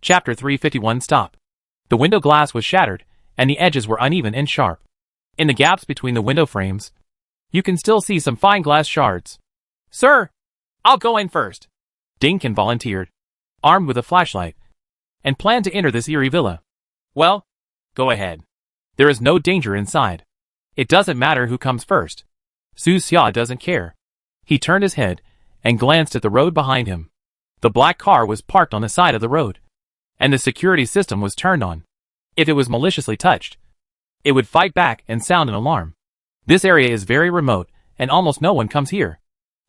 Chapter 351 Stop. The window glass was shattered, and the edges were uneven and sharp. In the gaps between the window frames, you can still see some fine glass shards. "Sir, I'll go in first," Dinkin volunteered, armed with a flashlight, and planned to enter this eerie villa. "Well, go ahead. There is no danger inside. It doesn't matter who comes first." Su Xia doesn't care. He turned his head and glanced at the road behind him. The black car was parked on the side of the road, and the security system was turned on. If it was maliciously touched, it would fight back and sound an alarm. This area is very remote, and almost no one comes here.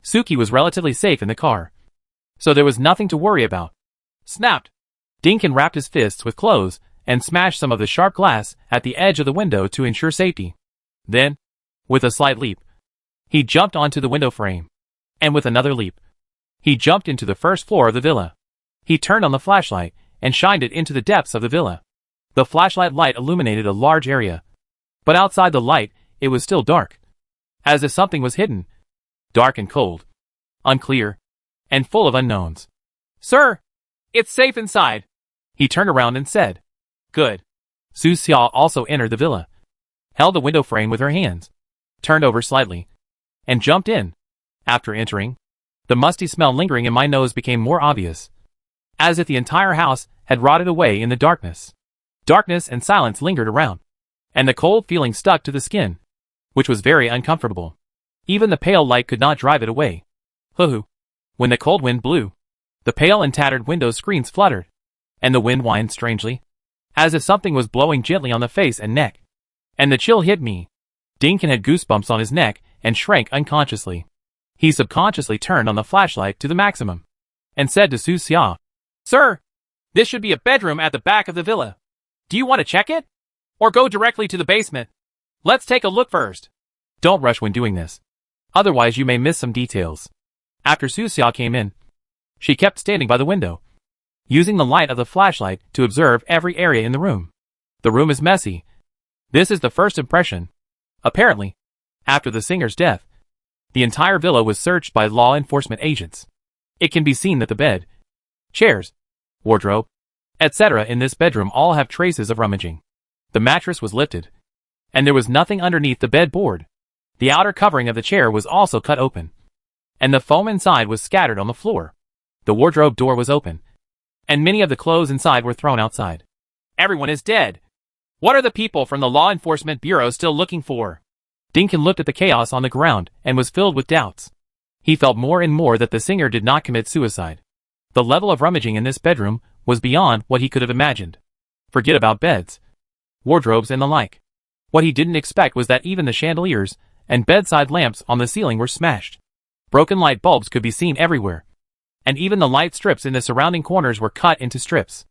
Suki was relatively safe in the car, so there was nothing to worry about. Snapped! Dinkin wrapped his fists with clothes and smashed some of the sharp glass at the edge of the window to ensure safety. Then, with a slight leap, he jumped onto the window frame. And with another leap, he jumped into the first floor of the villa. He turned on the flashlight and shined it into the depths of the villa. The flashlight light illuminated a large area, but outside the light, it was still dark, as if something was hidden. Dark and cold, unclear, and full of unknowns. "Sir, it's safe inside," he turned around and said. "Good." Su Xia also entered the villa, held the window frame with her hands, turned over slightly, and jumped in. After entering, the musty smell lingering in my nose became more obvious, as if the entire house had rotted away in the darkness. Darkness and silence lingered around, and the cold feeling stuck to the skin, which was very uncomfortable. Even the pale light could not drive it away. Hoo-hoo. When the cold wind blew, the pale and tattered window screens fluttered, and the wind whined strangely, as if something was blowing gently on the face and neck. And the chill hit me. Dinkin had goosebumps on his neck and shrank unconsciously. He subconsciously turned on the flashlight to the maximum, and said to Su Xia, "Sir, this should be a bedroom at the back of the villa. Do you want to check it? Or go directly to the basement? Let's take a look first." Don't rush when doing this, otherwise you may miss some details. After Su Xia came in, she kept standing by the window, using the light of the flashlight to observe every area in the room. The room is messy. This is the first impression. Apparently, after the singer's death, the entire villa was searched by law enforcement agents. It can be seen that the bed, chairs, wardrobe, etc. in this bedroom all have traces of rummaging. The mattress was lifted, and there was nothing underneath the bed board. The outer covering of the chair was also cut open, and the foam inside was scattered on the floor. The wardrobe door was open, and many of the clothes inside were thrown outside. Everyone is dead. What are the people from the Law Enforcement Bureau still looking for? Dinkin looked at the chaos on the ground and was filled with doubts. He felt more and more that the singer did not commit suicide. The level of rummaging in this bedroom was beyond what he could have imagined. Forget about beds, wardrobes and the like. What he didn't expect was that even the chandeliers and bedside lamps on the ceiling were smashed. Broken light bulbs could be seen everywhere, and even the light strips in the surrounding corners were cut into strips.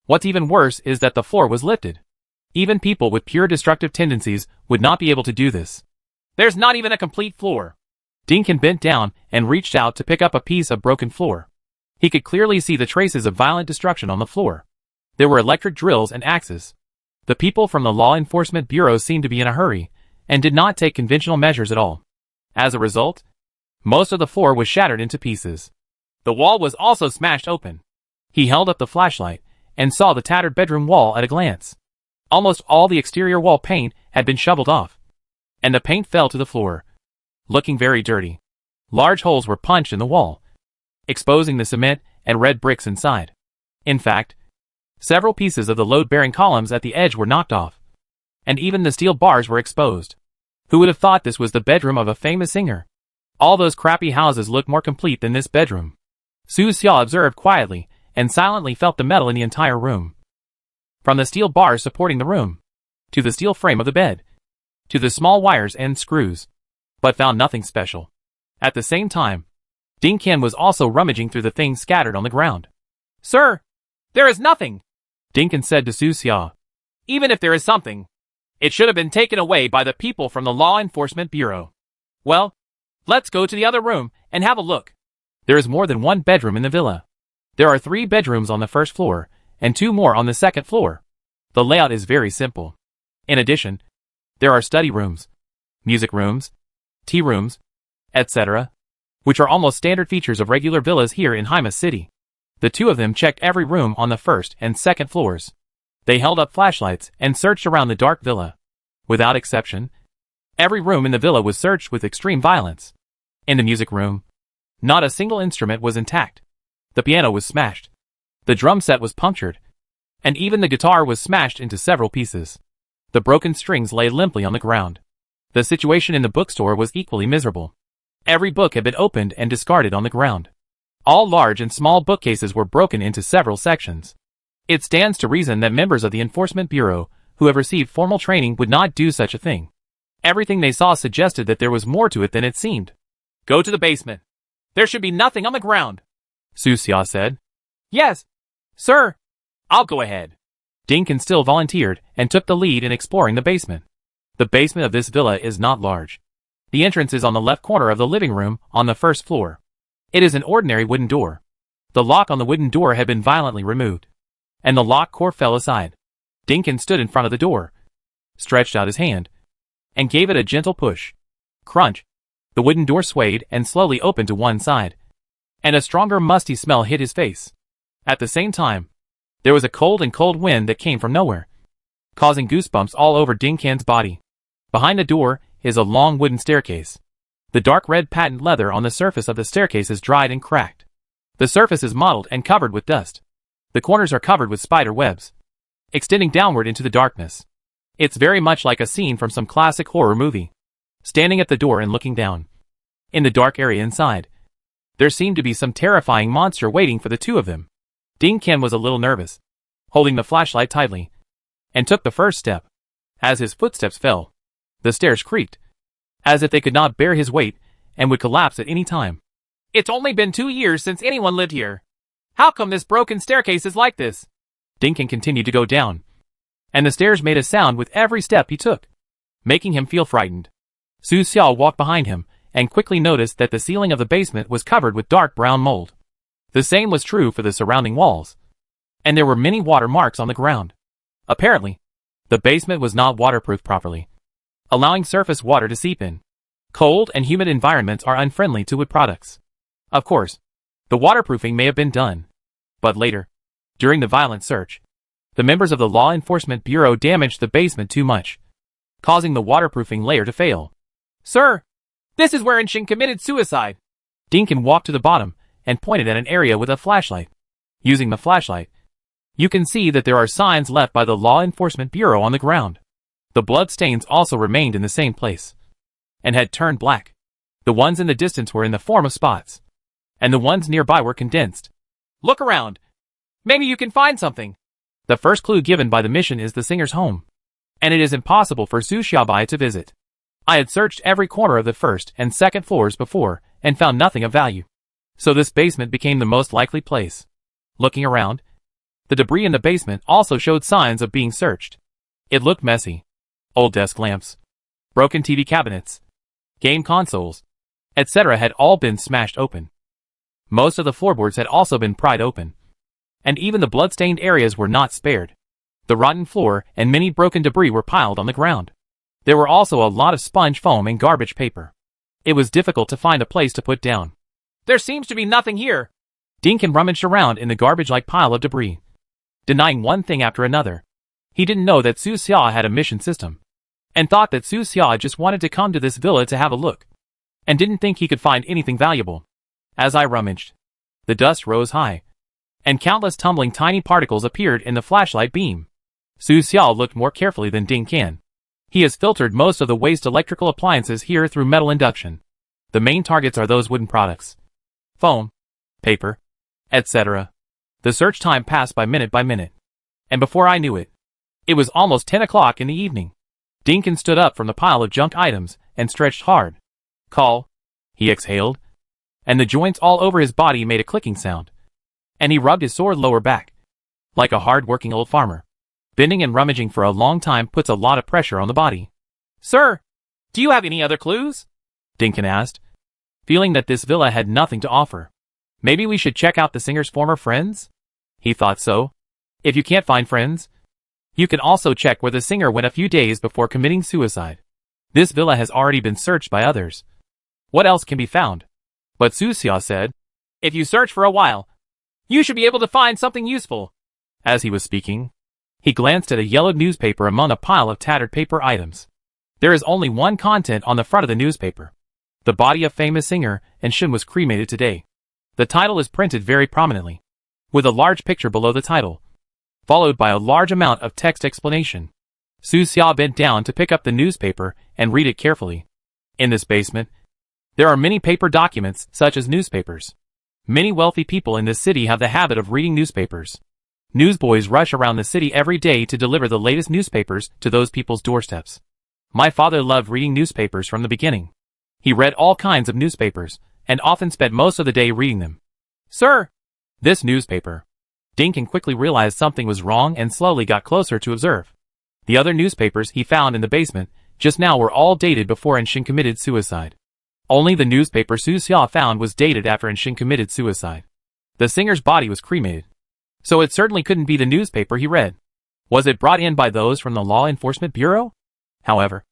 What's even worse is that the floor was lifted. Even people with pure destructive tendencies would not be able to do this. There's not even a complete floor. Dinkin bent down and reached out to pick up a piece of broken floor. He could clearly see the traces of violent destruction on the floor. There were electric drills and axes. The people from the Law Enforcement Bureau seemed to be in a hurry, and did not take conventional measures at all. As a result, most of the floor was shattered into pieces. The wall was also smashed open. He held up the flashlight, and saw the tattered bedroom wall at a glance. Almost all the exterior wall paint had been shoveled off, and the paint fell to the floor, looking very dirty. Large holes were punched in the wall, exposing the cement and red bricks inside. In fact, several pieces of the load-bearing columns at the edge were knocked off, and even the steel bars were exposed. Who would have thought this was the bedroom of a famous singer? All those crappy houses looked more complete than this bedroom. Su Xia observed quietly, and silently felt the metal in the entire room. From the steel bars supporting the room, to the steel frame of the bed, to the small wires and screws, but found nothing special. At the same time, Dinkin was also rummaging through the things scattered on the ground. "Sir, there is nothing," Dinkin said to Su Xia. "Even if there is something, it should have been taken away by the people from the Law Enforcement Bureau. Well, let's go to the other room and have a look." There is more than one bedroom in the villa. There are 3 bedrooms on the first floor, and 2 more on the second floor. The layout is very simple. In addition, there are study rooms, music rooms, tea rooms, etc., which are almost standard features of regular villas here in Hyma City. The two of them checked every room on the first and second floors. They held up flashlights and searched around the dark villa. Without exception, every room in the villa was searched with extreme violence. In the music room, not a single instrument was intact. The piano was smashed. The drum set was punctured. And even the guitar was smashed into several pieces. The broken strings lay limply on the ground. The situation in the bookstore was equally miserable. Every book had been opened and discarded on the ground. All large and small bookcases were broken into several sections. It stands to reason that members of the Enforcement Bureau, who have received formal training, would not do such a thing. Everything they saw suggested that there was more to it than it seemed. "Go to the basement. There should be nothing on the ground," Su Xia said. "Yes, sir. I'll go ahead." Dinkin still volunteered and took the lead in exploring the basement. The basement of this villa is not large. The entrance is on the left corner of the living room on the first floor. It is an ordinary wooden door. The lock on the wooden door had been violently removed, and the lock core fell aside. Dinkin stood in front of the door, stretched out his hand, and gave it a gentle push. Crunch! The wooden door swayed and slowly opened to one side, and a stronger musty smell hit his face. At the same time, there was a cold wind that came from nowhere, causing goosebumps all over Dinkin's body. Behind the door is a long wooden staircase. The dark red patent leather on the surface of the staircase is dried and cracked. The surface is mottled and covered with dust. The corners are covered with spider webs, extending downward into the darkness. It's very much like a scene from some classic horror movie. Standing at the door and looking down, in the dark area inside, there seemed to be some terrifying monster waiting for the two of them. Dinkin was a little nervous, holding the flashlight tightly, and took the first step. As his footsteps fell, the stairs creaked, as if they could not bear his weight and would collapse at any time. "It's only been 2 years since anyone lived here. How come this broken staircase is like this?" Dinkin continued to go down, and the stairs made a sound with every step he took, making him feel frightened. Su Xiao walked behind him and quickly noticed that the ceiling of the basement was covered with dark brown mold. The same was true for the surrounding walls, and there were many water marks on the ground. Apparently, the basement was not waterproofed properly, allowing surface water to seep in. Cold and humid environments are unfriendly to wood products. Of course, the waterproofing may have been done, but later, during the violent search, the members of the Law Enforcement Bureau damaged the basement too much, causing the waterproofing layer to fail. "Sir, this is where Inshin committed suicide." Dinkin walked to the bottom and pointed at an area with a flashlight. Using the flashlight, you can see that there are signs left by the Law Enforcement Bureau on the ground. The blood stains also remained in the same place, and had turned black. The ones in the distance were in the form of spots, and the ones nearby were condensed. "Look around. Maybe you can find something." The first clue given by the mission is the singer's home, and it is impossible for Su Xiaobai to visit. I had searched every corner of the first and second floors before and found nothing of value, so this basement became the most likely place. Looking around, the debris in the basement also showed signs of being searched. It looked messy. Old desk lamps, broken TV cabinets, game consoles, etc. had all been smashed open. Most of the floorboards had also been pried open, and even the blood-stained areas were not spared. The rotten floor and many broken debris were piled on the ground. There were also a lot of sponge foam and garbage paper. It was difficult to find a place to put down. "There seems to be nothing here." Dinkin rummaged around in the garbage-like pile of debris, denying one thing after another. He didn't know that Su Xia had a mission system, and thought that Su Xia just wanted to come to this villa to have a look, and didn't think he could find anything valuable. As I rummaged, the dust rose high, and countless tumbling tiny particles appeared in the flashlight beam. Su Xia looked more carefully than Dinkin. He has filtered most of the waste electrical appliances here through metal induction. The main targets are those wooden products, foam, paper, etc. The search time passed by minute, and before I knew it, it was almost 10 o'clock in the evening. Dinkin stood up from the pile of junk items and stretched hard. "Call," he exhaled, and the joints all over his body made a clicking sound, and he rubbed his sore lower back, like a hard-working old farmer. Bending and rummaging for a long time puts a lot of pressure on the body. "Sir, do you have any other clues?" Dinkin asked, feeling that this villa had nothing to offer. Maybe we should check out the singer's former friends? He thought so. If you can't find friends, you can also check where the singer went a few days before committing suicide. This villa has already been searched by others. What else can be found? But Su Xia said, "If you search for a while, You should be able to find something useful. As he was speaking, he glanced at a yellowed newspaper among a pile of tattered paper items. There is only one content on the front of the newspaper. The body of famous singer and Shin was cremated today. The title is printed very prominently, with a large picture below the title, followed by a large amount of text explanation. Su Xia bent down to pick up the newspaper and read it carefully. In this basement, there are many paper documents such as newspapers. Many wealthy people in this city have the habit of reading newspapers. Newsboys rush around the city every day to deliver the latest newspapers to those people's doorsteps. My father loved reading newspapers from the beginning. He read all kinds of newspapers, and often spent most of the day reading them. Sir! This newspaper. Dinkin quickly realized something was wrong and slowly got closer to observe. The other newspapers he found in the basement just now were all dated before Enshin committed suicide. Only the newspaper Su Xia found was dated after Enshin committed suicide. The singer's body was cremated, so it certainly couldn't be the newspaper he read. Was it brought in by those from the Law Enforcement Bureau? However,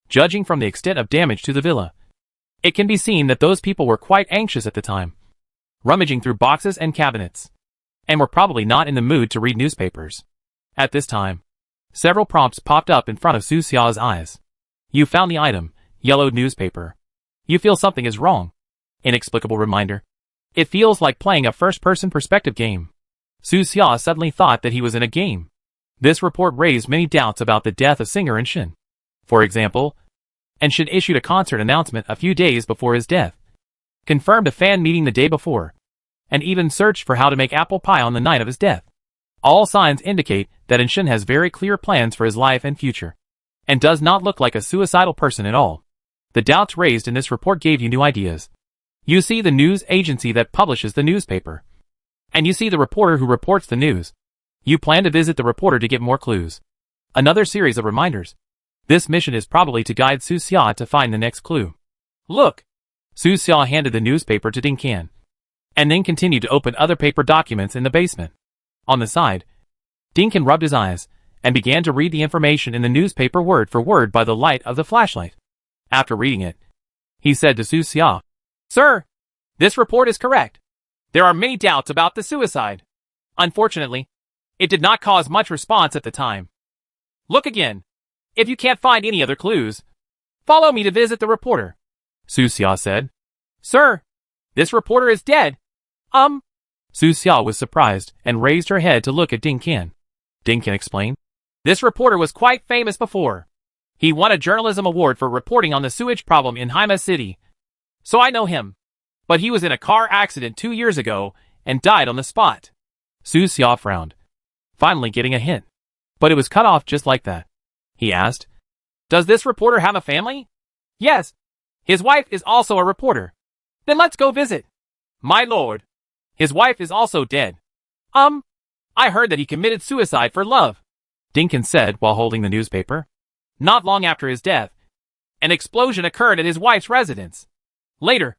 judging from the extent of damage to the villa, it can be seen that those people were quite anxious at the time, rummaging through boxes and cabinets, and were probably not in the mood to read newspapers. At this time, several prompts popped up in front of Su Xia's eyes. You found the item, yellowed newspaper. You feel something is wrong. Inexplicable reminder. It feels like playing a first-person perspective game. Su Xia suddenly thought that he was in a game. This report raised many doubts about the death of singer Enshin. For example, Enshin issued a concert announcement a few days before his death, confirmed a fan meeting the day before, and even searched for how to make apple pie on the night of his death. All signs indicate that Enshin has very clear plans for his life and future, and does not look like a suicidal person at all. The doubts raised in this report gave you new ideas. You see the news agency that publishes the newspaper, and you see the reporter who reports the news. You plan to visit the reporter to get more clues. Another series of reminders. This mission is probably to guide Su Xia to find the next clue. Look! Su Xia handed the newspaper to Ding Can, and then continued to open other paper documents in the basement. On the side, Ding Can rubbed his eyes, and began to read the information in the newspaper word for word by the light of the flashlight. After reading it, he said to Su Xia, Sir, this report is correct. There are many doubts about the suicide. Unfortunately, it did not cause much response at the time. Look again. If you can't find any other clues, follow me to visit the reporter. Su Xia said. Sir, this reporter is dead. Su Xia was surprised and raised her head to look at Ding Can. Ding Can explained. This reporter was quite famous before. He won a journalism award for reporting on the sewage problem in Haima City. So I know him. But he was in a car accident 2 years ago and died on the spot. Su Xia frowned, finally getting a hint. But it was cut off just like that. He asked, Does this reporter have a family? Yes. His wife is also a reporter. Then let's go visit. My lord. His wife is also dead. I heard that he committed suicide for love, Dinkin said while holding the newspaper. Not long after his death, an explosion occurred at his wife's residence. Later,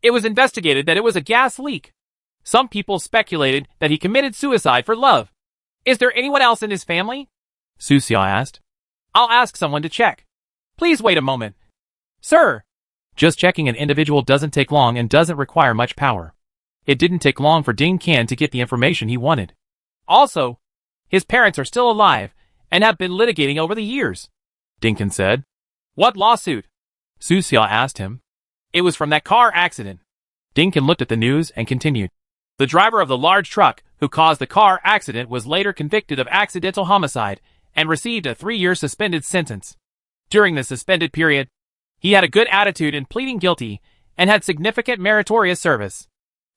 it was investigated that it was a gas leak. Some people speculated that he committed suicide for love. Is there anyone else in his family? Su Xia asked. I'll ask someone to check. Please wait a moment. Sir. Just checking an individual doesn't take long and doesn't require much power. It didn't take long for Ding Can to get the information he wanted. Also, his parents are still alive and have been litigating over the years, Dinkin said. What lawsuit? Su Xia asked him. It was from that car accident. Dinkin looked at the news and continued. The driver of the large truck who caused the car accident was later convicted of accidental homicide and received a 3-year suspended sentence. During the suspended period, he had a good attitude in pleading guilty and had significant meritorious service.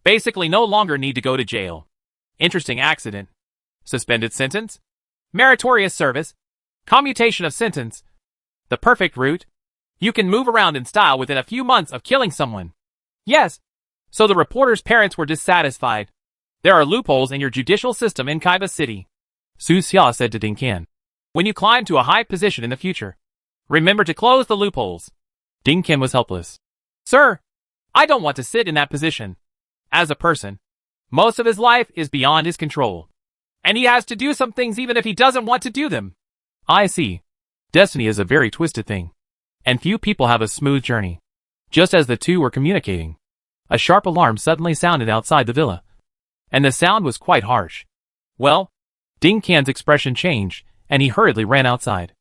Basically no longer need to go to jail. Interesting accident. Suspended sentence? Meritorious service? Commutation of sentence? The perfect route? You can move around in style within a few months of killing someone. Yes. So the reporter's parents were dissatisfied. There are loopholes in your judicial system in Kaiba City, Su Xia said to Ding Can. When you climb to a high position in the future, remember to close the loopholes. Ding Can was helpless. Sir, I don't want to sit in that position. As a person, most of his life is beyond his control, and he has to do some things even if he doesn't want to do them. I see. Destiny is a very twisted thing, and few people have a smooth journey. Just as the two were communicating, a sharp alarm suddenly sounded outside the villa. and the sound was quite harsh. Well, Ding Qian's expression changed, and he hurriedly ran outside.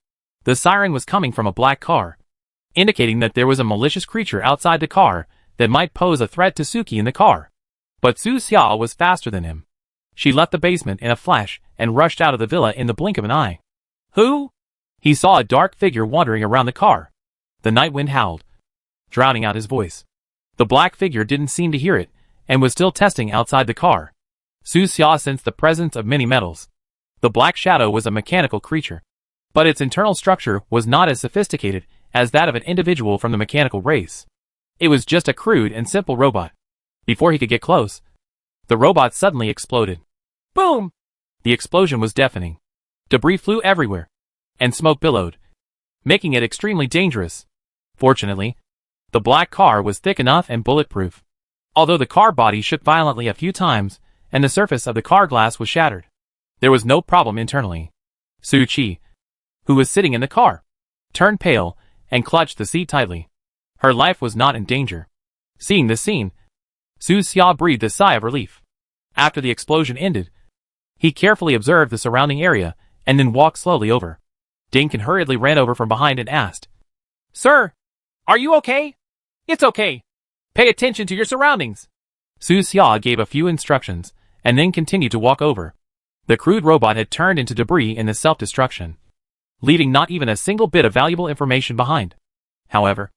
The siren was coming from a black car, indicating that there was a malicious creature outside the car that might pose a threat to Suki in the car. But Su Xia was faster than him. She left the basement in a flash and rushed out of the villa in the blink of an eye. Who? He saw a dark figure wandering around the car. The night wind howled, drowning out his voice. The black figure didn't seem to hear it, and was still testing outside the car. Su Xia sensed the presence of many metals. The black shadow was a mechanical creature, but its internal structure was not as sophisticated as that of an individual from the mechanical race. It was just a crude and simple robot. Before he could get close, the robot suddenly exploded. Boom! The explosion was deafening. Debris flew everywhere, and smoke billowed, making it extremely dangerous. Fortunately, the black car was thick enough and bulletproof. Although the car body shook violently a few times, and the surface of the car glass was shattered, there was no problem internally. Su Qi, who was sitting in the car, turned pale and clutched the seat tightly. Her life was not in danger. Seeing this scene, Su Xia breathed a sigh of relief. After the explosion ended, he carefully observed the surrounding area and then walked slowly over. Ding Qian hurriedly ran over from behind and asked, "Sir, are you okay?" "It's okay. Pay attention to your surroundings." Su Xia gave a few instructions and then continued to walk over. The crude robot had turned into debris in the self-destruction, leaving not even a single bit of valuable information behind. However,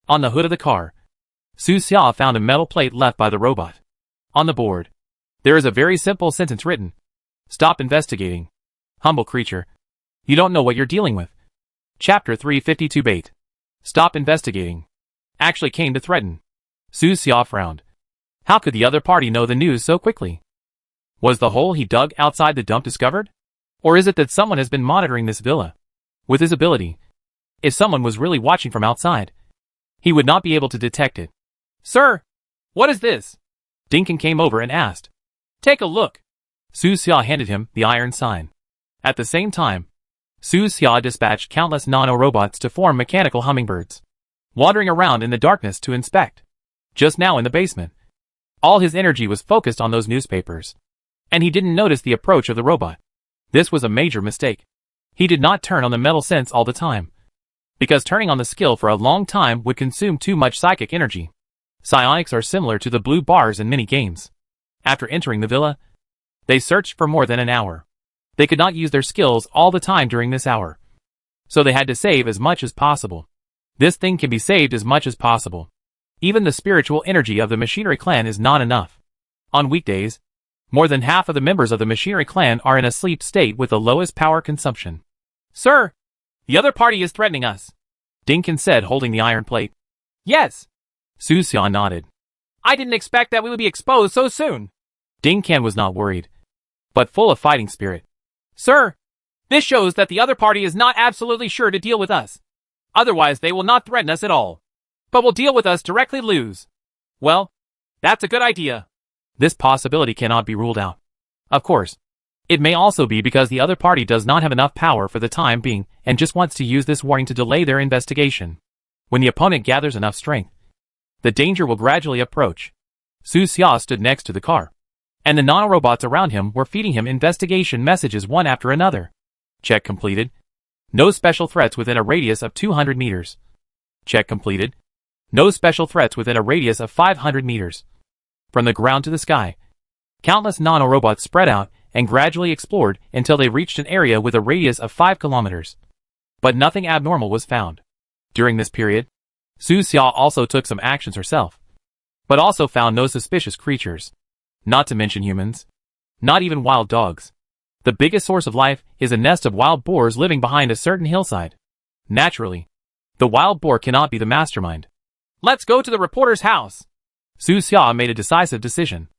on the hood of the car, Su Xia found a metal plate left by the robot. On the board, there is a very simple sentence written: "Stop investigating. Humble creature. You don't know what you're dealing with." Chapter 352 Bait. Stop investigating actually came to threaten. Su Xia frowned. How could the other party know the news so quickly? Was the hole he dug outside the dump discovered? Or is it that someone has been monitoring this villa? With his ability, if someone was really watching from outside, he would not be able to detect it. "Sir, what is this?" Ding Qian came over and asked. "Take a look." Su Xia handed him the iron sign. At the same time, Su Xia dispatched countless nano-robots to form mechanical hummingbirds, wandering around in the darkness to inspect. Just now in the basement, all his energy was focused on those newspapers, and he didn't notice the approach of the robot. This was a major mistake. He did not turn on the metal sense all the time, because turning on the skill for a long time would consume too much psychic energy. Psionics are similar to the blue bars in many games. After entering the villa, they searched for more than an hour. They could not use their skills all the time during this hour, so they had to save as much as possible. This thing can be saved as much as possible. Even the spiritual energy of the machinery clan is not enough. On weekdays, more than half of the members of the machinery clan are in a sleep state with the lowest power consumption. "Sir, the other party is threatening us," Ding Qian said, holding the iron plate. "Yes." Su Xia nodded. "I didn't expect that we would be exposed so soon." Ding Qian was not worried, but full of fighting spirit. "Sir, this shows that the other party is not absolutely sure to deal with us. Otherwise they will not threaten us at all, but will deal with us directly lose." "Well, that's a good idea." This possibility cannot be ruled out. Of course, it may also be because the other party does not have enough power for the time being and just wants to use this warning to delay their investigation. When the opponent gathers enough strength, the danger will gradually approach. Su Xia stood next to the car, and the nanorobots around him were feeding him investigation messages one after another. Check completed. No special threats within a radius of 200 meters. Check completed. No special threats within a radius of 500 meters. From the ground to the sky, countless nanorobots spread out and gradually explored until they reached an area with a radius of 5 kilometers. But nothing abnormal was found. During this period, Su Xia also took some actions herself, but also found no suspicious creatures. Not to mention humans. Not even wild dogs. The biggest source of life is a nest of wild boars living behind a certain hillside. Naturally, the wild boar cannot be the mastermind. "Let's go to the reporter's house." Su Xia made a decisive decision.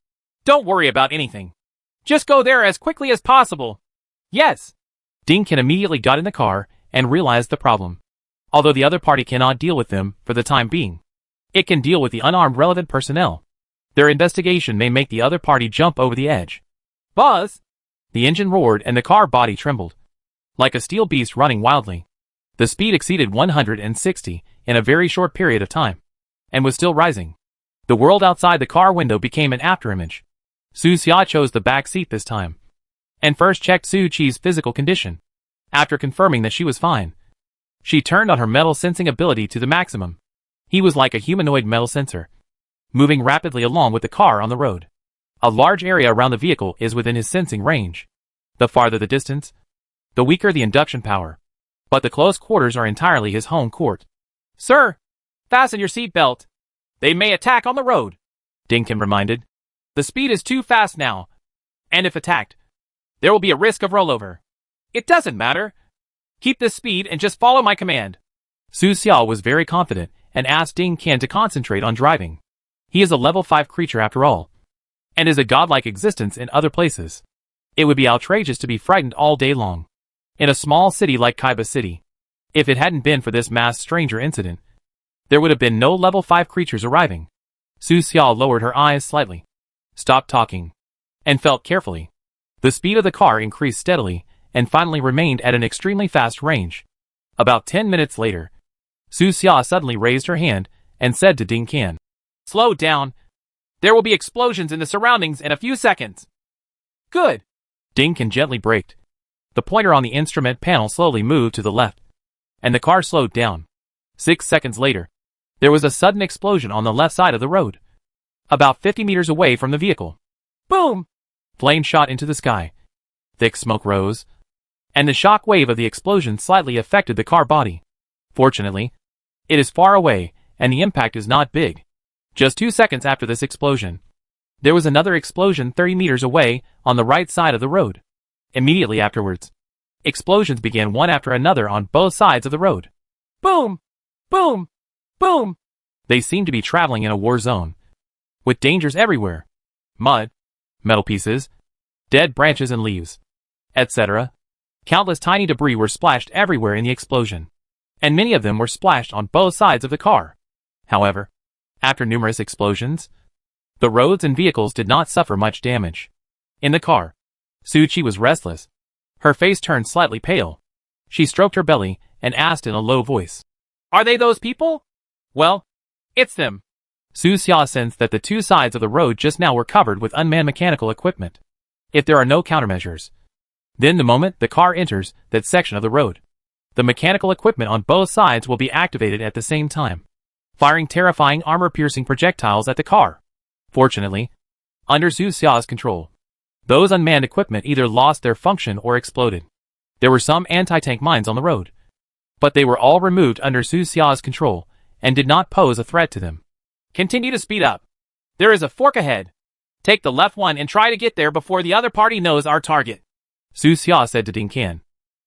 "Don't worry about anything. Just go there as quickly as possible." "Yes." Ding Qian immediately got in the car and realized the problem. Although the other party cannot deal with them for the time being, it can deal with the unarmed relevant personnel. Their investigation may make the other party jump over the edge. "Buzz!" The engine roared and the car body trembled, like a steel beast running wildly. The speed exceeded 160 in a very short period of time, and was still rising. The world outside the car window became an afterimage. Su Xia chose the back seat this time, and first checked Su Qi's physical condition. After confirming that she was fine, she turned on her metal sensing ability to the maximum. He was like a humanoid metal sensor, moving rapidly along with the car on the road. A large area around the vehicle is within his sensing range. The farther the distance, the weaker the induction power. But the close quarters are entirely his home court. Sir, fasten your seatbelt. They may attack on the road, Dinkin reminded. The speed is too fast now, and if attacked, there will be a risk of rollover. It doesn't matter. Keep this speed and just follow my command. Su Xia was very confident and asked Ding Qian to concentrate on driving. He is a level 5 creature after all, and is a godlike existence in other places. It would be outrageous to be frightened all day long in a small city like Kaiba City. If it hadn't been for this mass stranger incident, there would have been no level 5 creatures arriving. Su Xia lowered her eyes slightly, stopped talking, and felt carefully. The speed of the car increased steadily and finally remained at an extremely fast range. About 10 minutes later, Su Xia suddenly raised her hand and said to Ding Qian, "Slow down. There will be explosions in the surroundings in a few seconds." Good. Ding Qian gently braked. The pointer on the instrument panel slowly moved to the left, and the car slowed down. 6 seconds later, there was a sudden explosion on the left side of the road, about 50 meters away from the vehicle. Boom! Flames shot into the sky. Thick smoke rose, and the shock wave of the explosion slightly affected the car body. Fortunately, it is far away, and the impact is not big. Just 2 seconds after this explosion, there was another explosion 30 meters away on the right side of the road. Immediately afterwards, explosions began one after another on both sides of the road. Boom! Boom! Boom! They seemed to be traveling in a war zone, with dangers everywhere. Mud, metal pieces, dead branches and leaves, etc. Countless tiny debris were splashed everywhere in the explosion, and many of them were splashed on both sides of the car. However, after numerous explosions, the roads and vehicles did not suffer much damage. In the car, Su Qi was restless. Her face turned slightly pale. She stroked her belly and asked in a low voice, "Are they those people?" "Well, it's them." Su Xia sensed that the two sides of the road just now were covered with unmanned mechanical equipment. If there are no countermeasures, then the moment the car enters that section of the road, the mechanical equipment on both sides will be activated at the same time, firing terrifying armor-piercing projectiles at the car. Fortunately, under Su Xia's control, those unmanned equipment either lost their function or exploded. There were some anti-tank mines on the road, but they were all removed under Su Xia's control and did not pose a threat to them. Continue to speed up. There is a fork ahead. Take the left one and try to get there before the other party knows our target, Su Xia said to Ding Qian.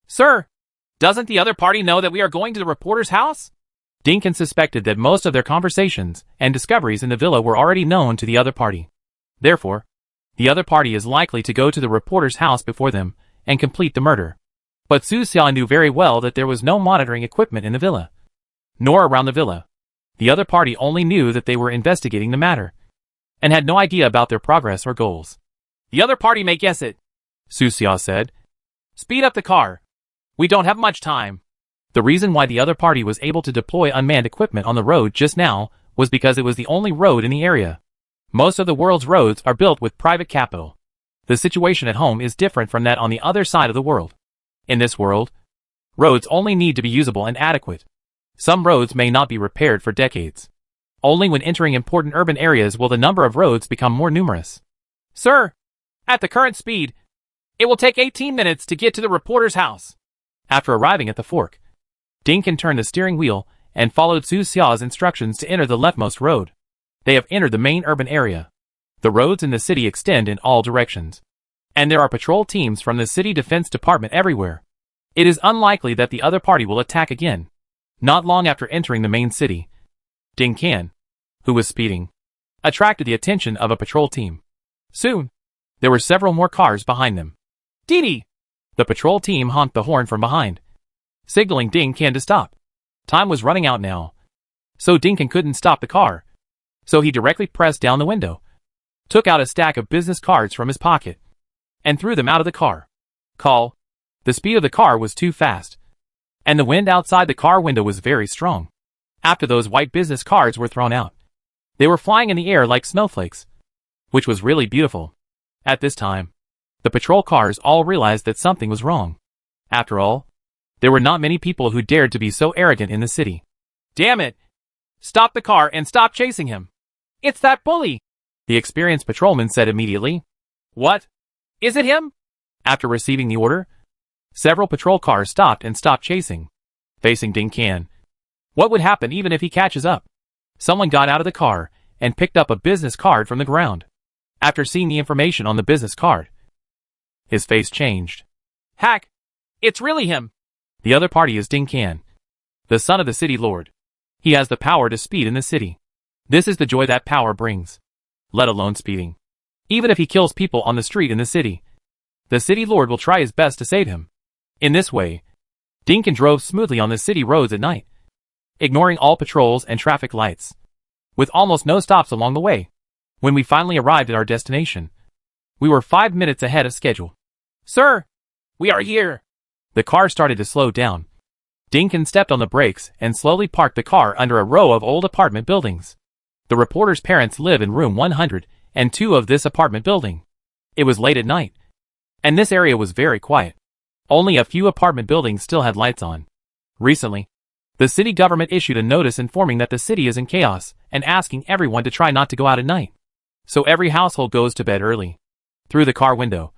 Sir, doesn't the other party know that we are going to the reporter's house? Ding Qian suspected that most of their conversations and discoveries in the villa were already known to the other party. Therefore, the other party is likely to go to the reporter's house before them and complete the murder. But Su Xia knew very well that there was no monitoring equipment in the villa, nor around the villa. The other party only knew that they were investigating the matter, and had no idea about their progress or goals. The other party may guess it, Su Xia said. Speed up the car. We don't have much time. The reason why the other party was able to deploy unmanned equipment on the road just now was because it was the only road in the area. Most of the world's roads are built with private capital. The situation at home is different from that on the other side of the world. In this world, roads only need to be usable and adequate. Some roads may not be repaired for decades. Only when entering important urban areas will the number of roads become more numerous. Sir, at the current speed, it will take 18 minutes to get to the reporter's house. After arriving at the fork, Ding Qian turned the steering wheel and followed Su Xia's instructions to enter the leftmost road. They have entered the main urban area. The roads in the city extend in all directions, and there are patrol teams from the city defense department everywhere. It is unlikely that the other party will attack again. Not long after entering the main city, Ding Qian, who was speeding, attracted the attention of a patrol team. Soon, there were several more cars behind them. Didi! The patrol team honked the horn from behind, signaling Ding Qian to stop. Time was running out now, so Ding Qian couldn't stop the car. So he directly pressed down the window, took out a stack of business cards from his pocket, and threw them out of the car. Call. The speed of the car was too fast, and the wind outside the car window was very strong. After those white business cards were thrown out, they were flying in the air like snowflakes, which was really beautiful. At this time, the patrol cars all realized that something was wrong. After all, there were not many people who dared to be so arrogant in the city. Damn it! Stop the car and stop chasing him! It's that bully! The experienced patrolman said immediately. What? Is it him? After receiving the order, several patrol cars stopped and stopped chasing, facing Ding Can. What would happen even if he catches up? Someone got out of the car and picked up a business card from the ground. After seeing the information on the business card, his face changed. Hack! It's really him! The other party is Ding Can, the son of the city lord. He has the power to speed in the city. This is the joy that power brings, let alone speeding. Even if he kills people on the street in the city lord will try his best to save him. In this way, Ding Can drove smoothly on the city roads at night, ignoring all patrols and traffic lights, with almost no stops along the way. When we finally arrived at our destination, we were 5 minutes ahead of schedule. Sir, we are here. The car started to slow down. Ding Can stepped on the brakes and slowly parked the car under a row of old apartment buildings. The reporter's parents live in room 102 of this apartment building. It was late at night, and this area was very quiet. Only a few apartment buildings still had lights on. Recently, the city government issued a notice informing that the city is in chaos and asking everyone to try not to go out at night. So every household goes to bed early. Through the car window,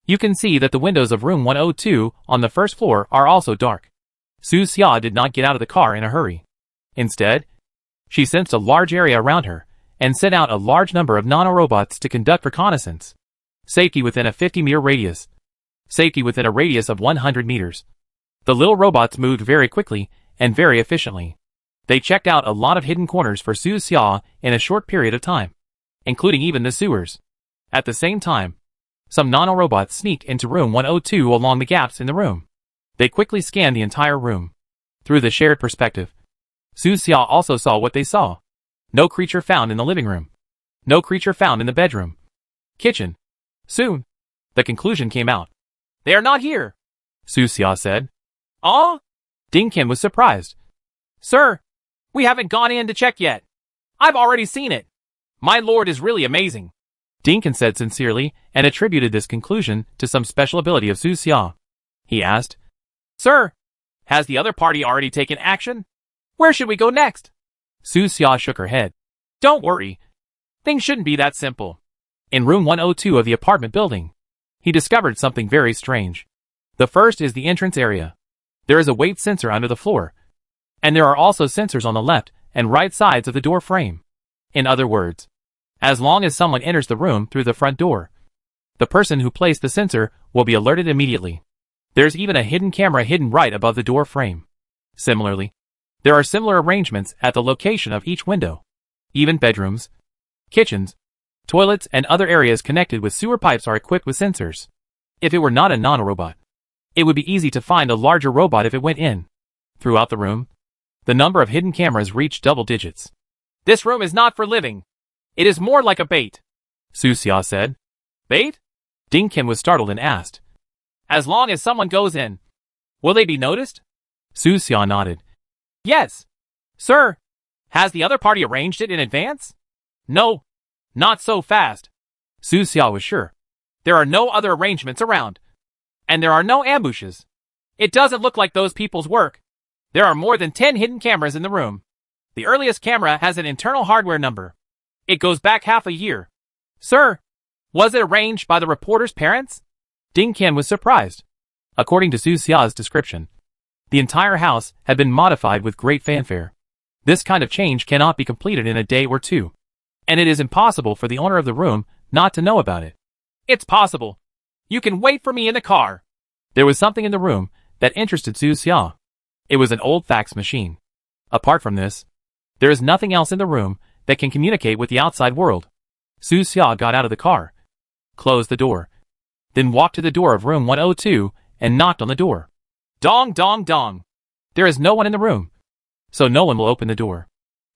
you can see that the windows of room 102 on the first floor are also dark. Su Xia did not get out of the car in a hurry. Instead, she sensed a large area around her and sent out a large number of nanorobots to conduct reconnaissance. Safety within a 50-meter radius. Safety within a radius of 100 meters. The little robots moved very quickly and very efficiently. They checked out a lot of hidden corners for Su Xia in a short period of time, including even the sewers. At the same time, some nanorobots sneaked into room 102 along the gaps in the room. They quickly scanned the entire room. Through the shared perspective, Su Xia also saw what they saw. No creature found in the living room. No creature found in the bedroom. Kitchen. Soon, the conclusion came out. They are not here, Su Xia said. Ah? Ding Can was surprised. Sir, we haven't gone in to check yet. I've already seen it. My lord is really amazing. Ding Can said sincerely and attributed this conclusion to some special ability of Su Xia. He asked, Sir, has the other party already taken action? Where should we go next? Su Xia shook her head. Don't worry. Things shouldn't be that simple. In room 102 of the apartment building, he discovered something very strange. The first is the entrance area. There is a weight sensor under the floor, and there are also sensors on the left and right sides of the door frame. In other words, as long as someone enters the room through the front door, the person who placed the sensor will be alerted immediately. There's even a hidden camera hidden right above the door frame. Similarly, there are similar arrangements at the location of each window. Even bedrooms, kitchens, toilets, and other areas connected with sewer pipes are equipped with sensors. If it were not a nanorobot, it would be easy to find a larger robot if it went in. Throughout the room, the number of hidden cameras reached double digits. This room is not for living. It is more like a bait, Su Xia said. Bait? Ding Can was startled and asked. As long as someone goes in, will they be noticed? Su Xia nodded. Yes. Sir, has the other party arranged it in advance? No, not so fast. Su Xia was sure. There are no other arrangements around. And there are no ambushes. It doesn't look like those people's work. There are more than 10 hidden cameras in the room. The earliest camera has an internal hardware number. It goes back half a year. Sir, was it arranged by the reporter's parents? Ding Can was surprised. According to Su Xia's description, the entire house had been modified with great fanfare. This kind of change cannot be completed in a day or two, and it is impossible for the owner of the room not to know about it. It's possible. You can wait for me in the car. There was something in the room that interested Su Xia. It was an old fax machine. Apart from this, there is nothing else in the room that can communicate with the outside world. Su Xia got out of the car, closed the door, then walked to the door of room 102 and knocked on the door. Dong dong dong. There is no one in the room, so no one will open the door.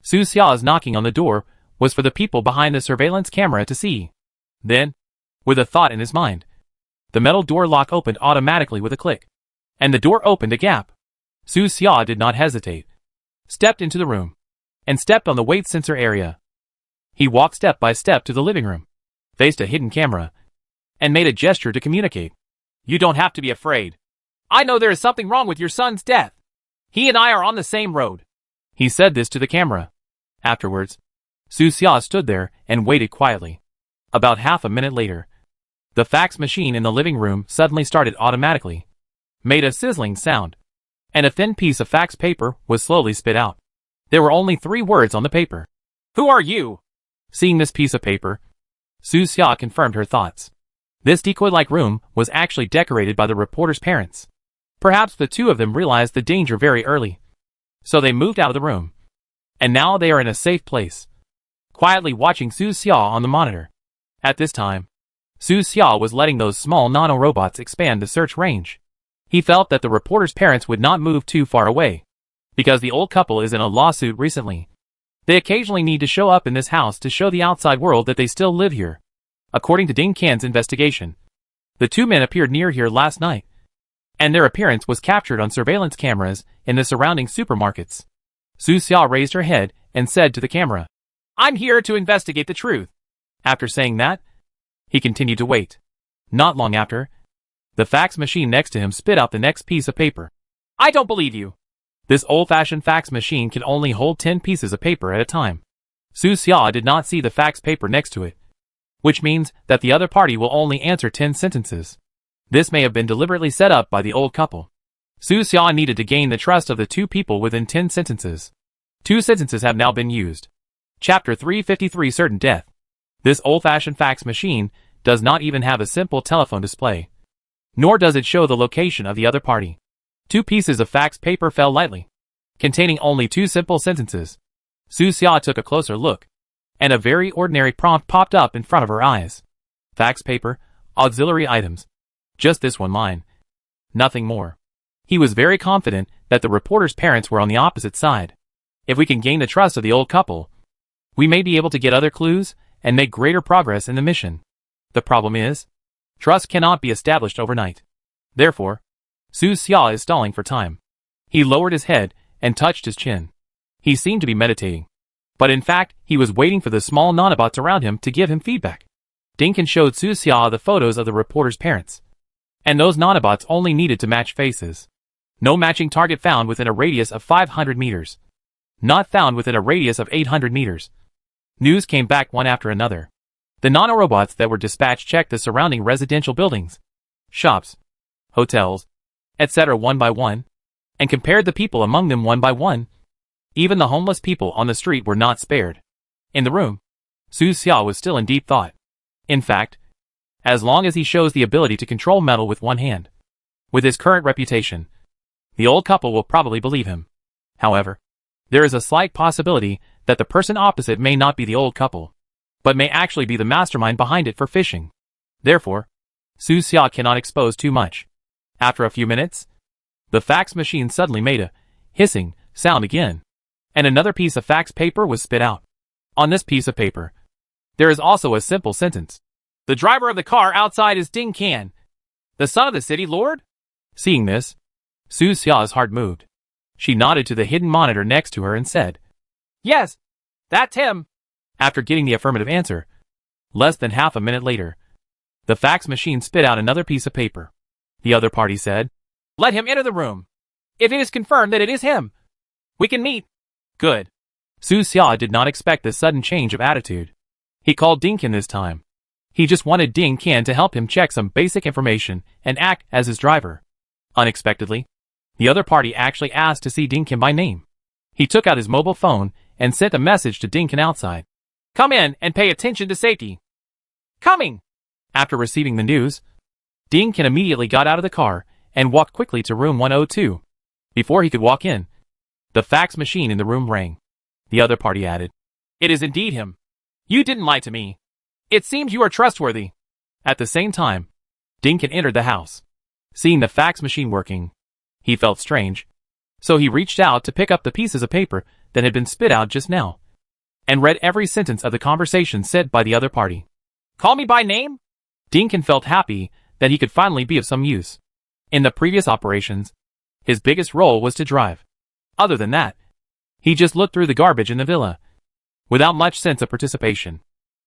Su Xia's knocking on the door was for the people behind the surveillance camera to see. Then, with a thought in his mind, the metal door lock opened automatically with a click, and the door opened a gap. Su Xia did not hesitate, stepped into the room, and stepped on the weight sensor area. He walked step by step to the living room, faced a hidden camera, and made a gesture to communicate. You don't have to be afraid. I know there is something wrong with your son's death. He and I are on the same road. He said this to the camera. Afterwards, Su Xia stood there and waited quietly. About half a minute later, the fax machine in the living room suddenly started automatically, made a sizzling sound, and a thin piece of fax paper was slowly spit out. There were only 3 words on the paper. Who are you? Seeing this piece of paper, Su Xia confirmed her thoughts. This decoy-like room was actually decorated by the reporter's parents. Perhaps the two of them realized the danger very early, so they moved out of the room. And now they are in a safe place, quietly watching Su Xia on the monitor. At this time, Su Xia was letting those small nano-robots expand the search range. He felt that the reporter's parents would not move too far away, because the old couple is in a lawsuit recently. They occasionally need to show up in this house to show the outside world that they still live here. According to Ding Qian's investigation, the 2 men appeared near here last night, and their appearance was captured on surveillance cameras in the surrounding supermarkets. Su Xia raised her head and said to the camera, I'm here to investigate the truth. After saying that, he continued to wait. Not long after, the fax machine next to him spit out the next piece of paper. I don't believe you. This old-fashioned fax machine can only hold 10 pieces of paper at a time. Su Xia did not see the fax paper next to it, which means that the other party will only answer 10 sentences. This may have been deliberately set up by the old couple. Su Xia needed to gain the trust of the 2 people within 10 sentences. 2 sentences have now been used. Chapter 353 Certain Death. This old-fashioned fax machine does not even have a simple telephone display, nor does it show the location of the other party. 2 pieces of fax paper fell lightly, containing only 2 simple sentences. Su Xia took a closer look, and a very ordinary prompt popped up in front of her eyes. Fax paper, auxiliary items. Just this one line. Nothing more. He was very confident that the reporter's parents were on the opposite side. If we can gain the trust of the old couple, we may be able to get other clues and make greater progress in the mission. The problem is, trust cannot be established overnight. Therefore, Su Xia is stalling for time. He lowered his head and touched his chin. He seemed to be meditating, but in fact, he was waiting for the small nanobots around him to give him feedback. Ding Qian showed Su Xia the photos of the reporter's parents, and those nanobots only needed to match faces. No matching target found within a radius of 500 meters. Not found within a radius of 800 meters. News came back one after another. The nanorobots that were dispatched checked the surrounding residential buildings, shops, hotels, etc. one by one, and compared the people among them one by one. Even the homeless people on the street were not spared. In the room, Su Xia was still in deep thought. In fact, as long as he shows the ability to control metal with one hand, with his current reputation, the old couple will probably believe him. However, there is a slight possibility that the person opposite may not be the old couple, but may actually be the mastermind behind it for phishing. Therefore, Su Xia cannot expose too much. After a few minutes, the fax machine suddenly made a hissing sound again, and another piece of fax paper was spit out. On this piece of paper, there is also a simple sentence. The driver of the car outside is Ding Qian, the son of the city lord? Seeing this, Su Xia's heart moved. She nodded to the hidden monitor next to her and said, Yes, that's him. After getting the affirmative answer, less than half a minute later, the fax machine spit out another piece of paper. The other party said, Let him enter the room. If it is confirmed that it is him, we can meet. Good. Su Xia did not expect this sudden change of attitude. He called Ding Qian this time. He just wanted Ding Qian to help him check some basic information and act as his driver. Unexpectedly, the other party actually asked to see Ding Qian by name. He took out his mobile phone and sent a message to Ding Qian outside. Come in and pay attention to safety. Coming! After receiving the news, Ding Qian immediately got out of the car and walked quickly to room 102. Before he could walk in, the fax machine in the room rang. The other party added, It is indeed him. You didn't lie to me. It seems you are trustworthy. At the same time, Ding Qian entered the house. Seeing the fax machine working, he felt strange, so he reached out to pick up the pieces of paper that had been spit out just now, and read every sentence of the conversation said by the other party. Call me by name? Ding Qian felt happy that he could finally be of some use. In the previous operations, his biggest role was to drive. Other than that, he just looked through the garbage in the villa, without much sense of participation.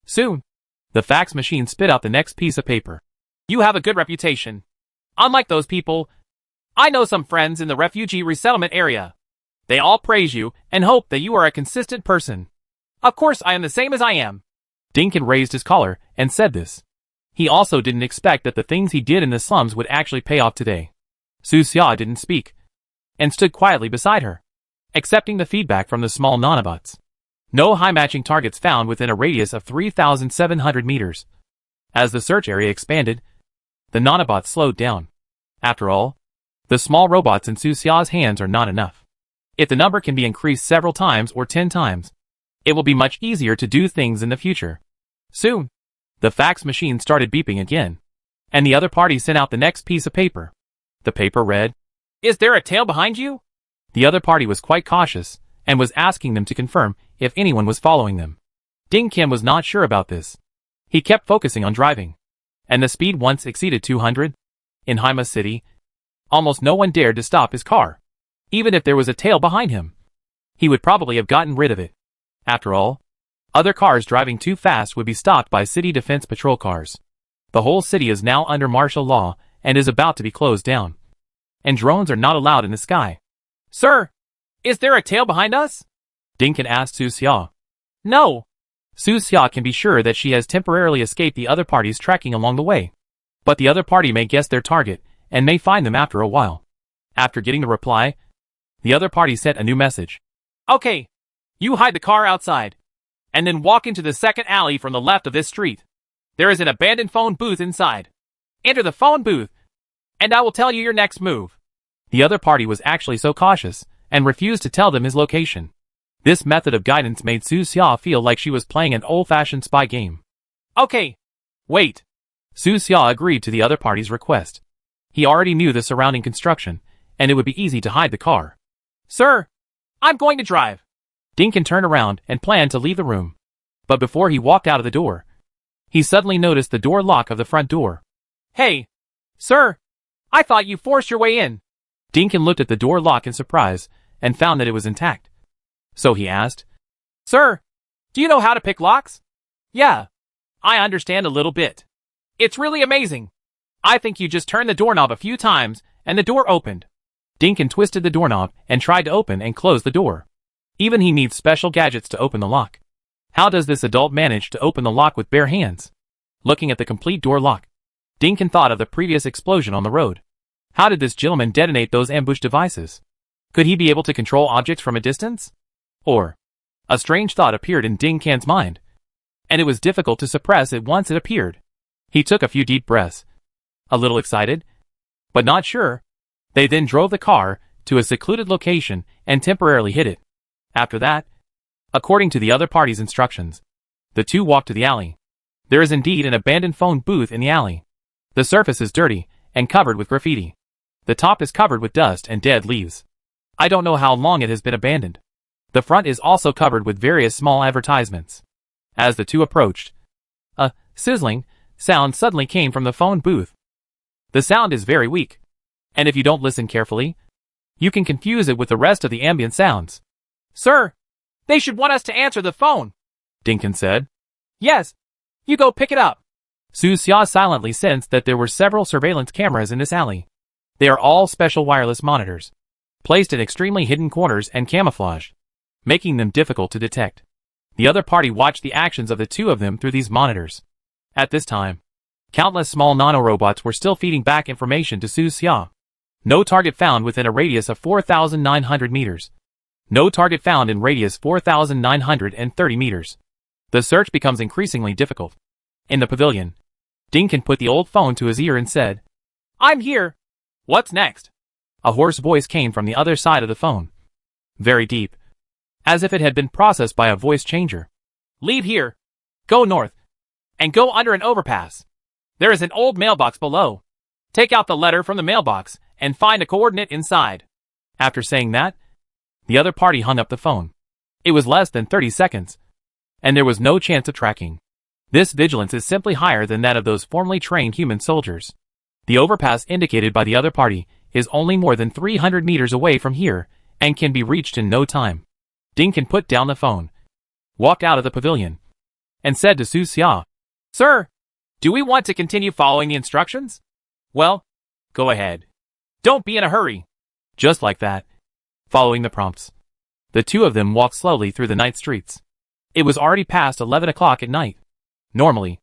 Soon, the fax machine spit out the next piece of paper. You have a good reputation. Unlike those people, I know some friends in the refugee resettlement area. They all praise you and hope that you are a consistent person. Of course I am the same as I am. Dinkin raised his collar and said this. He also didn't expect that the things he did in the slums would actually pay off today. Su Xia didn't speak, and stood quietly beside her, accepting the feedback from the small nanobots. No high-matching targets found within a radius of 3,700 meters. As the search area expanded, the nanobots slowed down. After all, the small robots in Su Xia's hands are not enough. If the number can be increased several times or 10 times, it will be much easier to do things in the future. Soon, the fax machine started beeping again, and the other party sent out the next piece of paper. The paper read, "Is there a tail behind you?" The other party was quite cautious, and was asking them to confirm if anyone was following them. Ding Kim was not sure about this. He kept focusing on driving, and the speed once exceeded 200. In Haima City, almost no one dared to stop his car. Even if there was a tail behind him, he would probably have gotten rid of it. After all, other cars driving too fast would be stopped by city defense patrol cars. The whole city is now under martial law and is about to be closed down. And drones are not allowed in the sky. "Sir, is there a tail behind us?" Dinkin asked Su Xia. "No." Su Xia can be sure that she has temporarily escaped the other parties tracking along the way. But the other party may guess their target and may find them after a while. After getting the reply, the other party sent a new message. "Okay, you hide the car outside, and then walk into the second alley from the left of this street. There is an abandoned phone booth inside. Enter the phone booth, and I will tell you your next move." The other party was actually so cautious, and refused to tell them his location. This method of guidance made Su Xia feel like she was playing an old-fashioned spy game. "Okay, wait." Su Xia agreed to the other party's request. He already knew the surrounding construction, and it would be easy to hide the car. "Sir, I'm going to drive." Dinkin turned around and planned to leave the room. But before he walked out of the door, he suddenly noticed the door lock of the front door. "Hey, sir, I thought you forced your way in." Dinkin looked at the door lock in surprise and found that it was intact. So he asked, "Sir, do you know how to pick locks?" "Yeah, I understand a little bit. It's really amazing. I think you just turned the doorknob a few times and the door opened." Dinkin twisted the doorknob and tried to open and close the door. Even he needs special gadgets to open the lock. How does this adult manage to open the lock with bare hands? Looking at the complete door lock, Dinkin thought of the previous explosion on the road. How did this gentleman detonate those ambush devices? Could he be able to control objects from a distance? Or, a strange thought appeared in Dinkin's mind, and it was difficult to suppress it once it appeared. He took a few deep breaths, a little excited, but not sure. They then drove the car to a secluded location and temporarily hid it. After that, according to the other party's instructions, the two walked to the alley. There is indeed an abandoned phone booth in the alley. The surface is dirty and covered with graffiti. The top is covered with dust and dead leaves. I don't know how long it has been abandoned. The front is also covered with various small advertisements. As the two approached, a sizzling sound suddenly came from the phone booth. The sound is very weak, and if you don't listen carefully, you can confuse it with the rest of the ambient sounds. "Sir, they should want us to answer the phone," Dinkin said. "Yes, you go pick it up." Su Xia silently sensed that there were several surveillance cameras in this alley. They are all special wireless monitors, placed in extremely hidden corners and camouflaged, making them difficult to detect. The other party watched the actions of the two of them through these monitors. At this time, countless small nanorobots were still feeding back information to Su Xia. No target found within a radius of 4,900 meters. No target found in radius 4,930 meters. The search becomes increasingly difficult. In the pavilion, Dinkin put the old phone to his ear and said, "I'm here. What's next?" A hoarse voice came from the other side of the phone. Very deep, as if it had been processed by a voice changer. "Leave here. Go north. And go under an overpass. There is an old mailbox below. Take out the letter from the mailbox and find a coordinate inside." After saying that, the other party hung up the phone. It was less than 30 seconds, and there was no chance of tracking. This vigilance is simply higher than that of those formerly trained human soldiers. The overpass indicated by the other party is only more than 300 meters away from here and can be reached in no time. Dinkin put down the phone, walked out of the pavilion, and said to Su Xia, "Sir, Do we want to continue following the instructions? Well, go ahead. Don't be in a hurry. Just like that. Following the prompts, the two of them walked slowly through the night streets. It was already past 11 o'clock at night. Normally,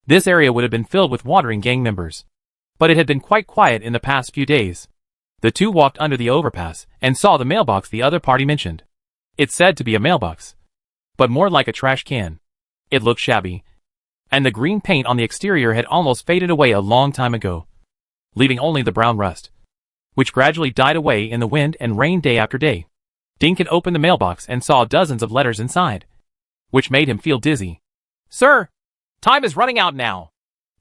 this area would have been filled with wandering gang members. But it had been quite quiet in the past few days. The two walked under the overpass and saw the mailbox the other party mentioned. It said to be a mailbox, but more like a trash can. It looked shabby, and the green paint on the exterior had almost faded away a long time ago, leaving only the brown rust, which gradually died away in the wind and rain day after day. Dinkin opened the mailbox and saw dozens of letters inside, which made him feel dizzy. Sir, time is running out now.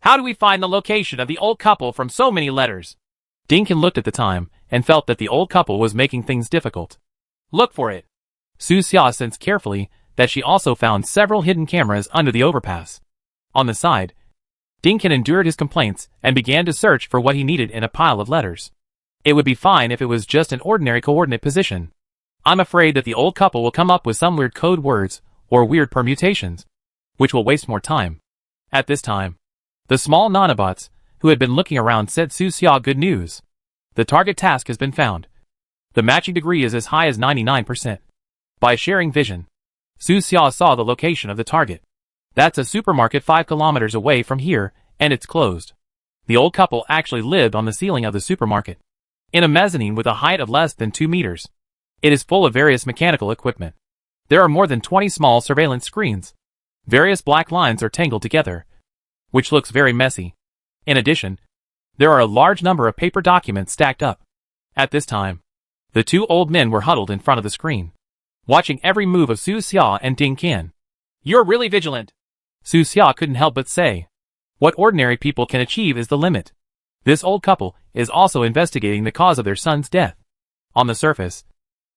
How do we find the location of the old couple from so many letters? Dinkin looked at the time and felt that the old couple was making things difficult. Look for it. Su Xia sensed carefully that she also found several hidden cameras under the overpass. On the side, Dinkin endured his complaints and began to search for what he needed in a pile of letters. It would be fine if it was just an ordinary coordinate position. I'm afraid that the old couple will come up with some weird code words or weird permutations, which will waste more time. At this time, the small nanobots who had been looking around said Su Xia good news. The target task has been found. The matching degree is as high as 99%. By sharing vision, Su Xia saw the location of the target. That's a supermarket 5 kilometers away from here, and it's closed. The old couple actually lived on the ceiling of the supermarket, in a mezzanine with a height of less than 2 meters. It is full of various mechanical equipment. There are more than 20 small surveillance screens. Various black lines are tangled together, which looks very messy. In addition, there are a large number of paper documents stacked up. At this time, the two old men were huddled in front of the screen, watching every move of Su Xia and Ding Qian. You're really vigilant. Su Xia couldn't help but say. What ordinary people can achieve is the limit. This old couple is also investigating the cause of their son's death. On the surface,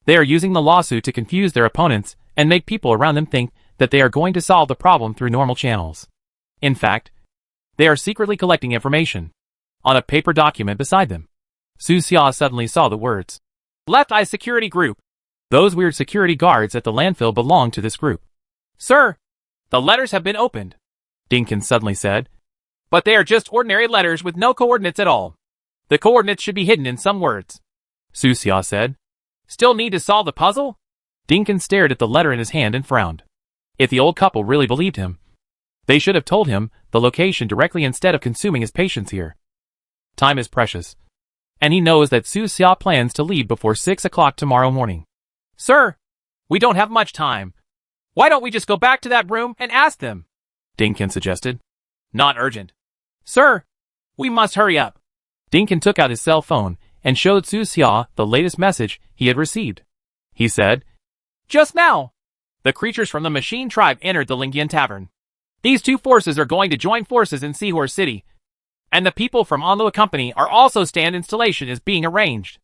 they are using the lawsuit to confuse their opponents and make people around them think that they are going to solve the problem through normal channels. In fact, they are secretly collecting information. On a paper document beside them, Su Xia suddenly saw the words, Left Eye Security Group. Those weird security guards at the landfill belong to this group. Sir, the letters have been opened, Dinkin suddenly said. But they are just ordinary letters with no coordinates at all. The coordinates should be hidden in some words, Su Xia said. Still need to solve the puzzle? Dinkin stared at the letter in his hand and frowned. If the old couple really believed him, they should have told him the location directly instead of consuming his patience here. Time is precious, and he knows that Su Xia plans to leave before 6 o'clock tomorrow morning. Sir, we don't have much time. Why don't we just go back to that room and ask them? Dinkin suggested. Not urgent. Sir, we must hurry up. Dinkin took out his cell phone and showed Su Xia the latest message he had received. He said, Just now, the creatures from the machine tribe entered the Lingyan Tavern. These two forces are going to join forces in Sihor City, and the people from Anlua Company are also stand installation is being arranged.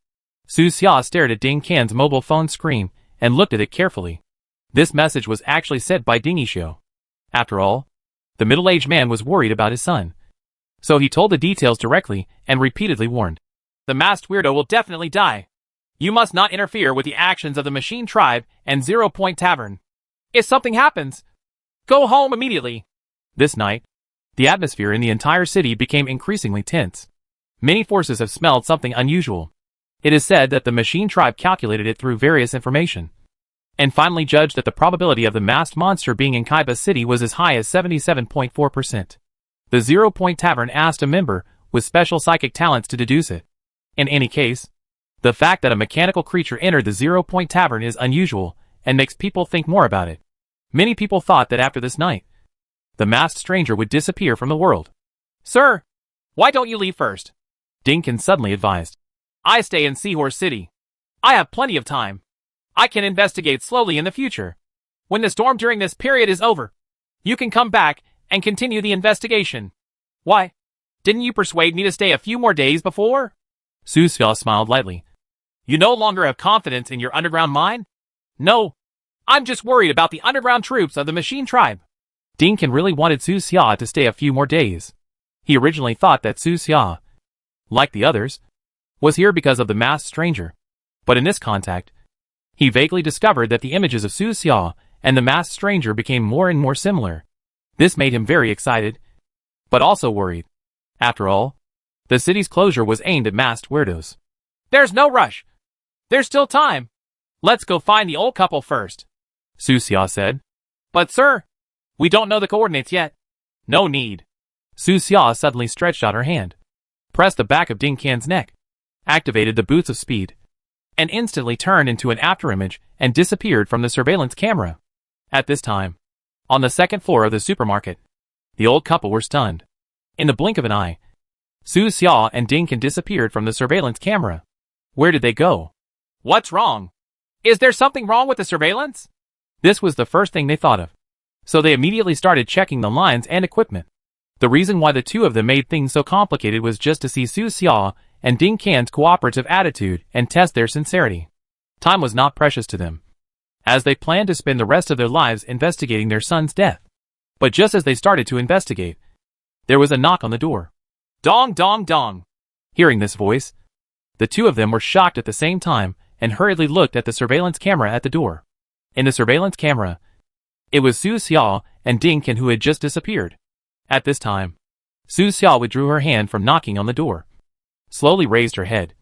Su Xia stared at Ding Qian's mobile phone screen and looked at it carefully. This message was actually sent by Ding Yishio. After all, the middle-aged man was worried about his son. So he told the details directly and repeatedly warned. The masked weirdo will definitely die. You must not interfere with the actions of the Machine Tribe and 0 Point Tavern. If something happens, go home immediately. This night, the atmosphere in the entire city became increasingly tense. Many forces have smelled something unusual. It is said that the Machine Tribe calculated it through various information, and finally judged that the probability of the masked monster being in Kaiba City was as high as 77.4%. The 0 Point Tavern asked a member with special psychic talents to deduce it. In any case, the fact that a mechanical creature entered the 0 Point Tavern is unusual and makes people think more about it. Many people thought that after this night, the masked stranger would disappear from the world. Sir, why don't you leave first? Dinkin suddenly advised. I stay in Sihor City. I have plenty of time. I can investigate slowly in the future. When the storm during this period is over, you can come back and continue the investigation. Why? Didn't you persuade me to stay a few more days before? Su Xia smiled lightly. You no longer have confidence in your underground mine? No. I'm just worried about the underground troops of the Machine Tribe. Dinkin really wanted Su Xia to stay a few more days. He originally thought that Su Xia, like the others, was here because of the masked stranger. But in this contact, he vaguely discovered that the images of Su Xia and the masked stranger became more and more similar. This made him very excited. but also worried. After all, the city's closure was aimed at masked weirdos. There's no rush. There's still time. Let's go find the old couple first, Su Xia said. But sir, we don't know the coordinates yet. No need. Su Xia suddenly stretched out her hand, pressed the back of Ding Qian's neck, activated the boots of speed, and instantly turned into an afterimage and disappeared from the surveillance camera. At this time, on the second floor of the supermarket, the old couple were stunned. In the blink of an eye, Su Xia and Ding Qian disappeared from the surveillance camera. Where did they go? What's wrong? Is there something wrong with the surveillance? This was the first thing they thought of. So they immediately started checking the lines and equipment. The reason why the two of them made things so complicated was just to see Su Xia and Ding Qian's cooperative attitude and test their sincerity. Time was not precious to them, as they planned to spend the rest of their lives investigating their son's death. But just as they started to investigate, there was a knock on the door. Dong dong dong. Hearing this voice, the two of them were shocked at the same time and hurriedly looked at the surveillance camera at the door. In the surveillance camera, it was Su Xia and Ding Qian who had just disappeared. At this time, Su Xia withdrew her hand from knocking on the door, slowly raised her head,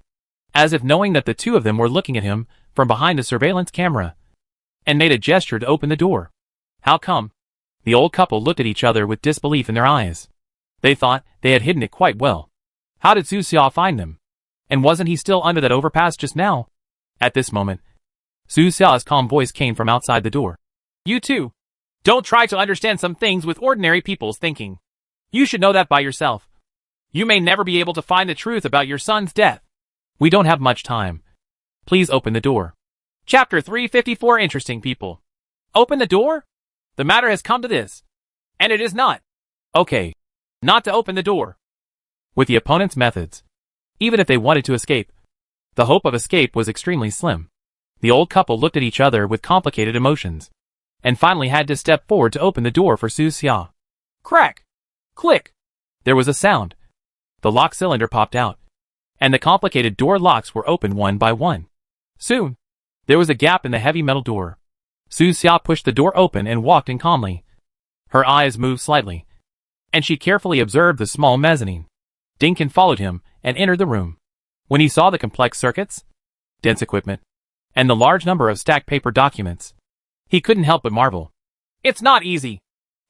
as if knowing that the two of them were looking at him from behind the surveillance camera, and made a gesture to open the door. How come? The old couple looked at each other with disbelief in their eyes. They thought they had hidden it quite well. How did Su Xia find them? And wasn't he still under that overpass just now? At this moment, Su Xia's calm voice came from outside the door. You too. Don't try to understand some things with ordinary people's thinking. You should know that by yourself. You may never be able to find the truth about your son's death. We don't have much time. Please open the door. Chapter 354. Interesting people. Open the door? The matter has come to this. And it is not. Okay. Not to open the door. With the opponent's methods, even if they wanted to escape, the hope of escape was extremely slim. The old couple looked at each other with complicated emotions, and finally had to step forward to open the door for Su Xia. Crack! Click! There was a sound. The lock cylinder popped out, and the complicated door locks were opened one by one. Soon, there was a gap in the heavy metal door. Su Xia pushed the door open and walked in calmly. Her eyes moved slightly, and she carefully observed the small mezzanine. Ding Qian followed him and entered the room. When he saw the complex circuits, dense equipment, and the large number of stacked paper documents, he couldn't help but marvel. It's not easy.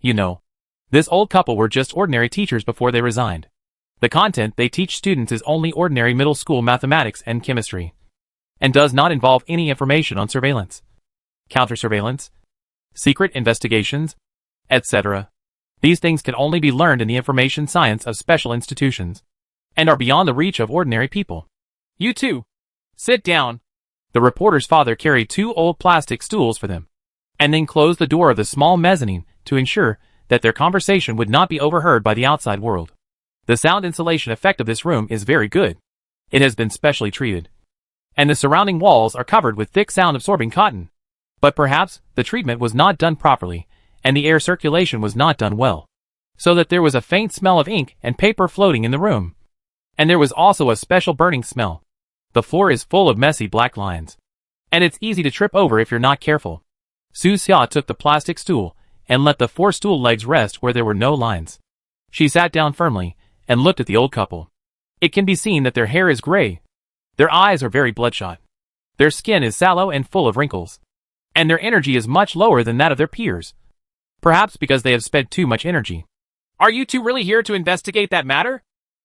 You know, this old couple were just ordinary teachers before they resigned. The content they teach students is only ordinary middle school mathematics and chemistry, and does not involve any information on surveillance, counter-surveillance, secret investigations, etc. These things can only be learned in the information science of special institutions, and are beyond the reach of ordinary people. You too. Sit down. The reporter's father carried 2 old plastic stools for them, and then closed the door of the small mezzanine to ensure that their conversation would not be overheard by the outside world. The sound insulation effect of this room is very good. It has been specially treated, and the surrounding walls are covered with thick sound-absorbing cotton. But perhaps the treatment was not done properly, and the air circulation was not done well, so that there was a faint smell of ink and paper floating in the room. And there was also a special burning smell. The floor is full of messy black lines, and it's easy to trip over if you're not careful. Su Xia took the plastic stool and let the 4 stool legs rest where there were no lines. She sat down firmly and looked at the old couple. It can be seen that their hair is gray. Their eyes are very bloodshot. Their skin is sallow and full of wrinkles, and their energy is much lower than that of their peers. Perhaps because they have spent too much energy. Are you two really here to investigate that matter?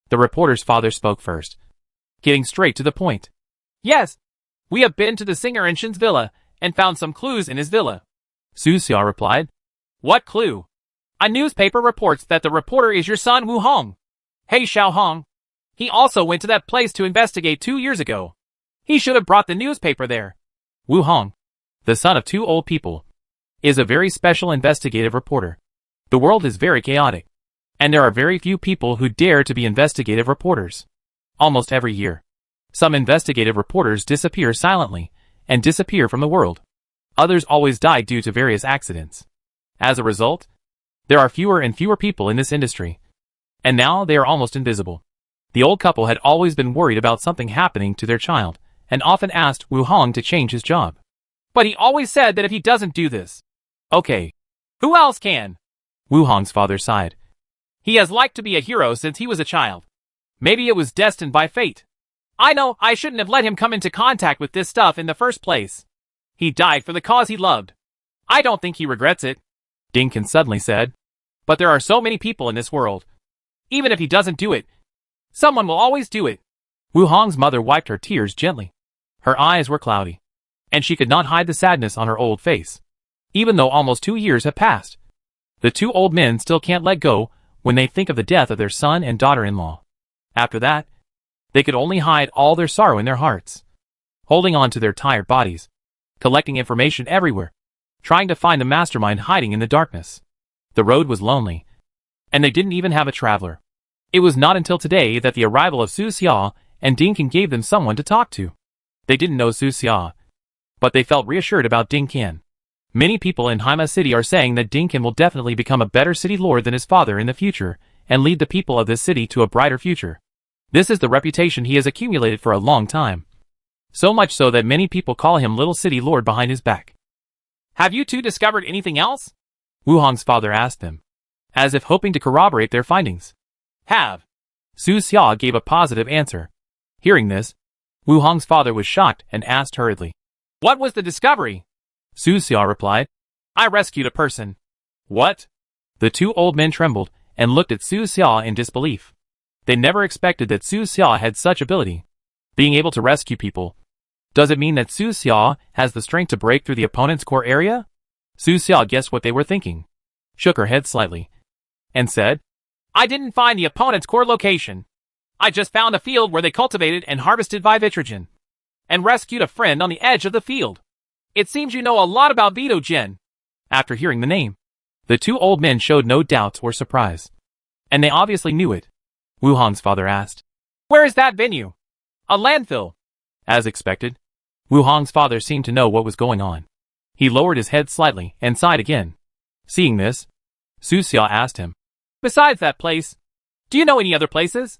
The reporter's father spoke first, getting straight to the point. Yes, we have been to the singer in Shin's villa and found some clues in his villa. Su Xia replied. What clue? A newspaper reports that the reporter is your son Wu Hong. Hey Xiao Hong. He also went to that place to investigate 2 years ago. He should have brought the newspaper there. Wu Hong, the son of 2 old people, is a very special investigative reporter. The world is very chaotic, and there are very few people who dare to be investigative reporters. Almost every year, some investigative reporters disappear silently and disappear from the world. Others always die due to various accidents. As a result, there are fewer and fewer people in this industry, and now they are almost invisible. The old couple had always been worried about something happening to their child, and often asked Wu Hong to change his job. But he always said that if he doesn't do this, okay, who else can? Wu Hong's father sighed. He has liked to be a hero since he was a child. Maybe it was destined by fate. I know I shouldn't have let him come into contact with this stuff in the first place. He died for the cause he loved. I don't think he regrets it, Dinkin suddenly said. But there are so many people in this world. Even if he doesn't do it, someone will always do it. Wu Hong's mother wiped her tears gently. Her eyes were cloudy, and she could not hide the sadness on her old face. Even though almost 2 years have passed, the two old men still can't let go when they think of the death of their son and daughter-in-law. After that, they could only hide all their sorrow in their hearts, holding on to their tired bodies, collecting information everywhere, trying to find the mastermind hiding in the darkness. The road was lonely, and they didn't even have a traveler. It was not until today that the arrival of Su Xia and Dinkin gave them someone to talk to. They didn't know Su Xia, but they felt reassured about Dinkin. Many people in Haima City are saying that Dinkin will definitely become a better city lord than his father in the future, and lead the people of this city to a brighter future. This is the reputation he has accumulated for a long time. So much so that many people call him Little City Lord behind his back. Have you two discovered anything else? Wu Hong's father asked them, as if hoping to corroborate their findings. Have. Su Xia gave a positive answer. Hearing this, Wu Hong's father was shocked and asked hurriedly, What was the discovery? Su Xia replied, I rescued a person. What? The two old men trembled and looked at Su Xia in disbelief. They never expected that Su Xia had such ability. Being able to rescue people. Does it mean that Su Xia has the strength to break through the opponent's core area? Su Xia guessed what they were thinking, shook her head slightly, and said, I didn't find the opponent's core location. I just found a field where they cultivated and harvested vivitrogen, and rescued a friend on the edge of the field. It seems you know a lot about Vitogen. After hearing the name, the two old men showed no doubts or surprise. And they obviously knew it. Wu Hong's father asked, Where is that venue? A landfill. As expected, Wu Hong's father seemed to know what was going on. He lowered his head slightly and sighed again. Seeing this, Su Xia asked him, Besides that place, do you know any other places?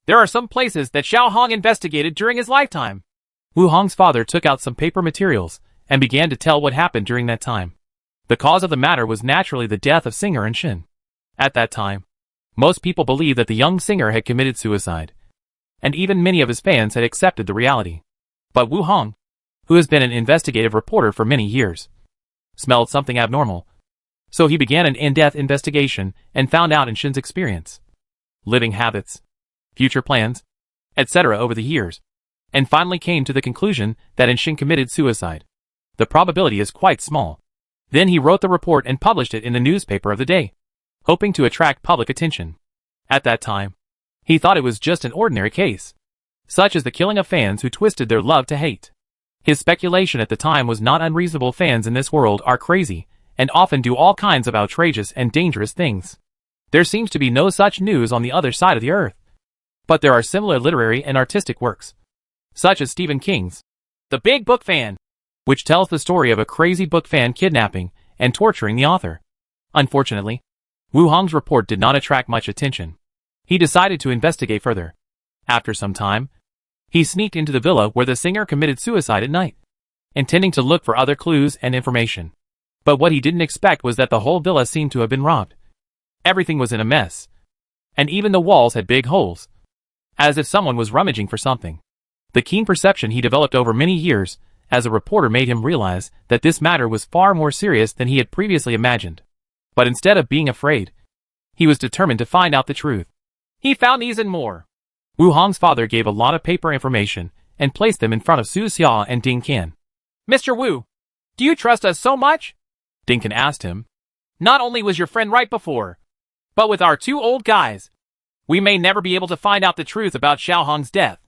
There are some places that Xiao Hong investigated during his lifetime. Wu Hong's father took out some paper materials and began to tell what happened during that time. The cause of the matter was naturally the death of singer and Shin. At that time, most people believed that the young singer had committed suicide, and even many of his fans had accepted the reality. But Wu Hong, who has been an investigative reporter for many years, smelled something abnormal. So he began an in-depth investigation and found out in Shin's experience, living habits, future plans, etc. over the years, and finally came to the conclusion that Shin committed suicide. The probability is quite small. Then he wrote the report and published it in the newspaper of the day, hoping to attract public attention. At that time, he thought it was just an ordinary case, such as the killing of fans who twisted their love to hate. His speculation at the time was not unreasonable. Fans in this world are crazy, and often do all kinds of outrageous and dangerous things. There seems to be no such news on the other side of the earth. But there are similar literary and artistic works, such as Stephen King's The Big Book Fan, which tells the story of a crazy book fan kidnapping and torturing the author. Unfortunately, Wu Hong's report did not attract much attention. He decided to investigate further. After some time, he sneaked into the villa where the singer committed suicide at night, intending to look for other clues and information. But what he didn't expect was that the whole villa seemed to have been robbed. Everything was in a mess, and even the walls had big holes, as if someone was rummaging for something. The keen perception he developed over many years as a reporter made him realize that this matter was far more serious than he had previously imagined. But instead of being afraid, he was determined to find out the truth. He found these and more. Wu Hong's father gave a lot of paper information and placed them in front of Su Xia and Ding Qian. Mr. Wu, do you trust us so much? Dinkin asked him. Not only was your friend right before, but with our two old guys, we may never be able to find out the truth about Xiao Hong's death.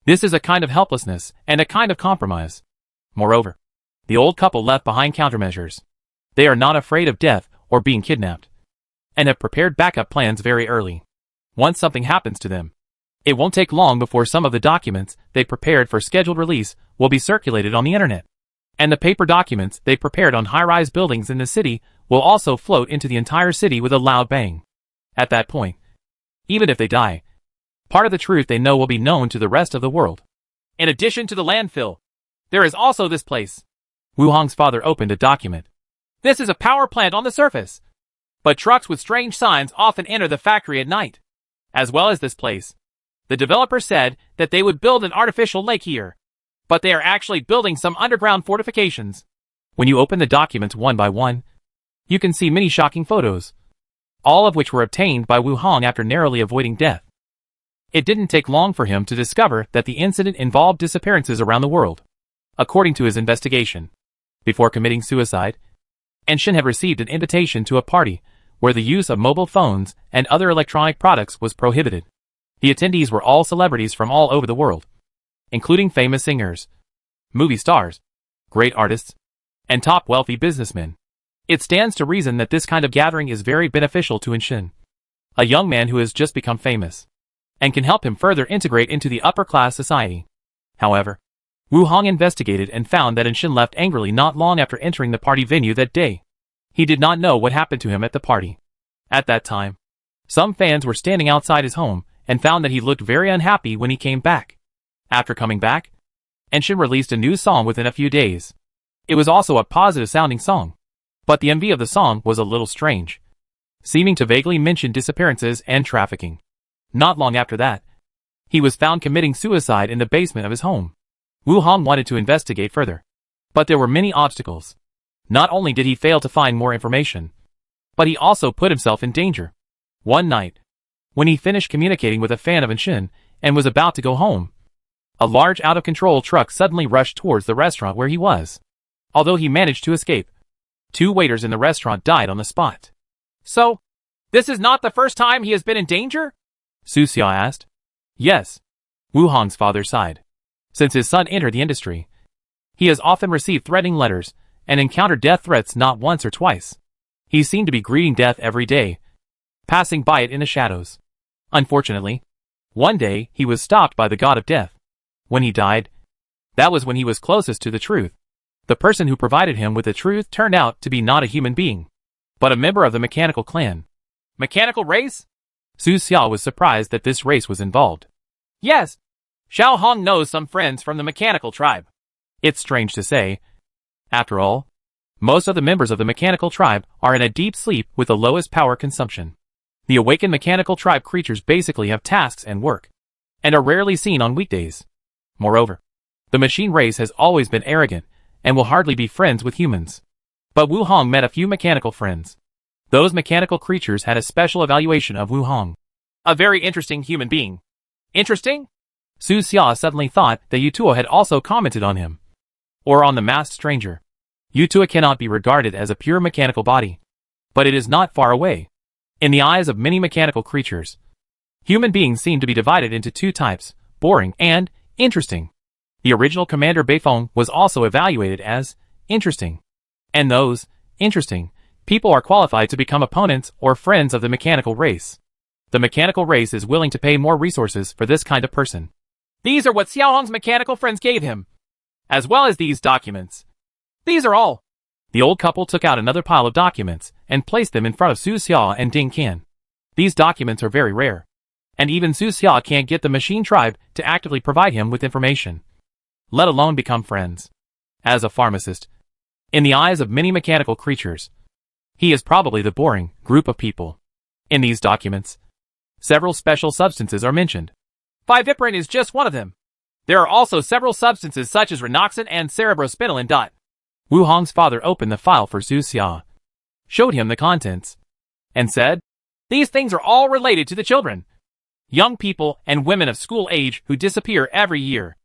This is a kind of helplessness and a kind of compromise. Moreover, the old couple left behind countermeasures. They are not afraid of death or being kidnapped, and have prepared backup plans very early. Once something happens to them, it won't take long before some of the documents they prepared for scheduled release will be circulated on the internet. And the paper documents they prepared on high-rise buildings in the city will also float into the entire city with a loud bang. At that point, even if they die, part of the truth they know will be known to the rest of the world. In addition to the landfill, there is also this place. Wu Hong's father opened a document. This is a power plant on the surface. But trucks with strange signs often enter the factory at night. As well as this place. The developer said that they would build an artificial lake here. But they are actually building some underground fortifications. When you open the documents one by one, you can see many shocking photos. All of which were obtained by Wu Hong after narrowly avoiding death. It didn't take long for him to discover that the incident involved disappearances around the world. According to his investigation. Before committing suicide, Shin had received an invitation to a party where the use of mobile phones and other electronic products was prohibited. The attendees were all celebrities from all over the world, including famous singers, movie stars, great artists, and top wealthy businessmen. It stands to reason that this kind of gathering is very beneficial to Shin, a young man who has just become famous, and can help him further integrate into the upper-class society. However, Wu Hong investigated and found that Shin left angrily not long after entering the party venue that day. He did not know what happened to him at the party. At that time, some fans were standing outside his home and found that he looked very unhappy when he came back. After coming back, Shin released a new song within a few days. It was also a positive-sounding song. But the MV of the song was a little strange, seeming to vaguely mention disappearances and trafficking. Not long after that, he was found committing suicide in the basement of his home. Wu Hong wanted to investigate further, but there were many obstacles. Not only did he fail to find more information, but he also put himself in danger. One night, when he finished communicating with a fan of Shin and was about to go home, a large out-of-control truck suddenly rushed towards the restaurant where he was. Although he managed to escape, 2 waiters in the restaurant died on the spot. So, this is not the first time he has been in danger? Su Xia asked. Yes. Wu Hong's father sighed. Since his son entered the industry, he has often received threatening letters and encountered death threats not once or twice. He seemed to be greeting death every day, passing by it in the shadows. Unfortunately, one day he was stopped by the god of death. When he died, that was when he was closest to the truth. The person who provided him with the truth turned out to be not a human being, but a member of the mechanical clan. Mechanical race? Su Xia was surprised that this race was involved. Yes. Xiao Hong knows some friends from the mechanical tribe. It's strange to say. After all, most of the members of the mechanical tribe are in a deep sleep with the lowest power consumption. The awakened mechanical tribe creatures basically have tasks and work, and are rarely seen on weekdays. Moreover, the machine race has always been arrogant, and will hardly be friends with humans. But Wu Hong met a few mechanical friends. Those mechanical creatures had a special evaluation of Wu Hong. A very interesting human being. Interesting? Su Xia suddenly thought that Yutua had also commented on him. Or on the masked stranger. Yutua cannot be regarded as a pure mechanical body. But it is not far away. In the eyes of many mechanical creatures, human beings seem to be divided into 2 types, boring and interesting. The original Commander Beifeng was also evaluated as interesting. And those interesting people are qualified to become opponents or friends of the mechanical race. The mechanical race is willing to pay more resources for this kind of person. These are what Xiao Hong's mechanical friends gave him, as well as these documents. These are all. The old couple took out another pile of documents and placed them in front of Su Xia and Ding Qian. These documents are very rare, and even Su Xia can't get the machine tribe to actively provide him with information, let alone become friends. As a pharmacist, in the eyes of many mechanical creatures, he is probably the boring group of people. In these documents, several special substances are mentioned. Viviparin is just one of them. There are also several substances such as renoxin and cerebrospinal. Wu Hong's father opened the file for Su Xia, showed him the contents, and said, "These things are all related to the children. Young people and women of school age who disappear every year.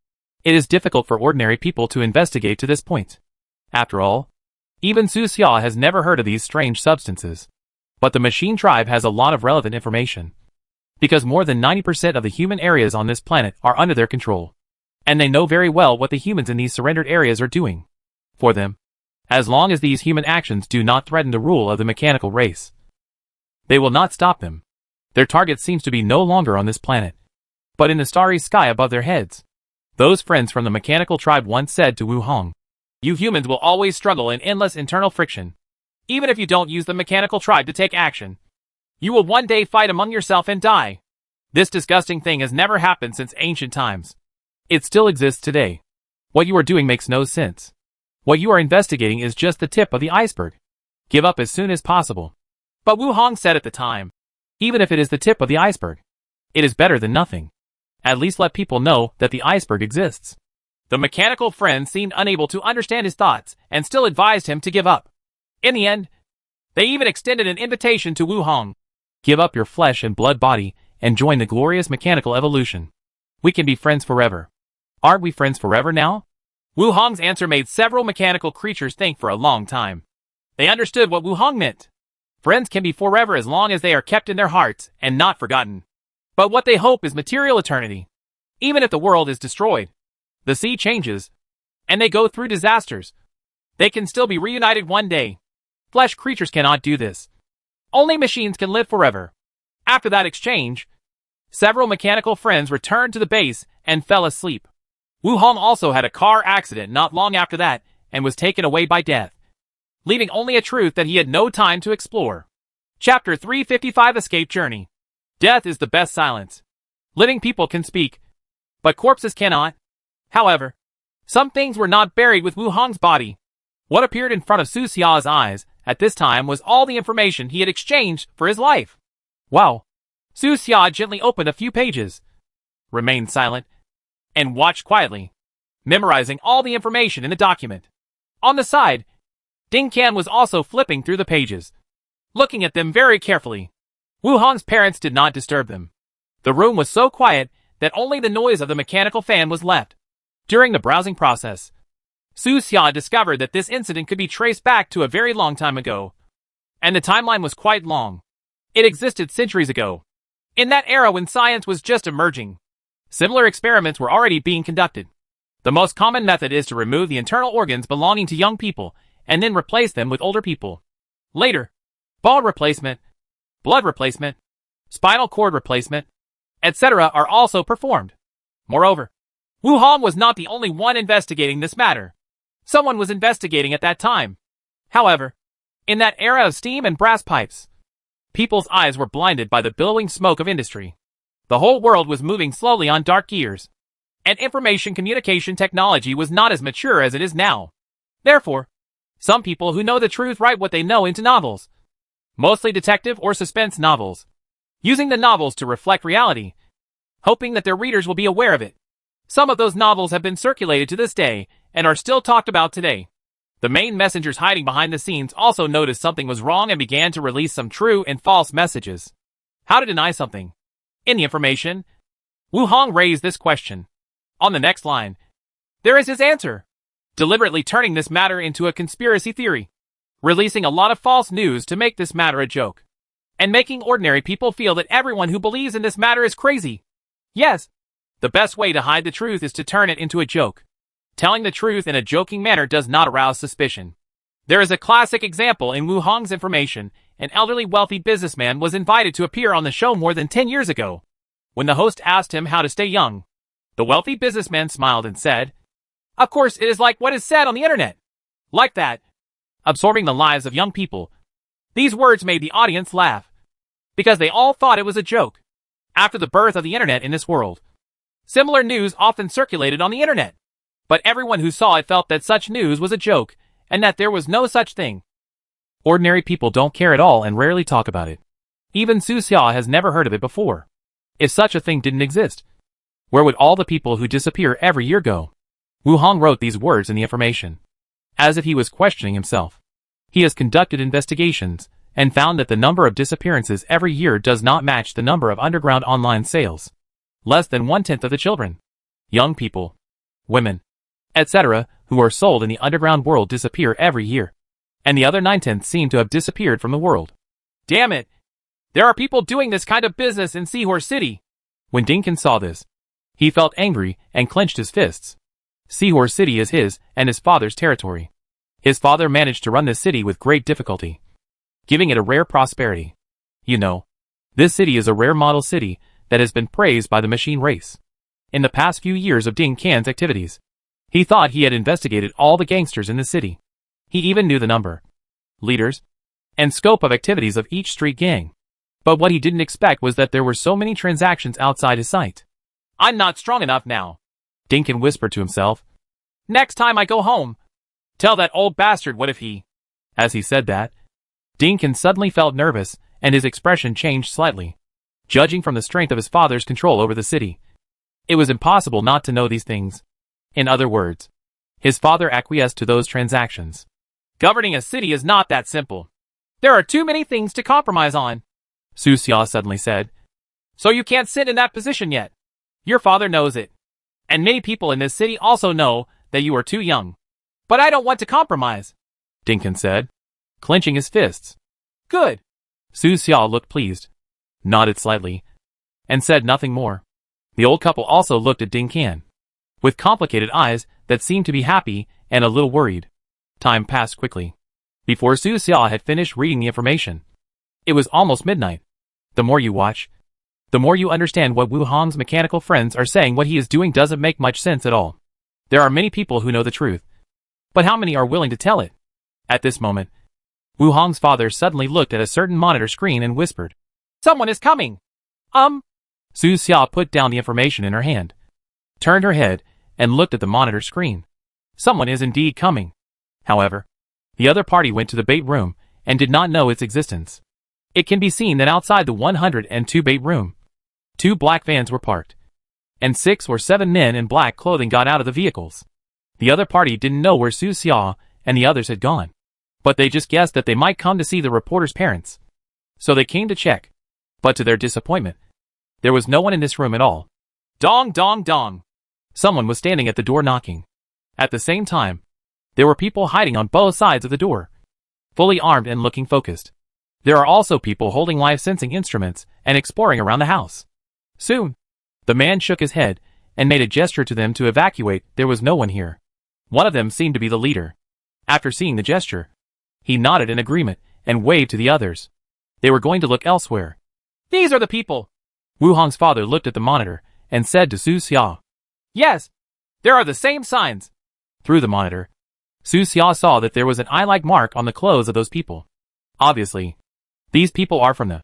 It is difficult for ordinary people to investigate to this point. After all, even Su Xia has never heard of these strange substances. But the machine tribe has a lot of relevant information, because more than 90% of the human areas on this planet are under their control. And they know very well what the humans in these surrendered areas are doing. For them, as long as these human actions do not threaten the rule of the mechanical race, they will not stop them. Their target seems to be no longer on this planet, but in the starry sky above their heads." Those friends from the mechanical tribe once said to Wu Hong, "You humans will always struggle in endless internal friction. Even if you don't use the mechanical tribe to take action, you will one day fight among yourself and die. This disgusting thing has never happened since ancient times. It still exists today. What you are doing makes no sense. What you are investigating is just the tip of the iceberg. Give up as soon as possible. But Wu Hong said at the time, even if it is the tip of the iceberg, it is better than nothing. At least let people know that the iceberg exists. The mechanical friend seemed unable to understand his thoughts and still advised him to give up. In the end, they even extended an invitation to Wu Hong. Give up your flesh and blood body and join the glorious mechanical evolution. We can be friends forever. Aren't we friends forever now? Wu Hong's answer made several mechanical creatures think for a long time. They understood what Wu Hong meant. Friends can be forever as long as they are kept in their hearts and not forgotten. But what they hope is material eternity. Even if the world is destroyed, the sea changes, and they go through disasters, they can still be reunited one day. Flesh creatures cannot do this. Only machines can live forever. After that exchange, several mechanical friends returned to the base and fell asleep. Wu Hong also had a car accident not long after that and was taken away by death, leaving only a truth that he had no time to explore. Chapter 355 Escape Journey. Death is the best silence. Living people can speak, but corpses cannot. However, some things were not buried with Wu Hong's body. What appeared in front of Su Xia's eyes at this time was all the information he had exchanged for his life. Wow. Su Xia gently opened a few pages, remained silent, and watched quietly, memorizing all the information in the document. On the side, Ding Qian was also flipping through the pages, looking at them very carefully. Wu Hong's parents did not disturb them. The room was so quiet that only the noise of the mechanical fan was left. During the browsing process, Su Xia discovered that this incident could be traced back to a very long time ago, and the timeline was quite long. It existed centuries ago, in that era when science was just emerging. Similar experiments were already being conducted. The most common method is to remove the internal organs belonging to young people and then replace them with older people. Later, bone replacement, blood replacement, spinal cord replacement, etc. are also performed. Moreover, Wu Hong was not the only one investigating this matter. Someone was investigating at that time. However, in that era of steam and brass pipes, people's eyes were blinded by the billowing smoke of industry. The whole world was moving slowly on dark gears, and information communication technology was not as mature as it is now. Therefore, some people who know the truth write what they know into novels, mostly detective or suspense novels, using the novels to reflect reality, hoping that their readers will be aware of it. Some of those novels have been circulated to this day and are still talked about today. The main messengers hiding behind the scenes also noticed something was wrong and began to release some true and false messages. How to deny something? In the information, Wu Hong raised this question. On the next line, there is his answer, deliberately turning this matter into a conspiracy theory, releasing a lot of false news to make this matter a joke, and making ordinary people feel that everyone who believes in this matter is crazy. Yes, the best way to hide the truth is to turn it into a joke. Telling the truth in a joking manner does not arouse suspicion. There is a classic example in Wu Hong's information. An elderly wealthy businessman was invited to appear on the show more than 10 years ago. When the host asked him how to stay young, the wealthy businessman smiled and said, "Of course, it is like what is said on the internet. Like that. Absorbing the lives of young people." These words made the audience laugh, because they all thought it was a joke. After the birth of the internet in this world, similar news often circulated on the internet. But everyone who saw it felt that such news was a joke, and that there was no such thing. Ordinary people don't care at all and rarely talk about it. Even Su Xia has never heard of it before. If such a thing didn't exist, where would all the people who disappear every year go? Wu Hong wrote these words in the information, as if he was questioning himself. He has conducted investigations and found that the number of disappearances every year does not match the number of underground online sales. Less than 1/10 of the children, young people, women, etc., who are sold in the underground world disappear every year, and the other 9/10 seem to have disappeared from the world. Damn it! There are people doing this kind of business in Seahorse City. When Ding Qian saw this, he felt angry and clenched his fists. Seahorse City is his and his father's territory. His father managed to run this city with great difficulty, giving it a rare prosperity. You know, this city is a rare model city that has been praised by the machine race. In the past few years of Ding Qian's activities, he thought he had investigated all the gangsters in the city. He even knew the number, leaders, and scope of activities of each street gang. But what he didn't expect was that there were so many transactions outside his sight. I'm not strong enough now, Ding Qian whispered to himself. Next time I go home, tell that old bastard what if he... As he said that, Dinkin suddenly felt nervous, and his expression changed slightly. Judging from the strength of his father's control over the city, it was impossible not to know these things. In other words, his father acquiesced to those transactions. Governing a city is not that simple. There are too many things to compromise on, Su Xia suddenly said. So you can't sit in that position yet. Your father knows it. And many people in this city also know that you are too young. But I don't want to compromise, Dinkin said, clenching his fists. Good. Su Xia looked pleased, nodded slightly, and said nothing more. The old couple also looked at Dinkin with complicated eyes that seemed to be happy and a little worried. Time passed quickly before Su Xia had finished reading the information. It was almost midnight. The more you watch, the more you understand what Wu Hong's mechanical friends are saying. What he is doing doesn't make much sense at all. There are many people who know the truth, but how many are willing to tell it? At this moment, Wu Hong's father suddenly looked at a certain monitor screen and whispered, "Someone is coming." Su Xia put down the information in her hand, turned her head, and looked at the monitor screen. Someone is indeed coming. However, the other party went to the bait room and did not know its existence. It can be seen that outside the 102 bait room, 2 black vans were parked, and 6 or 7 men in black clothing got out of the vehicles. The other party didn't know where Su Xia and the others had gone, but they just guessed that they might come to see the reporter's parents. So they came to check, but to their disappointment, there was no one in this room at all. Dong dong dong. Someone was standing at the door knocking. At the same time, there were people hiding on both sides of the door, fully armed and looking focused. There are also people holding live sensing instruments and exploring around the house. Soon, the man shook his head and made a gesture to them to evacuate. There was no one here. One of them seemed to be the leader. After seeing the gesture, he nodded in agreement and waved to the others. They were going to look elsewhere. These are the people. Wu Hong's father looked at the monitor and said to Su Xia, "Yes, there are the same signs." Through the monitor, Su Xia saw that there was an eye-like mark on the clothes of those people. Obviously, these people are from the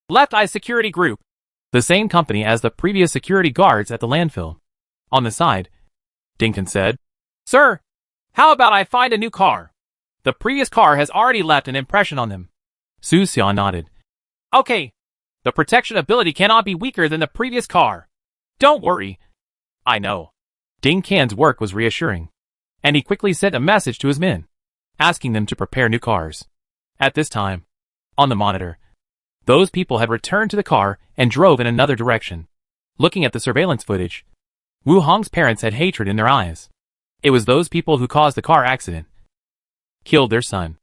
Left Eye Security Group, the same company as the previous security guards at the landfill. On the side, Dinkin said, "Sir, how about I find a new car? The previous car has already left an impression on them." Su Xia nodded. "Okay, the protection ability cannot be weaker than the previous car. Don't worry. I know." Dinkin's work was reassuring, and he quickly sent a message to his men, asking them to prepare new cars. At this time, on the monitor, those people had returned to the car and drove in another direction. Looking at the surveillance footage, Wu Hong's parents had hatred in their eyes. It was those people who caused the car accident, killed their son,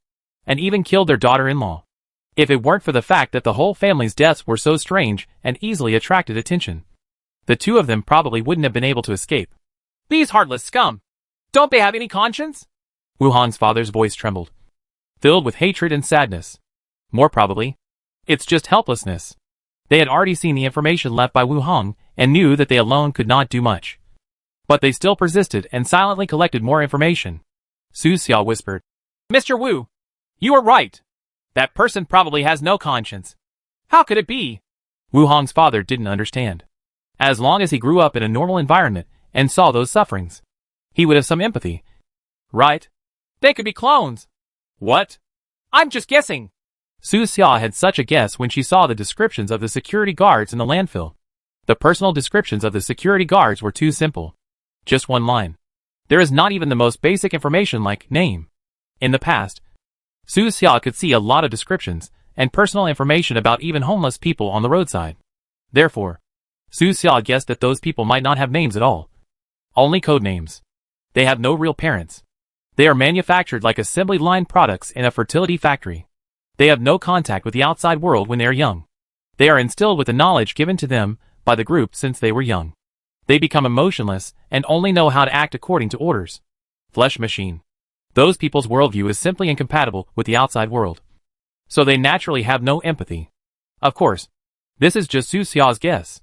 and even killed their daughter-in-law. If it weren't for the fact that the whole family's deaths were so strange and easily attracted attention, the two of them probably wouldn't have been able to escape. These heartless scum! Don't they have any conscience? Wu Hong's father's voice trembled, filled with hatred and sadness. More probably, it's just helplessness. They had already seen the information left by Wu Hong and knew that they alone could not do much. But they still persisted and silently collected more information. Su Xia whispered, "Mr. Wu, you are right. That person probably has no conscience. How could it be?" Wu Hong's father didn't understand. As long as he grew up in a normal environment and saw those sufferings, he would have some empathy. Right? They could be clones. What? I'm just guessing. Su Xia had such a guess when she saw the descriptions of the security guards in the landfill. The personal descriptions of the security guards were too simple. Just one line. There is not even the most basic information like name. In the past, Su Xia could see a lot of descriptions and personal information about even homeless people on the roadside. Therefore, Su Xia guessed that those people might not have names at all. Only code names. They have no real parents. They are manufactured like assembly line products in a fertility factory. They have no contact with the outside world when they are young. They are instilled with the knowledge given to them by the group since they were young. They become emotionless and only know how to act according to orders. Flesh machine. Those people's worldview is simply incompatible with the outside world. So they naturally have no empathy. Of course, this is just Su Xia's guess.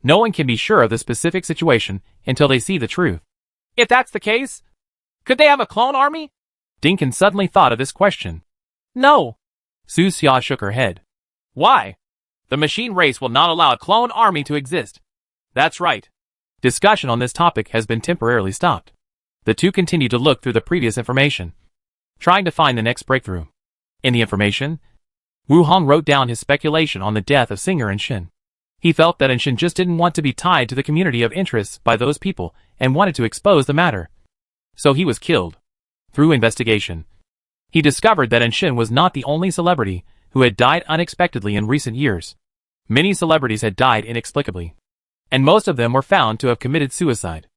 No one can be sure of the specific situation until they see the truth. If that's the case, could they have a clone army? Dinkin suddenly thought of this question. No. Su Xia shook her head. Why? The machine race will not allow a clone army to exist. That's right. Discussion on this topic has been temporarily stopped. The two continued to look through the previous information, trying to find the next breakthrough. In the information, Wu Hong wrote down his speculation on the death of Singer and Shin. He felt that Shin just didn't want to be tied to the community of interests by those people and wanted to expose the matter. So he was killed. Through investigation, he discovered that Shin was not the only celebrity who had died unexpectedly in recent years. Many celebrities had died inexplicably, and most of them were found to have committed suicide.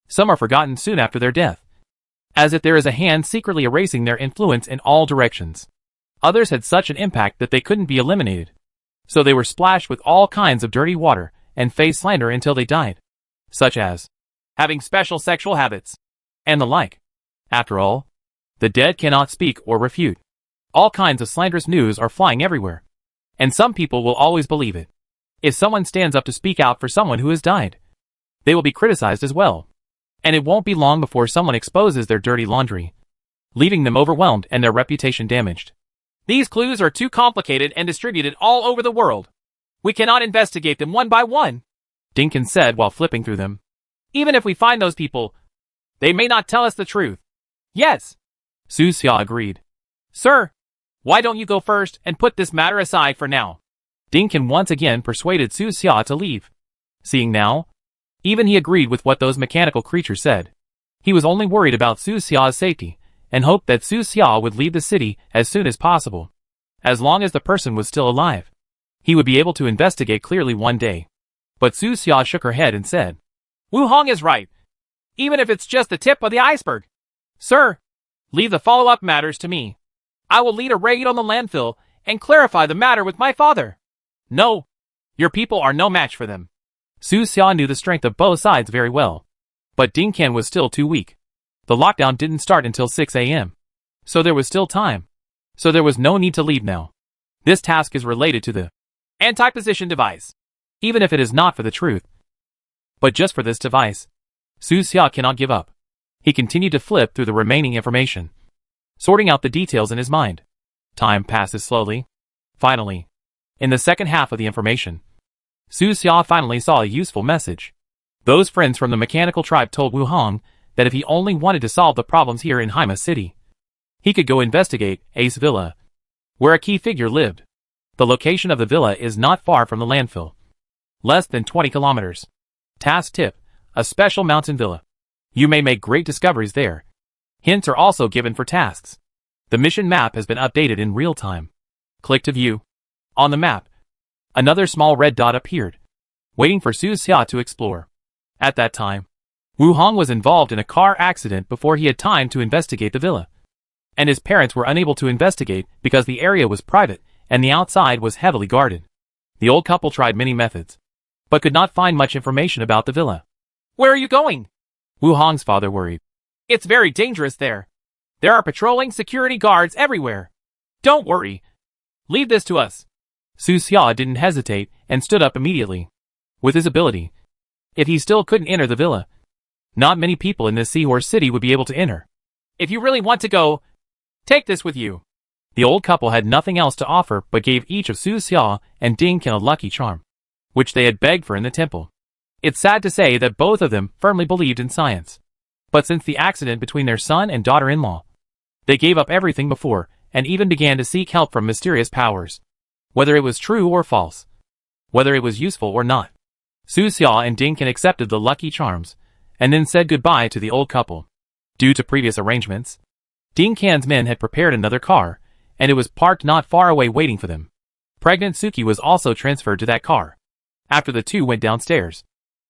Some are forgotten soon after their death, as if there is a hand secretly erasing their influence in all directions. Others had such an impact that they couldn't be eliminated, so they were splashed with all kinds of dirty water and faced slander until they died, such as having special sexual habits, and the like. After all, the dead cannot speak or refute. All kinds of slanderous news are flying everywhere, and some people will always believe it. If someone stands up to speak out for someone who has died, they will be criticized as well, and it won't be long before someone exposes their dirty laundry, leaving them overwhelmed and their reputation damaged. These clues are too complicated and distributed all over the world. We cannot investigate them one by one, Dinkin said while flipping through them. Even if we find those people, they may not tell us the truth. Yes, Su Xia agreed. Sir, why don't you go first and put this matter aside for now? Dinkin once again persuaded Su Xia to leave. Seeing now, even he agreed with what those mechanical creatures said. He was only worried about Su Xia's safety, and hoped that Su Xia would leave the city as soon as possible. As long as the person was still alive, he would be able to investigate clearly one day. But Su Xia shook her head and said, Wu Hong is right. Even if it's just the tip of the iceberg. Sir, leave the follow-up matters to me. I will lead a raid on the landfill and clarify the matter with my father. No, your people are no match for them. Su Xia knew the strength of both sides very well, but Ding Qian was still too weak. The lockdown didn't start until 6 a.m., so there was still time. So there was no need to leave now. This task is related to the anti-position device, even if it is not for the truth. But just for this device, Su Xia cannot give up. He continued to flip through the remaining information, sorting out the details in his mind. Time passes slowly. Finally, in the second half of the information, Su Xia finally saw a useful message. Those friends from the mechanical tribe told Wu Hong that if he only wanted to solve the problems here in Haima City, he could go investigate Ace Villa, where a key figure lived. The location of the villa is not far from the landfill, less than 20 kilometers. Task tip, a special mountain villa. You may make great discoveries there. Hints are also given for tasks. The mission map has been updated in real time. Click to view. On the map, another small red dot appeared, waiting for Su Xia to explore. At that time, Wu Hong was involved in a car accident before he had time to investigate the villa, and his parents were unable to investigate because the area was private and the outside was heavily guarded. The old couple tried many methods, but could not find much information about the villa. Where are you going? Wu Hong's father worried. It's very dangerous there. There are patrolling security guards everywhere. Don't worry. Leave this to us. Su Xia didn't hesitate and stood up immediately. With his ability, if he still couldn't enter the villa, not many people in this seahorse city would be able to enter. If you really want to go, take this with you. The old couple had nothing else to offer but gave each of Su Xia and Ding Qian a lucky charm, which they had begged for in the temple. It's sad to say that both of them firmly believed in science, but since the accident between their son and daughter-in-law, they gave up everything before and even began to seek help from mysterious powers, whether it was true or false, whether it was useful or not. Su Xia and Ding Qian accepted the lucky charms and then said goodbye to the old couple. Due to previous arrangements, Ding Qian's men had prepared another car, and it was parked not far away waiting for them. Pregnant Suki was also transferred to that car. After the two went downstairs,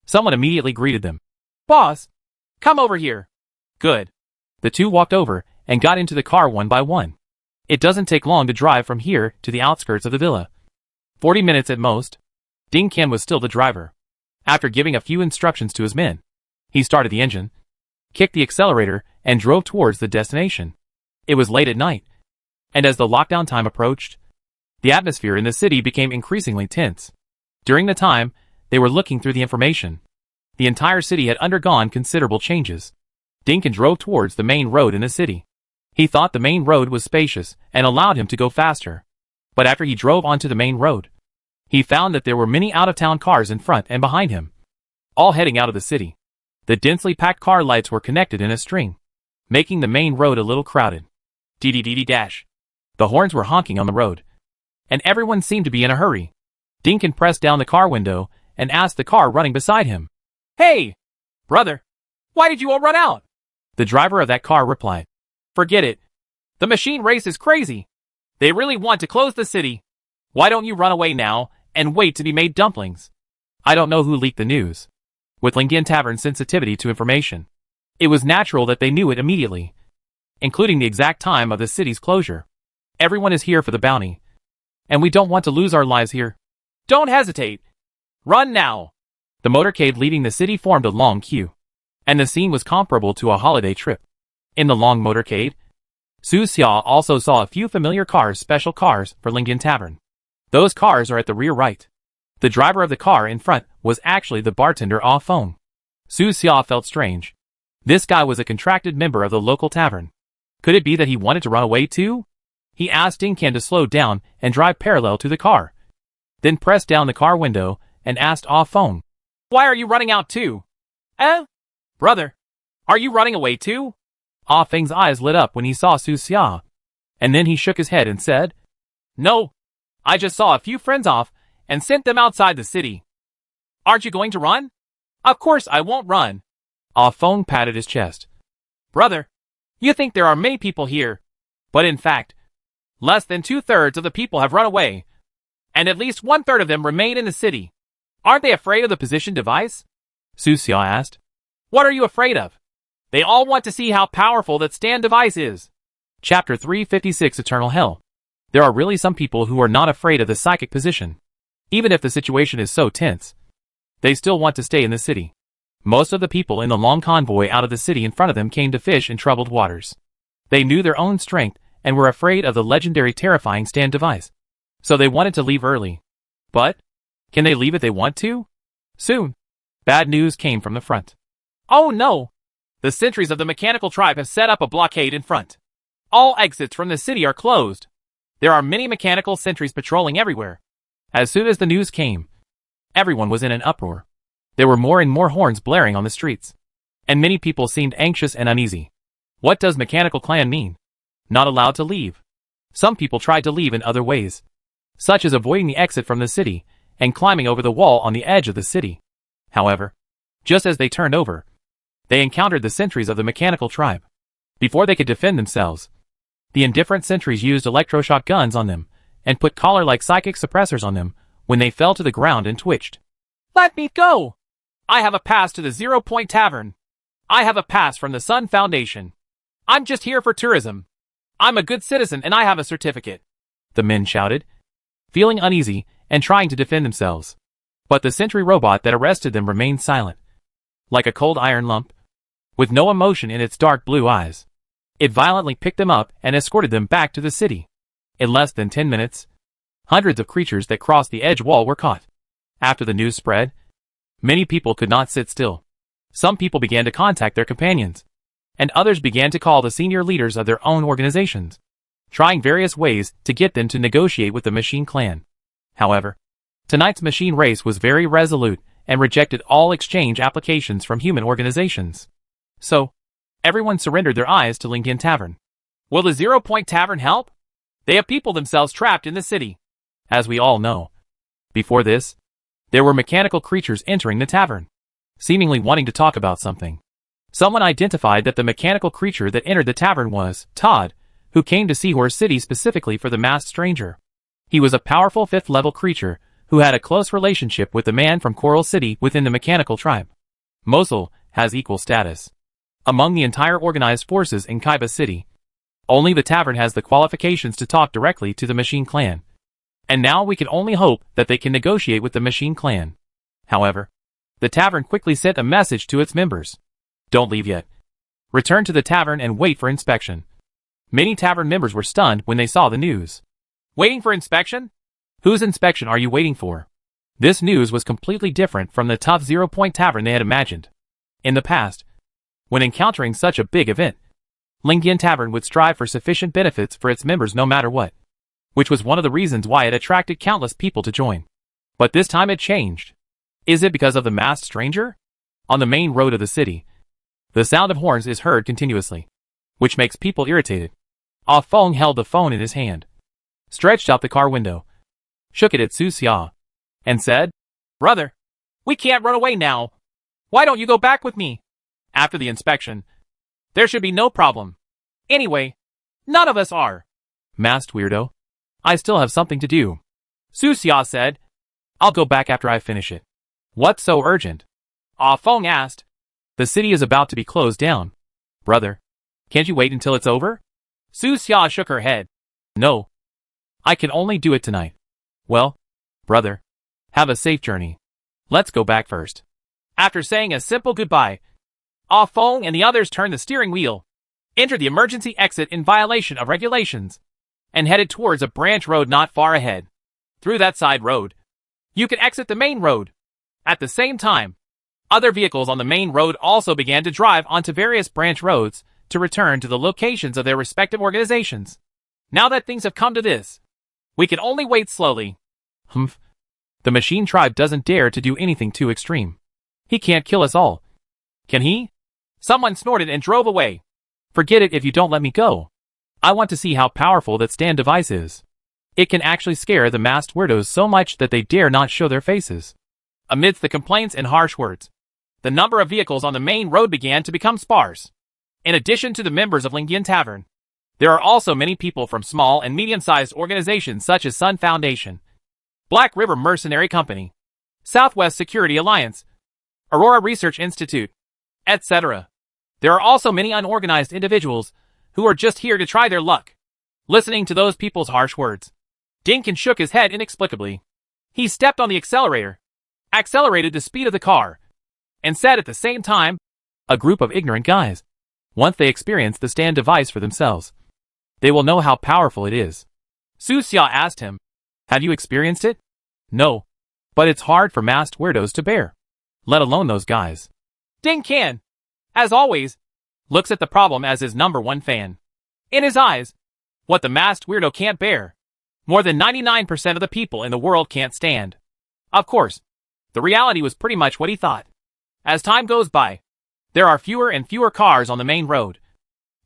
someone immediately greeted them. Boss, come over here. Good. The two walked over and got into the car one by one. It doesn't take long to drive from here to the outskirts of the villa. 40 minutes at most. Ding Qian was still the driver. After giving a few instructions to his men, he started the engine, kicked the accelerator, and drove towards the destination. It was late at night, and as the lockdown time approached, the atmosphere in the city became increasingly tense. During the time they were looking through the information, the entire city had undergone considerable changes. Ding Qian drove towards the main road in the city. He thought the main road was spacious and allowed him to go faster. But after he drove onto the main road, he found that there were many out-of-town cars in front and behind him, all heading out of the city. The densely packed car lights were connected in a string, making the main road a little crowded. Dash. The horns were honking on the road, and everyone seemed to be in a hurry. Dinkin pressed down the car window and asked the car running beside him, "Hey, brother, why did you all run out?" The driver of that car replied, "Forget it. The machine race is crazy. They really want to close the city. Why don't you run away now and wait to be made dumplings?" I don't know who leaked the news. With Lingyan Tavern's sensitivity to information, it was natural that they knew it immediately, including the exact time of the city's closure. Everyone is here for the bounty, and we don't want to lose our lives here. Don't hesitate. Run now. The motorcade leaving the city formed a long queue, and the scene was comparable to a holiday trip. In the long motorcade, Su Xia also saw a few familiar cars, special cars for Lingyan Tavern. Those cars are at the rear right. The driver of the car in front was actually the bartender Ah Feng. Su Xia felt strange. This guy was a contracted member of the local tavern. Could it be that he wanted to run away too? He asked Dinkin to slow down and drive parallel to the car, then pressed down the car window and asked Ah Feng, "Why are you running out too?" Brother, are you running away too?" Ah Feng's eyes lit up when he saw Su Xia, and then he shook his head and said, "No, I just saw a few friends off and sent them outside the city." "Aren't you going to run?" "Of course I won't run." Ah Feng patted his chest. "Brother, you think there are many people here, but in fact, less than 2/3 of the people have run away, and at least 1/3 of them remain in the city. Aren't they afraid of the position device?" Su Xia asked. "What are you afraid of? They all want to see how powerful that stand device is." Chapter 356 Eternal Hell. There are really some people who are not afraid of the psychic position. Even if the situation is so tense, they still want to stay in the city. Most of the people in the long convoy out of the city in front of them came to fish in troubled waters. They knew their own strength and were afraid of the legendary terrifying stand device. So they wanted to leave early. But, can they leave if they want to? Soon, bad news came from the front. "Oh no! The sentries of the mechanical tribe have set up a blockade in front. All exits from the city are closed. There are many mechanical sentries patrolling everywhere." As soon as the news came, everyone was in an uproar. There were more and more horns blaring on the streets, and many people seemed anxious and uneasy. What does mechanical clan mean? Not allowed to leave. Some people tried to leave in other ways, such as avoiding the exit from the city and climbing over the wall on the edge of the city. However, just as they turned over, they encountered the sentries of the mechanical tribe. Before they could defend themselves, the indifferent sentries used electroshock guns on them and put collar-like psychic suppressors on them when they fell to the ground and twitched. "Let me go! I have a pass to the 0 Point Tavern. I have a pass from the Sun Foundation. I'm just here for tourism. I'm a good citizen and I have a certificate," the men shouted, feeling uneasy and trying to defend themselves. But the sentry robot that arrested them remained silent, like a cold iron lump, with no emotion in its dark blue eyes. It violently picked them up and escorted them back to the city. In less than 10 minutes, hundreds of creatures that crossed the edge wall were caught. After the news spread, many people could not sit still. Some people began to contact their companions, and others began to call the senior leaders of their own organizations, trying various ways to get them to negotiate with the Machine Clan. However, tonight's machine race was very resolute and rejected all exchange applications from human organizations. So, everyone surrendered their eyes to Lingyan Tavern. Will the 0 Point Tavern help? They have people themselves trapped in the city. As we all know, before this, there were mechanical creatures entering the tavern, seemingly wanting to talk about something. Someone identified that the mechanical creature that entered the tavern was Todd, who came to Seahorse City specifically for the masked stranger. He was a powerful 5th-level creature who had a close relationship with the man from Coral City within the mechanical tribe. Mosul has equal status among the entire organized forces in Kaiba City. Only the tavern has the qualifications to talk directly to the Machine Clan. And now we can only hope that they can negotiate with the Machine Clan. However, the tavern quickly sent a message to its members. Don't leave yet. Return to the tavern and wait for inspection. Many tavern members were stunned when they saw the news. Waiting for inspection? Whose inspection are you waiting for? This news was completely different from the tough 0 Point Tavern they had imagined. In the past, when encountering such a big event, Lingyan Tavern would strive for sufficient benefits for its members no matter what, which was one of the reasons why it attracted countless people to join. But this time it changed. Is it because of the masked stranger? On the main road of the city, the sound of horns is heard continuously, which makes people irritated. Ah Feng held the phone in his hand, stretched out the car window, shook it at Su Xia, and said, "Brother, we can't run away now. Why don't you go back with me? After the inspection, there should be no problem. Anyway, none of us are." "Masked weirdo, I still have something to do," Su Xia said. "I'll go back after I finish it." "What's so urgent?" Ah Feng asked. "The city is about to be closed down. Brother, can't you wait until it's over?" Su Xia shook her head. "No. I can only do it tonight." "Well, brother, have a safe journey. Let's go back first." After saying a simple goodbye, Ah Feng and the others turned the steering wheel, entered the emergency exit in violation of regulations, and headed towards a branch road not far ahead. Through that side road, you could exit the main road. At the same time, other vehicles on the main road also began to drive onto various branch roads to return to the locations of their respective organizations. Now that things have come to this, we can only wait slowly. Humph. The machine tribe doesn't dare to do anything too extreme. He can't kill us all. Can he? Someone snorted and drove away. Forget it if you don't let me go. I want to see how powerful that stand device is. It can actually scare the masked weirdos so much that they dare not show their faces. Amidst the complaints and harsh words, the number of vehicles on the main road began to become sparse. In addition to the members of Lingyan Tavern, there are also many people from small and medium-sized organizations such as Sun Foundation, Black River Mercenary Company, Southwest Security Alliance, Aurora Research Institute, etc. There are also many unorganized individuals who are just here to try their luck. Listening to those people's harsh words, Dinkin shook his head inexplicably. He stepped on the accelerator, accelerated the speed of the car, and said at the same time, "A group of ignorant guys. Once they experience the stand device for themselves, they will know how powerful it is." Su Xia asked him, "Have you experienced it?" "No, but it's hard for masked weirdos to bear, let alone those guys." Ding Can, as always, looks at the problem as his #1 fan. In his eyes, what the masked weirdo can't bear, more than 99% of the people in the world can't stand. Of course, the reality was pretty much what he thought. As time goes by, there are fewer and fewer cars on the main road,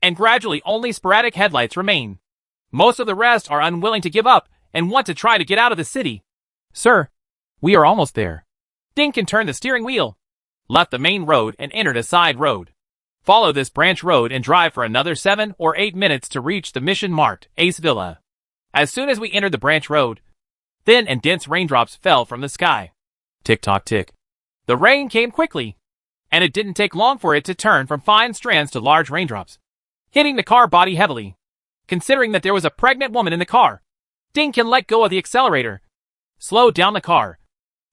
and gradually only sporadic headlights remain. Most of the rest are unwilling to give up and want to try to get out of the city. "Sir, we are almost there." Dinkin turned the steering wheel, left the main road and entered a side road. Follow this branch road and drive for another 7 or 8 minutes to reach the mission-marked Ace Villa. As soon as we entered the branch road, thin and dense raindrops fell from the sky. Tick-tock tick. The rain came quickly, and it didn't take long for it to turn from fine strands to large raindrops, hitting the car body heavily. Considering that there was a pregnant woman in the car, Dinkin let go of the accelerator, slowed down the car,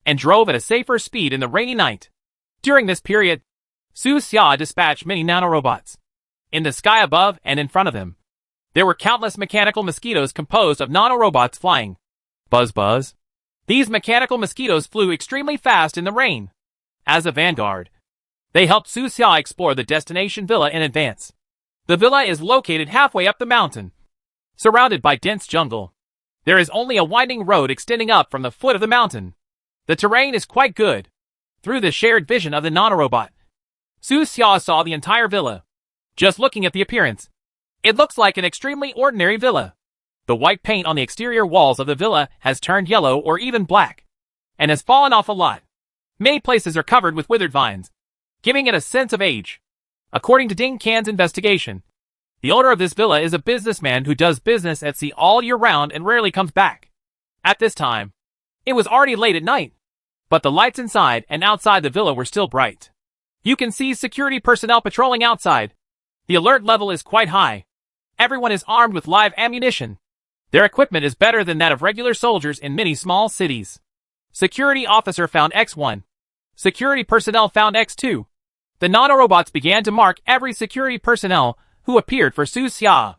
and drove at a safer speed in the rainy night. During this period, Su Xia dispatched many nanorobots. In the sky above and in front of them, there were countless mechanical mosquitoes composed of nanorobots flying. Buzz buzz. These mechanical mosquitoes flew extremely fast in the rain. As a vanguard, they helped Su Xia explore the destination villa in advance. The villa is located halfway up the mountain, surrounded by dense jungle. There is only a winding road extending up from the foot of the mountain. The terrain is quite good. Through the shared vision of the nanorobot, Su Xia saw the entire villa. Just looking at the appearance, it looks like an extremely ordinary villa. The white paint on the exterior walls of the villa has turned yellow or even black, and has fallen off a lot. Many places are covered with withered vines, giving it a sense of age. According to Ding Can's investigation, the owner of this villa is a businessman who does business at sea all year round and rarely comes back. At this time, it was already late at night, but the lights inside and outside the villa were still bright. You can see security personnel patrolling outside. The alert level is quite high. Everyone is armed with live ammunition. Their equipment is better than that of regular soldiers in many small cities. Security officer found X1. Security personnel found X2. The nanorobots began to mark every security personnel who appeared for Su Xia,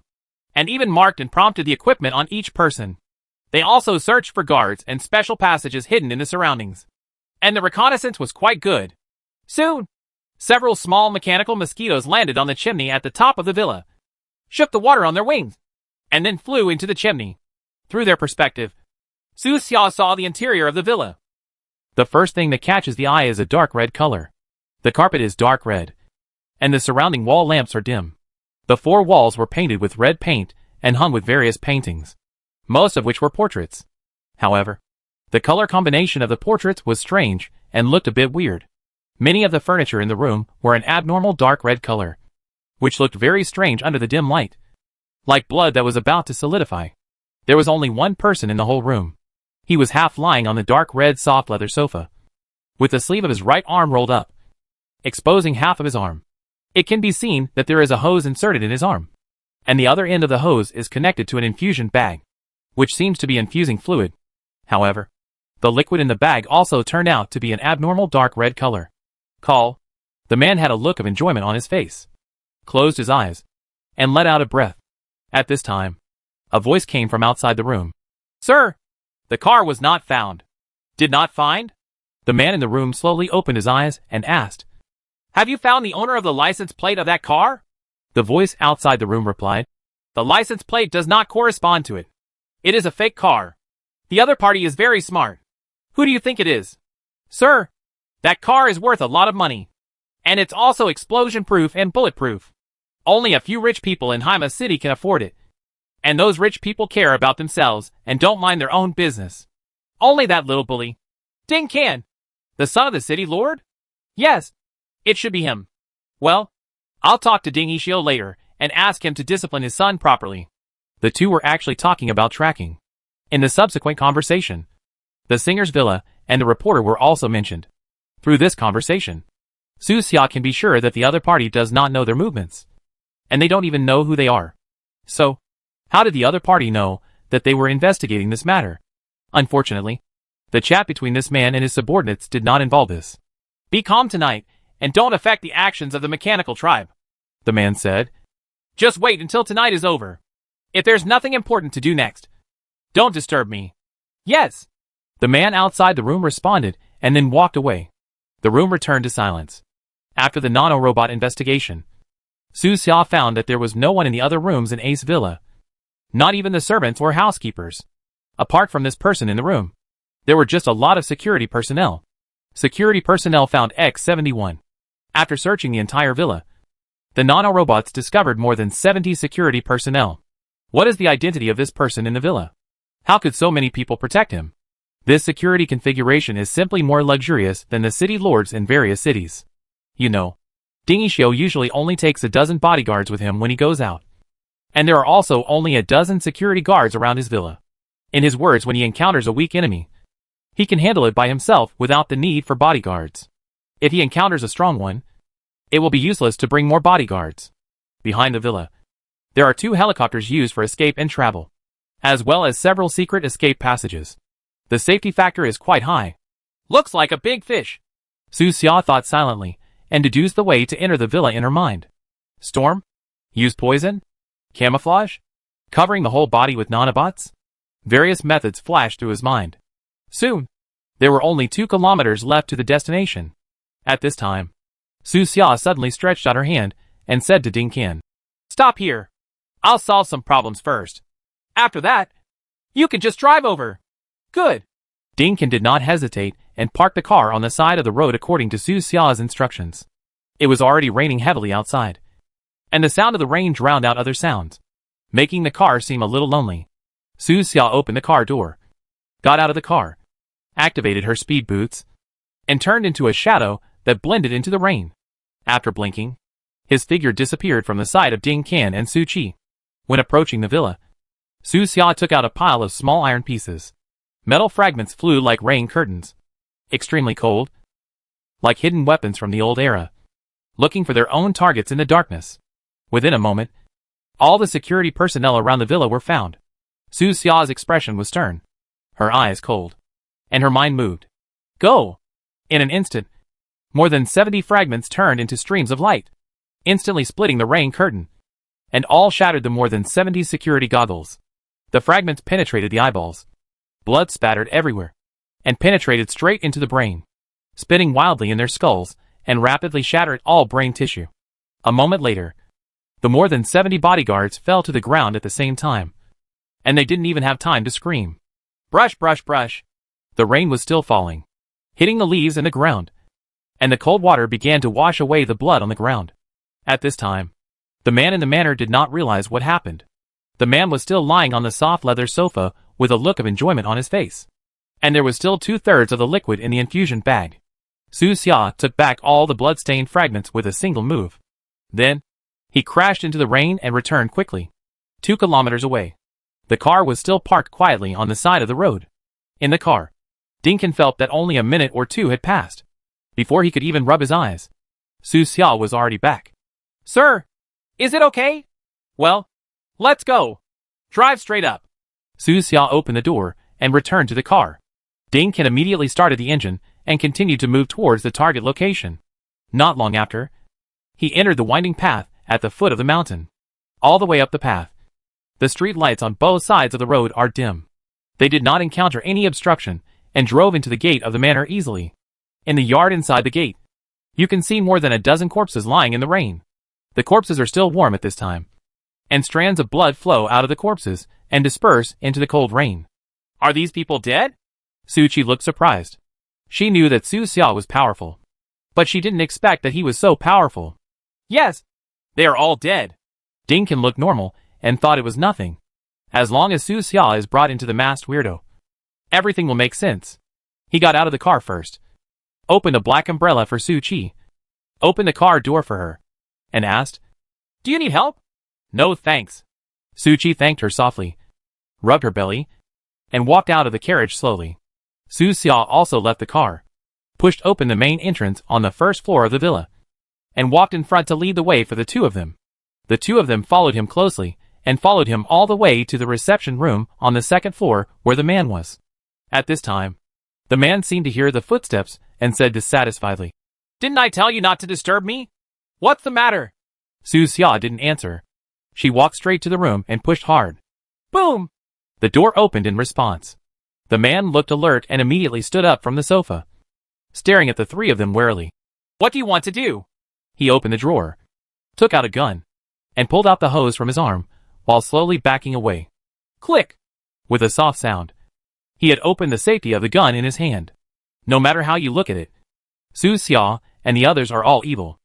and even marked and prompted the equipment on each person. They also searched for guards and special passages hidden in the surroundings. And the reconnaissance was quite good. Soon, several small mechanical mosquitoes landed on the chimney at the top of the villa, shook the water on their wings, and then flew into the chimney. Through their perspective, Su Xia saw the interior of the villa. The first thing that catches the eye is a dark red color. The carpet is dark red, and the surrounding wall lamps are dim. The 4 walls were painted with red paint and hung with various paintings, most of which were portraits. However, the color combination of the portraits was strange and looked a bit weird. Many of the furniture in the room were an abnormal dark red color, which looked very strange under the dim light, like blood that was about to solidify. There was only one person in the whole room. He was half lying on the dark red soft leather sofa, with the sleeve of his right arm rolled up, exposing half of his arm. It can be seen that there is a hose inserted in his arm, and the other end of the hose is connected to an infusion bag, which seems to be infusing fluid. However, the liquid in the bag also turned out to be an abnormal dark red color. The man had a look of enjoyment on his face, closed his eyes, and let out a breath. At this time, a voice came from outside the room. Sir, the car was not found. Did not find? The man in the room slowly opened his eyes and asked, Have you found the owner of the license plate of that car? The voice outside the room replied, The license plate does not correspond to it. It is a fake car. The other party is very smart. Who do you think it is? Sir, that car is worth a lot of money. And it's also explosion-proof and bulletproof. Only a few rich people in Hima City can afford it. And those rich people care about themselves and don't mind their own business. Only that little bully. Ding Can. The son of the city lord? Yes. It should be him. Well, I'll talk to Ding Ishio later and ask him to discipline his son properly. The two were actually talking about tracking. In the subsequent conversation, the singer's villa and the reporter were also mentioned. Through this conversation, Su Xia can be sure that the other party does not know their movements, and they don't even know who they are. So, how did the other party know that they were investigating this matter? Unfortunately, the chat between this man and his subordinates did not involve this. Be calm tonight, and don't affect the actions of the mechanical tribe, the man said. Just wait until tonight is over. If there's nothing important to do next, don't disturb me. Yes. The man outside the room responded and then walked away. The room returned to silence. After the nano-robot investigation, Su Xia found that there was no one in the other rooms in Ace Villa. Not even the servants or housekeepers. Apart from this person in the room, there were just a lot of security personnel. Security personnel found X-71. After searching the entire villa, the nano-robots discovered more than 70 security personnel. What is the identity of this person in the villa? How could so many people protect him? This security configuration is simply more luxurious than the city lords in various cities. You know, Ding Ishio usually only takes a dozen bodyguards with him when he goes out. And there are also only a dozen security guards around his villa. In his words, when he encounters a weak enemy, he can handle it by himself without the need for bodyguards. If he encounters a strong one, it will be useless to bring more bodyguards. Behind the villa, there are 2 helicopters used for escape and travel, as well as several secret escape passages. The safety factor is quite high. Looks like a big fish. Su Xia thought silently, and deduced the way to enter the villa in her mind. Storm? Use poison? Camouflage? Covering the whole body with nanobots? Various methods flashed through his mind. Soon, there were only 2 kilometers left to the destination. At this time, Su Xia suddenly stretched out her hand and said to Ding Qian, Stop here. I'll solve some problems first. After that, you can just drive over. Good. Ding Qian did not hesitate and parked the car on the side of the road according to Su Xia's instructions. It was already raining heavily outside, and the sound of the rain drowned out other sounds, making the car seem a little lonely. Su Xia opened the car door, got out of the car, activated her speed boots, and turned into a shadow that blended into the rain. After blinking, his figure disappeared from the sight of Ding Qian and Su Qi. When approaching the villa, Su Xia took out a pile of small iron pieces. Metal fragments flew like rain curtains, extremely cold, like hidden weapons from the old era, looking for their own targets in the darkness. Within a moment, all the security personnel around the villa were found. Su Xia's expression was stern, her eyes cold, and her mind moved. Go! In an instant, more than 70 fragments turned into streams of light, instantly splitting the rain curtain, and all shattered the more than 70 security goggles. The fragments penetrated the eyeballs. Blood spattered everywhere, and penetrated straight into the brain, spinning wildly in their skulls, and rapidly shattered all brain tissue. A moment later, the more than 70 bodyguards fell to the ground at the same time, and they didn't even have time to scream. Brush, brush, brush. The rain was still falling, hitting the leaves and the ground, and the cold water began to wash away the blood on the ground. At this time, the man in the manor did not realize what happened. The man was still lying on the soft leather sofa with a look of enjoyment on his face. and there was still 2/3 of the liquid in the infusion bag. Su Xia took back all the blood-stained fragments with a single move. Then, he crashed into the rain and returned quickly. 2 kilometers away. The car was still parked quietly on the side of the road. In the car, Dinkin felt that only a minute or two had passed. Before he could even rub his eyes, Su Xia was already back. "Sir, is it okay? Well, let's go. Drive straight up." Su Xia opened the door and returned to the car. Dinkin immediately started the engine and continued to move towards the target location. Not long after, he entered the winding path at the foot of the mountain. All the way up the path, the street lights on both sides of the road are dim. They did not encounter any obstruction and drove into the gate of the manor easily. In the yard inside the gate, you can see more than a dozen corpses lying in the rain. The corpses are still warm at this time, and strands of blood flow out of the corpses and disperse into the cold rain. "Are these people dead?" Su Qi looked surprised. She knew that Su Xia was powerful, but she didn't expect that he was so powerful. "Yes, they are all dead." Dinkin looked normal and thought it was nothing. As long as Su Xia is brought into the masked weirdo, everything will make sense. He got out of the car first, opened a black umbrella for Su Qi, opened the car door for her, and asked, "Do you need help?" "No thanks." Su Qi thanked her softly, rubbed her belly, and walked out of the carriage slowly. Su Xia also left the car, pushed open the main entrance on the first floor of the villa, and walked in front to lead the way for the two of them. The two of them followed him closely, and followed him all the way to the reception room on the second floor where the man was. At this time, the man seemed to hear the footsteps and said dissatisfiedly, "Didn't I tell you not to disturb me? What's the matter?" Su Xia didn't answer. She walked straight to the room and pushed hard. Boom! The door opened in response. The man looked alert and immediately stood up from the sofa, staring at the three of them warily. "What do you want to do?" He opened the drawer, took out a gun, and pulled out the hose from his arm, while slowly backing away. Click! With a soft sound, he had opened the safety of the gun in his hand. No matter how you look at it, Su Xia and the others are all evil.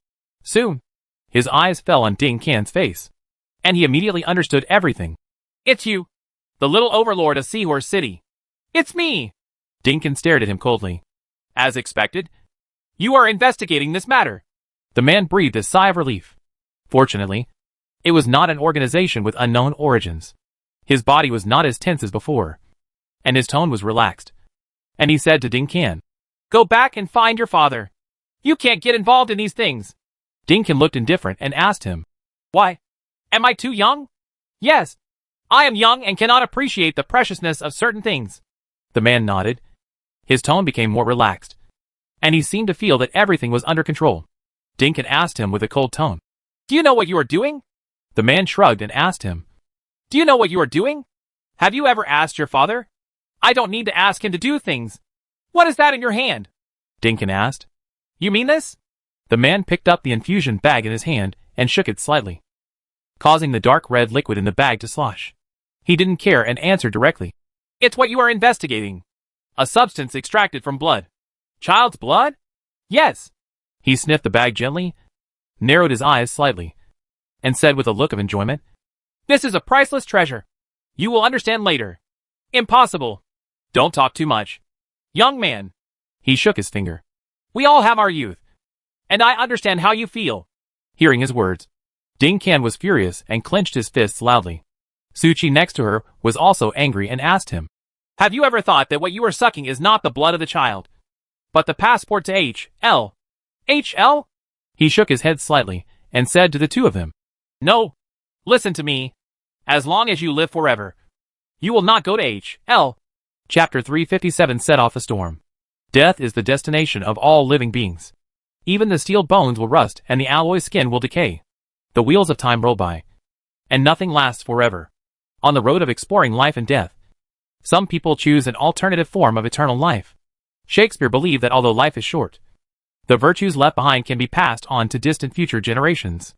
Soon, his eyes fell on Ding Qian's face, and he immediately understood everything. "It's you, the little overlord of Seahorse City." "It's me!" Dinkin stared at him coldly. "As expected, you are investigating this matter." The man breathed a sigh of relief. Fortunately, it was not an organization with unknown origins. His body was not as tense as before, and his tone was relaxed. And he said to Ding Qian, "Go back and find your father. You can't get involved in these things." Dinkin looked indifferent and asked him, "Why? Am I too young?" "Yes, I am young and cannot appreciate the preciousness of certain things." The man nodded. His tone became more relaxed, and he seemed to feel that everything was under control. Dinkin asked him with a cold tone, "Do you know what you are doing?" The man shrugged and asked him, "Do you know what you are doing? Have you ever asked your father?" "I don't need to ask him to do things." "What is that in your hand?" Dinkin asked. "You mean this?" The man picked up the infusion bag in his hand and shook it slightly, causing the dark red liquid in the bag to slosh. He didn't care and answered directly, "It's what you are investigating. A substance extracted from blood." "Child's blood?" "Yes." He sniffed the bag gently, narrowed his eyes slightly, and said with a look of enjoyment, "This is a priceless treasure. You will understand later." "Impossible. Don't talk too much. Young man." He shook his finger. "We all have our youth, and I understand how you feel." Hearing his words, Ding Qian was furious and clenched his fists loudly. Su Qi next to her was also angry and asked him, "Have you ever thought that what you are sucking is not the blood of the child, but the passport to H.L.? H.L.? He shook his head slightly and said to the two of them, "No. Listen to me. As long as you live forever, you will not go to H.L. Chapter 357 Set off a storm. Death is the destination of all living beings. Even the steel bones will rust and the alloy skin will decay. The wheels of time roll by, and nothing lasts forever. On the road of exploring life and death, some people choose an alternative form of eternal life. Shakespeare believed that although life is short, the virtues left behind can be passed on to distant future generations.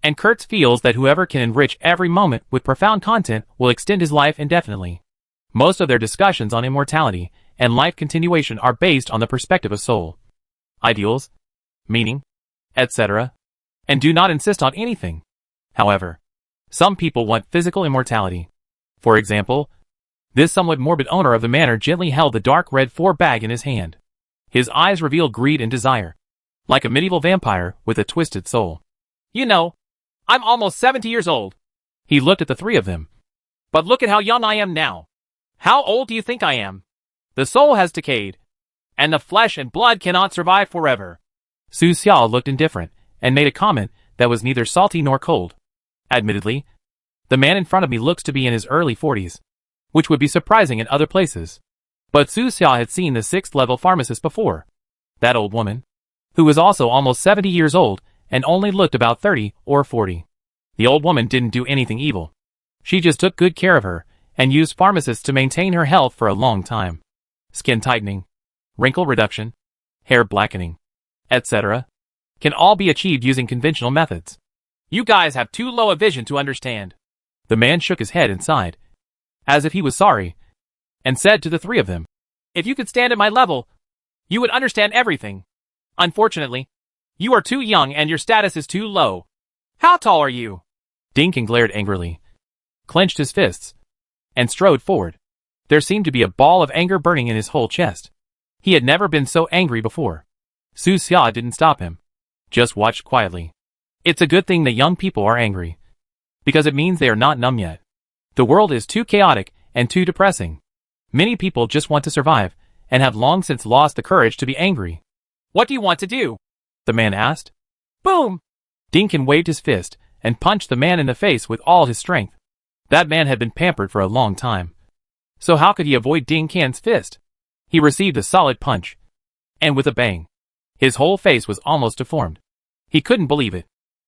And Kurtz feels that whoever can enrich every moment with profound content will extend his life indefinitely. Most of their discussions on immortality and life continuation are based on the perspective of soul, ideals, meaning, etc., and do not insist on anything. However, some people want physical immortality. For example, This somewhat morbid owner of the manor gently held the dark red floor bag in his hand. His eyes revealed greed and desire, like a medieval vampire with a twisted soul. You know, I'm almost 70 years old. He looked at the three of them. But look at how young I am now. How old do you think I am? The soul has decayed, and the flesh and blood cannot survive forever. Su Xiao looked indifferent, and made a comment that was neither salty nor cold. Admittedly, the man in front of me looks to be in his early 40s, which would be surprising in other places. But Su Xiao had seen the 6th-level pharmacist before. That old woman, who was also almost 70 years old and only looked about 30 or 40. The old woman didn't do anything evil. She just took good care of her and used pharmacists to maintain her health for a long time. Skin tightening, wrinkle reduction, hair blackening, etc. can all be achieved using conventional methods. You guys have too low a vision to understand. The man shook his head and sighed, as if he was sorry, and said to the three of them, if you could stand at my level, you would understand everything. Unfortunately, you are too young and your status is too low. How tall are you? Dinkin glared angrily, clenched his fists, and strode forward. There seemed to be a ball of anger burning in his whole chest. He had never been so angry before. Su Xia didn't stop him, just watched quietly. It's a good thing that young people are angry, because it means they are not numb yet. The world is too chaotic and too depressing. Many people just want to survive, and have long since lost the courage to be angry. What do you want to do? The man asked. Boom! Dinkin waved his fist, and punched the man in the face with all his strength. That man had been pampered for a long time. So how could he avoid Ding Qian's fist? He received a solid punch. And with a bang. His whole face was almost deformed. He couldn't believe it.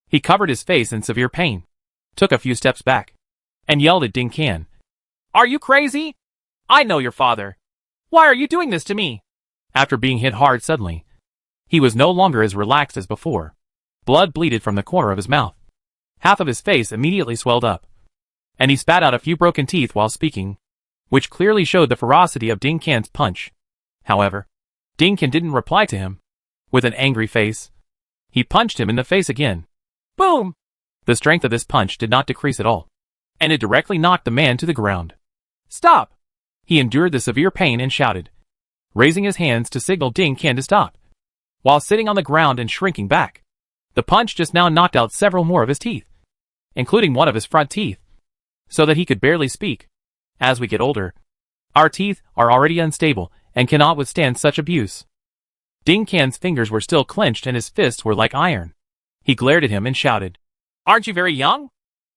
He covered his face in severe pain, took a few steps back, and yelled at Ding Qian. Are you crazy? I know your father. Why are you doing this to me? After being hit hard suddenly, he was no longer as relaxed as before. Blood bleeded from the corner of his mouth. Half of his face immediately swelled up, and he spat out a few broken teeth while speaking, which clearly showed the ferocity of Ding Qian's punch. However, Ding Qian didn't reply to him. With an angry face, he punched him in the face again. Boom! The strength of this punch did not decrease at all, and it directly knocked the man to the ground. Stop! He endured the severe pain and shouted, raising his hands to signal Ding Qian to stop. While sitting on the ground and shrinking back, the punch just now knocked out several more of his teeth, including one of his front teeth, so that he could barely speak. As we get older, our teeth are already unstable and cannot withstand such abuse. Ding Qian's fingers were still clenched and his fists were like iron. He glared at him and shouted, Aren't you very young?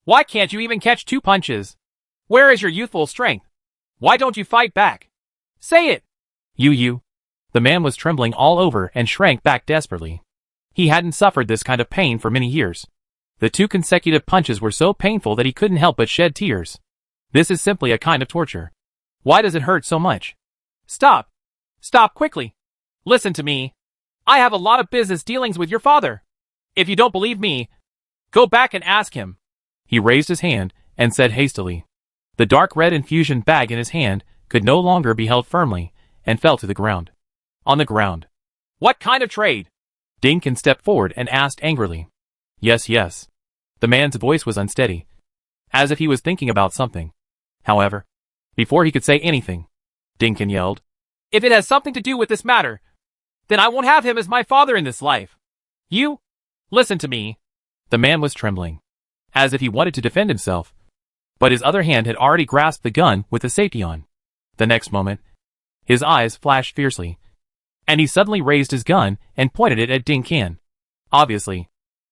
Why can't you even catch 2 punches? Where is your youthful strength? Why don't you fight back? Say it! You. The man was trembling all over and shrank back desperately. He hadn't suffered this kind of pain for many years. The 2 consecutive punches were so painful that he couldn't help but shed tears. This is simply a kind of torture. Why does it hurt so much? Stop! Stop quickly! Listen to me. I have a lot of business dealings with your father. If you don't believe me, go back and ask him. He raised his hand and said hastily. The dark red infusion bag in his hand could no longer be held firmly and fell to the ground. On the ground. What kind of trade? Dinkin stepped forward and asked angrily. Yes. The man's voice was unsteady, as if he was thinking about something. However, before he could say anything, Dinkin yelled, If it has something to do with this matter, then I won't have him as my father in this life. You? Listen to me. The man was trembling, as if he wanted to defend himself, but his other hand had already grasped the gun with the safety on. The next moment, his eyes flashed fiercely, and he suddenly raised his gun and pointed it at Ding Qian. Obviously,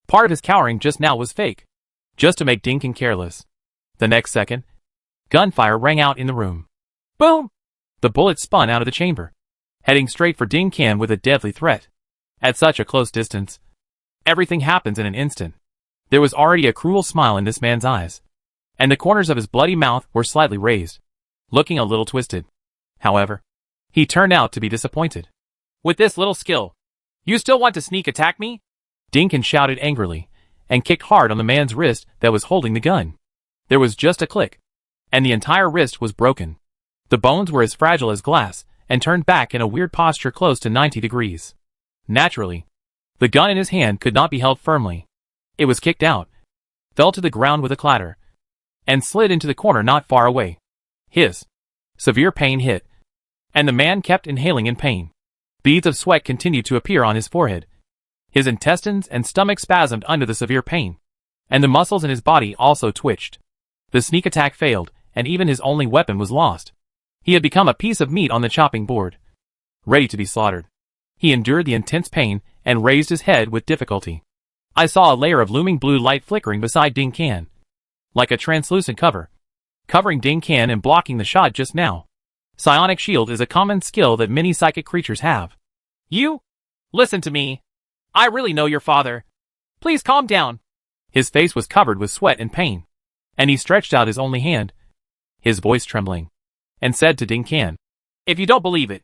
part of his cowering just now was fake, just to make Ding Qian careless. The next second, gunfire rang out in the room. Boom! The bullet spun out of the chamber, heading straight for Ding Qian with a deadly threat. At such a close distance, everything happens in an instant. There was already a cruel smile in this man's eyes, and the corners of his bloody mouth were slightly raised, looking a little twisted. However, he turned out to be disappointed. With this little skill, you still want to sneak attack me? Dinkin shouted angrily, and kicked hard on the man's wrist that was holding the gun. There was just a click, and the entire wrist was broken. The bones were as fragile as glass, and turned back in a weird posture close to 90 degrees. Naturally, the gun in his hand could not be held firmly. It was kicked out, fell to the ground with a clatter, and slid into the corner not far away. Hiss! Severe pain hit, and the man kept inhaling in pain. Beads of sweat continued to appear on his forehead. His intestines and stomach spasmed under the severe pain, and the muscles in his body also twitched. The sneak attack failed, and even his only weapon was lost. He had become a piece of meat on the chopping board, ready to be slaughtered. He endured the intense pain and raised his head with difficulty. I saw a layer of looming blue light flickering beside Ding Can, like a translucent cover, covering Ding Can and blocking the shot just now. Psionic shield is a common skill that many psychic creatures have. You? Listen to me. I really know your father. Please calm down. His face was covered with sweat and pain, and he stretched out his only hand, his voice trembling, and said to Ding Can, "If you don't believe it,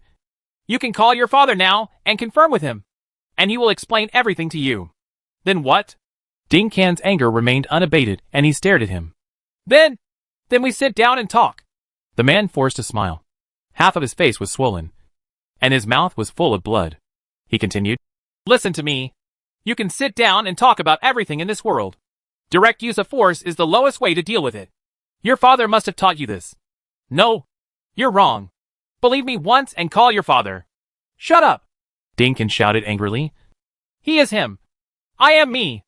you can call your father now and confirm with him, and he will explain everything to you." "Then what?" Ding Can's anger remained unabated, and he stared at him. Then we sit down and talk." The man forced a smile. Half of his face was swollen, and his mouth was full of blood. He continued, "Listen to me. You can sit down and talk about everything in this world. Direct use of force is the lowest way to deal with it. Your father must have taught you this." "No, you're wrong. Believe me once and call your father." "Shut up!" Dinkin shouted angrily. "He is him. I am me.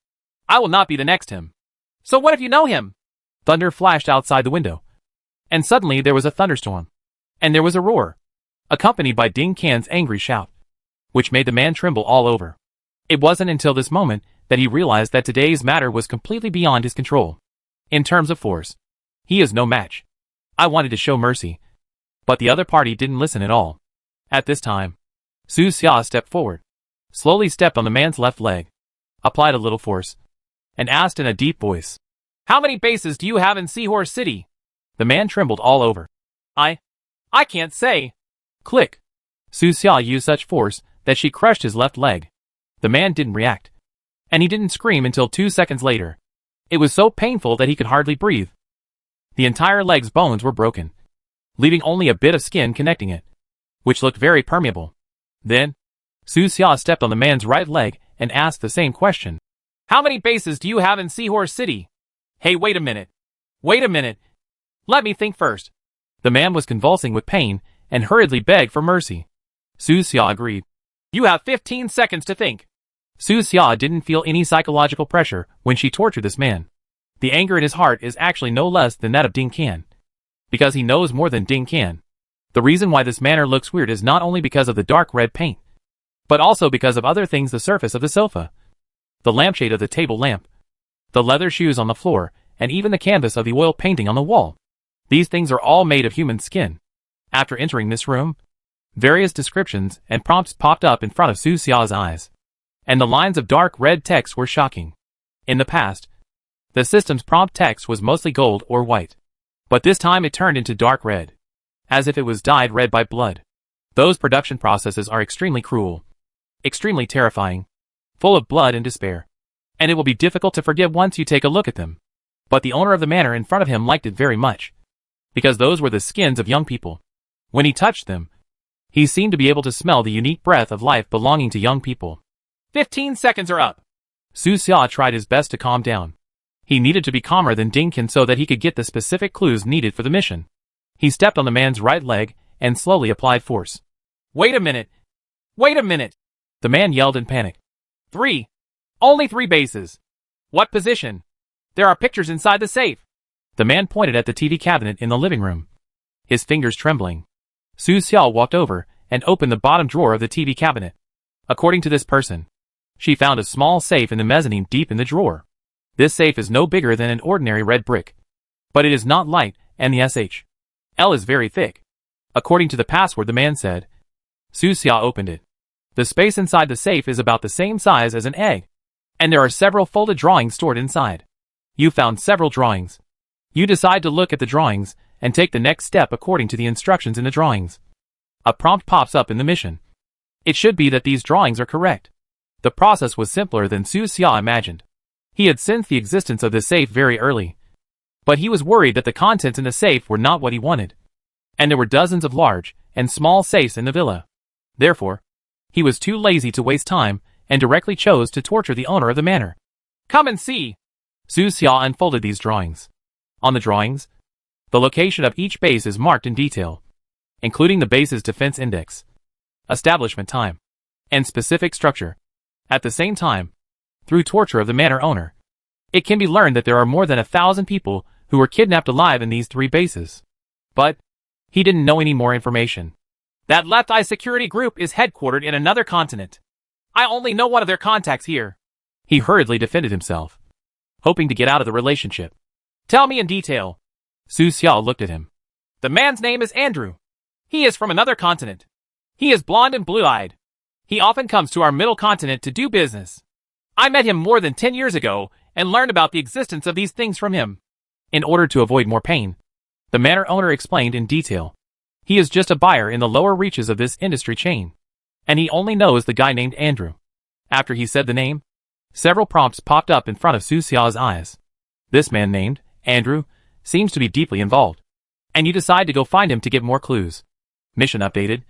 I will not be the next him. So what if you know him?" Thunder flashed outside the window, and suddenly there was a thunderstorm, and there was a roar, accompanied by Ding Can's angry shout, which made the man tremble all over. It wasn't until this moment that he realized that today's matter was completely beyond his control. In terms of force, he is no match. I wanted to show mercy, but the other party didn't listen at all. At this time, Su Xia stepped forward, slowly stepped on the man's left leg, applied a little force, and asked in a deep voice, "How many bases do you have in Seahorse City?" The man trembled all over. I can't say." Click. Su Xia used such force that she crushed his left leg. The man didn't react, and he didn't scream until 2 seconds later. It was so painful that he could hardly breathe. The entire leg's bones were broken, leaving only a bit of skin connecting it, which looked very permeable. Then, Su Xia stepped on the man's right leg and asked the same question. "How many bases do you have in Seahorse City?" "Hey, wait a minute. Wait a minute. Let me think first." The man was convulsing with pain and hurriedly begged for mercy. Su Xia agreed. "You have 15 seconds to think." Su Xia didn't feel any psychological pressure when she tortured this man. The anger in his heart is actually no less than that of Ding Can, because he knows more than Ding Can. The reason why this manner looks weird is not only because of the dark red paint, but also because of other things: the surface of the sofa, the lampshade of the table lamp, the leather shoes on the floor, and even the canvas of the oil painting on the wall. These things are all made of human skin. After entering this room, various descriptions and prompts popped up in front of Su Xia's eyes, and the lines of dark red text were shocking. In the past, the system's prompt text was mostly gold or white, but this time it turned into dark red, as if it was dyed red by blood. Those production processes are extremely cruel, extremely terrifying, full of blood and despair, and it will be difficult to forgive once you take a look at them. But the owner of the manor in front of him liked it very much, because those were the skins of young people. When he touched them, he seemed to be able to smell the unique breath of life belonging to young people. 15 seconds are up. Su Xia tried his best to calm down. He needed to be calmer than Ding Can so that he could get the specific clues needed for the mission. He stepped on the man's right leg and slowly applied force. "Wait a minute! Wait a minute!" The man yelled in panic. "3! Only 3 bases! What position? There are pictures inside the safe!" The man pointed at the TV cabinet in the living room, his fingers trembling. Su Xia walked over and opened the bottom drawer of the TV cabinet. According to this person, she found a small safe in the mezzanine deep in the drawer. This safe is no bigger than an ordinary red brick, but it is not light, and the SHL is very thick. According to the password the man said, Su Xia opened it. The space inside the safe is about the same size as an egg, and there are several folded drawings stored inside. You found several drawings. You decide to look at the drawings and take the next step according to the instructions in the drawings. A prompt pops up in the mission. It should be that these drawings are correct. The process was simpler than Su Xia imagined. He had sensed the existence of the safe very early, but he was worried that the contents in the safe were not what he wanted, and there were dozens of large and small safes in the villa. Therefore, he was too lazy to waste time and directly chose to torture the owner of the manor. "Come and see!" Su Xia unfolded these drawings. On the drawings, the location of each base is marked in detail. including the base's defense index, establishment time, and specific structure. At the same time, through torture of the manor owner, it can be learned that there are more than 1,000 people who were kidnapped alive in these 3 bases. But he didn't know any more information. That Left Eye Security Group is headquartered in another continent. I only know one of their contacts here. He hurriedly defended himself, hoping to get out of the relationship. Tell me in detail. Su Xiao looked at him. The man's name is Andrew. He is from another continent. He is blonde and blue-eyed. He often comes to our middle continent to do business. I met him more than 10 years ago and learned about the existence of these things from him. In order to avoid more pain, the manor owner explained in detail. He is just a buyer in the lower reaches of this industry chain, and he only knows the guy named Andrew. After he said the name, several prompts popped up in front of Su Xiao's eyes. This man named Andrew seems to be deeply involved, and you decide to go find him to get more clues. Mission updated.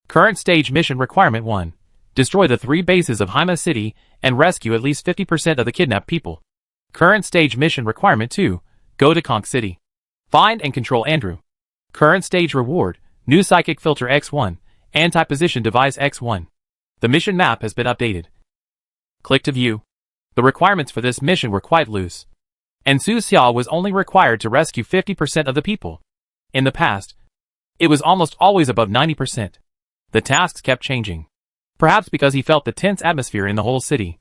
Current stage mission requirement 1. Destroy the 3 bases of Haima City and rescue at least 50% of the kidnapped people. Current stage mission requirement 2. Go to Conk City. Find and control Andrew. Current stage reward. New psychic filter X1. Anti-position device X1. The mission map has been updated. Click to view. The requirements for this mission were quite loose, and Su Xiao was only required to rescue 50% of the people. In the past, it was almost always above 90%. The tasks kept changing. Perhaps because he felt the tense atmosphere in the whole city,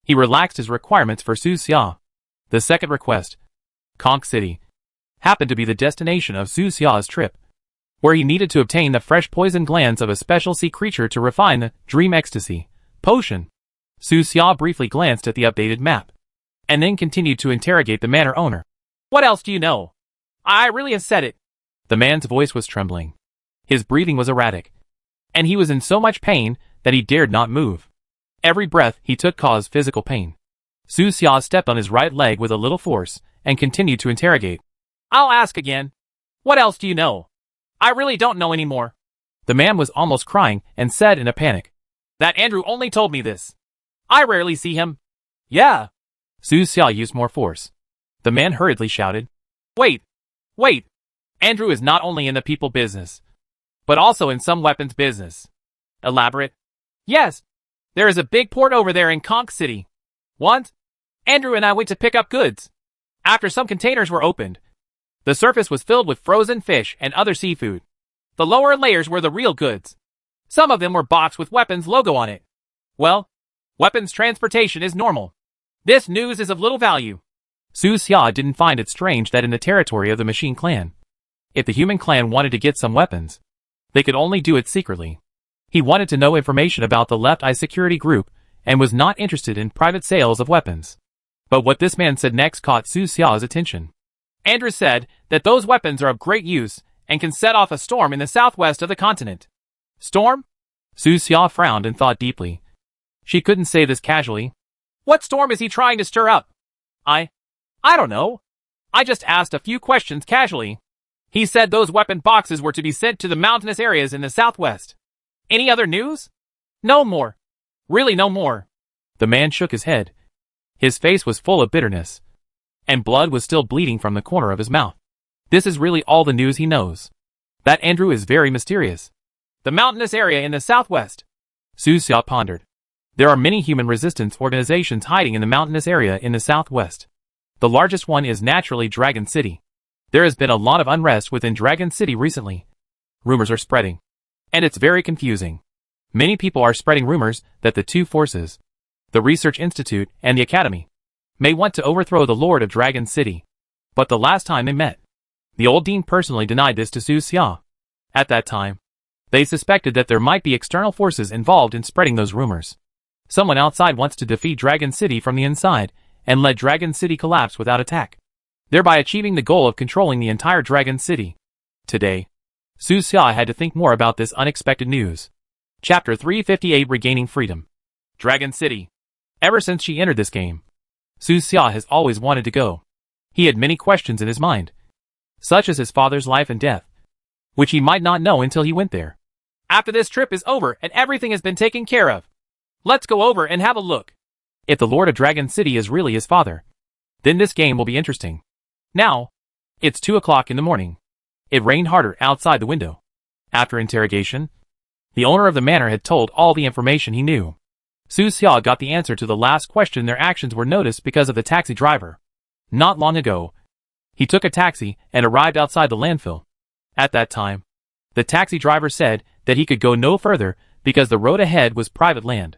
he relaxed his requirements for Su Xiao. The second request, Conk City, happened to be the destination of Su Xiao's trip, where he needed to obtain the fresh poison glands of a special sea creature to refine the Dream Ecstasy potion. Su Xiao briefly glanced at the updated map, and then continued to interrogate the manor owner. What else do you know? I really have said it. The man's voice was trembling. His breathing was erratic, and he was in so much pain that he dared not move. Every breath he took caused physical pain. Su Xiao stepped on his right leg with a little force, and continued to interrogate. I'll ask again. What else do you know? I really don't know anymore. The man was almost crying and said in a panic. That Andrew only told me this. I rarely see him. Yeah. Su Xiao used more force. The man hurriedly shouted. Wait. Wait. Andrew is not only in the people business, but also in some weapons business. Elaborate. Yes. There is a big port over there in Conk City. Once, Andrew and I went to pick up goods. After some containers were opened, the surface was filled with frozen fish and other seafood. The lower layers were the real goods. Some of them were boxed with weapons logo on it. Well, weapons transportation is normal. This news is of little value. Su Xia didn't find it strange that in the territory of the Machine Clan, if the Human Clan wanted to get some weapons, they could only do it secretly. He wanted to know information about the Left Eye Security Group and was not interested in private sales of weapons. But what this man said next caught Su Xiao's attention. Andrew said that those weapons are of great use and can set off a storm in the southwest of the continent. Storm? Su Xia frowned and thought deeply. She couldn't say this casually. What storm is he trying to stir up? I don't know. I just asked a few questions casually. He said those weapon boxes were to be sent to the mountainous areas in the southwest. Any other news? No more. Really no more. The man shook his head. His face was full of bitterness, and blood was still bleeding from the corner of his mouth. This is really all the news he knows. That Andrew is very mysterious. The mountainous area in the southwest. Su Xia pondered. There are many human resistance organizations hiding in the mountainous area in the southwest. The largest one is naturally Dragon City. There has been a lot of unrest within Dragon City recently. Rumors are spreading, and it's very confusing. Many people are spreading rumors that the two forces, the Research Institute and the Academy, may want to overthrow the Lord of Dragon City. But the last time they met, the old dean personally denied this to Su Xia. At that time, they suspected that there might be external forces involved in spreading those rumors. Someone outside wants to defeat Dragon City from the inside and let Dragon City collapse without attack, thereby achieving the goal of controlling the entire Dragon City. Today, Su Xia had to think more about this unexpected news. Chapter 358 Regaining Freedom. Dragon City. Ever since she entered this game, Su Xia has always wanted to go. He had many questions in his mind, such as his father's life and death, which he might not know until he went there. After this trip is over and everything has been taken care of, let's go over and have a look. If the Lord of Dragon City is really his father, then this game will be interesting. Now, it's 2 o'clock in the morning. It rained harder outside the window. After interrogation, the owner of the manor had told all the information he knew. Su Xia got the answer to the last question. Their actions were noticed because of the taxi driver. Not long ago, he took a taxi and arrived outside the landfill. At that time, the taxi driver said that he could go no further because the road ahead was private land.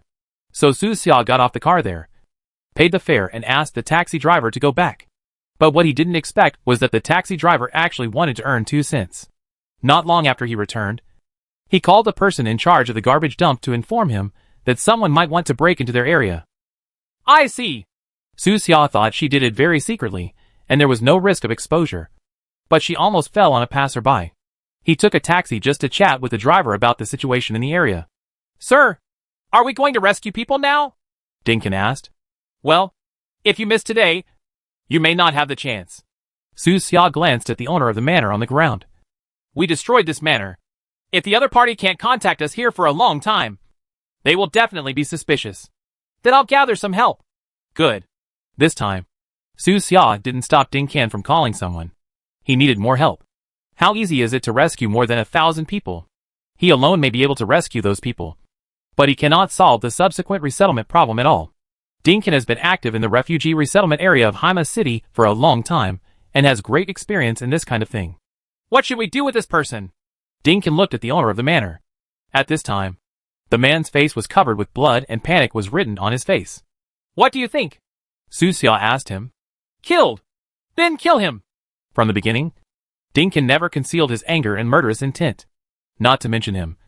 So Su Xia got off the car there, paid the fare and asked the taxi driver to go back. But what he didn't expect was that the taxi driver actually wanted to earn 2 cents. Not long after he returned, he called the person in charge of the garbage dump to inform him that someone might want to break into their area. I see. Su Xia thought she did it very secretly, and there was no risk of exposure. But she almost fell on a passerby. He took a taxi just to chat with the driver about the situation in the area. Sir, are we going to rescue people now? Dinkin asked. Well, if you miss today, you may not have the chance. Su Xia glanced at the owner of the manor on the ground. We destroyed this manor. If the other party can't contact us here for a long time, they will definitely be suspicious. Then I'll gather some help. Good. This time, Su Xia didn't stop Dinkin from calling someone. He needed more help. How easy is it to rescue more than 1,000 people? He alone may be able to rescue those people, but he cannot solve the subsequent resettlement problem at all. Dinkin has been active in the refugee resettlement area of Haima City for a long time and has great experience in this kind of thing. What should we do with this person? Dinkin looked at the owner of the manor. At this time, the man's face was covered with blood and panic was written on his face. What do you think? Su Xia asked him. Killed. Then kill him. From the beginning, Dinkin never concealed his anger and murderous intent. Not to mention him.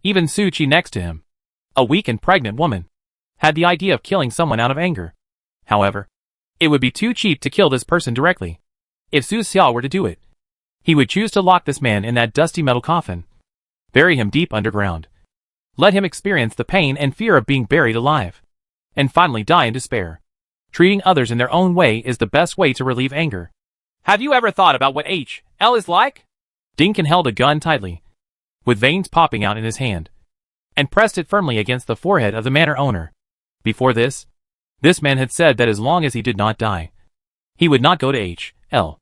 Even Su Chi next to him, a weak and pregnant woman, had the idea of killing someone out of anger. However, it would be too cheap to kill this person directly. If Su Xia were to do it, he would choose to lock this man in that dusty metal coffin, bury him deep underground, let him experience the pain and fear of being buried alive, and finally die in despair. Treating others in their own way is the best way to relieve anger. Have you ever thought about what HL is like? Dinkin held a gun tightly, with veins popping out in his hand, and pressed it firmly against the forehead of the manor owner. Before this man had said that as long as he did not die, he would not go to HL.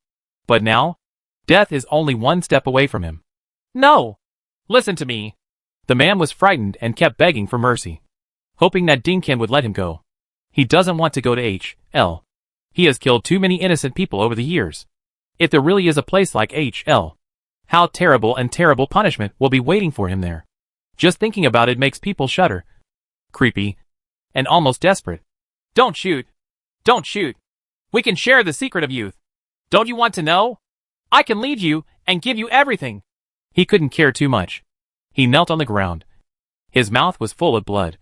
But now, death is only one step away from him. No! Listen to me. The man was frightened and kept begging for mercy, hoping that Dinkin would let him go. He doesn't want to go to HL. He has killed too many innocent people over the years. If there really is a place like HL, how terrible and terrible punishment will be waiting for him there. Just thinking about it makes people shudder. Creepy. And almost desperate. Don't shoot. Don't shoot. We can share the secret of youth. Don't you want to know? I can lead you and give you everything. He couldn't care too much. He knelt on the ground. His mouth was full of blood,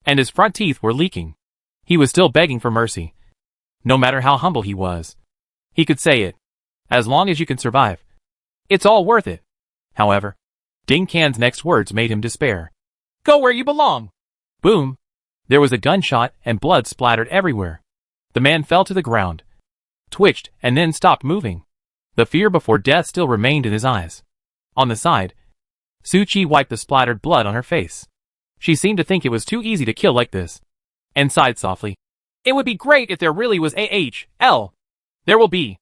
and his front teeth were leaking. He was still begging for mercy. No matter how humble he was, he could say it. As long as you can survive, it's all worth it. However, Dinkin's next words made him despair. Go where you belong. Boom. There was a gunshot and blood splattered everywhere. The man fell to the ground, twitched, and then stopped moving. The fear before death still remained in his eyes. On the side, Su Chi wiped the splattered blood on her face. She seemed to think it was too easy to kill like this, and sighed softly. It would be great if there really was AHL. There will be.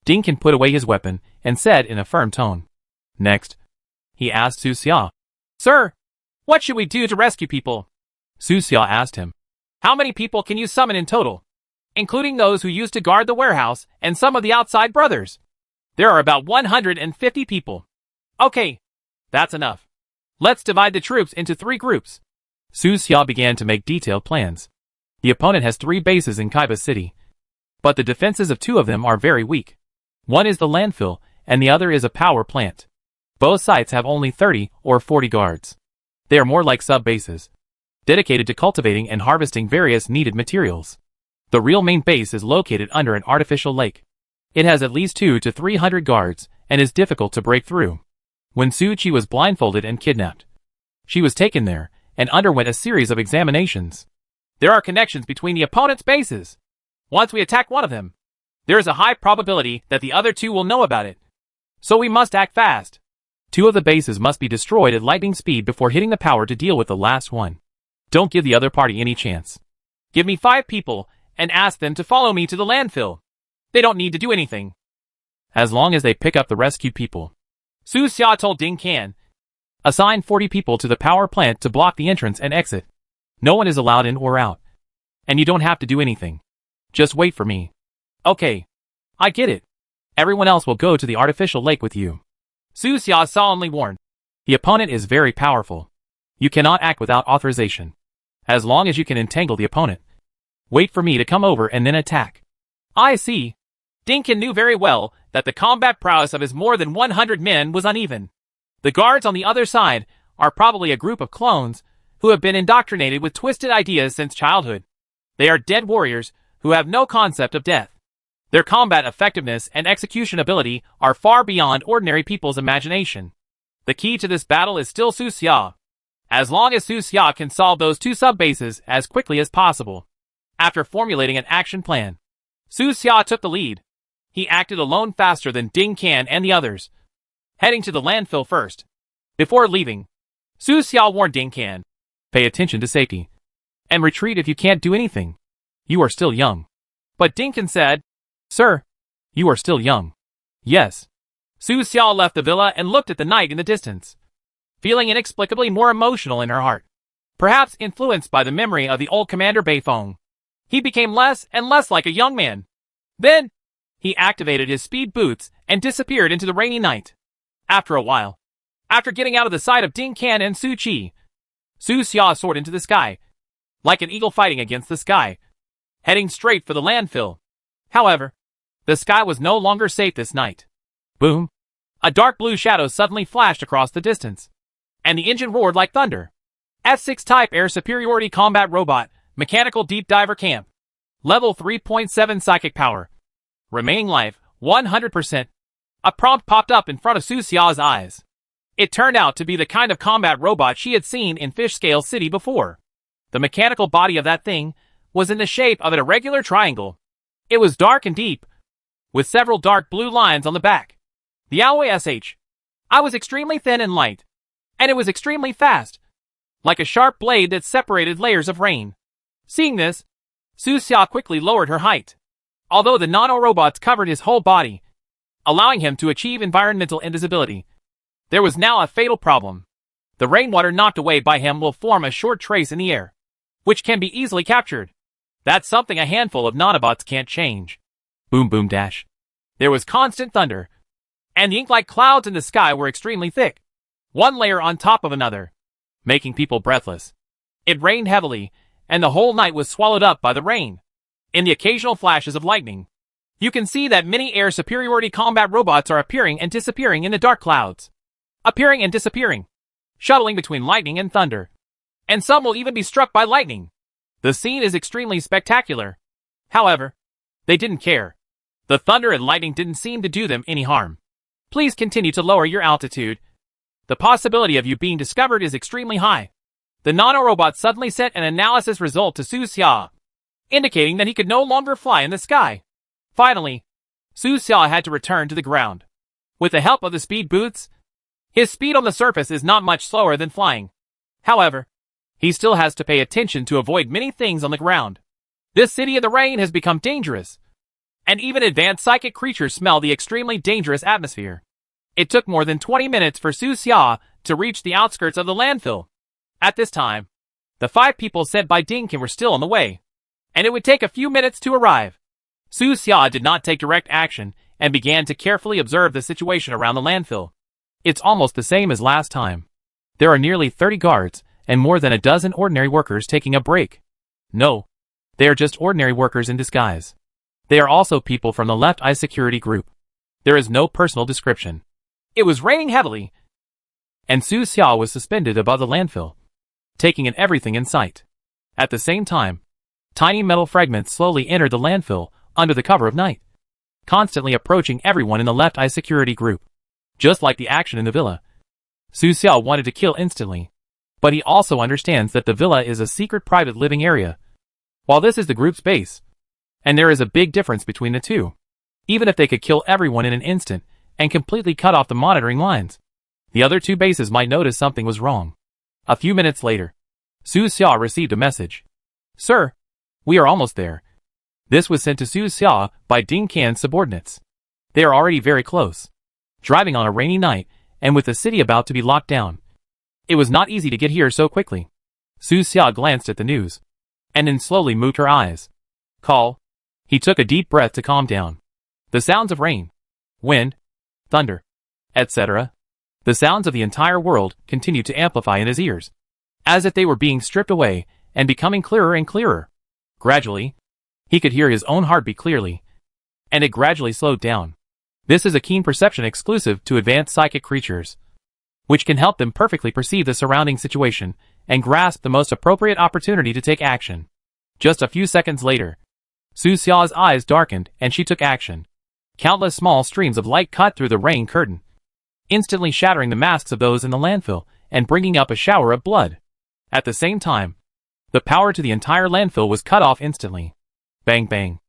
Dinkin put away his weapon and said in a firm tone. Next, he asked Su Xia. Sir, what should we do to rescue people? Su Xia asked him. How many people can you summon in total? Including those who used to guard the warehouse and some of the outside brothers. There are about 150 people. Okay, that's enough. Let's divide the troops into 3 groups. Su Xia began to make detailed plans. The opponent has 3 bases in Kaiba City, but the defenses of 2 of them are very weak. One is the landfill, and the other is a power plant. Both sites have only 30 or 40 guards. They are more like sub-bases, dedicated to cultivating and harvesting various needed materials. The real main base is located under an artificial lake. It has at least 200 to 300 guards, and is difficult to break through. When Su Chi was blindfolded and kidnapped, she was taken there, and underwent a series of examinations. There are connections between the opponent's bases. Once we attack one of them, there is a high probability that the other 2 will know about it. So we must act fast. 2 of the bases must be destroyed at lightning speed before hitting the power to deal with the last one. Don't give the other party any chance. Give me 5 people, and ask them to follow me to the landfill. They don't need to do anything, as long as they pick up the rescued people. Su Xia told Dinkin. Assign 40 people to the power plant to block the entrance and exit. No one is allowed in or out. And you don't have to do anything. Just wait for me. Okay. I get it. Everyone else will go to the artificial lake with you. Su Xia solemnly warned. The opponent is very powerful. You cannot act without authorization. As long as you can entangle the opponent. Wait for me to come over and then attack. I see. Dinkin knew very well that the combat prowess of his more than 100 men was uneven. The guards on the other side are probably a group of clones who have been indoctrinated with twisted ideas since childhood. They are dead warriors who have no concept of death. Their combat effectiveness and execution ability are far beyond ordinary people's imagination. The key to this battle is still Su Xia. As long as Su Xia can solve those two sub-bases as quickly as possible. After formulating an action plan, Su Xia took the lead. He acted alone faster than Ding Can and the others, heading to the landfill first. Before leaving, Su Xia warned Ding Can, pay attention to safety, and retreat if you can't do anything. You are still young. But Ding Can said, Sir, you are still young. Yes. Su Xia left the villa and looked at the night in the distance, feeling inexplicably more emotional in her heart. Perhaps influenced by the memory of the old Commander Beifeng, he became less and less like a young man. Then, he activated his speed boots and disappeared into the rainy night. After a while, after getting out of the sight of Ding Can and Su Qi, Su Xia soared into the sky, like an eagle fighting against the sky, heading straight for the landfill. However, the sky was no longer safe this night. Boom! A dark blue shadow suddenly flashed across the distance, and the engine roared like thunder. F6 Type Air Superiority Combat Robot, Mechanical Deep Diver Camp. Level 3.7 Psychic Power. Remaining life, 100%. A prompt popped up in front of Su Xia's eyes. It turned out to be the kind of combat robot she had seen in Fishscale City before. The mechanical body of that thing was in the shape of an irregular triangle. It was dark and deep, with several dark blue lines on the back. The alloy SH. I was extremely thin and light, and it was extremely fast, like a sharp blade that separated layers of rain. Seeing this, Su Xia quickly lowered her height. Although the nano-robots covered his whole body, allowing him to achieve environmental invisibility, there was now a fatal problem. The rainwater knocked away by him will form a short trace in the air, which can be easily captured. That's something a handful of nanobots can't change. Boom boom dash. There was constant thunder, and the ink-like clouds in the sky were extremely thick, one layer on top of another, making people breathless. It rained heavily, and the whole night was swallowed up by the rain. In the occasional flashes of lightning, you can see that many air superiority combat robots are appearing and disappearing in the dark clouds. Appearing and disappearing, shuttling between lightning and thunder. And some will even be struck by lightning. The scene is extremely spectacular. However, they didn't care. The thunder and lightning didn't seem to do them any harm. Please continue to lower your altitude. The possibility of you being discovered is extremely high. The nanorobot suddenly sent an analysis result to Su Xia, indicating that he could no longer fly in the sky. Finally, Su Xia had to return to the ground. With the help of the speed boots, his speed on the surface is not much slower than flying. However, he still has to pay attention to avoid many things on the ground. This city of the rain has become dangerous, and even advanced psychic creatures smell the extremely dangerous atmosphere. It took more than 20 minutes for Su Xia to reach the outskirts of the landfill. At this time, the 5 people sent by Dingkin were still on the way, and it would take a few minutes to arrive. Su Xia did not take direct action and began to carefully observe the situation around the landfill. It's almost the same as last time. There are nearly 30 guards and more than a dozen ordinary workers taking a break. No, they are just ordinary workers in disguise. They are also people from the Left Eye Security Group. There is no personal description. It was raining heavily, and Su Xia was suspended above the landfill, taking in everything in sight. At the same time, tiny metal fragments slowly entered the landfill under the cover of night, constantly approaching everyone in the Left Eye Security Group. Just like the action in the villa, Su Xia wanted to kill instantly, but he also understands that the villa is a secret private living area, while this is the group's base, and there is a big difference between the two. Even if they could kill everyone in an instant and completely cut off the monitoring lines, the other 2 bases might notice something was wrong. A few minutes later, Su Xia received a message. Sir, we are almost there. This was sent to Su Xia by Ding Can's subordinates. They are already very close. Driving on a rainy night, and with the city about to be locked down, It was not easy to get here so quickly. Su Xia glanced at the news, and then slowly moved her eyes. Call. He took a deep breath to calm down. The sounds of rain, wind, thunder, etc. The sounds of the entire world continued to amplify in his ears, as if they were being stripped away and becoming clearer and clearer. Gradually, he could hear his own heartbeat clearly, and it gradually slowed down. This is a keen perception exclusive to advanced psychic creatures, which can help them perfectly perceive the surrounding situation and grasp the most appropriate opportunity to take action. Just a few seconds later, Su Xia's eyes darkened and she took action. Countless small streams of light cut through the rain curtain, instantly shattering the masks of those in the landfill and bringing up a shower of blood. At the same time, the power to the entire landfill was cut off instantly. Bang bang.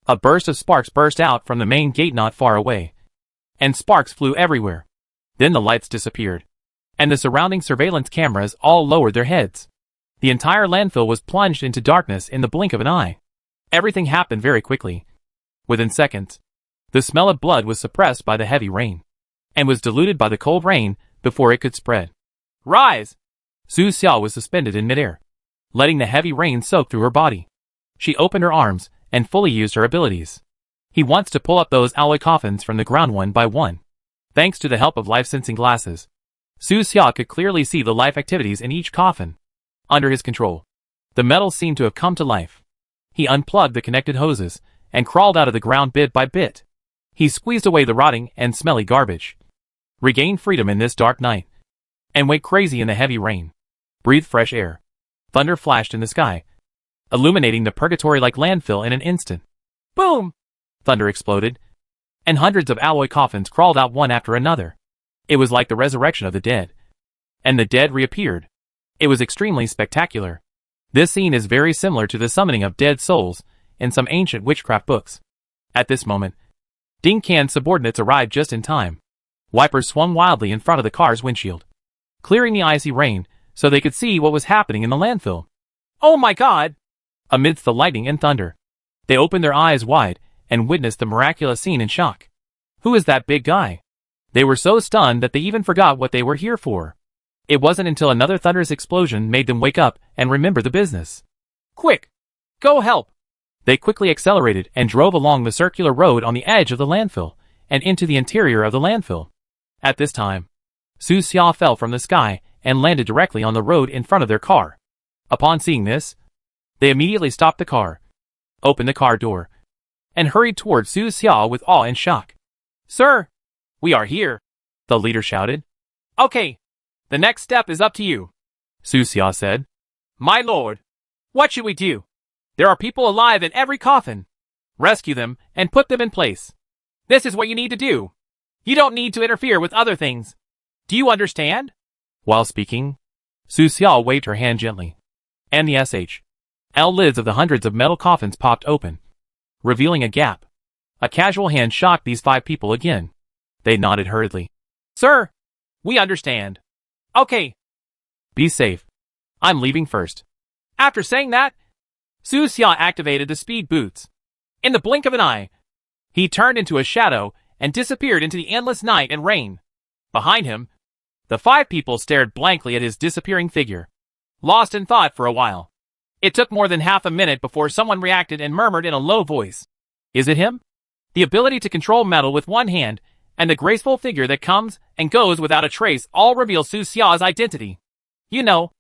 A burst of sparks burst out from the main gate not far away, and sparks flew everywhere. Then the lights disappeared, and the surrounding surveillance cameras all lowered their heads. The entire landfill was plunged into darkness in the blink of an eye. Everything happened very quickly. Within seconds, the smell of blood was suppressed by the heavy rain, and was diluted by the cold rain before it could spread. Rise! Su Xia was suspended in midair, letting the heavy rain soak through her body. She opened her arms and fully used her abilities. He wants to pull up those alloy coffins from the ground one by one. Thanks to the help of life-sensing glasses, Su Xia could clearly see the life activities in each coffin. Under his control, the metal seemed to have come to life. He unplugged the connected hoses and crawled out of the ground bit by bit. He squeezed away the rotting and smelly garbage. Regain freedom in this dark night, and went crazy in the heavy rain. Breathe fresh air. Thunder flashed in the sky, illuminating the purgatory-like landfill in an instant. Boom! Thunder exploded, and hundreds of alloy coffins crawled out one after another. It was like the resurrection of the dead, and the dead reappeared. It was extremely spectacular. This scene is very similar to the summoning of dead souls in some ancient witchcraft books. At this moment, Ding Qian's subordinates arrived just in time. Wipers swung wildly in front of the car's windshield, clearing the icy rain so they could see what was happening in the landfill. Oh my God! Amidst the lightning and thunder, they opened their eyes wide and witnessed the miraculous scene in shock. Who is that big guy? They were so stunned that they even forgot what they were here for. It wasn't until another thunderous explosion made them wake up and remember the business. Quick! Go help! They quickly accelerated and drove along the circular road on the edge of the landfill and into the interior of the landfill. At this time, Su Xia fell from the sky and landed directly on the road in front of their car. Upon seeing this, they immediately stopped the car, opened the car door, and hurried toward Su Xia with awe and shock. Sir, we are here, the leader shouted. Okay, the next step is up to you, Su Xia said. My lord, what should we do? There are people alive in every coffin. Rescue them and put them in place. This is what you need to do. You don't need to interfere with other things. Do you understand? While speaking, Su Xia waved her hand gently, and the SHL lids of the hundreds of metal coffins popped open, revealing a gap. A casual hand shocked these 5 people again. They nodded hurriedly. Sir, we understand. Okay. Be safe. I'm leaving first. After saying that, Su Xia activated the speed boots. In the blink of an eye, he turned into a shadow and disappeared into the endless night and rain. Behind him, the 5 people stared blankly at his disappearing figure, lost in thought for a while. It took more than half a minute before someone reacted and murmured in a low voice. Is it him? The ability to control metal with one hand and the graceful figure that comes and goes without a trace all reveal Su Xia's identity. You know,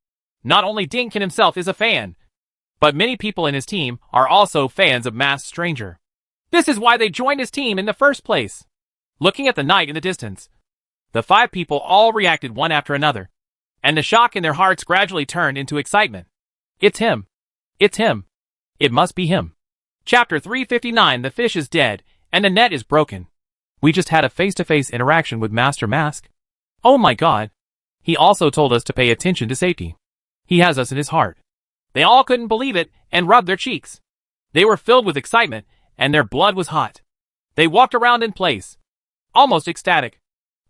not only Ding Qian himself is a fan, but many people in his team are also fans of Masked Stranger. This is why they joined his team in the first place. Looking at the night in the distance, the 5 people all reacted one after another, and the shock in their hearts gradually turned into excitement. It's him. It's him. It must be him. Chapter 359. The fish is dead, and the net is broken. We just had a face-to-face interaction with Master Mask. Oh my God. He also told us to pay attention to safety. He has us in his heart. They all couldn't believe it and rubbed their cheeks. They were filled with excitement, and their blood was hot. They walked around in place, almost ecstatic.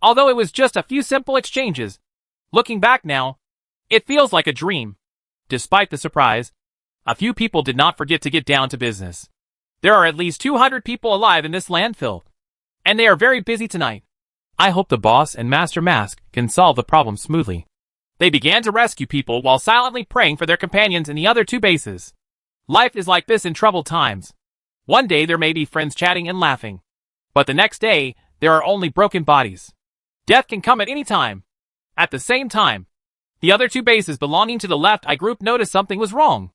Although it was just a few simple exchanges, looking back now, it feels like a dream. Despite the surprise, a few people did not forget to get down to business. There are at least 200 people alive in this landfill, and they are very busy tonight. I hope the boss and Master Mask can solve the problem smoothly. They began to rescue people while silently praying for their companions in the other two bases. Life is like this in troubled times. One day there may be friends chatting and laughing. But the next day, there are only broken bodies. Death can come at any time. At the same time, the other two bases belonging to the Left Eye group noticed something was wrong.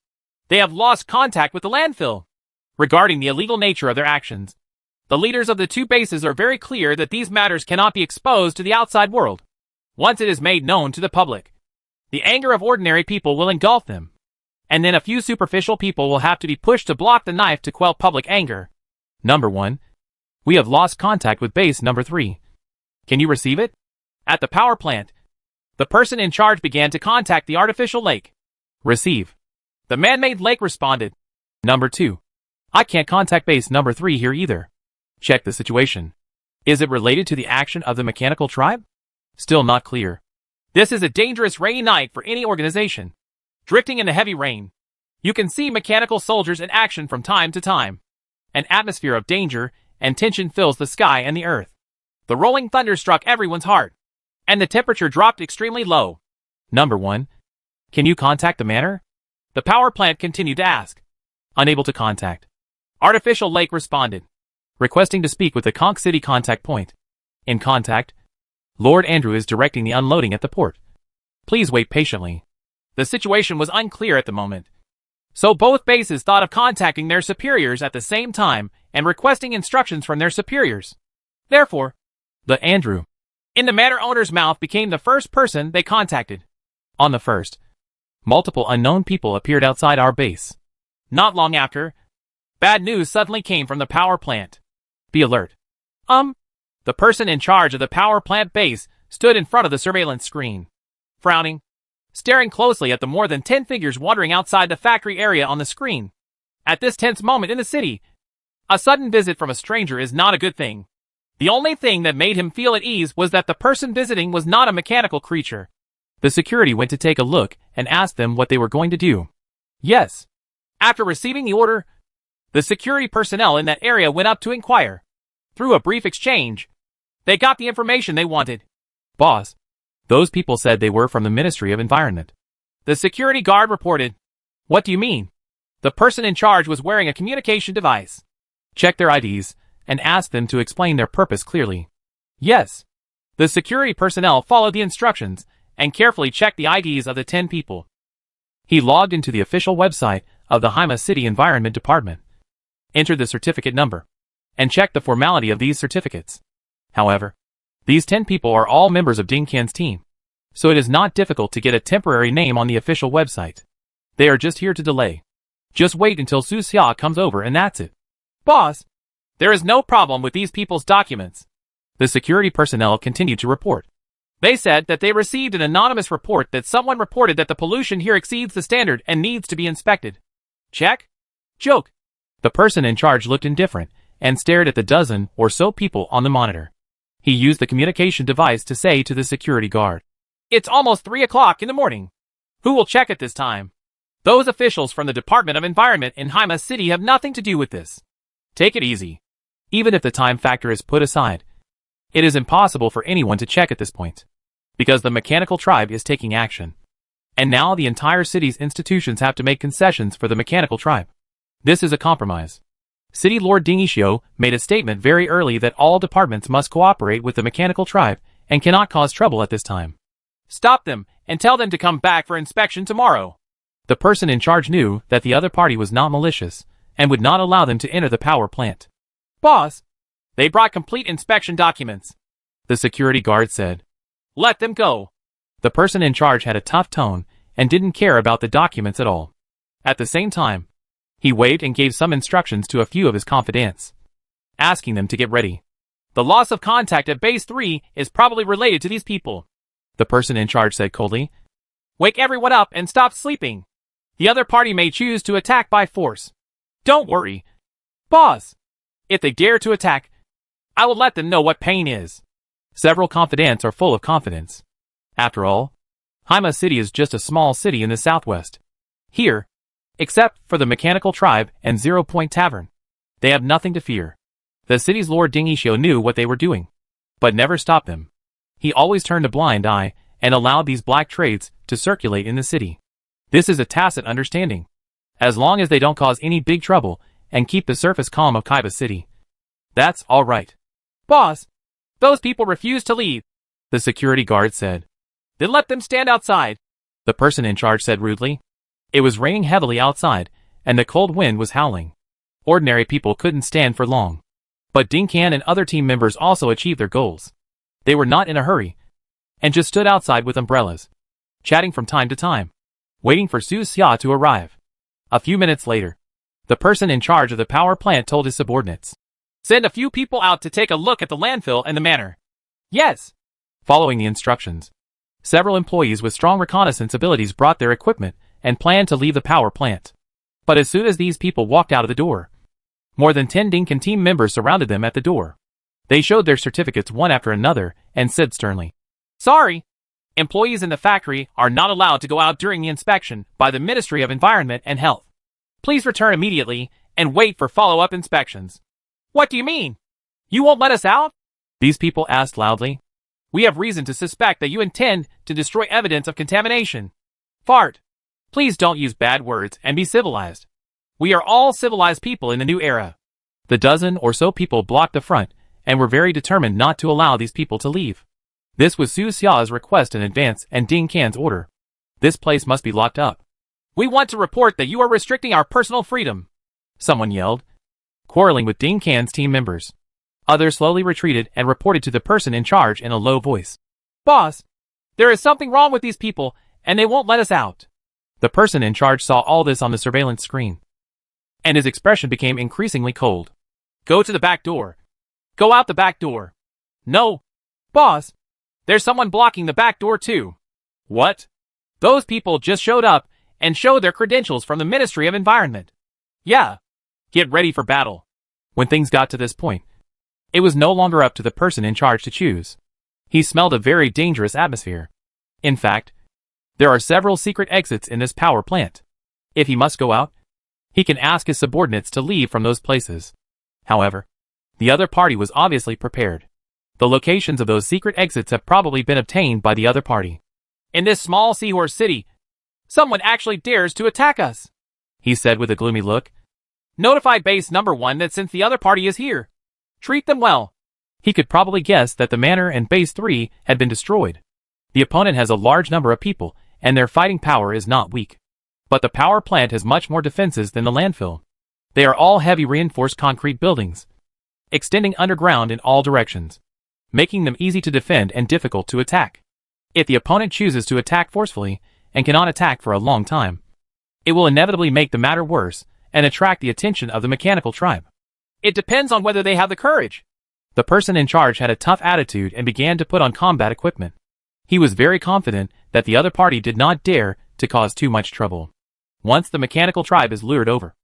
They have lost contact with the landfill. Regarding the illegal nature of their actions, the leaders of the two bases are very clear that these matters cannot be exposed to the outside world. Once it is made known to the public, the anger of ordinary people will engulf them. And then a few superficial people will have to be pushed to block the knife to quell public anger. Number 1. We have lost contact with base number 3. Can you receive it? At the power plant, the person in charge began to contact the artificial lake. Receive. The man-made lake responded. Number 2. I can't contact base number 3 here either. Check the situation. Is it related to the action of the mechanical tribe? Still not clear. This is a dangerous rainy night for any organization. Drifting in the heavy rain, you can see mechanical soldiers in action from time to time. An atmosphere of danger and tension fills the sky and the earth. The rolling thunder struck everyone's heart, and the temperature dropped extremely low. Number 1. Can you contact the manor? The power plant continued to ask. Unable to contact. Artificial Lake responded, requesting to speak with the Conch City contact point. In contact, Lord Andrew is directing the unloading at the port. Please wait patiently. The situation was unclear at the moment, so both bases thought of contacting their superiors at the same time and requesting instructions from their superiors. Therefore, the Andrew in the manor owner's mouth became the first person they contacted. On the first, multiple unknown people appeared outside our base. Not long after, bad news suddenly came from the power plant. Be alert. The person in charge of the power plant base stood in front of the surveillance screen, frowning, staring closely at the more than 10 figures wandering outside the factory area on the screen. At this tense moment in the city, a sudden visit from a stranger is not a good thing. The only thing that made him feel at ease was that the person visiting was not a mechanical creature. The security went to take a look and asked them what they were going to do. Yes. After receiving the order, the security personnel in that area went up to inquire. Through a brief exchange, they got the information they wanted. Boss, those people said they were from the Ministry of Environment. The security guard reported. What do you mean? The person in charge was wearing a communication device. Check their IDs and ask them to explain their purpose clearly. Yes. The security personnel followed the instructions and carefully checked the IDs of the 10 people. He logged into the official website of the Haima City Environment Department, entered the certificate number, and checked the formality of these certificates. However, these 10 people are all members of Ding Qian's team, so it is not difficult to get a temporary name on the official website. They are just here to delay. Just wait until Su Xia comes over and that's it. Boss, there is no problem with these people's documents. The security personnel continued to report. They said that they received an anonymous report that someone reported that the pollution here exceeds the standard and needs to be inspected. Check? Joke. The person in charge looked indifferent and stared at the dozen or so people on the monitor. He used the communication device to say to the security guard, It's almost 3 o'clock in the morning. Who will check at this time? Those officials from the Department of Environment in Haima City have nothing to do with this. Take it easy. Even if the time factor is put aside, it is impossible for anyone to check at this point, because the mechanical tribe is taking action. And now the entire city's institutions have to make concessions for the mechanical tribe. This is a compromise. City Lord Ding Yixio made a statement very early that all departments must cooperate with the mechanical tribe and cannot cause trouble at this time. Stop them and tell them to come back for inspection tomorrow. The person in charge knew that the other party was not malicious and would not allow them to enter the power plant. Boss, they brought complete inspection documents. The security guard said. Let them go. The person in charge had a tough tone and didn't care about the documents at all. At the same time, he waved and gave some instructions to a few of his confidants, asking them to get ready. The loss of contact at Base 3 is probably related to these people. The person in charge said coldly. Wake everyone up and stop sleeping. The other party may choose to attack by force. Don't worry. Boss, if they dare to attack, I will let them know what pain is. Several confidants are full of confidence. After all, Haima City is just a small city in the southwest. Here, except for the mechanical tribe and 0 Point Tavern, they have nothing to fear. The city's Lord Ding Yixio knew what they were doing, but never stopped them. He always turned a blind eye and allowed these black trades to circulate in the city. This is a tacit understanding. As long as they don't cause any big trouble and keep the surface calm of Kaiba City, that's all right. Boss, those people refuse to leave, the security guard said. Then let them stand outside, the person in charge said rudely. It was raining heavily outside, and the cold wind was howling. Ordinary people couldn't stand for long. But Dinkan and other team members also achieved their goals. They were not in a hurry, and just stood outside with umbrellas, chatting from time to time, waiting for Su Xia to arrive. A few minutes later, the person in charge of the power plant told his subordinates, "Send a few people out to take a look at the landfill and the manor." "Yes." Following the instructions, several employees with strong reconnaissance abilities brought their equipment and planned to leave the power plant. But as soon as these people walked out of the door, more than 10 Dinkan team members surrounded them at the door. They showed their certificates one after another and said sternly, "Sorry. Employees in the factory are not allowed to go out during the inspection by the Ministry of Environment and Health. Please return immediately and wait for follow-up inspections." "What do you mean? You won't let us out?" these people asked loudly. "We have reason to suspect that you intend to destroy evidence of contamination." "Fart. Please don't use bad words and be civilized. We are all civilized people in the new era." The dozen or so people blocked the front and were very determined not to allow these people to leave. This was Su Xia's request in advance and Ding Kan's order. This place must be locked up. "We want to report that you are restricting our personal freedom," someone yelled, quarreling with Ding Kan's team members. Others slowly retreated and reported to the person in charge in a low voice. "Boss, there is something wrong with these people and they won't let us out." The person in charge saw all this on the surveillance screen, and his expression became increasingly cold. "Go to the back door. Go out the back door." "No. Boss, there's someone blocking the back door too." "What?" "Those people just showed up and showed their credentials from the Ministry of Environment." "Yeah. Get ready for battle." When things got to this point, it was no longer up to the person in charge to choose. He smelled a very dangerous atmosphere. In fact, there are several secret exits in this power plant. If he must go out, he can ask his subordinates to leave from those places. However, the other party was obviously prepared. The locations of those secret exits have probably been obtained by the other party. "In this small seahorse city, someone actually dares to attack us," he said with a gloomy look. "Notify base number 1 that since the other party is here, treat them well." He could probably guess that the manor and base 3 had been destroyed. The opponent has a large number of people, and their fighting power is not weak. But the power plant has much more defenses than the landfill. They are all heavy reinforced concrete buildings, extending underground in all directions, making them easy to defend and difficult to attack. If the opponent chooses to attack forcefully and cannot attack for a long time, it will inevitably make the matter worse and attract the attention of the mechanical tribe. "It depends on whether they have the courage." The person in charge had a tough attitude and began to put on combat equipment. He was very confident that the other party did not dare to cause too much trouble. Once the mechanical tribe is lured over,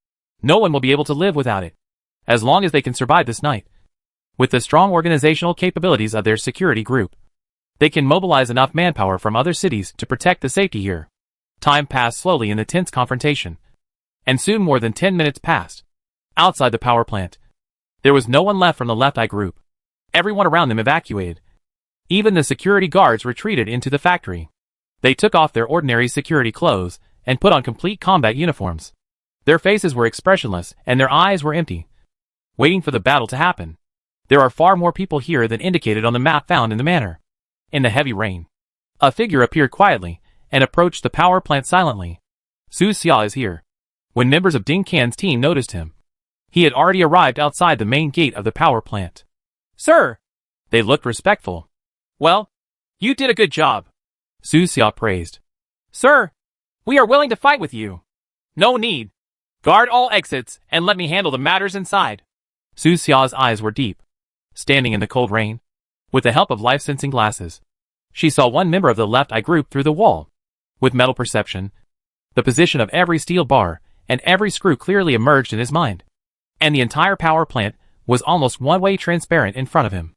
no one will be able to live without it, as long as they can survive this night. With the strong organizational capabilities of their security group, they can mobilize enough manpower from other cities to protect the safety here. Time passed slowly in the tense confrontation, and soon more than 10 minutes passed. Outside the power plant, there was no one left from the Left Eye group. Everyone around them evacuated. Even the security guards retreated into the factory. They took off their ordinary security clothes and put on complete combat uniforms. Their faces were expressionless and their eyes were empty, waiting for the battle to happen. There are far more people here than indicated on the map found in the manor. In the heavy rain, a figure appeared quietly and approached the power plant silently. Su Xia is here. When members of Ding Kan's team noticed him, he had already arrived outside the main gate of the power plant. "Sir!" They looked respectful. "Well, you did a good job," Su Xia praised. "Sir, we are willing to fight with you." "No need. Guard all exits and let me handle the matters inside." Su Xia's eyes were deep. Standing in the cold rain, with the help of life-sensing glasses, she saw one member of the Left Eye group through the wall. With metal perception, the position of every steel bar and every screw clearly emerged in his mind, and the entire power plant was almost one-way transparent in front of him.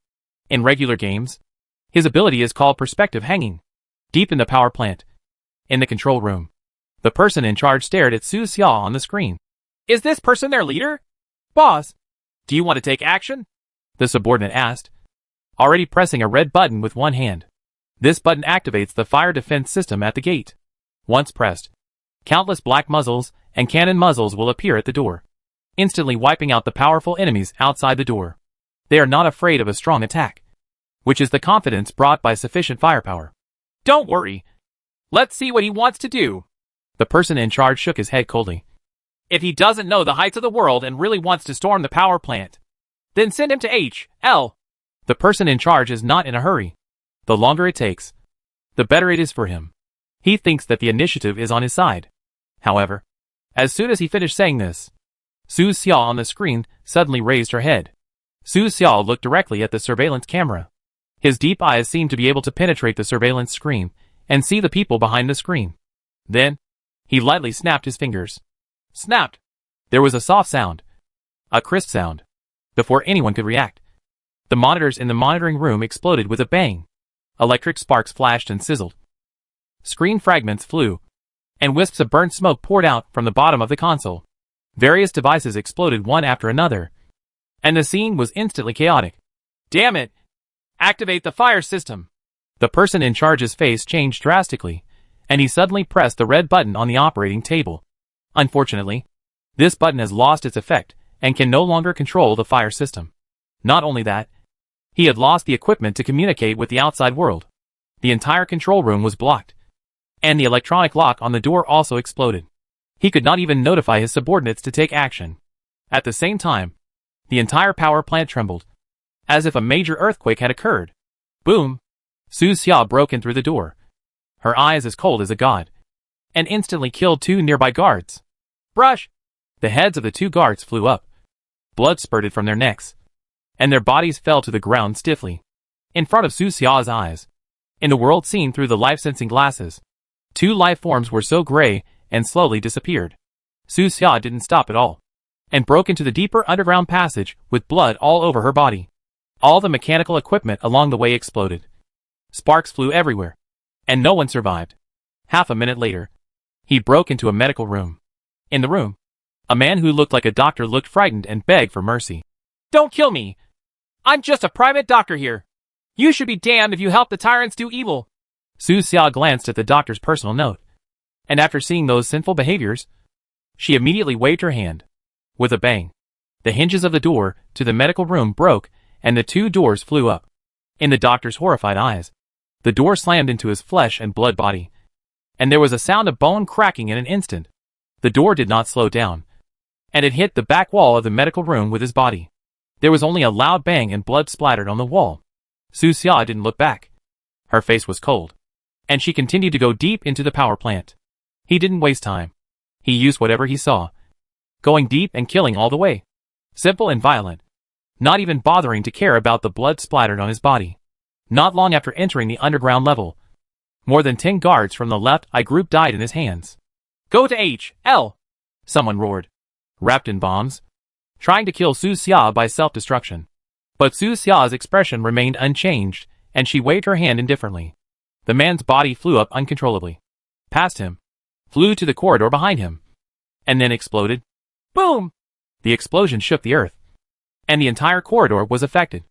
In regular games, his ability is called perspective hanging. Deep in the power plant, in the control room, the person in charge stared at Su Xia on the screen. "Is this person their leader?" "Boss, do you want to take action?" the subordinate asked, already pressing a red button with one hand. This button activates the fire defense system at the gate. Once pressed, countless black muzzles and cannon muzzles will appear at the door, instantly wiping out the powerful enemies outside the door. They are not afraid of a strong attack, which is the confidence brought by sufficient firepower. Don't worry. Let's see what he wants to do. The person in charge shook his head coldly. If he doesn't know the heights of the world and really wants to storm the power plant, then send him to H.L. The person in charge is not in a hurry. The longer it takes, the better it is for him. He thinks that the initiative is on his side. However, as soon as he finished saying this, Su Xiao on the screen suddenly raised her head. Su Xiao looked directly at the surveillance camera. His deep eyes seemed to be able to penetrate the surveillance screen and see the people behind the screen. Then, he lightly snapped his fingers. Snapped. There was a soft sound. A crisp sound. Before anyone could react, the monitors in the monitoring room exploded with a bang. Electric sparks flashed and sizzled. Screen fragments flew, and wisps of burnt smoke poured out from the bottom of the console. Various devices exploded one after another, and the scene was instantly chaotic. Damn it! Activate the fire system. The person in charge's face changed drastically, and he suddenly pressed the red button on the operating table. Unfortunately, this button has lost its effect and can no longer control the fire system. Not only that, he had lost the equipment to communicate with the outside world. The entire control room was blocked, and the electronic lock on the door also exploded. He could not even notify his subordinates to take action. At the same time, the entire power plant trembled, as if a major earthquake had occurred. Boom! Su Xia broke in through the door, her eyes as cold as a god, and instantly killed two nearby guards. Brush! The heads of the two guards flew up. Blood spurted from their necks, and their bodies fell to the ground stiffly. In front of Su Xia's eyes, in the world seen through the life-sensing glasses, two life forms were so gray and slowly disappeared. Su Xia didn't stop at all, and broke into the deeper underground passage with blood all over her body. All the mechanical equipment along the way exploded. Sparks flew everywhere, and no one survived. Half a minute later, he broke into a medical room. In the room, a man who looked like a doctor looked frightened and begged for mercy. Don't kill me! I'm just a private doctor here. You should be damned if you help the tyrants do evil. Su Xia glanced at the doctor's personal note, and after seeing those sinful behaviors, she immediately waved her hand. With a bang, the hinges of the door to the medical room broke and the two doors flew up. In the doctor's horrified eyes, the door slammed into his flesh and blood body, and there was a sound of bone cracking in an instant. The door did not slow down, and it hit the back wall of the medical room with his body. There was only a loud bang and blood splattered on the wall. Su Xia didn't look back. Her face was cold, and she continued to go deep into the power plant. He didn't waste time. He used whatever he saw, going deep and killing all the way. Simple and violent, not even bothering to care about the blood splattered on his body. Not long after entering the underground level, more than 10 guards from the left eye group died in his hands. Go to H.L. Someone roared, wrapped in bombs, trying to kill Su Xia by self-destruction. But Su Xia's expression remained unchanged, and she waved her hand indifferently. The man's body flew up uncontrollably, past him, flew to the corridor behind him, and then exploded. Boom! The explosion shook the earth, and the entire corridor was affected.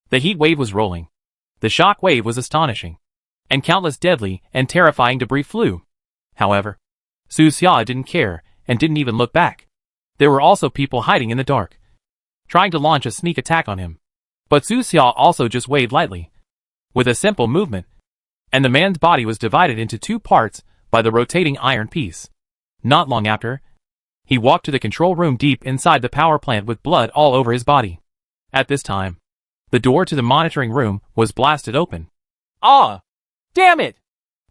The heat wave was rolling. The shock wave was astonishing, and countless deadly and terrifying debris flew. However, Su Xia didn't care and didn't even look back. There were also people hiding in the dark, trying to launch a sneak attack on him. But Su Xia also just waved lightly, with a simple movement, and the man's body was divided into two parts by the rotating iron piece. Not long after, he walked to the control room deep inside the power plant with blood all over his body. At this time, the door to the monitoring room was blasted open. Ah! Damn it!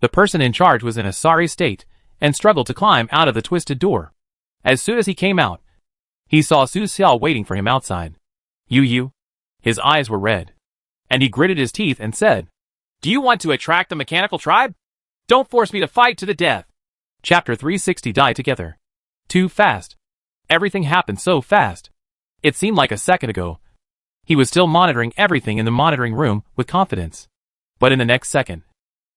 The person in charge was in a sorry state and struggled to climb out of the twisted door. As soon as he came out, he saw Su Xia waiting for him outside. You. His eyes were red, and he gritted his teeth and said, Do you want to attract the mechanical tribe? Don't force me to fight to the death. Chapter 360 Die Together. Too fast. Everything happened so fast. It seemed like a second ago. He was still monitoring everything in the monitoring room with confidence. But in the next second,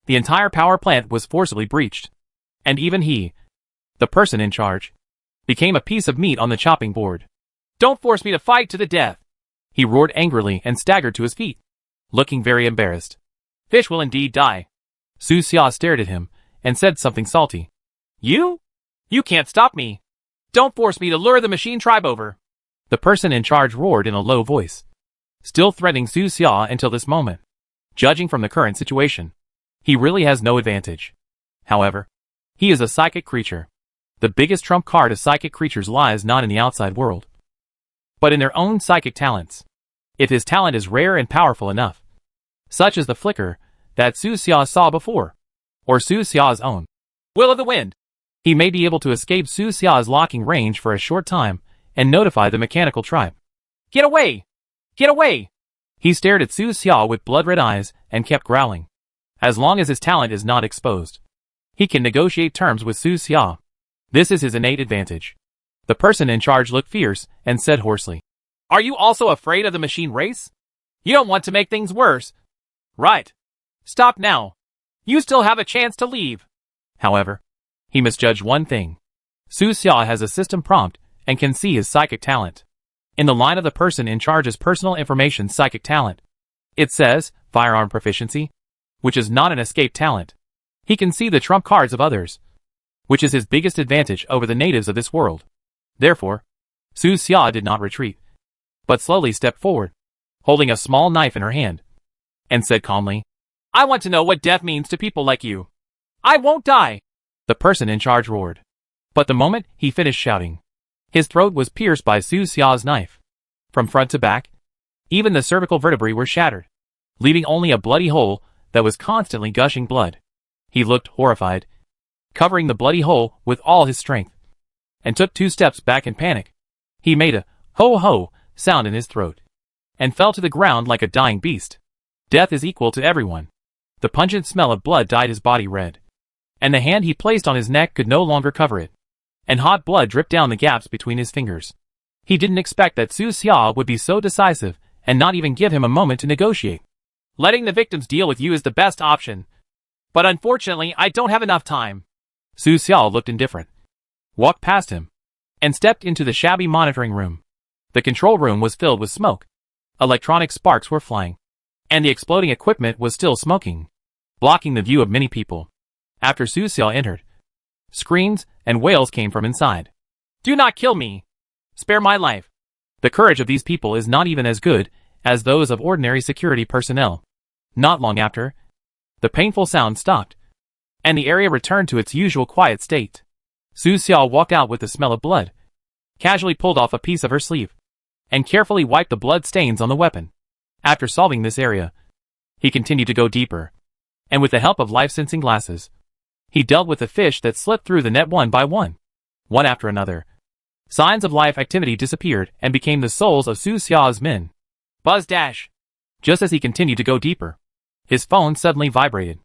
the entire power plant was forcibly breached. And even he, the person in charge, became a piece of meat on the chopping board. Don't force me to fight to the death. He roared angrily and staggered to his feet, looking very embarrassed. Fish will indeed die. Su Xia stared at him and said something salty. You? You can't stop me. Don't force me to lure the machine tribe over. The person in charge roared in a low voice, still threatening Su Xia until this moment. Judging from the current situation, he really has no advantage. However, he is a psychic creature. The biggest trump card of psychic creatures lies not in the outside world, but in their own psychic talents. If his talent is rare and powerful enough, such as the flicker that Su Xia saw before, or Su Xia's own will of the wind, he may be able to escape Su Xia's locking range for a short time and notify the mechanical tribe. Get away! Get away! He stared at Su Xia with blood-red eyes and kept growling. As long as his talent is not exposed, he can negotiate terms with Su Xia. This is his innate advantage. The person in charge looked fierce and said hoarsely, Are you also afraid of the machine race? You don't want to make things worse. Right. Stop now. You still have a chance to leave. However, he misjudged one thing. Su Xia has a system prompt and can see his psychic talent. In the line of the person in charge's personal information psychic talent, it says, firearm proficiency, which is not an escape talent. He can see the trump cards of others, which is his biggest advantage over the natives of this world. Therefore, Su Xia did not retreat, but slowly stepped forward, holding a small knife in her hand, and said calmly, I want to know what death means to people like you. I won't die. The person in charge roared. But the moment he finished shouting, his throat was pierced by Su Xia's knife. From front to back, even the cervical vertebrae were shattered, leaving only a bloody hole that was constantly gushing blood. He looked horrified, covering the bloody hole with all his strength, and took 2 steps back in panic. He made a ho-ho sound in his throat, and fell to the ground like a dying beast. Death is equal to everyone. The pungent smell of blood dyed his body red, and the hand he placed on his neck could no longer cover it, and hot blood dripped down the gaps between his fingers. He didn't expect that Su Xia would be so decisive and not even give him a moment to negotiate. Letting the victims deal with you is the best option. But unfortunately, I don't have enough time. Su Xia looked indifferent, walked past him, and stepped into the shabby monitoring room. The control room was filled with smoke. Electronic sparks were flying, and the exploding equipment was still smoking, blocking the view of many people. After Su Xia entered, screams and wails came from inside. Do not kill me. Spare my life. The courage of these people is not even as good as those of ordinary security personnel. Not long after, the painful sound stopped, and the area returned to its usual quiet state. Su Xia walked out with the smell of blood, casually pulled off a piece of her sleeve, and carefully wiped the blood stains on the weapon. After solving this area, he continued to go deeper, and with the help of life-sensing glasses, he dealt with the fish that slipped through the net one by one after another. Signs of life activity disappeared and became the souls of Su Xia's men. Buzz dash. Just as he continued to go deeper, his phone suddenly vibrated.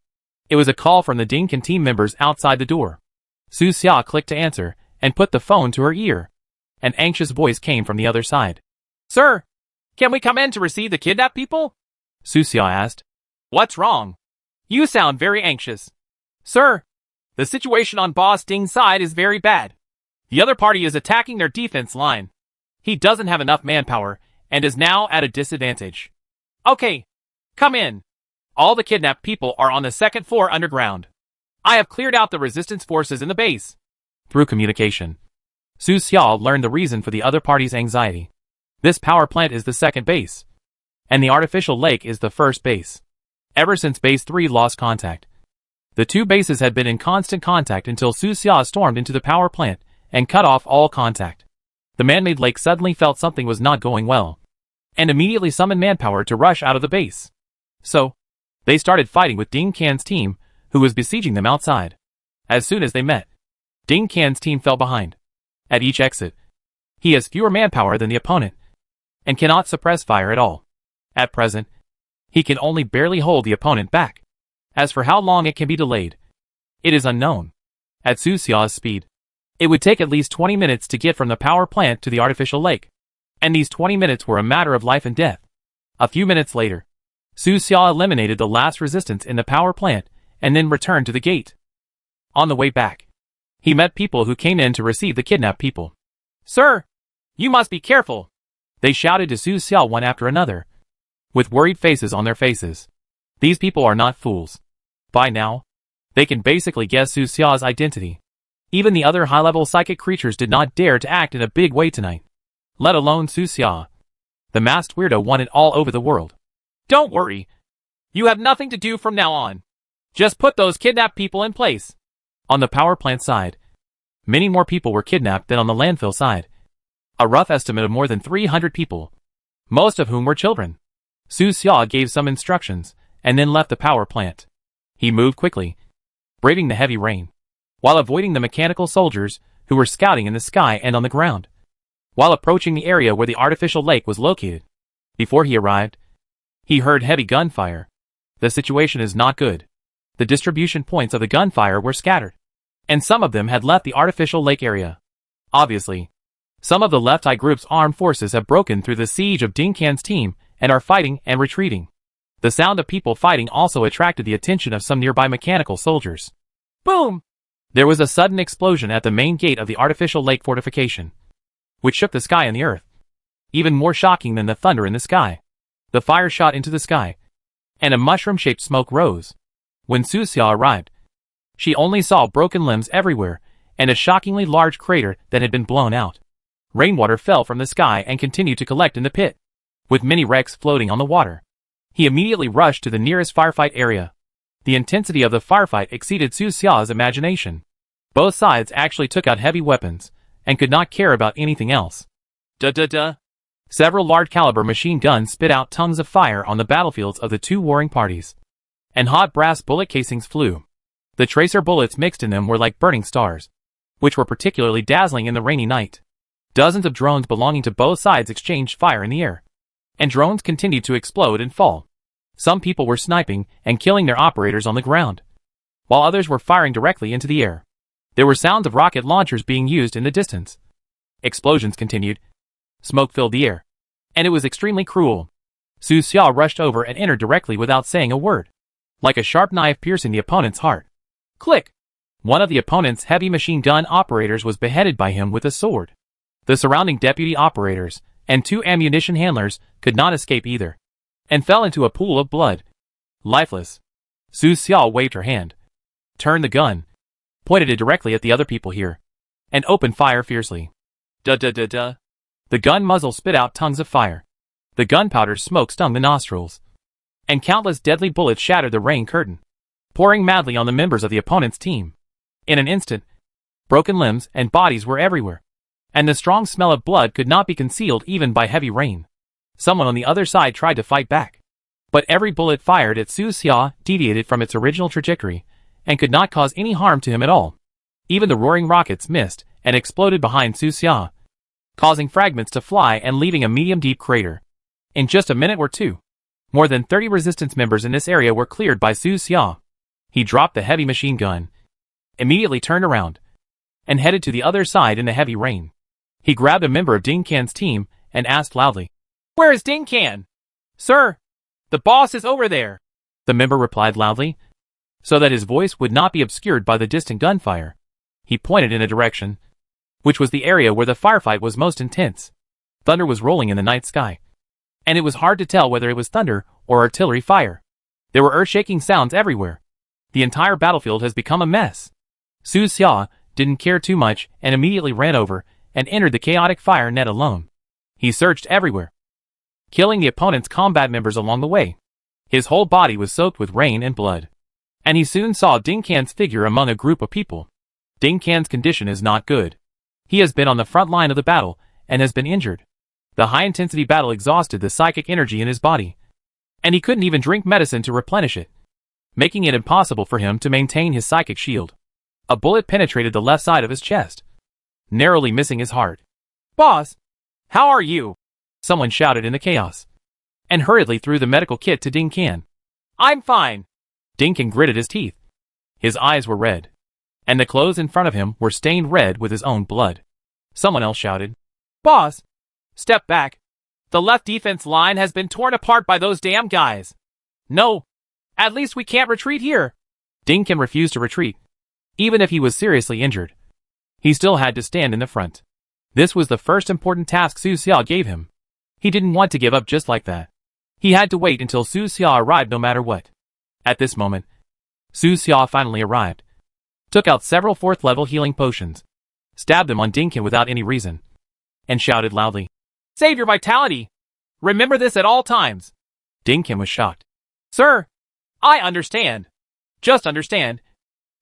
It was a call from the Dinkin team members outside the door. Su Xia clicked to answer and put the phone to her ear. An anxious voice came from the other side. Sir, can we come in to receive the kidnapped people? Su Xia asked. What's wrong? You sound very anxious. Sir, the situation on Boss Ding's side is very bad. The other party is attacking their defense line. He doesn't have enough manpower and is now at a disadvantage. Okay, come in. All the kidnapped people are on the 2nd floor underground. I have cleared out the resistance forces in the base. Through communication, Su Xia learned the reason for the other party's anxiety. This power plant is the 2nd base, and the artificial lake is the 1st base. Ever since Base 3 lost contact, the 2 bases had been in constant contact until Su Xia stormed into the power plant and cut off all contact. The man-made lake suddenly felt something was not going well, and immediately summoned manpower to rush out of the base. So, they started fighting with Ding Can's team, who was besieging them outside. As soon as they met, Ding Can's team fell behind. At each exit, he has fewer manpower than the opponent, and cannot suppress fire at all. At present, he can only barely hold the opponent back. As for how long it can be delayed, it is unknown. At Su Xia's speed, it would take at least 20 minutes to get from the power plant to the artificial lake, and these 20 minutes were a matter of life and death. A few minutes later, Su Xia eliminated the last resistance in the power plant and then returned to the gate. On the way back, he met people who came in to receive the kidnapped people. Sir, you must be careful. They shouted to Su Xia one after another, with worried faces on their faces. These people are not fools. By now, They can basically guess Su Xia's identity. Even the other high-level psychic creatures did not dare to act in a big way tonight. Let alone Su Xia. The masked weirdo wanted all over the world. Don't worry. You have nothing to do from now on. Just put those kidnapped people in place. On the power plant side, many more people were kidnapped than on the landfill side. A rough estimate of more than 300 people, most of whom were children. Su Xia gave some instructions, and then left the power plant. He moved quickly, braving the heavy rain, while avoiding the mechanical soldiers who were scouting in the sky and on the ground. While approaching the area where the artificial lake was located, before he arrived, he heard heavy gunfire. The situation is not good. The distribution points of the gunfire were scattered, and some of them had left the artificial lake area. Obviously, some of the Left Eye Group's armed forces have broken through the siege of Ding Can's team and are fighting and retreating. The sound of people fighting also attracted the attention of some nearby mechanical soldiers. Boom! There was a sudden explosion at the main gate of the artificial lake fortification, which shook the sky and the earth. Even more shocking than the thunder in the sky, the fire shot into the sky, and a mushroom-shaped smoke rose. When Su Xia arrived, she only saw broken limbs everywhere and a shockingly large crater that had been blown out. Rainwater fell from the sky and continued to collect in the pit, with many wrecks floating on the water. He immediately rushed to the nearest firefight area. The intensity of the firefight exceeded Su Xia's imagination. Both sides actually took out heavy weapons and could not care about anything else. Duh. Several large-caliber machine guns spit out tongues of fire on the battlefields of the two warring parties, and hot brass bullet casings flew. The tracer bullets mixed in them were like burning stars, which were particularly dazzling in the rainy night. Dozens of drones belonging to both sides exchanged fire in the air, and drones continued to explode and fall. Some people were sniping and killing their operators on the ground, while others were firing directly into the air. There were sounds of rocket launchers being used in the distance. Explosions continued. Smoke filled the air, and it was extremely cruel. Su Xia rushed over and entered directly without saying a word, like a sharp knife piercing the opponent's heart. Click! One of the opponent's heavy machine gun operators was beheaded by him with a sword. The surrounding deputy operators and two ammunition handlers could not escape either, and fell into a pool of blood, lifeless. Su Xia waved her hand, turned the gun, pointed it directly at the other people here, and opened fire fiercely. Duh. The gun muzzle spit out tongues of fire. The gunpowder's smoke stung the nostrils, and countless deadly bullets shattered the rain curtain, pouring madly on the members of the opponent's team. In an instant, broken limbs and bodies were everywhere, and the strong smell of blood could not be concealed even by heavy rain. Someone on the other side tried to fight back, but every bullet fired at Su Xia deviated from its original trajectory and could not cause any harm to him at all. Even the roaring rockets missed and exploded behind Su Xia, causing fragments to fly and leaving a medium-deep crater. In just a minute or two, more than 30 resistance members in this area were cleared by Su Xia. He dropped the heavy machine gun, immediately turned around, and headed to the other side in the heavy rain. He grabbed a member of Ding Can's team and asked loudly, "Where is Ding Can?" "Sir, the boss is over there," the member replied loudly, so that his voice would not be obscured by the distant gunfire. He pointed in a direction, which was the area where the firefight was most intense. Thunder was rolling in the night sky, and it was hard to tell whether it was thunder or artillery fire. There were earth-shaking sounds everywhere. The entire battlefield has become a mess. Su Xia didn't care too much and immediately ran over and entered the chaotic fire net alone. He searched everywhere, killing the opponent's combat members along the way. His whole body was soaked with rain and blood, and he soon saw Ding Can's figure among a group of people. Ding Can's condition is not good. He has been on the front line of the battle and has been injured. The high-intensity battle exhausted the psychic energy in his body, and he couldn't even drink medicine to replenish it, making it impossible for him to maintain his psychic shield. A bullet penetrated the left side of his chest, narrowly missing his heart. "Boss, how are you?" someone shouted in the chaos, and hurriedly threw the medical kit to Ding Can. "I'm fine." Ding Can gritted his teeth. His eyes were red, and the clothes in front of him were stained red with his own blood. Someone else shouted, "Boss, step back. The left defense line has been torn apart by those damn guys." "No, at least we can't retreat here." Ding Can refused to retreat, even if he was seriously injured. He still had to stand in the front. This was the first important task Su Xia gave him. He didn't want to give up just like that. He had to wait until Su Xia arrived no matter what. At this moment, Su Xia finally arrived, took out several 4th level healing potions, stabbed them on Dinkin without any reason, and shouted loudly, "Save your vitality! Remember this at all times!" Dinkin was shocked. "Sir, I understand. Just understand.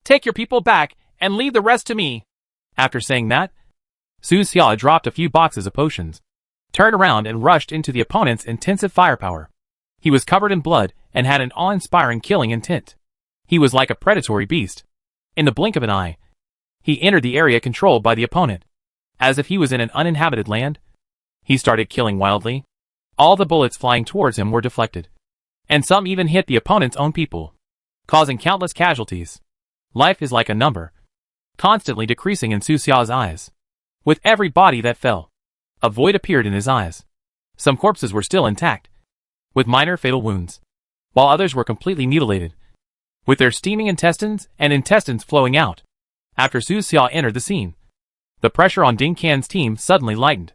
Take your people back and leave the rest to me." After saying that, Su Xia dropped a few boxes of potions, turned around and rushed into the opponent's intensive firepower. He was covered in blood and had an awe-inspiring killing intent. He was like a predatory beast. In the blink of an eye, he entered the area controlled by the opponent. As if he was in an uninhabited land, he started killing wildly. All the bullets flying towards him were deflected, and some even hit the opponent's own people, causing countless casualties. Life is like a number, constantly decreasing in Su Xia's eyes. With every body that fell, a void appeared in his eyes. Some corpses were still intact, with minor fatal wounds, while others were completely mutilated, with their steaming intestines and intestines flowing out. After Su Xia entered the scene, the pressure on Ding Qian's team suddenly lightened.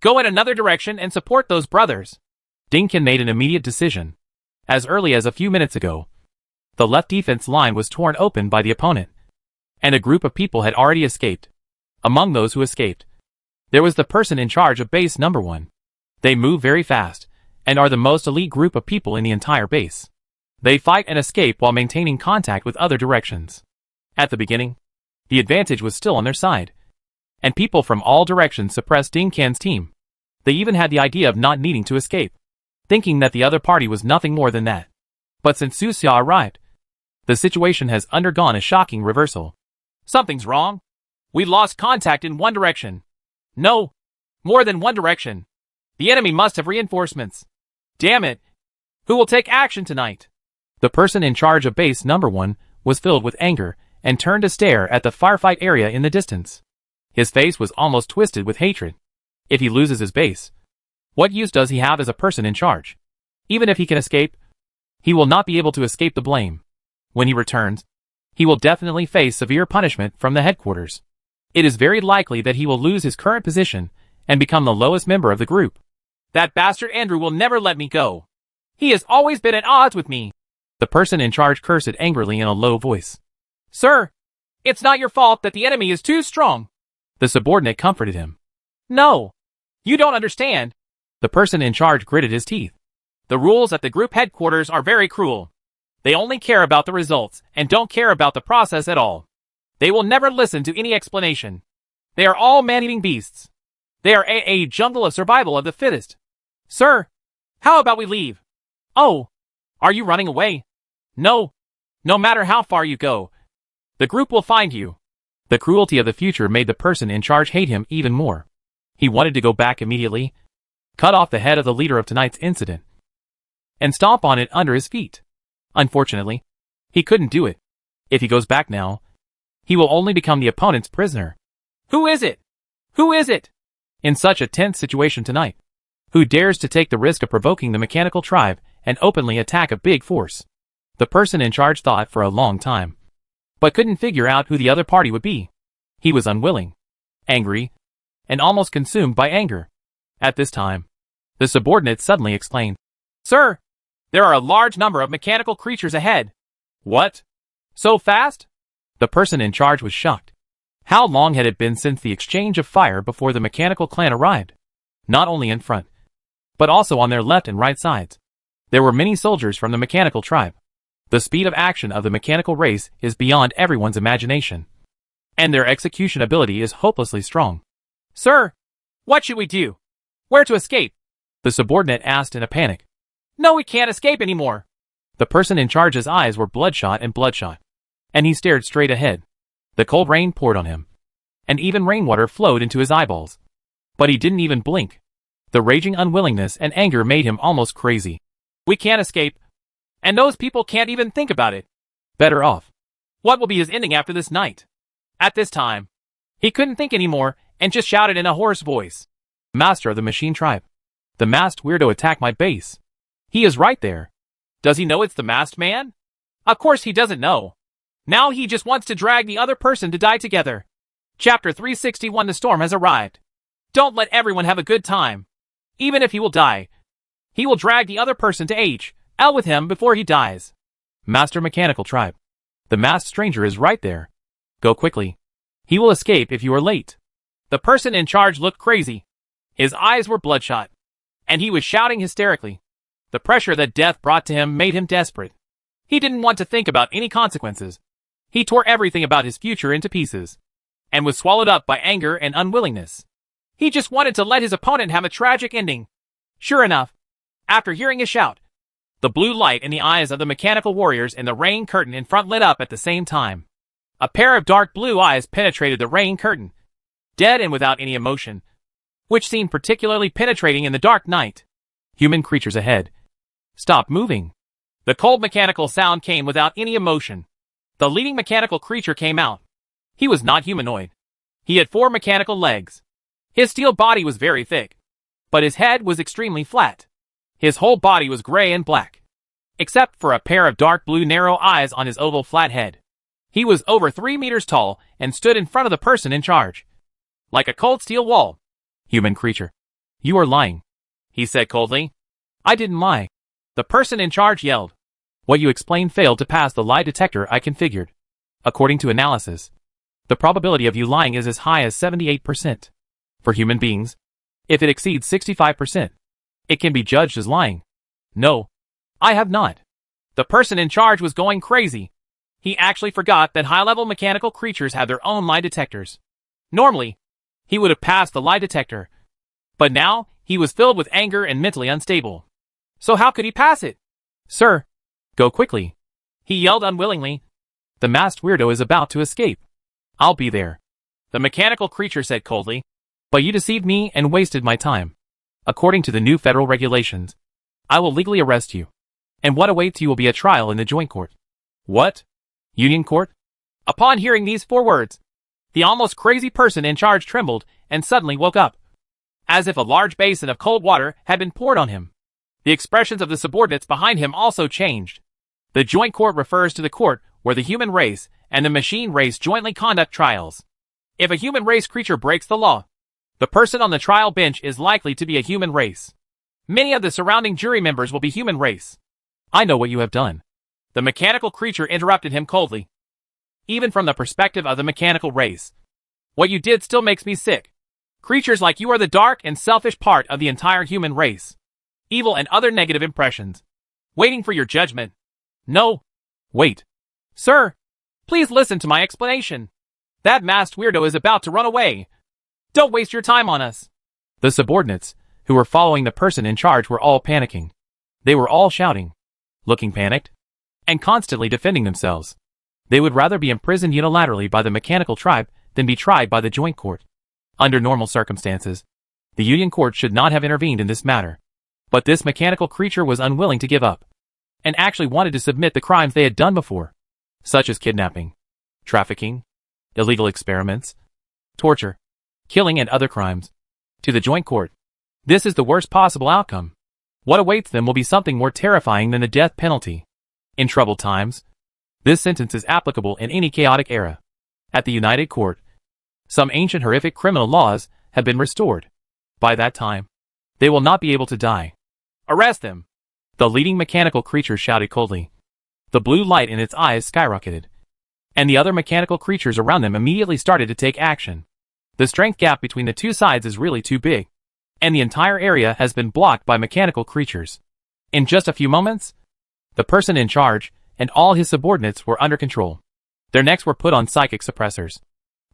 "Go in another direction and support those brothers." Ding Qian made an immediate decision. As early as a few minutes ago, the left defense line was torn open by the opponent, and a group of people had already escaped. Among those who escaped, there was the person in charge of base number 1. They move very fast, and are the most elite group of people in the entire base. They fight and escape while maintaining contact with other directions. At the beginning, the advantage was still on their side, and people from all directions suppressed Ding Qian's team. They even had the idea of not needing to escape, thinking that the other party was nothing more than that. But since Su Xia arrived, the situation has undergone a shocking reversal. "Something's wrong. We lost contact in one direction. No, more than one direction. The enemy must have reinforcements. Damn it. Who will take action tonight?" The person in charge of base number 1 was filled with anger and turned to stare at the firefight area in the distance. His face was almost twisted with hatred. If he loses his base, what use does he have as a person in charge? Even if he can escape, he will not be able to escape the blame. When he returns, he will definitely face severe punishment from the headquarters. It is very likely that he will lose his current position and become the lowest member of the group. "That bastard Andrew will never let me go. He has always been at odds with me." The person in charge cursed angrily in a low voice. "Sir, it's not your fault that the enemy is too strong." The subordinate comforted him. "No, you don't understand." The person in charge gritted his teeth. "The rules at the group headquarters are very cruel. They only care about the results and don't care about the process at all. They will never listen to any explanation. They are all man-eating beasts. They are a jungle of survival of the fittest. Sir, how about we leave?" "Oh, are you running away?" "No. No matter how far you go, the group will find you." The cruelty of the future made the person in charge hate him even more. He wanted to go back immediately, cut off the head of the leader of tonight's incident, and stomp on it under his feet. Unfortunately, he couldn't do it. If he goes back now, he will only become the opponent's prisoner. "Who is it? Who is it?" In such a tense situation tonight, who dares to take the risk of provoking the mechanical tribe and openly attack a big force? The person in charge thought for a long time, but couldn't figure out who the other party would be. He was unwilling, angry, and almost consumed by anger. At this time, the subordinate suddenly exclaimed, "Sir, there are a large number of mechanical creatures ahead." "What? So fast?" The person in charge was shocked. How long had it been since the exchange of fire before the mechanical clan arrived? Not only in front, but also on their left and right sides. There were many soldiers from the mechanical tribe. The speed of action of the mechanical race is beyond everyone's imagination, and their execution ability is hopelessly strong. "Sir, what should we do? Where to escape?" The subordinate asked in a panic. "No, we can't escape anymore." The person in charge's eyes were bloodshot, and he stared straight ahead. The cold rain poured on him, and even rainwater flowed into his eyeballs. But he didn't even blink. The raging unwillingness and anger made him almost crazy. "We can't escape, and those people can't even think about it." Better off. What will be his ending after this night? At this time, he couldn't think anymore and just shouted in a hoarse voice, "Master of the machine tribe, the masked weirdo attacked my base. He is right there." Does he know it's the masked man? Of course he doesn't know. Now he just wants to drag the other person to die together. Chapter 361. The storm has arrived. Don't let everyone have a good time. Even if he will die, he will drag the other person to H.L. with him before he dies. Master Mechanical Tribe, The masked stranger is right there. Go quickly. He will escape if you are late. The person in charge looked crazy. His eyes were bloodshot, and he was shouting hysterically. The pressure that death brought to him made him desperate. He didn't want to think about any consequences. He tore everything about his future into pieces, and was swallowed up by anger and unwillingness. He just wanted to let his opponent have a tragic ending. Sure enough, after hearing his shout, the blue light in the eyes of the mechanical warriors in the rain curtain in front lit up at the same time. A pair of dark blue eyes penetrated the rain curtain, dead and without any emotion, which seemed particularly penetrating in the dark night. Human creatures ahead. Stop moving. The cold mechanical sound came without any emotion. The leading mechanical creature came out. He was not humanoid. He had 4 mechanical legs. His steel body was very thick, but his head was extremely flat. His whole body was gray and black, except for a pair of dark blue narrow eyes on his oval flat head. He was over 3 meters tall and stood in front of the person in charge, like a cold steel wall. Human creature. You are lying, he said coldly. I didn't lie. The person in charge yelled. What you explained failed to pass the lie detector I configured. According to analysis, the probability of you lying is as high as 78%. For human beings, if it exceeds 65%, it can be judged as lying. No, I have not. The person in charge was going crazy. He actually forgot that high-level mechanical creatures have their own lie detectors. Normally, he would have passed the lie detector, but now he was filled with anger and mentally unstable. So how could he pass it? Sir, go quickly, he yelled unwillingly. The masked weirdo is about to escape. I'll be there, the mechanical creature said coldly. But you deceived me and wasted my time. According to the new federal regulations, I will legally arrest you. And what awaits you will be a trial in the joint court. What? Union court? Upon hearing these 4 words, the almost crazy person in charge trembled and suddenly woke up, as if a large basin of cold water had been poured on him. The expressions of the subordinates behind him also changed. The joint court refers to the court where the human race and the machine race jointly conduct trials. If a human race creature breaks the law, the person on the trial bench is likely to be a human race. Many of the surrounding jury members will be human race. I know what you have done. The mechanical creature interrupted him coldly. Even from the perspective of the mechanical race, what you did still makes me sick. Creatures like you are the dark and selfish part of the entire human race. Evil and other negative impressions. Waiting for your judgment. No. Wait. Sir, please listen to my explanation. That masked weirdo is about to run away. Don't waste your time on us. The subordinates, who were following the person in charge, were all panicking. They were all shouting, looking panicked, and constantly defending themselves. They would rather be imprisoned unilaterally by the mechanical tribe than be tried by the joint court. Under normal circumstances, the union court should not have intervened in this matter. But this mechanical creature was unwilling to give up, and actually wanted to submit the crimes they had done before, such as kidnapping, trafficking, illegal experiments, torture, killing and other crimes, to the joint court. This is the worst possible outcome. What awaits them will be something more terrifying than the death penalty. In troubled times, this sentence is applicable in any chaotic era. At the United Court, some ancient horrific criminal laws have been restored. By that time, they will not be able to die. Arrest them, the leading mechanical creature shouted coldly. The blue light in its eyes skyrocketed, and the other mechanical creatures around them immediately started to take action. The strength gap between the two sides is really too big, and the entire area has been blocked by mechanical creatures. In just a few moments, the person in charge and all his subordinates were under control. Their necks were put on psychic suppressors.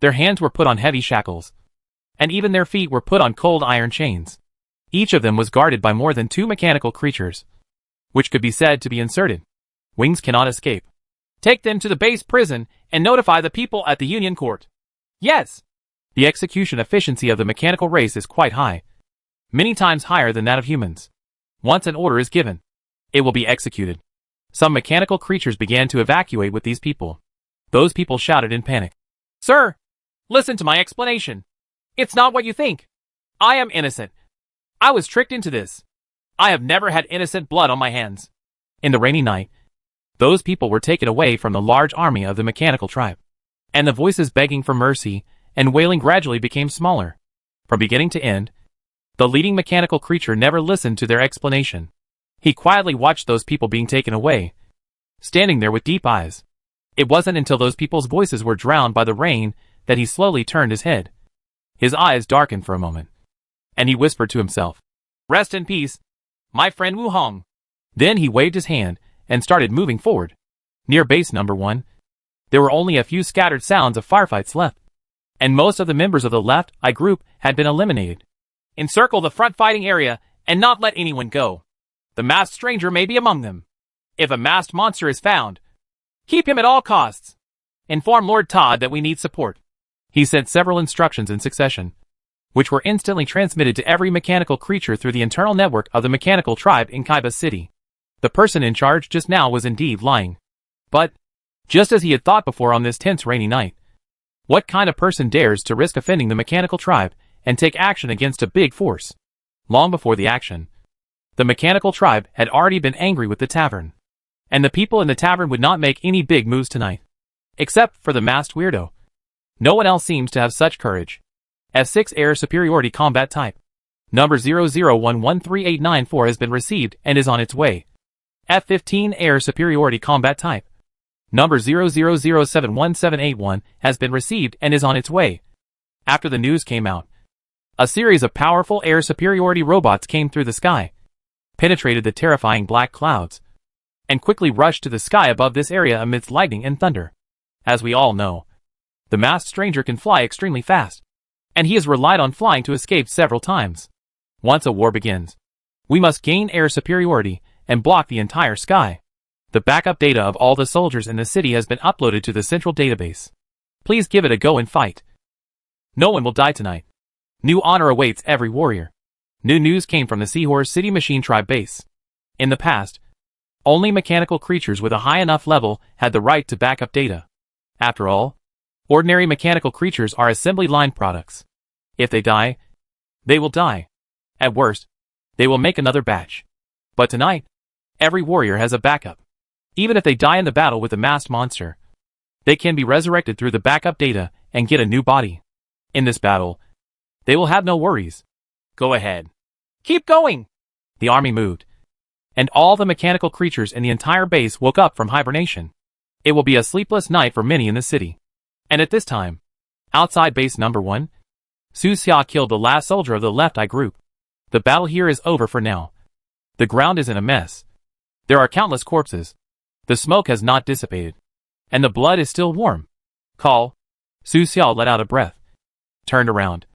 Their hands were put on heavy shackles, and even their feet were put on cold iron chains. Each of them was guarded by more than 2 mechanical creatures, which could be said to be inserted. Wings cannot escape. Take them to the base prison and notify the people at the Union Court. Yes. The execution efficiency of the mechanical race is quite high, many times higher than that of humans. Once an order is given, it will be executed. Some mechanical creatures began to evacuate with these people. Those people shouted in panic. Sir, listen to my explanation. It's not what you think. I am innocent. I was tricked into this. I have never had innocent blood on my hands. In the rainy night, those people were taken away from the large army of the mechanical tribe, and the voices begging for mercy and wailing gradually became smaller. From beginning to end, the leading mechanical creature never listened to their explanation. He quietly watched those people being taken away, standing there with deep eyes. It wasn't until those people's voices were drowned by the rain that he slowly turned his head. His eyes darkened for a moment, and he whispered to himself, "Rest in peace, my friend Wu Hong." Then he waved his hand and started moving forward. Near base number 1, there were only a few scattered sounds of firefights left, and most of the members of the Left Eye group had been eliminated. Encircle the front fighting area and not let anyone go. The masked stranger may be among them. If a masked monster is found, keep him at all costs. Inform Lord Todd that we need support. He sent several instructions in succession, which were instantly transmitted to every mechanical creature through the internal network of the mechanical tribe in Kaiba City. The person in charge just now was indeed lying. But, just as he had thought before on this tense rainy night, what kind of person dares to risk offending the mechanical tribe and take action against a big force? Long before the action, the mechanical tribe had already been angry with the tavern, and the people in the tavern would not make any big moves tonight. Except for the masked weirdo. No one else seems to have such courage. F6 Air Superiority Combat Type. Number 00113894 has been received and is on its way. F15 Air Superiority Combat Type. Number 00071781 has been received and is on its way. After the news came out, a series of powerful air superiority robots came through the sky, penetrated the terrifying black clouds, and quickly rushed to the sky above this area amidst lightning and thunder. As we all know, the masked stranger can fly extremely fast, and he has relied on flying to escape several times. Once a war begins, we must gain air superiority and block the entire sky. The backup data of all the soldiers in the city has been uploaded to the central database. Please give it a go and fight. No one will die tonight. New honor awaits every warrior. New news came from the Seahorse City Machine Tribe base. In the past, only mechanical creatures with a high enough level had the right to backup data. After all, ordinary mechanical creatures are assembly line products. If they die, they will die. At worst, they will make another batch. But tonight, every warrior has a backup. Even if they die in the battle with the masked monster, they can be resurrected through the backup data and get a new body. In this battle, they will have no worries. Go ahead. Keep going! The army moved, and all the mechanical creatures in the entire base woke up from hibernation. It will be a sleepless night for many in the city. And at this time, outside base number 1, Su Xia killed the last soldier of the Left Eye group. The battle here is over for now. The ground is in a mess. There are countless corpses. The smoke has not dissipated, and the blood is still warm. Call. Su Xia let out a breath, turned around,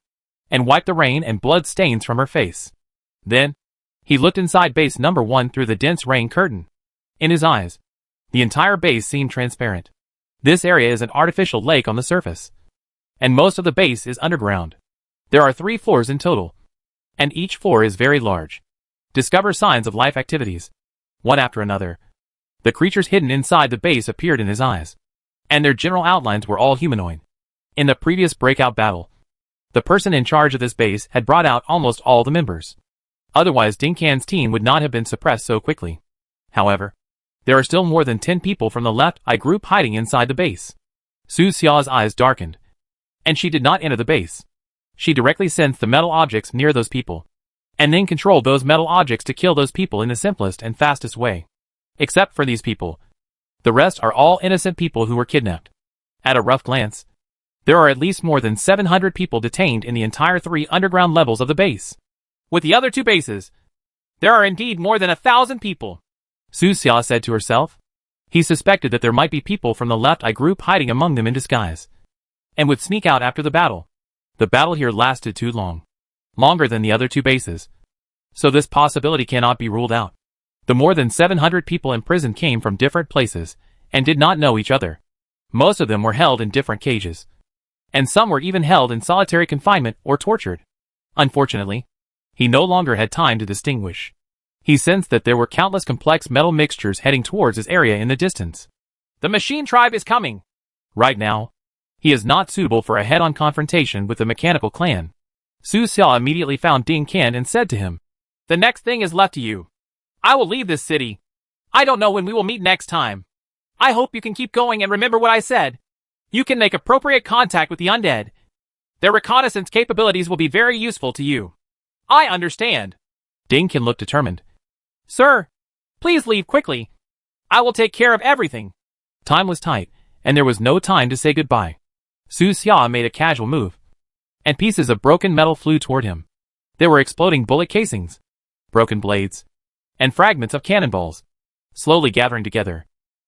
and wiped the rain and blood stains from her face. Then, he looked inside base number 1 through the dense rain curtain. In his eyes, the entire base seemed transparent. This area is an artificial lake on the surface, and most of the base is underground. There are 3 floors in total, and each floor is very large. Discover signs of life activities. One after another, the creatures hidden inside the base appeared in his eyes, and their general outlines were all humanoid. In the previous breakout battle, the person in charge of this base had brought out almost all the members. Otherwise Ding Can's team would not have been suppressed so quickly. However, there are still more than 10 people from the Left Eye group hiding inside the base. Su Xia's eyes darkened, and she did not enter the base. She directly sensed the metal objects near those people, and then controlled those metal objects to kill those people in the simplest and fastest way. Except for these people, the rest are all innocent people who were kidnapped. At a rough glance, there are at least more than 700 people detained in the entire 3 underground levels of the base. With the other 2 bases, there are indeed more than 1,000 people, Su Xia said to herself. He suspected that there might be people from the Left Eye group hiding among them in disguise, and would sneak out after the battle. The battle here lasted too long, longer than the other 2 bases, so this possibility cannot be ruled out. The more than 700 people in prison came from different places and did not know each other. Most of them were held in different cages, and some were even held in solitary confinement or tortured. Unfortunately, he no longer had time to distinguish. He sensed that there were countless complex metal mixtures heading towards his area in the distance. The machine tribe is coming. Right now, he is not suitable for a head-on confrontation with the mechanical clan. Su Xia immediately found Ding Can and said to him, "The next thing is left to you. I will leave this city. I don't know when we will meet next time. I hope you can keep going and remember what I said. You can make appropriate contact with the undead. Their reconnaissance capabilities will be very useful to you." "I understand." Ding Can looked determined. "Sir, please leave quickly. I will take care of everything." Time was tight, and there was no time to say goodbye. Su Xia made a casual move, and pieces of broken metal flew toward him. There were exploding bullet casings, broken blades, and fragments of cannonballs, slowly gathering together.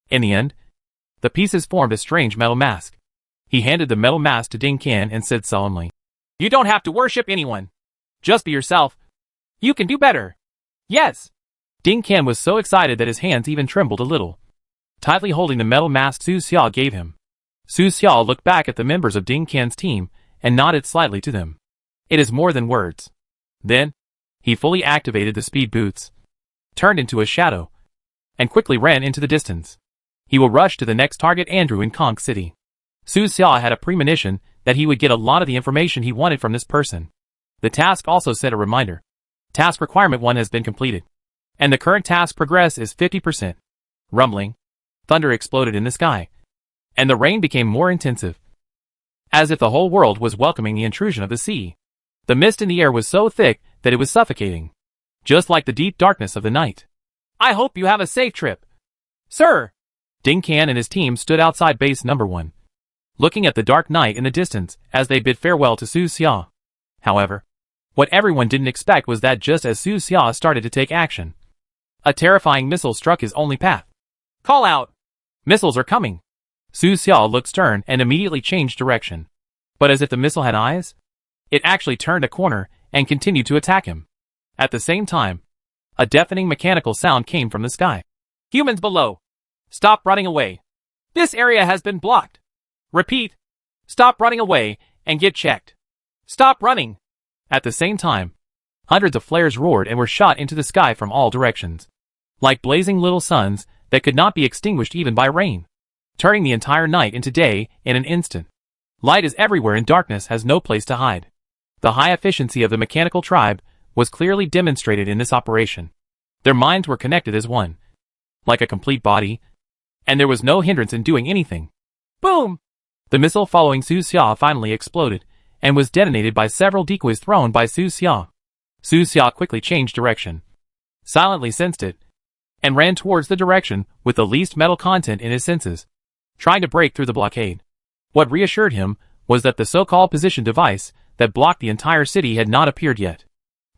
In the end, the pieces formed a strange metal mask. He handed the metal mask to Ding Qian and said solemnly, "You don't have to worship anyone. Just be yourself. You can do better." "Yes." Ding Qian was so excited that his hands even trembled a little, tightly holding the metal mask Su Xia gave him. Su Xia looked back at the members of Ding Qian's team and nodded slightly to them. "It is more than words." Then, he fully activated the speed boots, turned into a shadow, and quickly ran into the distance. He will rush to the next target, Andrew, in Conch City. Su Xia had a premonition that he would get a lot of the information he wanted from this person. The task also set a reminder. Task requirement 1 has been completed, and the current task progress is 50%. Rumbling, thunder exploded in the sky, and the rain became more intensive, as if the whole world was welcoming the intrusion of the sea. The mist in the air was so thick that it was suffocating, just like the deep darkness of the night. "I hope you have a safe trip." "Sir." Ding Qian and his team stood outside base number 1, looking at the dark night in the distance as they bid farewell to Su Xia. However, what everyone didn't expect was that just as Su Xia started to take action, a terrifying missile struck his only path. "Call out. Missiles are coming." Su Xia looked stern and immediately changed direction. But as if the missile had eyes, it actually turned a corner and continued to attack him. At the same time, a deafening mechanical sound came from the sky. "Humans below. Stop running away. This area has been blocked. Repeat. Stop running away and get checked. Stop running." At the same time, hundreds of flares roared and were shot into the sky from all directions, like blazing little suns that could not be extinguished even by rain, turning the entire night into day in an instant. Light is everywhere and darkness has no place to hide. The high efficiency of the mechanical tribe was clearly demonstrated in this operation. Their minds were connected as one, like a complete body, and there was no hindrance in doing anything. Boom! The missile following Su Xia finally exploded, and was detonated by several decoys thrown by Su Xia. Su Xia quickly changed direction, silently sensed it, and ran towards the direction with the least metal content in his senses, trying to break through the blockade. What reassured him was that the so-called position device that blocked the entire city had not appeared yet.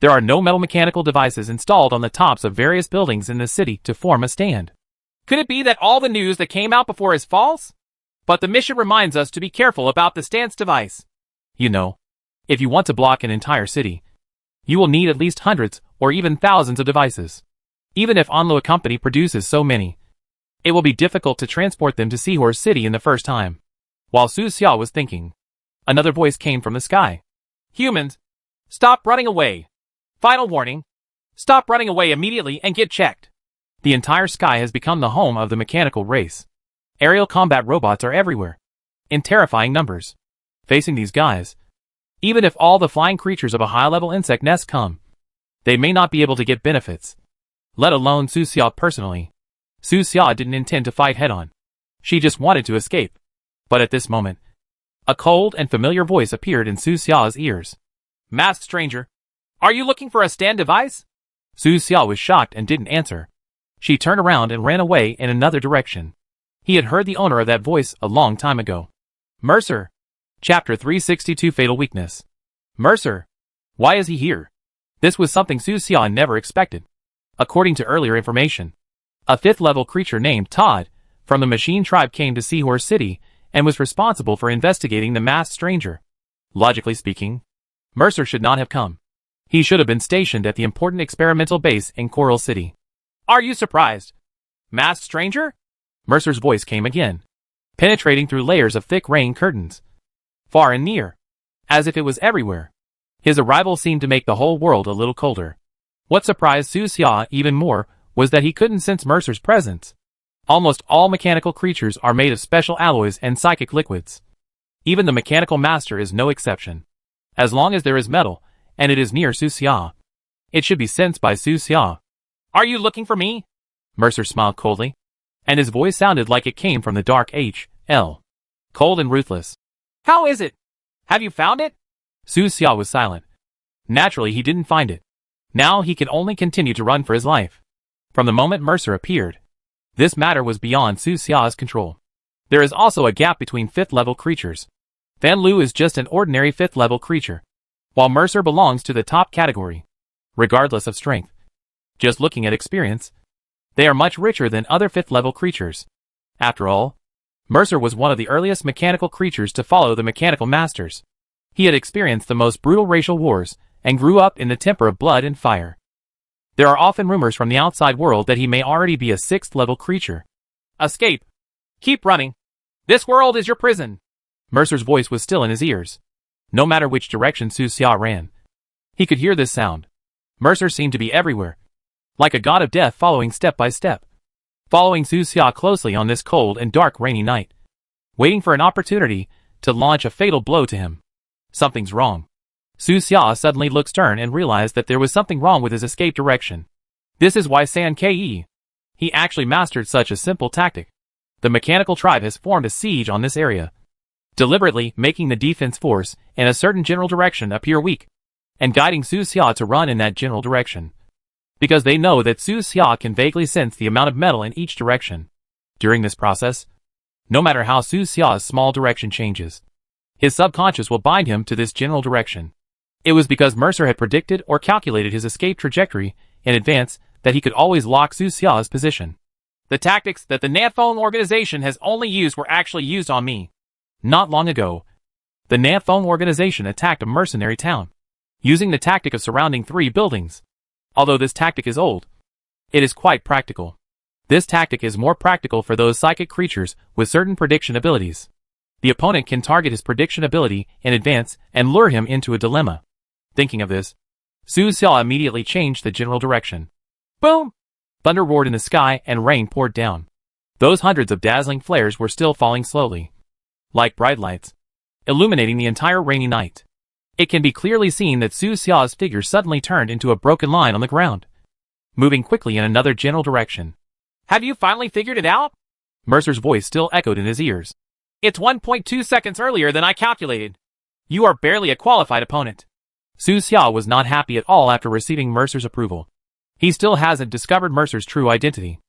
There are no metal mechanical devices installed on the tops of various buildings in the city to form a stand. Could it be that all the news that came out before is false? But the mission reminds us to be careful about the stance device. You know, if you want to block an entire city, you will need at least hundreds or even thousands of devices. Even if Onlo Company produces so many, it will be difficult to transport them to Seahorse City in the first time. While Su Xia was thinking, another voice came from the sky. "Humans, stop running away. Final warning. Stop running away immediately and get checked." The entire sky has become the home of the mechanical race. Aerial combat robots are everywhere, in terrifying numbers. Facing these guys, even if all the flying creatures of a high-level insect nest come, they may not be able to get benefits, let alone Su Xia personally. Su Xia didn't intend to fight head-on. She just wanted to escape. But at this moment, a cold and familiar voice appeared in Su Xia's ears. "Masked stranger, are you looking for a stand device?" Su Xia was shocked and didn't answer. She turned around and ran away in another direction. He had heard the owner of that voice a long time ago. Mercer. Chapter 362 Fatal Weakness. Mercer. Why is he here? This was something Su Xia never expected. According to earlier information, a 5th-level creature named Todd from the Machine Tribe came to Seahorse City and was responsible for investigating the masked stranger. Logically speaking, Mercer should not have come. He should have been stationed at the important experimental base in Coral City. "Are you surprised? Masked stranger?" Mercer's voice came again, penetrating through layers of thick rain curtains, far and near, as if it was everywhere. His arrival seemed to make the whole world a little colder. What surprised Su Xia even more was that he couldn't sense Mercer's presence. Almost all mechanical creatures are made of special alloys and psychic liquids. Even the mechanical master is no exception. As long as there is metal, and it is near Su Xia, it should be sensed by Su Xia. "Are you looking for me?" Mercer smiled coldly, and his voice sounded like it came from the dark H.L. Cold and ruthless. "How is it? Have you found it?" Su Xia was silent. Naturally, he didn't find it. Now he could only continue to run for his life. From the moment Mercer appeared, this matter was beyond Su Xia's control. There is also a gap between 5th level creatures. Van Lu is just an ordinary 5th level creature, while Mercer belongs to the top category. Regardless of strength, just looking at experience, they are much richer than other 5th level creatures. After all, Mercer was one of the earliest mechanical creatures to follow the mechanical masters. He had experienced the most brutal racial wars and grew up in the temper of blood and fire. There are often rumors from the outside world that he may already be a 6th level creature. Escape. Keep running. This world is your prison. Mercer's voice was still in his ears. No matter which direction Su Xia ran, he could hear this sound. Mercer seemed to be everywhere, like a god of death following step by step. Following Su Xia closely on this cold and dark rainy night, waiting for an opportunity to launch a fatal blow to him. Something's wrong. Su Xia suddenly looked stern and realized that there was something wrong with his escape direction. This is why San Ke. He actually mastered such a simple tactic. The mechanical tribe has formed a siege on this area, deliberately making the defense force in a certain general direction appear weak, and guiding Su Xia to run in that general direction. Because they know that Su Xia can vaguely sense the amount of metal in each direction. During this process, no matter how Su Xia's small direction changes, his subconscious will bind him to this general direction. It was because Mercer had predicted or calculated his escape trajectory in advance that he could always lock Su Xia's position. The tactics that the Nanfeng organization has only used were actually used on me. Not long ago, the Nanfeng organization attacked a mercenary town, using the tactic of surrounding 3 buildings. Although this tactic is old, it is quite practical. This tactic is more practical for those psychic creatures with certain prediction abilities. The opponent can target his prediction ability in advance and lure him into a dilemma. Thinking of this, Su Xia immediately changed the general direction. Boom! Thunder roared in the sky and rain poured down. Those hundreds of dazzling flares were still falling slowly, like bright lights, illuminating the entire rainy night. It can be clearly seen that Su Xia's figure suddenly turned into a broken line on the ground, moving quickly in another general direction. Have you finally figured it out? Mercer's voice still echoed in his ears. It's 1.2 seconds earlier than I calculated. You are barely a qualified opponent. Su Xia was not happy at all after receiving Mercer's approval. He still hasn't discovered Mercer's true identity.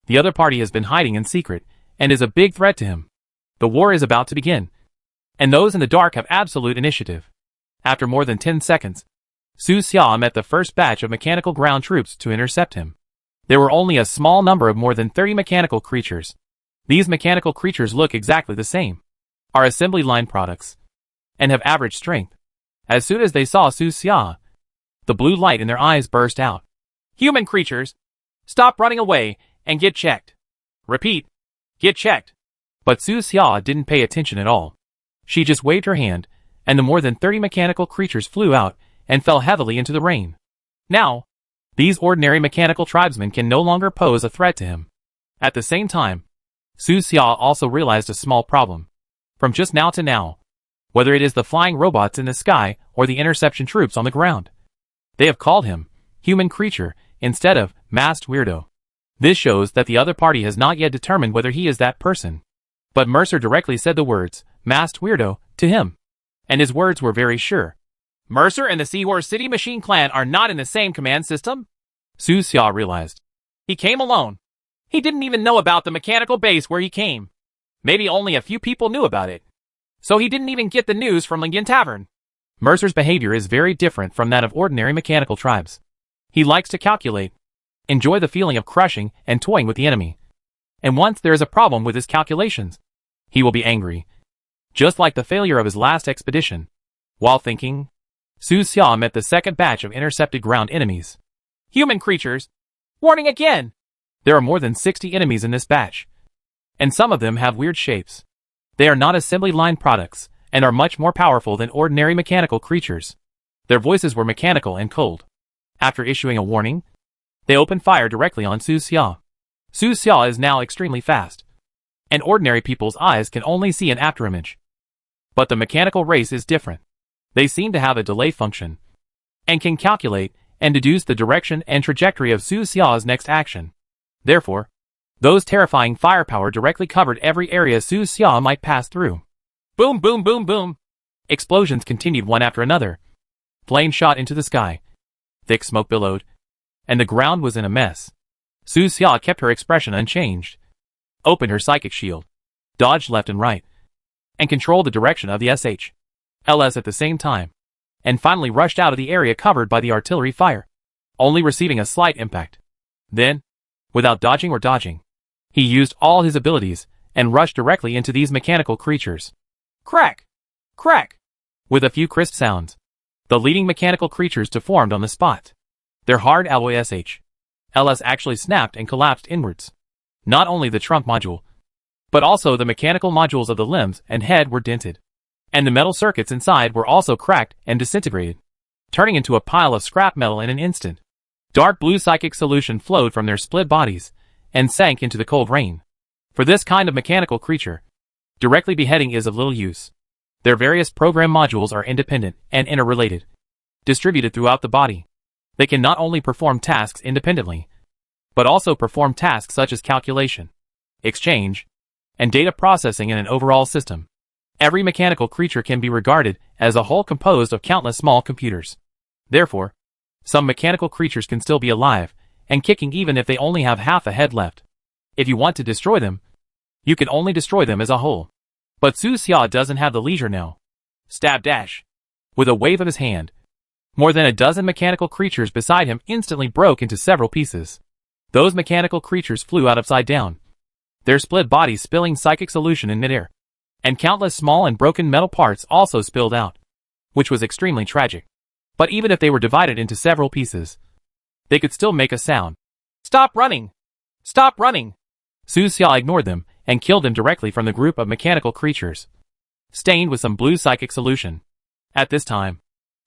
The other party has been hiding in secret, and is a big threat to him. The war is about to begin, and those in the dark have absolute initiative. After more than 10 seconds, Su Xia met the first batch of mechanical ground troops to intercept him. There were only a small number of more than 30 mechanical creatures. These mechanical creatures look exactly the same, are assembly line products, and have average strength. As soon as they saw Su Xia, the blue light in their eyes burst out. Human creatures, stop running away and get checked. Repeat, get checked. But Su Xia didn't pay attention at all. She just waved her hand, and the more than 30 mechanical creatures flew out and fell heavily into the rain. Now, these ordinary mechanical tribesmen can no longer pose a threat to him. At the same time, Su Xia also realized a small problem. From just now to now, whether it is the flying robots in the sky or the interception troops on the ground, they have called him human creature instead of masked weirdo. This shows that the other party has not yet determined whether he is that person. But Mercer directly said the words, masked weirdo, to him. And his words were very sure. Mercer and the Seahorse City Machine Clan are not in the same command system? Su Xia realized. He came alone. He didn't even know about the mechanical base where he came. Maybe only a few people knew about it. So he didn't even get the news from Lingyan Tavern. Mercer's behavior is very different from that of ordinary mechanical tribes. He likes to calculate, enjoy the feeling of crushing and toying with the enemy. And once there is a problem with his calculations, he will be angry. Just like the failure of his last expedition. While thinking, Su Xia met the second batch of intercepted ground enemies. Human creatures. Warning again! There are more than 60 enemies in this batch, and some of them have weird shapes. They are not assembly line products, and are much more powerful than ordinary mechanical creatures. Their voices were mechanical and cold. After issuing a warning, they opened fire directly on Su Xia. Su Xia is now extremely fast, and ordinary people's eyes can only see an afterimage. But the mechanical race is different. They seem to have a delay function, and can calculate and deduce the direction and trajectory of Su Xia's next action. Therefore, those terrifying firepower directly covered every area Su Xia might pass through. Boom, boom, boom, boom. Explosions continued one after another. Flames shot into the sky. Thick smoke billowed, and the ground was in a mess. Su Xia kept her expression unchanged, opened her psychic shield, dodged left and right, and controlled the direction of the SHLS at the same time, and finally rushed out of the area covered by the artillery fire, only receiving a slight impact. Then, without dodging or dodging, he used all his abilities and rushed directly into these mechanical creatures. Crack! Crack! With a few crisp sounds, the leading mechanical creatures deformed on the spot. Their hard alloy SHLS actually snapped and collapsed inwards. Not only the trunk module, but also the mechanical modules of the limbs and head were dented, and the metal circuits inside were also cracked and disintegrated, turning into a pile of scrap metal in an instant. Dark blue psychic solution flowed from their split bodies and sank into the cold rain. For this kind of mechanical creature, directly beheading is of little use. Their various program modules are independent and interrelated, distributed throughout the body. They can not only perform tasks independently, but also perform tasks such as calculation, exchange, and data processing in an overall system. Every mechanical creature can be regarded as a whole composed of countless small computers. Therefore, some mechanical creatures can still be alive and kicking even if they only have half a head left. If you want to destroy them, you can only destroy them as a whole. But Su Xia doesn't have the leisure now. Stab dash. With a wave of his hand, more than a dozen mechanical creatures beside him instantly broke into several pieces. Those mechanical creatures flew out upside down, their split bodies spilling psychic solution in midair, and countless small and broken metal parts also spilled out, which was extremely tragic. But even if they were divided into several pieces, they could still make a sound. Stop running! Stop running! Su Xia ignored them and killed them directly from the group of mechanical creatures, stained with some blue psychic solution. At this time,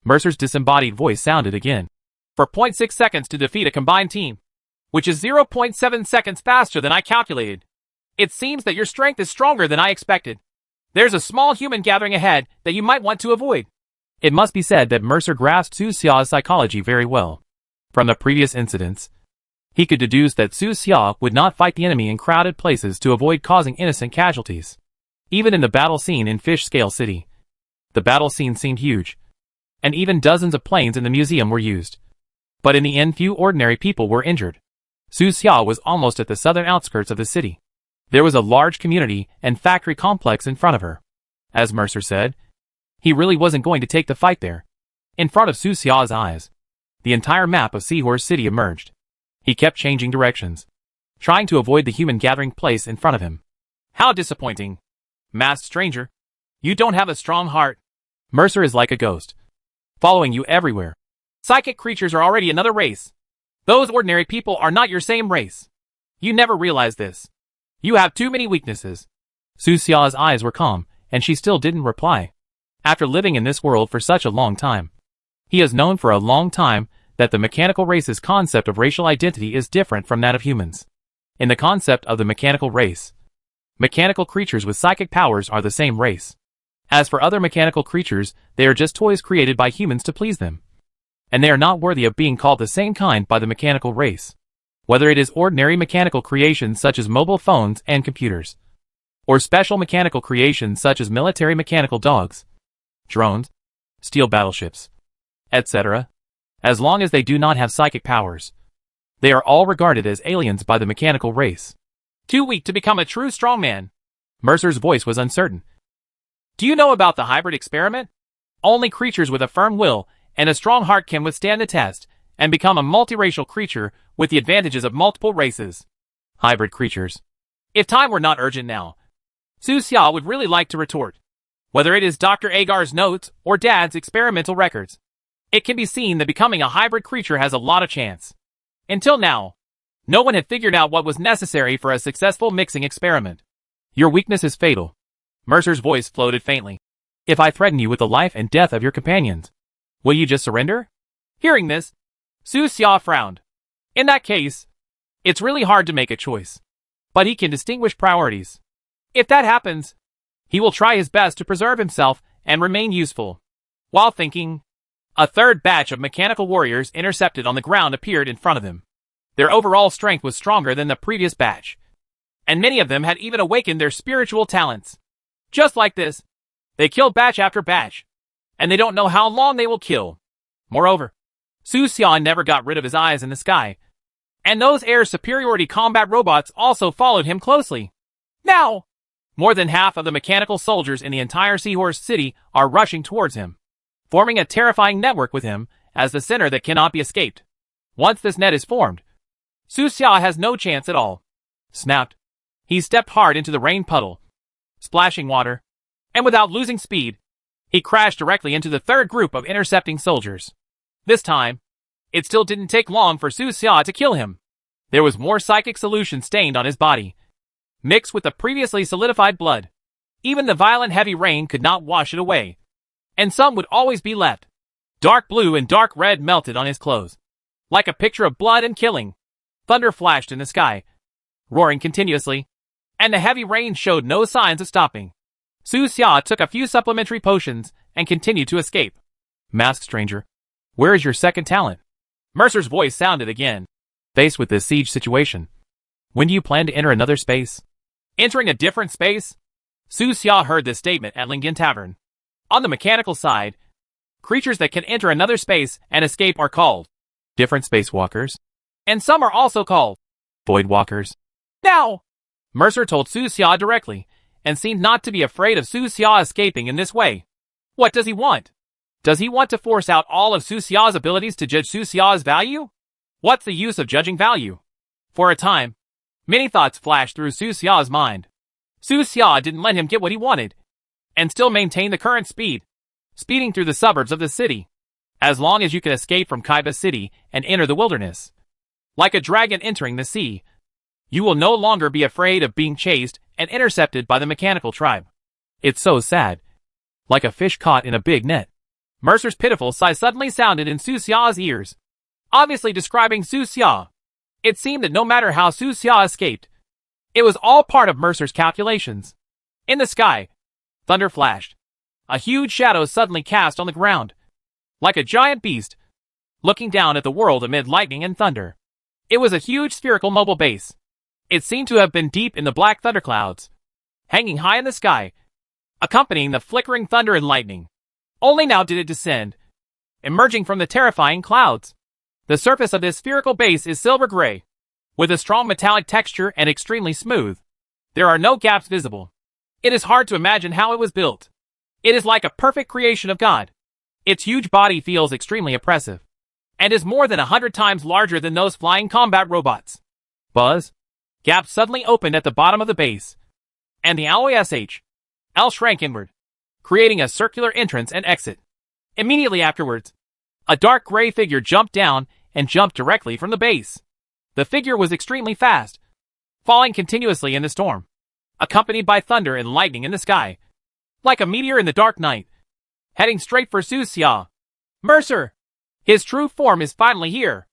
Mercer's disembodied voice sounded again. For 0.6 seconds to defeat a combined team, which is 0.7 seconds faster than I calculated. It seems that your strength is stronger than I expected. There's a small human gathering ahead that you might want to avoid. It must be said that Mercer grasped Su Xia's psychology very well. From the previous incidents, he could deduce that Su Xia would not fight the enemy in crowded places to avoid causing innocent casualties. Even in the battle scene in Fish Scale City, the battle scene seemed huge, and even dozens of planes in the museum were used. But in the end few ordinary people were injured. Su Xia was almost at the southern outskirts of the city. There was a large community and factory complex in front of her. As Mercer said, he really wasn't going to take the fight there. In front of Su Xia's eyes, the entire map of Seahorse City emerged. He kept changing directions, trying to avoid the human gathering place in front of him. How disappointing. Masked stranger, you don't have a strong heart. Mercer is like a ghost, following you everywhere. Psychic creatures are already another race. Those ordinary people are not your same race. You never realized this. You have too many weaknesses. Su Xia's eyes were calm, and she still didn't reply. After living in this world for such a long time, he has known for a long time that the mechanical race's concept of racial identity is different from that of humans. In the concept of the mechanical race, mechanical creatures with psychic powers are the same race. As for other mechanical creatures, they are just toys created by humans to please them, and they are not worthy of being called the same kind by the mechanical race. Whether it is ordinary mechanical creations such as mobile phones and computers, or special mechanical creations such as military mechanical dogs, drones, steel battleships, etc., as long as they do not have psychic powers, they are all regarded as aliens by the mechanical race. Too weak to become a true strongman. Mercer's voice was uncertain. Do you know about the hybrid experiment? Only creatures with a firm will and a strong heart can withstand the test and become a multiracial creature with the advantages of multiple races. Hybrid creatures. If time were not urgent now, Su Xia would really like to retort. Whether it is Dr. Agar's notes or Dad's experimental records, it can be seen that becoming a hybrid creature has a lot of chance. Until now, no one had figured out what was necessary for a successful mixing experiment. Your weakness is fatal. Mercer's voice floated faintly. If I threaten you with the life and death of your companions, will you just surrender? Hearing this, Su Xia frowned. In that case, it's really hard to make a choice. But he can distinguish priorities. If that happens, he will try his best to preserve himself and remain useful. While thinking, a third batch of mechanical warriors intercepted on the ground appeared in front of him. Their overall strength was stronger than the previous batch, and many of them had even awakened their spiritual talents. Just like this, they killed batch after batch, and they don't know how long they will kill. Moreover, Su Xia never got rid of his eyes in the sky, and those air superiority combat robots also followed him closely. Now, More than half of the mechanical soldiers in the entire Seahorse City are rushing towards him, forming a terrifying network with him as the center that cannot be escaped. Once this net is formed, Su Xia has no chance at all. Snapped. He stepped hard into the rain puddle, splashing water, and without losing speed, he crashed directly into the third group of intercepting soldiers. This time, it still didn't take long for Su Xia to kill him. There was more psychic solution stained on his body, mixed with the previously solidified blood. Even the violent heavy rain could not wash it away, and some would always be left. Dark blue and dark red melted on his clothes, like a picture of blood and killing. Thunder flashed in the sky, roaring continuously, and the heavy rain showed no signs of stopping. Su Xia took a few supplementary potions and continued to escape. Masked stranger, where is your second talent? Mercer's voice sounded again. Faced with this siege situation, when do you plan to enter another space? Entering a different space? Su Xia heard this statement at Lingyan Tavern. On the mechanical side, creatures that can enter another space and escape are called different spacewalkers, and some are also called voidwalkers. Now! Mercer told Su Xia directly, and seemed not to be afraid of Su Xia escaping in this way. What does he want? Does he want to force out all of Su Xia's abilities to judge Su Xia's value? What's the use of judging value? For a time, many thoughts flashed through Su Xia's mind. Su Xia didn't let him get what he wanted, and still maintain the current speed, speeding through the suburbs of the city. As long as you can escape from Kaiba City and enter the wilderness, like a dragon entering the sea, you will no longer be afraid of being chased and intercepted by the mechanical tribe. It's so sad. Like a fish caught in a big net. Mercer's pitiful sigh suddenly sounded in Su Xia's ears, obviously describing Su Xia. It seemed that no matter how Su Xia escaped, it was all part of Mercer's calculations. In the sky, thunder flashed. A huge shadow suddenly cast on the ground, like a giant beast, looking down at the world amid lightning and thunder. It was a huge spherical mobile base. It seemed to have been deep in the black thunderclouds, hanging high in the sky, accompanying the flickering thunder and lightning. Only now did it descend, emerging from the terrifying clouds. The surface of this spherical base is silver gray, with a strong metallic texture and extremely smooth. There are no gaps visible. It is hard to imagine how it was built. It is like a perfect creation of God. Its huge body feels extremely oppressive, and is more than 100 times larger than those flying combat robots. Buzz. Gaps suddenly opened at the bottom of the base, and the L shrank inward, creating a circular entrance and exit. Immediately afterwards, a dark gray figure jumped down and jumped directly from the base. The figure was extremely fast, falling continuously in the storm, accompanied by thunder and lightning in the sky, like a meteor in the dark night, heading straight for Su Xia. Mercer! His true form is finally here!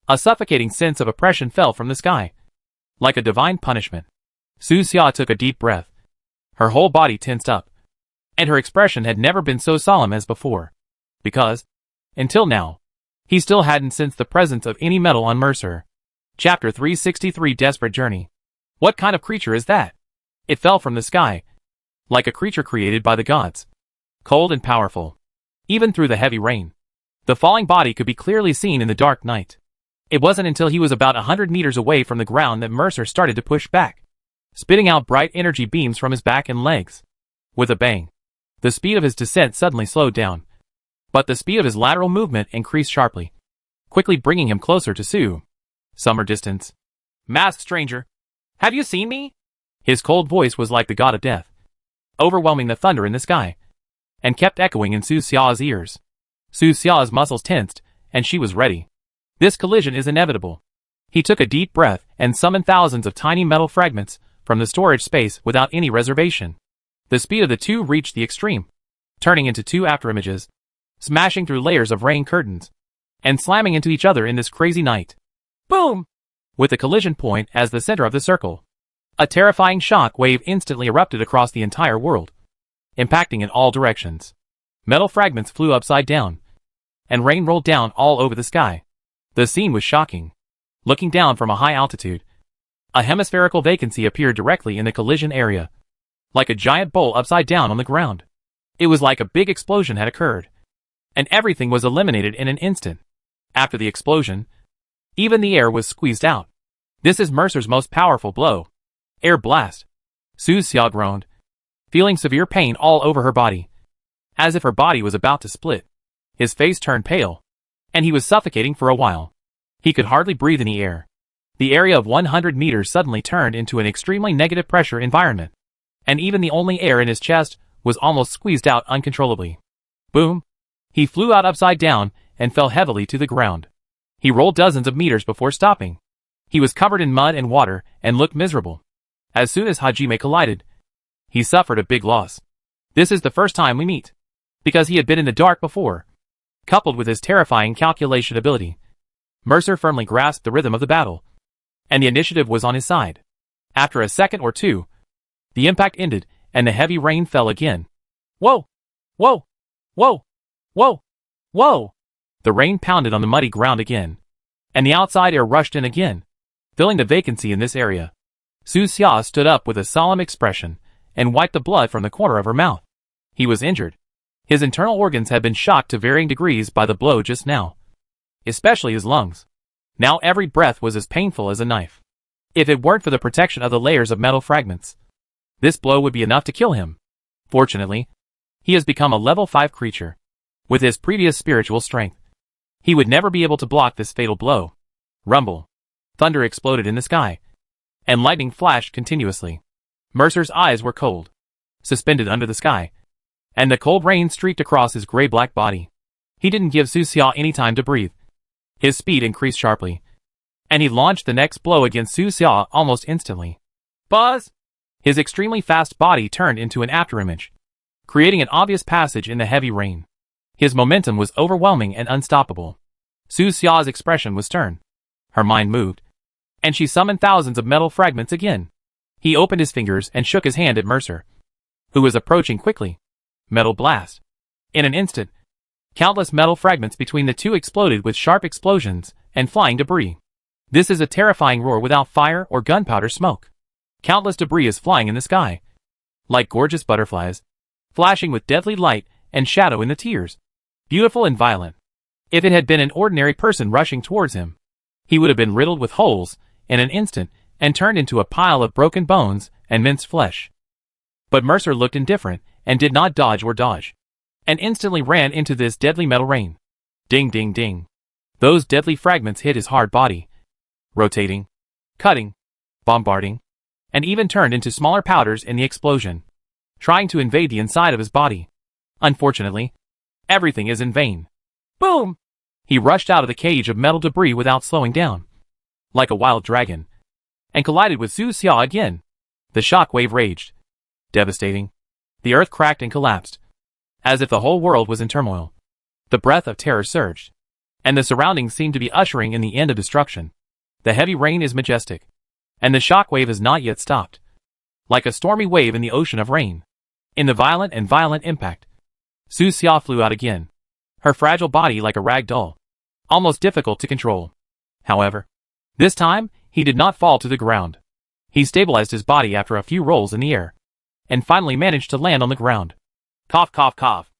A suffocating sense of oppression fell from the sky, like a divine punishment. Su Xia took a deep breath. Her whole body tensed up, and her expression had never been so solemn as before, because, until now, he still hadn't sensed the presence of any metal on Mercer. Chapter 363 Desperate Journey. What kind of creature is that? It fell from the sky, like a creature created by the gods, cold and powerful, even through the heavy rain. The falling body could be clearly seen in the dark night. It wasn't until he was about 100 meters away from the ground that Mercer started to push back, spitting out bright energy beams from his back and legs. With a bang, the speed of his descent suddenly slowed down, but the speed of his lateral movement increased sharply, quickly bringing him closer to Su. Summer distance. Masked stranger, have you seen me? His cold voice was like the god of death, overwhelming the thunder in the sky, and kept echoing in Su Xia's ears. Su Xia's muscles tensed, and she was ready. This collision is inevitable. He took a deep breath and summoned thousands of tiny metal fragments from the storage space without any reservation. The speed of the two reached the extreme, turning into two afterimages, smashing through layers of rain curtains, and slamming into each other in this crazy night. Boom! With the collision point as the center of the circle, a terrifying shock wave instantly erupted across the entire world, impacting in all directions. Metal fragments flew upside down, and rain rolled down all over the sky. The scene was shocking. Looking down from a high altitude, a hemispherical vacancy appeared directly in the collision area, like a giant bowl upside down on the ground. It was like a big explosion had occurred, and everything was eliminated in an instant. After the explosion, even the air was squeezed out. This is Mercer's most powerful blow. Air blast. Su Xia groaned, feeling severe pain all over her body, as if her body was about to split. His face turned pale, and he was suffocating for a while. He could hardly breathe in the air. The area of 100 meters suddenly turned into an extremely negative pressure environment, and even the only air in his chest was almost squeezed out uncontrollably. Boom! He flew out upside down and fell heavily to the ground. He rolled dozens of meters before stopping. He was covered in mud and water and looked miserable. As soon as Hajime collided, he suffered a big loss. This is the first time we meet, because he had been in the dark before. Coupled with his terrifying calculation ability, Mercer firmly grasped the rhythm of the battle, and the initiative was on his side. After a second or two, the impact ended and the heavy rain fell again. Whoa! Whoa! Whoa! Whoa! Whoa! The rain pounded on the muddy ground again, and the outside air rushed in again, filling the vacancy in this area. Su Xia stood up with a solemn expression and wiped the blood from the corner of her mouth. He was injured. His internal organs had been shocked to varying degrees by the blow just now, especially his lungs. Now every breath was as painful as a knife. If it weren't for the protection of the layers of metal fragments, this blow would be enough to kill him. Fortunately, he has become a level 5 creature. With his previous spiritual strength, he would never be able to block this fatal blow. Rumble. Thunder exploded in the sky, and lightning flashed continuously. Mercer's eyes were cold, suspended under the sky, and the cold rain streaked across his gray-black body. He didn't give Su Xia any time to breathe. His speed increased sharply, and he launched the next blow against Su Xia almost instantly. Buzz! His extremely fast body turned into an afterimage, creating an obvious passage in the heavy rain. His momentum was overwhelming and unstoppable. Su Xia's expression was stern. Her mind moved, and she summoned thousands of metal fragments again. He opened his fingers and shook his hand at Mercer, who was approaching quickly. Metal blast. In an instant, countless metal fragments between the two exploded with sharp explosions and flying debris. This is a terrifying roar without fire or gunpowder smoke. Countless debris is flying in the sky, like gorgeous butterflies, flashing with deadly light and shadow in the tears. Beautiful and violent. If it had been an ordinary person rushing towards him, he would have been riddled with holes in an instant and turned into a pile of broken bones and minced flesh. But Mercer looked indifferent and did not dodge or dodge, and instantly ran into this deadly metal rain. Ding ding ding. Those deadly fragments hit his hard body, rotating, cutting, bombarding, and even turned into smaller powders in the explosion, trying to invade the inside of his body. Unfortunately, everything is in vain. Boom! He rushed out of the cage of metal debris without slowing down, like a wild dragon, and collided with Su Xia again. The shock wave raged, devastating. The earth cracked and collapsed, as if the whole world was in turmoil. The breath of terror surged, and the surroundings seemed to be ushering in the end of destruction. The heavy rain is majestic, and the shock wave has not yet stopped, like a stormy wave in the ocean of rain. In the violent impact, Su Xia flew out again, her fragile body like a rag doll, almost difficult to control. However, this time, he did not fall to the ground. He stabilized his body after a few rolls in the air, and finally managed to land on the ground. Cough, cough, cough.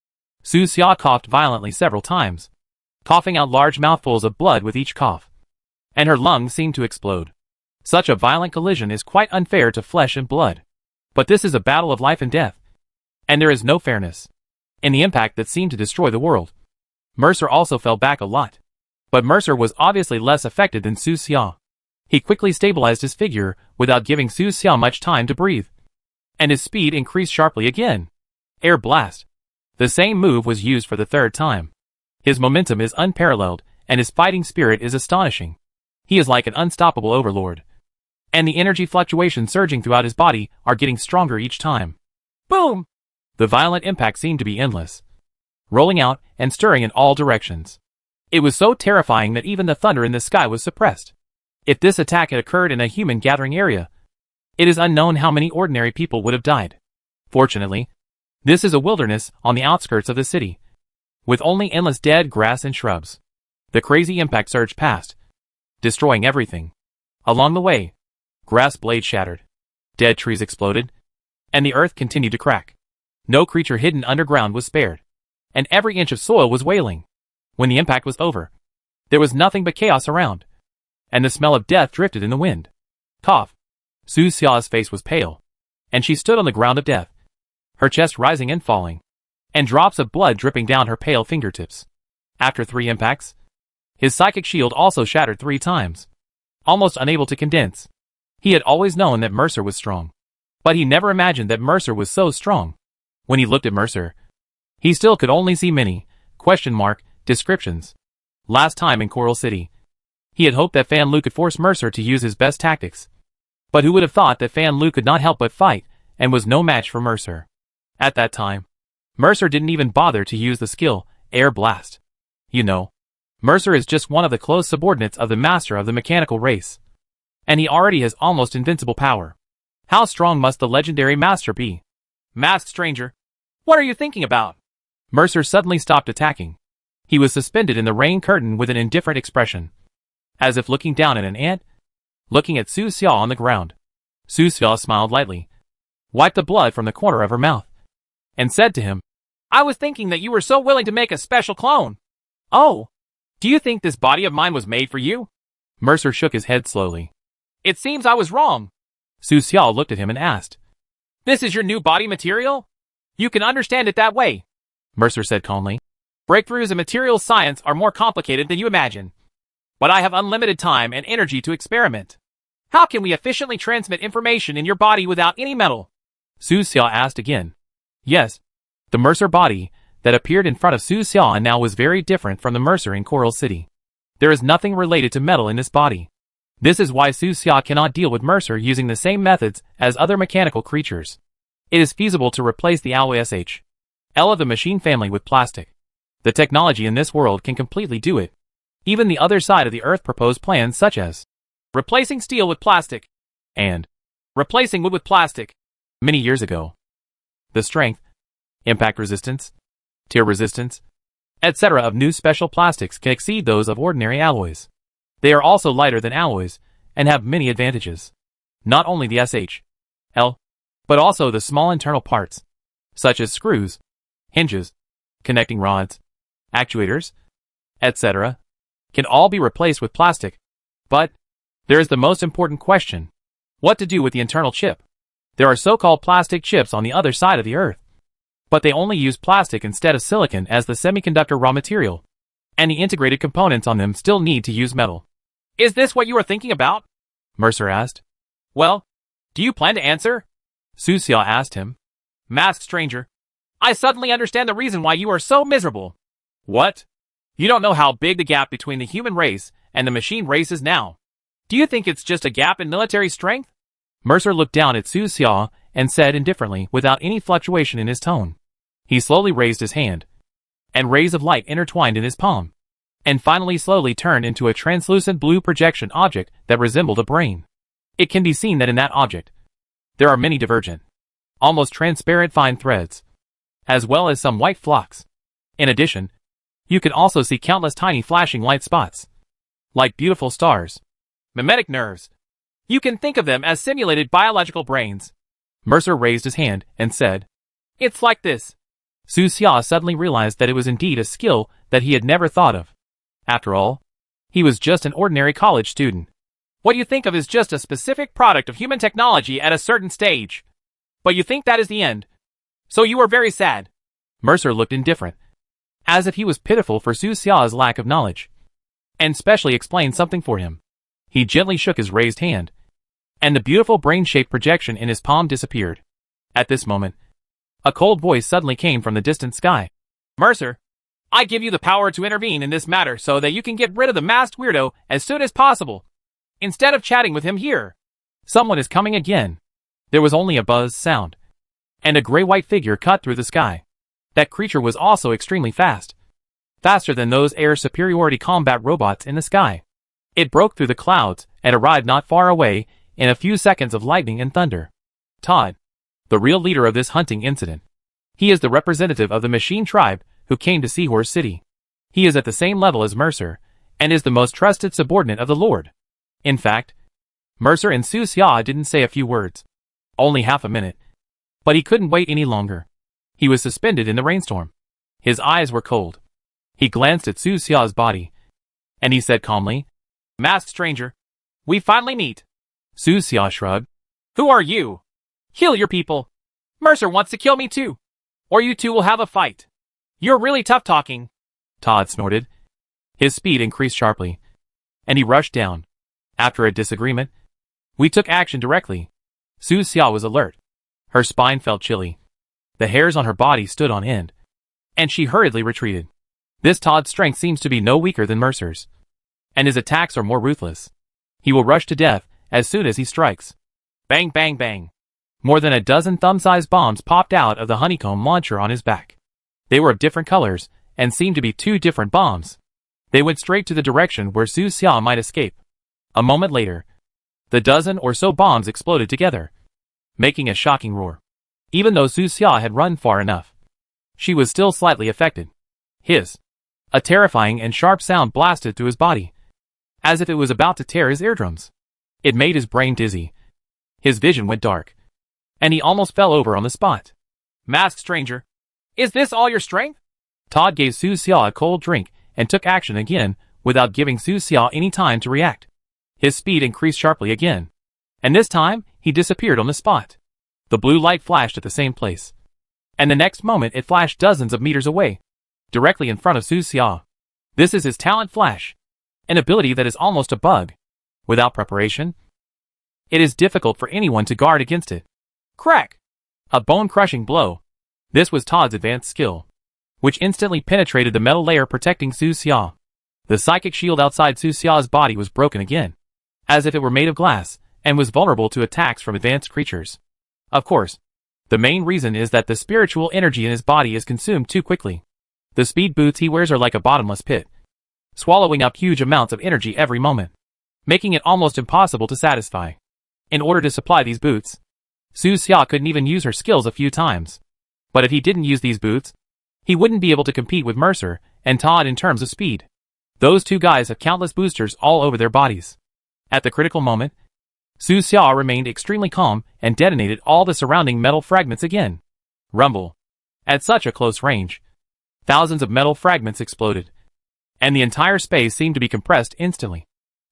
Su Xia coughed violently several times, coughing out large mouthfuls of blood with each cough, and her lungs seemed to explode. Such a violent collision is quite unfair to flesh and blood. But this is a battle of life and death, and there is no fairness in the impact that seemed to destroy the world. Mercer also fell back a lot, but Mercer was obviously less affected than Su Xia. He quickly stabilized his figure without giving Su Xia much time to breathe, and his speed increased sharply again. Air blast. The same move was used for the third time. His momentum is unparalleled, and his fighting spirit is astonishing. He is like an unstoppable overlord, and the energy fluctuations surging throughout his body are getting stronger each time. Boom! The violent impact seemed to be endless, rolling out and stirring in all directions. It was so terrifying that even the thunder in the sky was suppressed. If this attack had occurred in a human gathering area, it is unknown how many ordinary people would have died. Fortunately, this is a wilderness on the outskirts of the city, with only endless dead grass and shrubs. The crazy impact surged past, destroying everything. Along the way, grass blades shattered, dead trees exploded, and the earth continued to crack. No creature hidden underground was spared, and every inch of soil was wailing. When the impact was over, there was nothing but chaos around, and the smell of death drifted in the wind. Cough. Su Xia's face was pale, and she stood on the ground of death, her chest rising and falling, and drops of blood dripping down her pale fingertips. After 3 impacts, his psychic shield also shattered 3 times, almost unable to condense. He had always known that Mercer was strong, but he never imagined that Mercer was so strong. When he looked at Mercer, he still could only see many descriptions. Last time in Coral City, he had hoped that Fan Lu could force Mercer to use his best tactics. But who would have thought that Fan Lu could not help but fight, and was no match for Mercer. At that time, Mercer didn't even bother to use the skill, Air Blast. You know, Mercer is just one of the close subordinates of the master of the mechanical race. And he already has almost invincible power. How strong must the legendary master be? Masked stranger, what are you thinking about? Mercer suddenly stopped attacking. He was suspended in the rain curtain with an indifferent expression, as if looking down at an ant, looking at Su Xia on the ground. Su Xia smiled lightly, wiped the blood from the corner of her mouth, and said to him, I was thinking that you were so willing to make a special clone. Oh, do you think this body of mine was made for you? Mercer shook his head slowly. It seems I was wrong. Su Xia looked at him and asked, This is your new body material? You can understand it that way, Mercer said calmly. Breakthroughs in materials science are more complicated than you imagine. But I have unlimited time and energy to experiment. How can we efficiently transmit information in your body without any metal? Su Xia asked again. Yes, the Mercer body that appeared in front of Su Xia now was very different from the Mercer in Coral City. There is nothing related to metal in this body. This is why Su Xia cannot deal with Mercer using the same methods as other mechanical creatures. It is feasible to replace the alloy SH/L of the machine family with plastic. The technology in this world can completely do it. Even the other side of the Earth proposed plans such as replacing steel with plastic and replacing wood with plastic many years ago. The strength, impact resistance, tear resistance, etc. of new special plastics can exceed those of ordinary alloys. They are also lighter than alloys and have many advantages. Not only the SH/L, but also the small internal parts, such as screws, hinges, connecting rods, actuators, etc., can all be replaced with plastic. But there is the most important question. What to do with the internal chip? There are so-called plastic chips on the other side of the Earth. But they only use plastic instead of silicon as the semiconductor raw material, and the integrated components on them still need to use metal. Is this what you are thinking about? Mercer asked. Well, do you plan to answer? Su Xia asked him. Masked stranger, I suddenly understand the reason why you are so miserable. What? You don't know how big the gap between the human race and the machine race is now. Do you think it's just a gap in military strength? Mercer looked down at Su Xia and said indifferently, without any fluctuation in his tone. He slowly raised his hand, and rays of light intertwined in his palm, and finally slowly turned into a translucent blue projection object that resembled a brain. It can be seen that in that object, there are many divergent, almost transparent fine threads, as well as some white flocks. In addition, you can also see countless tiny flashing light spots, like beautiful stars. Mimetic nerves. You can think of them as simulated biological brains. Mercer raised his hand and said, It's like this. Su Xia suddenly realized that it was indeed a skill that he had never thought of. After all, he was just an ordinary college student. What you think of is just a specific product of human technology at a certain stage. But you think that is the end. So you are very sad. Mercer looked indifferent, as if he was pitiful for Su Xia's lack of knowledge, and specially explained something for him. He gently shook his raised hand, and the beautiful brain-shaped projection in his palm disappeared. At this moment, a cold voice suddenly came from the distant sky. Mercer, I give you the power to intervene in this matter so that you can get rid of the masked weirdo as soon as possible, instead of chatting with him here. Someone is coming again. There was only a buzz sound, and a gray-white figure cut through the sky. That creature was also extremely fast, faster than those air superiority combat robots in the sky. It broke through the clouds and arrived not far away in a few seconds of lightning and thunder. Todd, the real leader of this hunting incident. He is the representative of the machine tribe who came to Seahorse City. He is at the same level as Mercer, and is the most trusted subordinate of the Lord. In fact, Mercer and Su Xia didn't say a few words. Only half a minute. But he couldn't wait any longer. He was suspended in the rainstorm. His eyes were cold. He glanced at Su Xia's body, and he said calmly, Masked stranger, we finally meet. Su Xia shrugged. Who are you? Heal your people. Mercer wants to kill me too. Or you two will have a fight. You're really tough talking. Todd snorted. His speed increased sharply, and he rushed down. After a disagreement, we took action directly. Su Xia was alert. Her spine felt chilly. The hairs on her body stood on end, and she hurriedly retreated. This Todd's strength seems to be no weaker than Mercer's, and his attacks are more ruthless. He will rush to death as soon as he strikes. Bang, bang, bang. More than a dozen thumb-sized bombs popped out of the honeycomb launcher on his back. They were of different colors and seemed to be two different bombs. They went straight to the direction where Su Xia might escape. A moment later, the dozen or so bombs exploded together, making a shocking roar. Even though Su Xia had run far enough, she was still slightly affected. A terrifying and sharp sound blasted through his body, as if it was about to tear his eardrums. It made his brain dizzy. His vision went dark, and he almost fell over on the spot. Masked stranger, is this all your strength? Todd gave Su Xia a cold drink and took action again without giving Su Xia any time to react. His speed increased sharply again, and this time he disappeared on the spot. The blue light flashed at the same place, and the next moment it flashed dozens of meters away, directly in front of Su Xia. This is his talent flash, an ability that is almost a bug. Without preparation, it is difficult for anyone to guard against it. Crack! A bone-crushing blow. This was Todd's advanced skill, which instantly penetrated the metal layer protecting Su Xia. The psychic shield outside Su Xia's body was broken again, as if it were made of glass, and was vulnerable to attacks from advanced creatures. Of course, the main reason is that the spiritual energy in his body is consumed too quickly. The speed boots he wears are like a bottomless pit, swallowing up huge amounts of energy every moment, making it almost impossible to satisfy. In order to supply these boots, Su Xia couldn't even use her skills a few times. But if he didn't use these boots, he wouldn't be able to compete with Mercer and Todd in terms of speed. Those two guys have countless boosters all over their bodies. At the critical moment, Su Xia remained extremely calm and detonated all the surrounding metal fragments again. Rumble. At such a close range, thousands of metal fragments exploded, and the entire space seemed to be compressed instantly,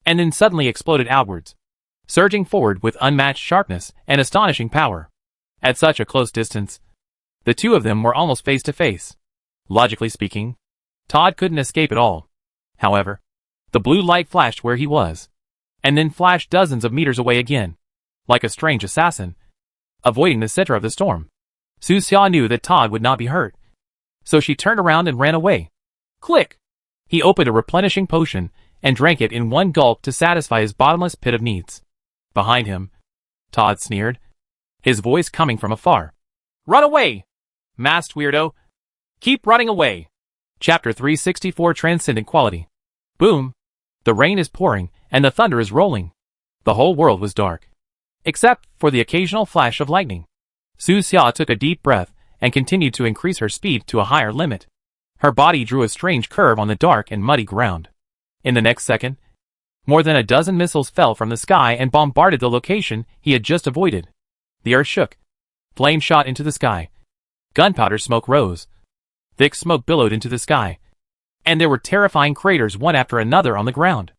and then suddenly exploded outwards, surging forward with unmatched sharpness and astonishing power. At such a close distance, the two of them were almost face to face. Logically speaking, Todd couldn't escape at all. However, the blue light flashed where he was, and then flashed dozens of meters away again, like a strange assassin, avoiding the center of the storm. Su Xia knew that Todd would not be hurt, so she turned around and ran away. Click! He opened a replenishing potion and drank it in one gulp to satisfy his bottomless pit of needs. Behind him, Todd sneered, his voice coming from afar. Run away, masked weirdo. Keep running away. Chapter 364 Transcendent Quality. Boom! The rain is pouring and the thunder is rolling. The whole world was dark, except for the occasional flash of lightning. Su Xia took a deep breath and continued to increase her speed to a higher limit. Her body drew a strange curve on the dark and muddy ground. In the next second, more than a dozen missiles fell from the sky and bombarded the location he had just avoided. The earth shook. Flames shot into the sky. Gunpowder smoke rose. Thick smoke billowed into the sky, and there were terrifying craters one after another on the ground.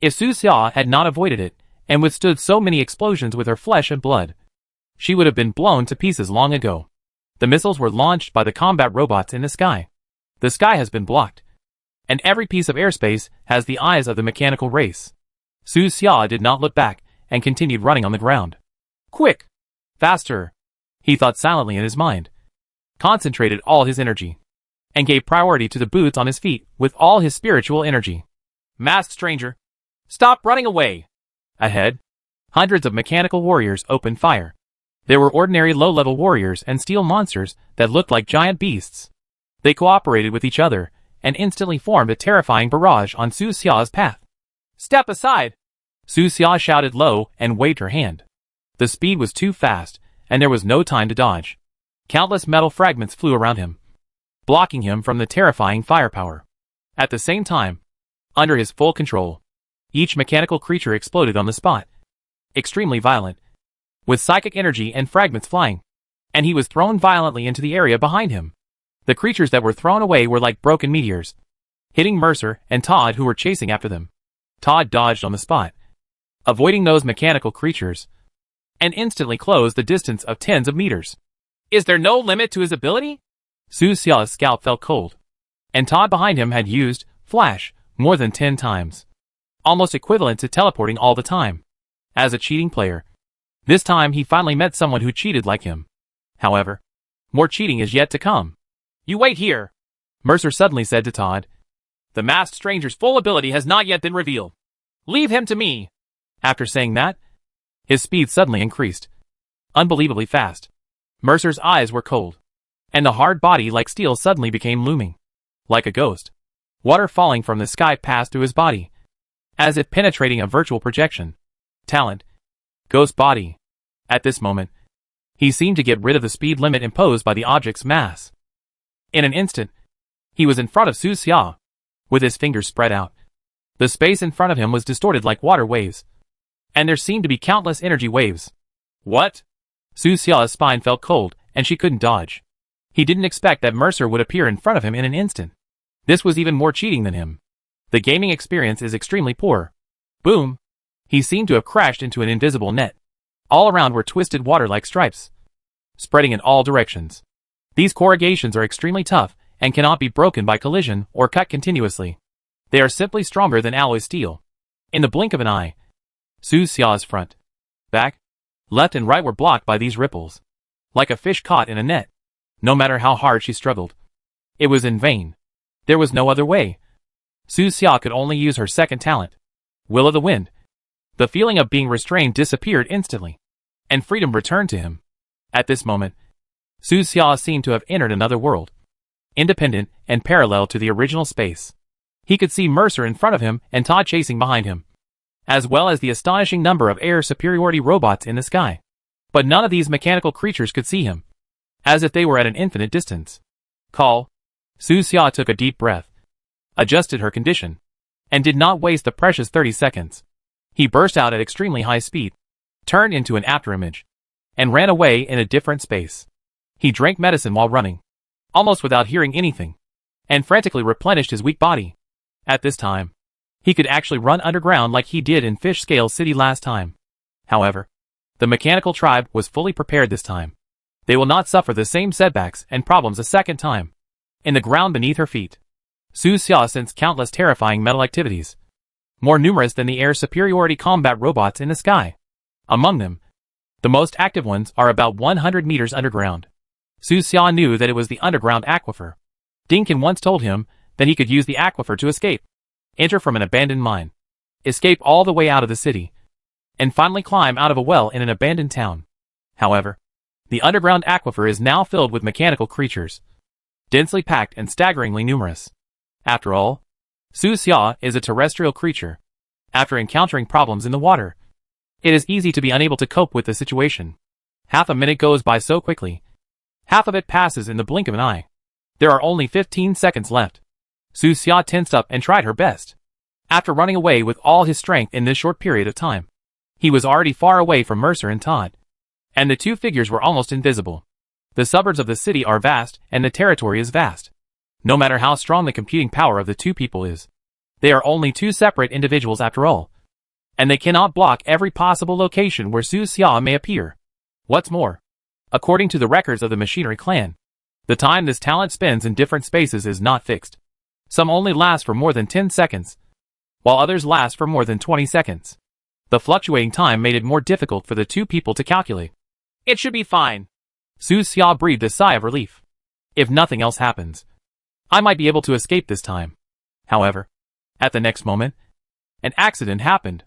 If Su Xia had not avoided it, and withstood so many explosions with her flesh and blood, she would have been blown to pieces long ago. The missiles were launched by the combat robots in the sky. The sky has been blocked, and every piece of airspace has the eyes of the mechanical race. Su Xia did not look back, and continued running on the ground. Quick! Faster! He thought silently in his mind, concentrated all his energy, and gave priority to the boots on his feet with all his spiritual energy. Masked stranger, stop running away! Ahead, hundreds of mechanical warriors opened fire. There were ordinary low-level warriors and steel monsters that looked like giant beasts. They cooperated with each other and instantly formed a terrifying barrage on Su Xia's path. Step aside! Su Xia shouted low and waved her hand. The speed was too fast, and there was no time to dodge. Countless metal fragments flew around him, blocking him from the terrifying firepower. At the same time, under his full control, each mechanical creature exploded on the spot. Extremely violent, with psychic energy and fragments flying, and he was thrown violently into the area behind him. The creatures that were thrown away were like broken meteors, hitting Mercer and Todd, who were chasing after them. Todd dodged on the spot, avoiding those mechanical creatures, and instantly closed the distance of tens of meters. Is there no limit to his ability? Su Xia's scalp felt cold, and Todd behind him had used Flash more than 10 times, almost equivalent to teleporting all the time. As a cheating player, this time he finally met someone who cheated like him. However, more cheating is yet to come. You wait here, Mercer suddenly said to Todd. The masked stranger's full ability has not yet been revealed. Leave him to me. After saying that, his speed suddenly increased, unbelievably fast. Mercer's eyes were cold, and the hard body like steel suddenly became looming, like a ghost. Water falling from the sky passed through his body, as if penetrating a virtual projection. Talent. Ghost body. At this moment, he seemed to get rid of the speed limit imposed by the object's mass. In an instant, he was in front of Su Xia, with his fingers spread out. The space in front of him was distorted like water waves, and there seemed to be countless energy waves. What? Su Xia's spine felt cold, and she couldn't dodge. He didn't expect that Mercer would appear in front of him in an instant. This was even more cheating than him. The gaming experience is extremely poor. Boom! He seemed to have crashed into an invisible net. All around were twisted water-like stripes, spreading in all directions. These corrugations are extremely tough and cannot be broken by collision or cut continuously. They are simply stronger than alloy steel. In the blink of an eye, Su Xia's front, back, left and right were blocked by these ripples, like a fish caught in a net. No matter how hard she struggled, it was in vain. There was no other way. Su Xia could only use her second talent, Will of the Wind. The feeling of being restrained disappeared instantly, and freedom returned to him. At this moment, Su Xia seemed to have entered another world, independent and parallel to the original space. He could see Mercer in front of him and Todd chasing behind him, as well as the astonishing number of air superiority robots in the sky. But none of these mechanical creatures could see him, as if they were at an infinite distance. Call. Su Xia took a deep breath, adjusted her condition, and did not waste the precious 30 seconds. He burst out at extremely high speed, turned into an afterimage, and ran away in a different space. He drank medicine while running, almost without hearing anything, and frantically replenished his weak body. At this time, he could actually run underground like he did in Fish Scale City last time. However, the mechanical tribe was fully prepared this time. They will not suffer the same setbacks and problems a second time. In the ground beneath her feet, Su Xia sensed countless terrifying metal activities, more numerous than the air superiority combat robots in the sky. Among them, the most active ones are about 100 meters underground. Su Xia knew that it was the underground aquifer. Dinkin once told him that he could use the aquifer to escape, enter from an abandoned mine, escape all the way out of the city, and finally climb out of a well in an abandoned town. However, the underground aquifer is now filled with mechanical creatures, densely packed and staggeringly numerous. After all, Su Xia is a terrestrial creature. After encountering problems in the water, it is easy to be unable to cope with the situation. Half a minute goes by so quickly. Half of it passes in the blink of an eye. There are only 15 seconds left. Su Xia tensed up and tried her best. After running away with all his strength in this short period of time, he was already far away from Mercer and Todd, and the two figures were almost invisible. The suburbs of the city are vast, and the territory is vast. No matter how strong the computing power of the two people is, they are only two separate individuals after all, and they cannot block every possible location where Su Xia may appear. What's more, according to the records of the Machinery Clan, the time this talent spends in different spaces is not fixed. Some only last for more than 10 seconds, while others last for more than 20 seconds. The fluctuating time made it more difficult for the two people to calculate. It should be fine. Su Xia breathed a sigh of relief. If nothing else happens, I might be able to escape this time. However, at the next moment, an accident happened.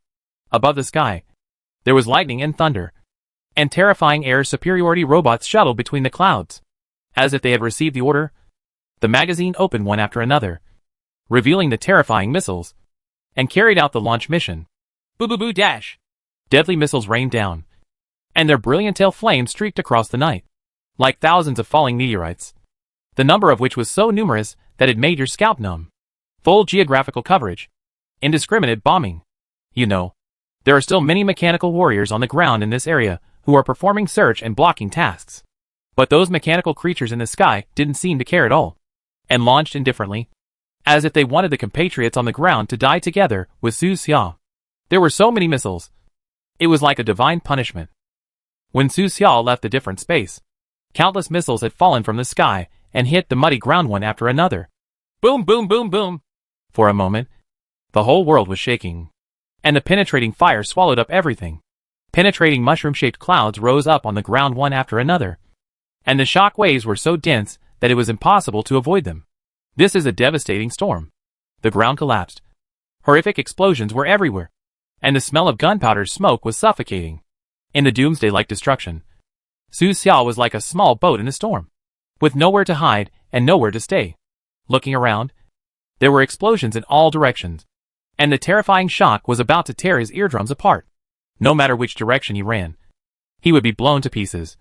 Above the sky, there was lightning and thunder, and terrifying air superiority robots shuttled between the clouds. As if they had received the order, the magazine opened one after another, revealing the terrifying missiles, and carried out the launch mission. Boo boo boo dash. Deadly missiles rained down, and their brilliant tail flames streaked across the night, like thousands of falling meteorites, the number of which was so numerous that it made your scalp numb. Full geographical coverage, indiscriminate bombing. You know, there are still many mechanical warriors on the ground in this area who are performing search and blocking tasks. But those mechanical creatures in the sky didn't seem to care at all, and launched indifferently, as if they wanted the compatriots on the ground to die together with Su Xia. There were so many missiles. It was like a divine punishment. When Su Xiao left the different space, countless missiles had fallen from the sky and hit the muddy ground one after another. Boom, boom, boom, boom. For a moment, the whole world was shaking, and the penetrating fire swallowed up everything. Penetrating mushroom-shaped clouds rose up on the ground one after another, and the shock waves were so dense that it was impossible to avoid them. This is a devastating storm. The ground collapsed. Horrific explosions were everywhere, and the smell of gunpowder smoke was suffocating. In the doomsday-like destruction, Su Xiao was like a small boat in a storm, with nowhere to hide and nowhere to stay. Looking around, there were explosions in all directions, and the terrifying shock was about to tear his eardrums apart. No matter which direction he ran, he would be blown to pieces,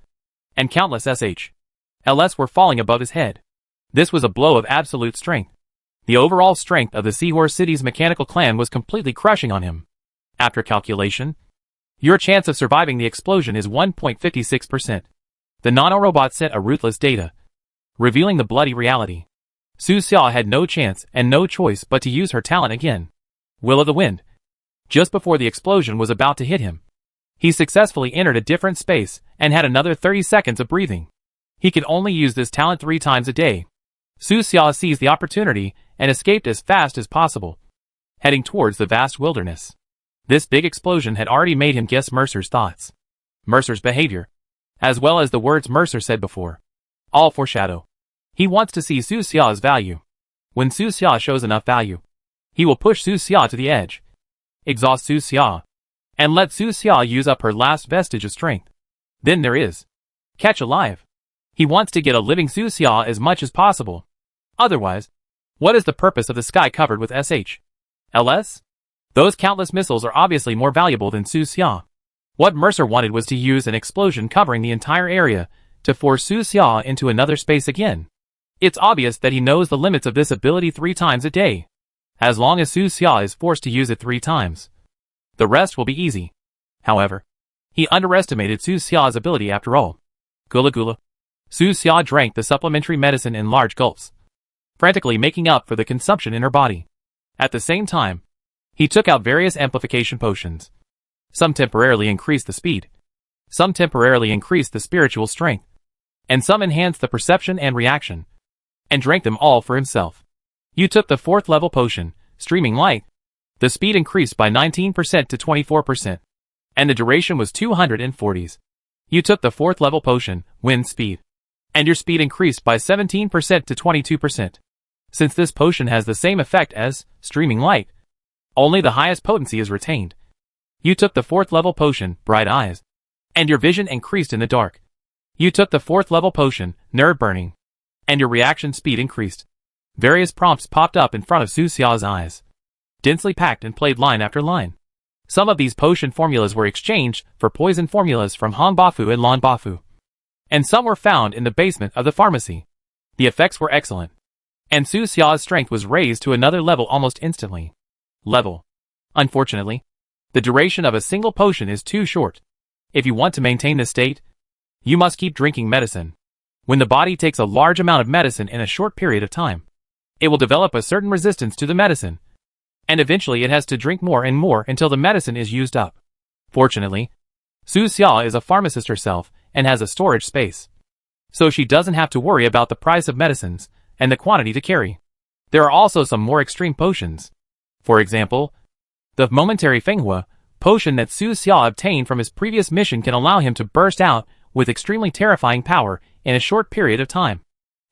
and countless SHLs were falling above his head. This was a blow of absolute strength. The overall strength of the Seahorse City's mechanical clan was completely crushing on him. After calculation, your chance of surviving the explosion is 1.56%. The nanorobot sent a ruthless data, revealing the bloody reality. Su Xiao had no chance and no choice but to use her talent again. Will of the Wind. Just before the explosion was about to hit him, he successfully entered a different space and had another 30 seconds of breathing. He could only use this talent 3 times a day. Su Xiao seized the opportunity and escaped as fast as possible, heading towards the vast wilderness. This big explosion had already made him guess Mercer's thoughts, Mercer's behavior, as well as the words Mercer said before. All foreshadow. He wants to see Su Xiao's value. When Su Xiao shows enough value, he will push Su Xiao to the edge, exhaust Su Xiao, and let Su Xiao use up her last vestige of strength. Then there is catch alive. He wants to get a living Su Xiao as much as possible. Otherwise, what is the purpose of the sky covered with SHLs? Those countless missiles are obviously more valuable than Su Xiao. What Mercer wanted was to use an explosion covering the entire area to force Su Xiao into another space again. It's obvious that he knows the limits of this ability 3 times a day. As long as Su Xiao is forced to use it 3 times, the rest will be easy. However, he underestimated Su Xiao's ability after all. Gula gula. Su Xiao drank the supplementary medicine in large gulps, frantically making up for the consumption in her body. At the same time, he took out various amplification potions. Some temporarily increased the speed, some temporarily increased the spiritual strength, and some enhanced the perception and reaction, and drank them all for himself. You took the 4th level potion, Streaming Light. The speed increased by 19% to 24%, and the duration was 240s. You took the 4th level potion, Wind Speed, and your speed increased by 17% to 22%. Since this potion has the same effect as Streaming Light, only the highest potency is retained. You took the 4th level potion, Bright Eyes, and your vision increased in the dark. You took the 4th level potion, Nerve Burning, and your reaction speed increased. Various prompts popped up in front of Su Xiao's eyes, densely packed and played line after line. Some of these potion formulas were exchanged for poison formulas from Hong Bafu and Lan Bafu, and some were found in the basement of the pharmacy. The effects were excellent, and Su Xiao's strength was raised to another level almost instantly. Unfortunately, the duration of a single potion is too short. If you want to maintain this state, you must keep drinking medicine. When the body takes a large amount of medicine in a short period of time, it will develop a certain resistance to the medicine, and eventually it has to drink more and more until the medicine is used up. Fortunately, Su Xiao is a pharmacist herself and has a storage space, so she doesn't have to worry about the price of medicines and the quantity to carry. There are also some more extreme potions. For example, the momentary Fenghua potion that Su Xiao obtained from his previous mission can allow him to burst out with extremely terrifying power in a short period of time.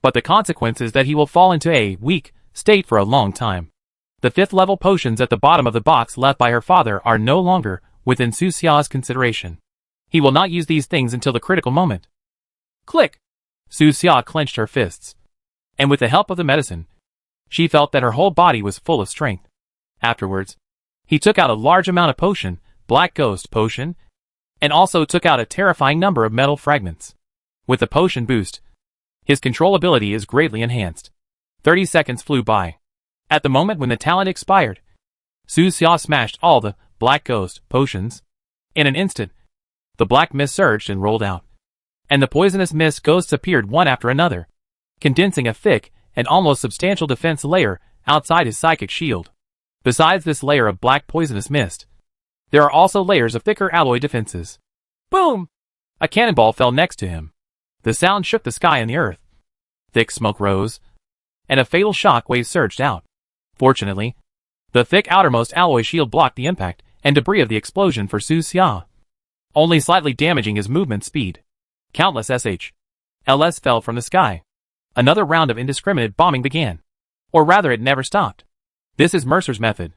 But the consequence is that he will fall into a weak state for a long time. The 5th level potions at the bottom of the box left by her father are no longer within Su Xiao's consideration. He will not use these things until the critical moment. Click! Su Xiao clenched her fists, and with the help of the medicine, she felt that her whole body was full of strength. Afterwards, he took out a large amount of potion, Black Ghost potion, and also took out a terrifying number of metal fragments. With the potion boost, his control ability is greatly enhanced. 30 seconds flew by. At the moment when the talent expired, Su Xiao smashed all the Black Ghost potions. In an instant, the black mist surged and rolled out, and the poisonous mist ghosts appeared one after another, condensing a thick and almost substantial defense layer outside his psychic shield. Besides this layer of black poisonous mist, there are also layers of thicker alloy defenses. Boom! A cannonball fell next to him. The sound shook the sky and the earth. Thick smoke rose, and a fatal shock wave surged out. Fortunately, the thick outermost alloy shield blocked the impact and debris of the explosion for Su Xia, only slightly damaging his movement speed. Countless SH/LS fell from the sky. Another round of indiscriminate bombing began. Or rather, it never stopped. This is Mercer's method.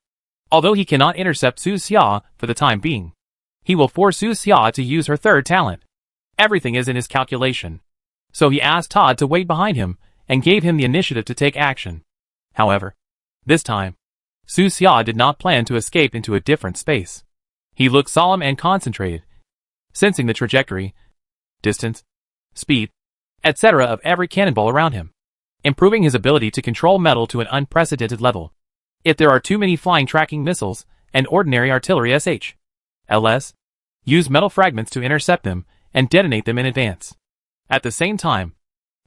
Although he cannot intercept Su Xia for the time being, he will force Su Xia to use her third talent. Everything is in his calculation. So he asked Todd to wait behind him and gave him the initiative to take action. However, this time, Su Xia did not plan to escape into a different space. He looked solemn and concentrated, sensing the trajectory, distance, speed, etc. of every cannonball around him, improving his ability to control metal to an unprecedented level. If there are too many flying tracking missiles and ordinary artillery SH/LS, use metal fragments to intercept them and detonate them in advance. At the same time,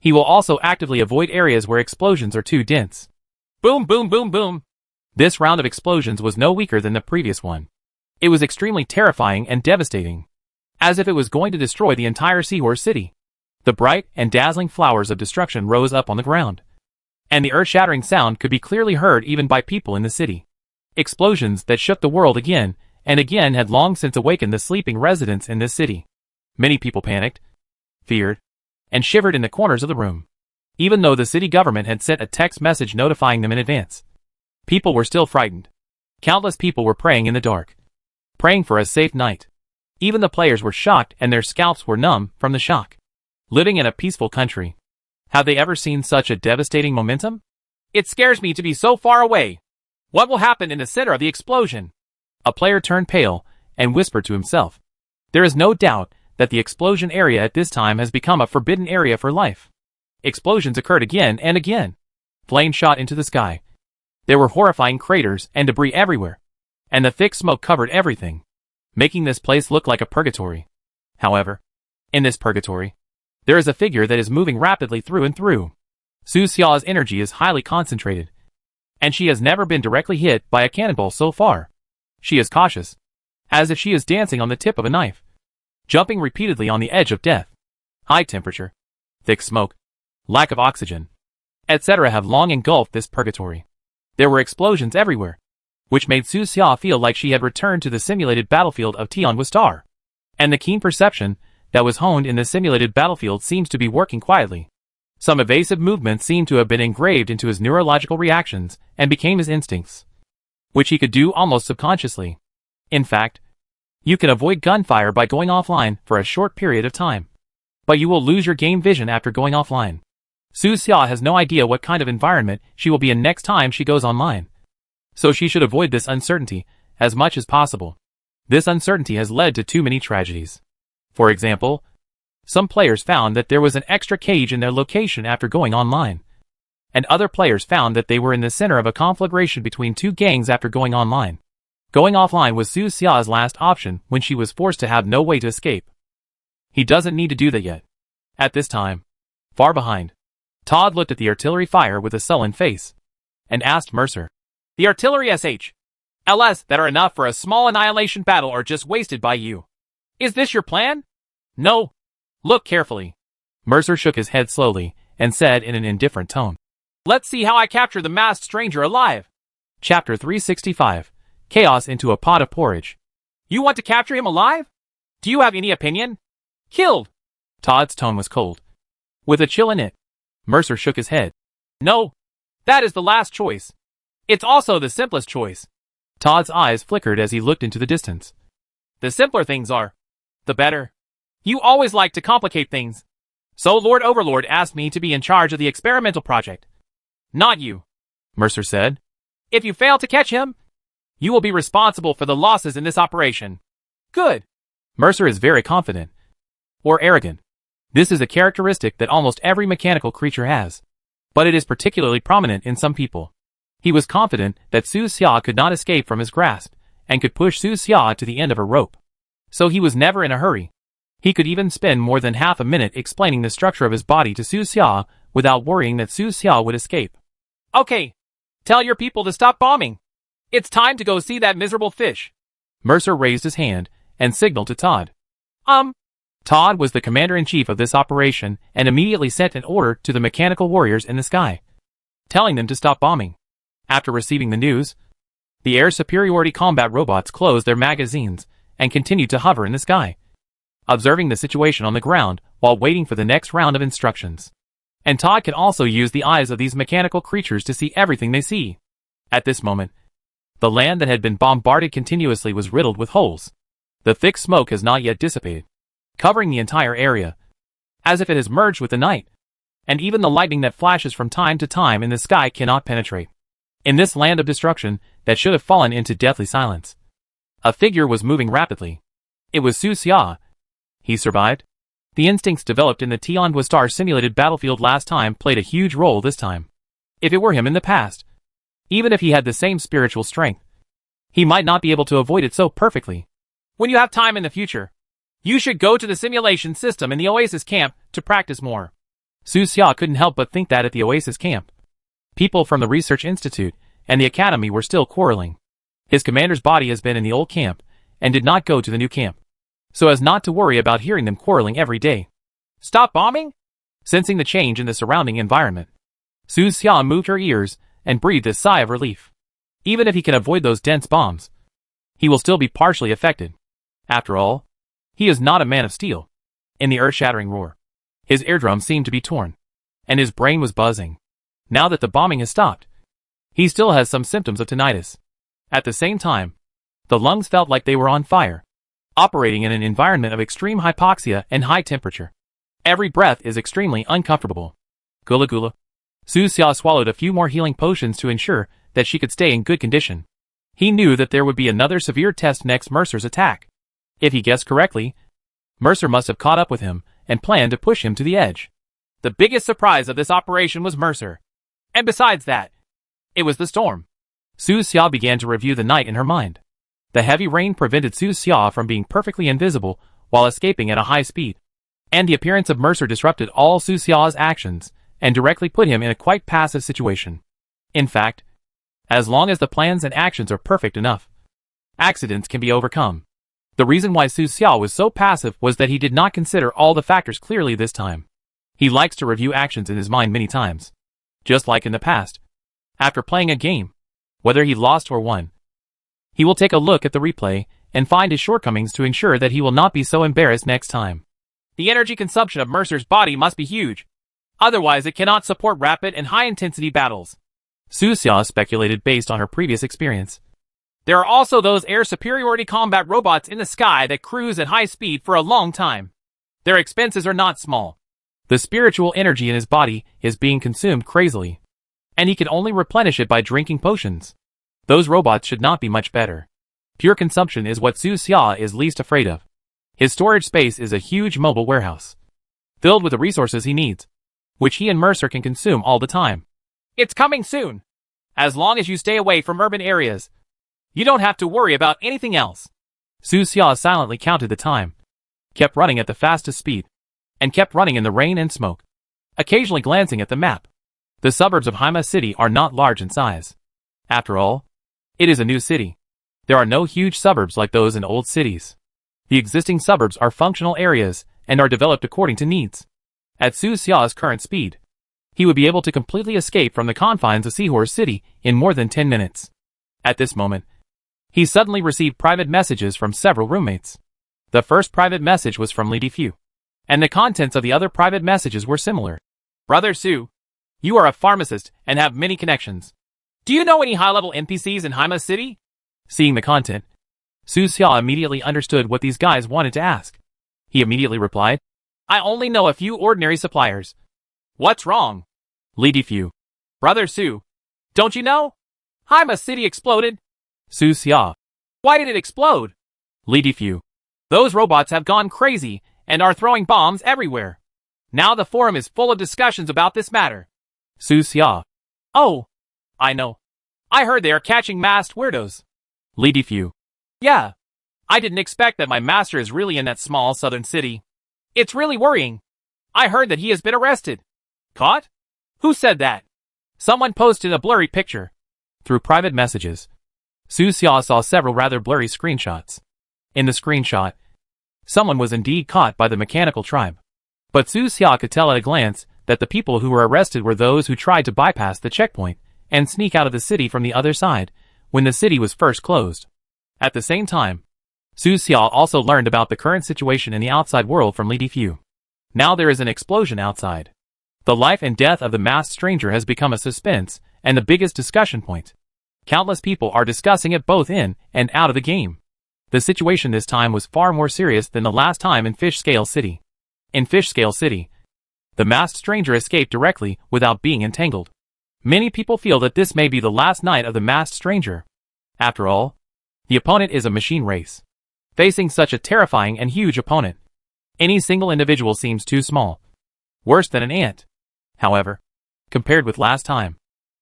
he will also actively avoid areas where explosions are too dense. Boom, boom, boom, boom. This round of explosions was no weaker than the previous one. It was extremely terrifying and devastating, as if it was going to destroy the entire Seahorse City. The bright and dazzling flowers of destruction rose up on the ground, and the earth-shattering sound could be clearly heard even by people in the city. Explosions that shook the world again and again had long since awakened the sleeping residents in this city. Many people panicked, feared, and shivered in the corners of the room. Even though the city government had sent a text message notifying them in advance, people were still frightened. Countless people were praying in the dark, praying for a safe night. Even the players were shocked and their scalps were numb from the shock. Living in a peaceful country, have they ever seen such a devastating momentum? It scares me to be so far away. What will happen in the center of the explosion? A player turned pale and whispered to himself. There is no doubt that the explosion area at this time has become a forbidden area for life. Explosions occurred again and again. Flames shot into the sky. There were horrifying craters and debris everywhere, and the thick smoke covered everything, making this place look like a purgatory. However, in this purgatory, there is a figure that is moving rapidly through and through. Su Xia's energy is highly concentrated, and she has never been directly hit by a cannonball so far. She is cautious, as if she is dancing on the tip of a knife, jumping repeatedly on the edge of death. High temperature, thick smoke, lack of oxygen, etc. have long engulfed this purgatory. There were explosions everywhere, which made Su Xia feel like she had returned to the simulated battlefield of Tianguistar. And the keen perception that was honed in the simulated battlefield seems to be working quietly. Some evasive movements seem to have been engraved into his neurological reactions and became his instincts, which he could do almost subconsciously. In fact, you can avoid gunfire by going offline for a short period of time, but you will lose your game vision after going offline. Su Xia has no idea what kind of environment she will be in next time she goes online, so she should avoid this uncertainty as much as possible. This uncertainty has led to too many tragedies. For example, some players found that there was an extra cage in their location after going online, and other players found that they were in the center of a conflagration between two gangs after going online. Going offline was Su Xia's last option when she was forced to have no way to escape. He doesn't need to do that yet. At this time, far behind, Todd looked at the artillery fire with a sullen face, and asked Mercer, The artillery SH/LS that are enough for a small annihilation battle are just wasted by you. Is this your plan? No. Look carefully. Mercer shook his head slowly and said in an indifferent tone, Let's see how I capture the masked stranger alive. Chapter 365, Chaos into a Pot of Porridge. You want to capture him alive? Do you have any opinion? Killed. Todd's tone was cold, with a chill in it. Mercer shook his head. No. That is the last choice. It's also the simplest choice. Todd's eyes flickered as he looked into the distance. The simpler things are, the better. You always like to complicate things. So Lord Overlord asked me to be in charge of the experimental project. Not you, Mercer said. If you fail to catch him, you will be responsible for the losses in this operation. Good. Mercer is very confident. Or arrogant. This is a characteristic that almost every mechanical creature has, but it is particularly prominent in some people. He was confident that Su Xia could not escape from his grasp, and could push Su Xia to the end of a rope. So he was never in a hurry. He could even spend more than half a minute explaining the structure of his body to Su Xia without worrying that Su Xia would escape. Okay. Tell your people to stop bombing. It's time to go see that miserable fish. Mercer raised his hand and signaled to Todd. Todd was the commander-in-chief of this operation and immediately sent an order to the mechanical warriors in the sky, telling them to stop bombing. After receiving the news, the air superiority combat robots closed their magazines and continued to hover in the sky, observing the situation on the ground while waiting for the next round of instructions. And Todd can also use the eyes of these mechanical creatures to see everything they see. At this moment, the land that had been bombarded continuously was riddled with holes. The thick smoke has not yet dissipated, covering the entire area, as if it has merged with the night, and even the lightning that flashes from time to time in the sky cannot penetrate. In this land of destruction that should have fallen into deathly silence, a figure was moving rapidly. It was Su Xia. He survived. The instincts developed in the Tianhua Star simulated battlefield last time played a huge role this time. If it were him in the past, even if he had the same spiritual strength, he might not be able to avoid it so perfectly. When you have time in the future, you should go to the simulation system in the Oasis camp to practice more. Su Xia couldn't help but think that at the Oasis camp, people from the Research Institute and the Academy were still quarreling. His commander's body has been in the old camp and did not go to the new camp, so as not to worry about hearing them quarreling every day. Stop bombing? Sensing the change in the surrounding environment, Su Xia moved her ears and breathed a sigh of relief. Even if he can avoid those dense bombs, he will still be partially affected. After all, he is not a man of steel. In the earth-shattering roar, his eardrum seemed to be torn, and his brain was buzzing. Now that the bombing has stopped, he still has some symptoms of tinnitus. At the same time, the lungs felt like they were on fire, operating in an environment of extreme hypoxia and high temperature. Every breath is extremely uncomfortable. Gula gula. Su Xia swallowed a few more healing potions to ensure that she could stay in good condition. He knew that there would be another severe test next Mercer's attack. If he guessed correctly, Mercer must have caught up with him and planned to push him to the edge. The biggest surprise of this operation was Mercer. And besides that, it was the storm. Su Xia began to review the night in her mind. The heavy rain prevented Su Xia from being perfectly invisible while escaping at a high speed. And the appearance of Mercer disrupted all Su Xia's actions and directly put him in a quite passive situation. In fact, as long as the plans and actions are perfect enough, accidents can be overcome. The reason why Su Xia was so passive was that he did not consider all the factors clearly this time. He likes to review actions in his mind many times. Just like in the past. After playing a game, whether he lost or won, he will take a look at the replay and find his shortcomings to ensure that he will not be so embarrassed next time. The energy consumption of Mercer's body must be huge. Otherwise it cannot support rapid and high-intensity battles. Su Xia speculated based on her previous experience. There are also those air superiority combat robots in the sky that cruise at high speed for a long time. Their expenses are not small. The spiritual energy in his body is being consumed crazily, and he can only replenish it by drinking potions. Those robots should not be much better. Pure consumption is what Su Xia is least afraid of. His storage space is a huge mobile warehouse, filled with the resources he needs, which he and Mercer can consume all the time. It's coming soon. As long as you stay away from urban areas, you don't have to worry about anything else. Su Xia silently counted the time, kept running at the fastest speed, and kept running in the rain and smoke, occasionally glancing at the map. The suburbs of Haima City are not large in size. After all, it is a new city. There are no huge suburbs like those in old cities. The existing suburbs are functional areas and are developed according to needs. At Su Xia's current speed, he would be able to completely escape from the confines of Seahorse City in more than 10 minutes. At this moment, he suddenly received private messages from several roommates. The first private message was from Lady Fu, and the contents of the other private messages were similar. Brother Su, you are a pharmacist and have many connections. Do you know any high-level NPCs in Haima City? Seeing the content, Su Xia immediately understood what these guys wanted to ask. He immediately replied, I only know a few ordinary suppliers. What's wrong? Lady Fu. Brother Su, don't you know? Haima City exploded. Su Xia. Why did it explode? Lady Fu. Those robots have gone crazy and are throwing bombs everywhere. Now the forum is full of discussions about this matter. Su Xia. Oh, I know. I heard they are catching masked weirdos. Lady Fu. Yeah. I didn't expect that my master is really in that small southern city. It's really worrying. I heard that he has been arrested. Caught? Who said that? Someone posted a blurry picture. Through private messages, Su Xia saw several rather blurry screenshots. In the screenshot, Someone was indeed caught by the mechanical tribe. But Su Xia could tell at a glance that the people who were arrested were those who tried to bypass the checkpoint and sneak out of the city from the other side when the city was first closed. At the same time, Su Xia also learned about the current situation in the outside world from Li Difu. Now there is an explosion outside. The life and death of the masked stranger has become a suspense and the biggest discussion point. Countless people are discussing it both in and out of the game. The situation this time was far more serious than the last time in Fish Scale City. In Fish Scale City, the masked stranger escaped directly without being entangled. Many people feel that this may be the last night of the masked stranger. After all, the opponent is a machine race. Facing such a terrifying and huge opponent, any single individual seems too small. Worse than an ant. However, compared with last time,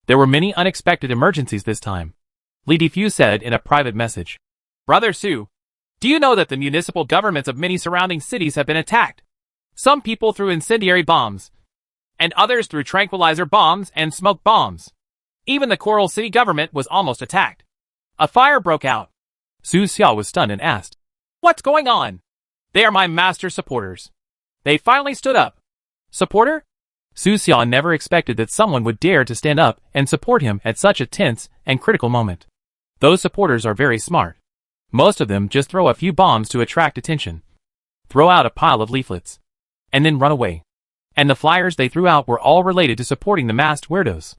there were many unexpected emergencies this time. Li Difu said in a private message. Brother Su, do you know that the municipal governments of many surrounding cities have been attacked? Some people threw incendiary bombs, and others threw tranquilizer bombs and smoke bombs. Even the Coral City government was almost attacked. A fire broke out. Su Xia was stunned and asked, "What's going on?" "They are my master supporters." They finally stood up. Supporter? Su Xia never expected that someone would dare to stand up and support him at such a tense and critical moment. Those supporters are very smart. Most of them just throw a few bombs to attract attention, throw out a pile of leaflets, and then run away. And the flyers they threw out were all related to supporting the masked weirdos.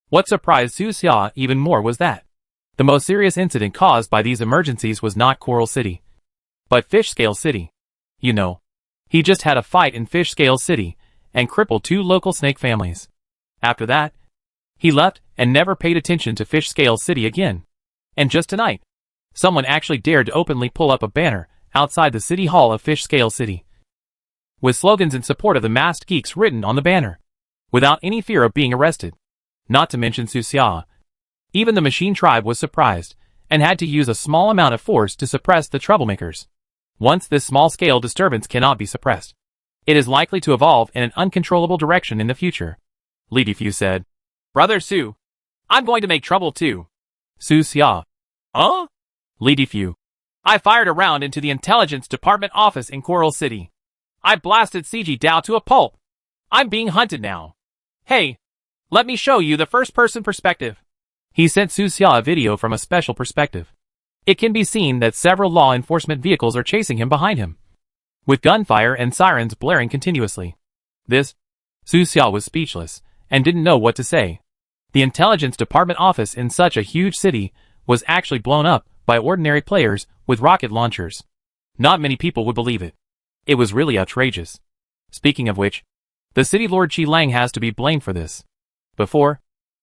What surprised Su Xia even more was that the most serious incident caused by these emergencies was not Coral City, but Fish Scale City. You know, he just had a fight in Fish Scale City and crippled 2 local snake families. After that, he left and never paid attention to Fish Scale City again. And just tonight, someone actually dared to openly pull up a banner outside the city hall of Fish Scale City, with slogans in support of the masked geeks written on the banner, without any fear of being arrested. Not to mention Su Xia. Even the machine tribe was surprised, and had to use a small amount of force to suppress the troublemakers. Once this small-scale disturbance cannot be suppressed, it is likely to evolve in an uncontrollable direction in the future. Li Difu said. Brother Su, I'm going to make trouble too. Su Xia. Huh? Li Difu. I fired a round into the intelligence department office in Coral City. I blasted CG Dao to a pulp. I'm being hunted now. Hey, let me show you the first-person perspective. He sent Su Xia a video from a special perspective. It can be seen that several law enforcement vehicles are chasing him behind him, with gunfire and sirens blaring continuously. Su Xia was speechless, and didn't know what to say. The intelligence department office in such a huge city was actually blown up by ordinary players with rocket launchers. Not many people would believe it. It was really outrageous. Speaking of which, the city lord Qi Lang has to be blamed for this. Before,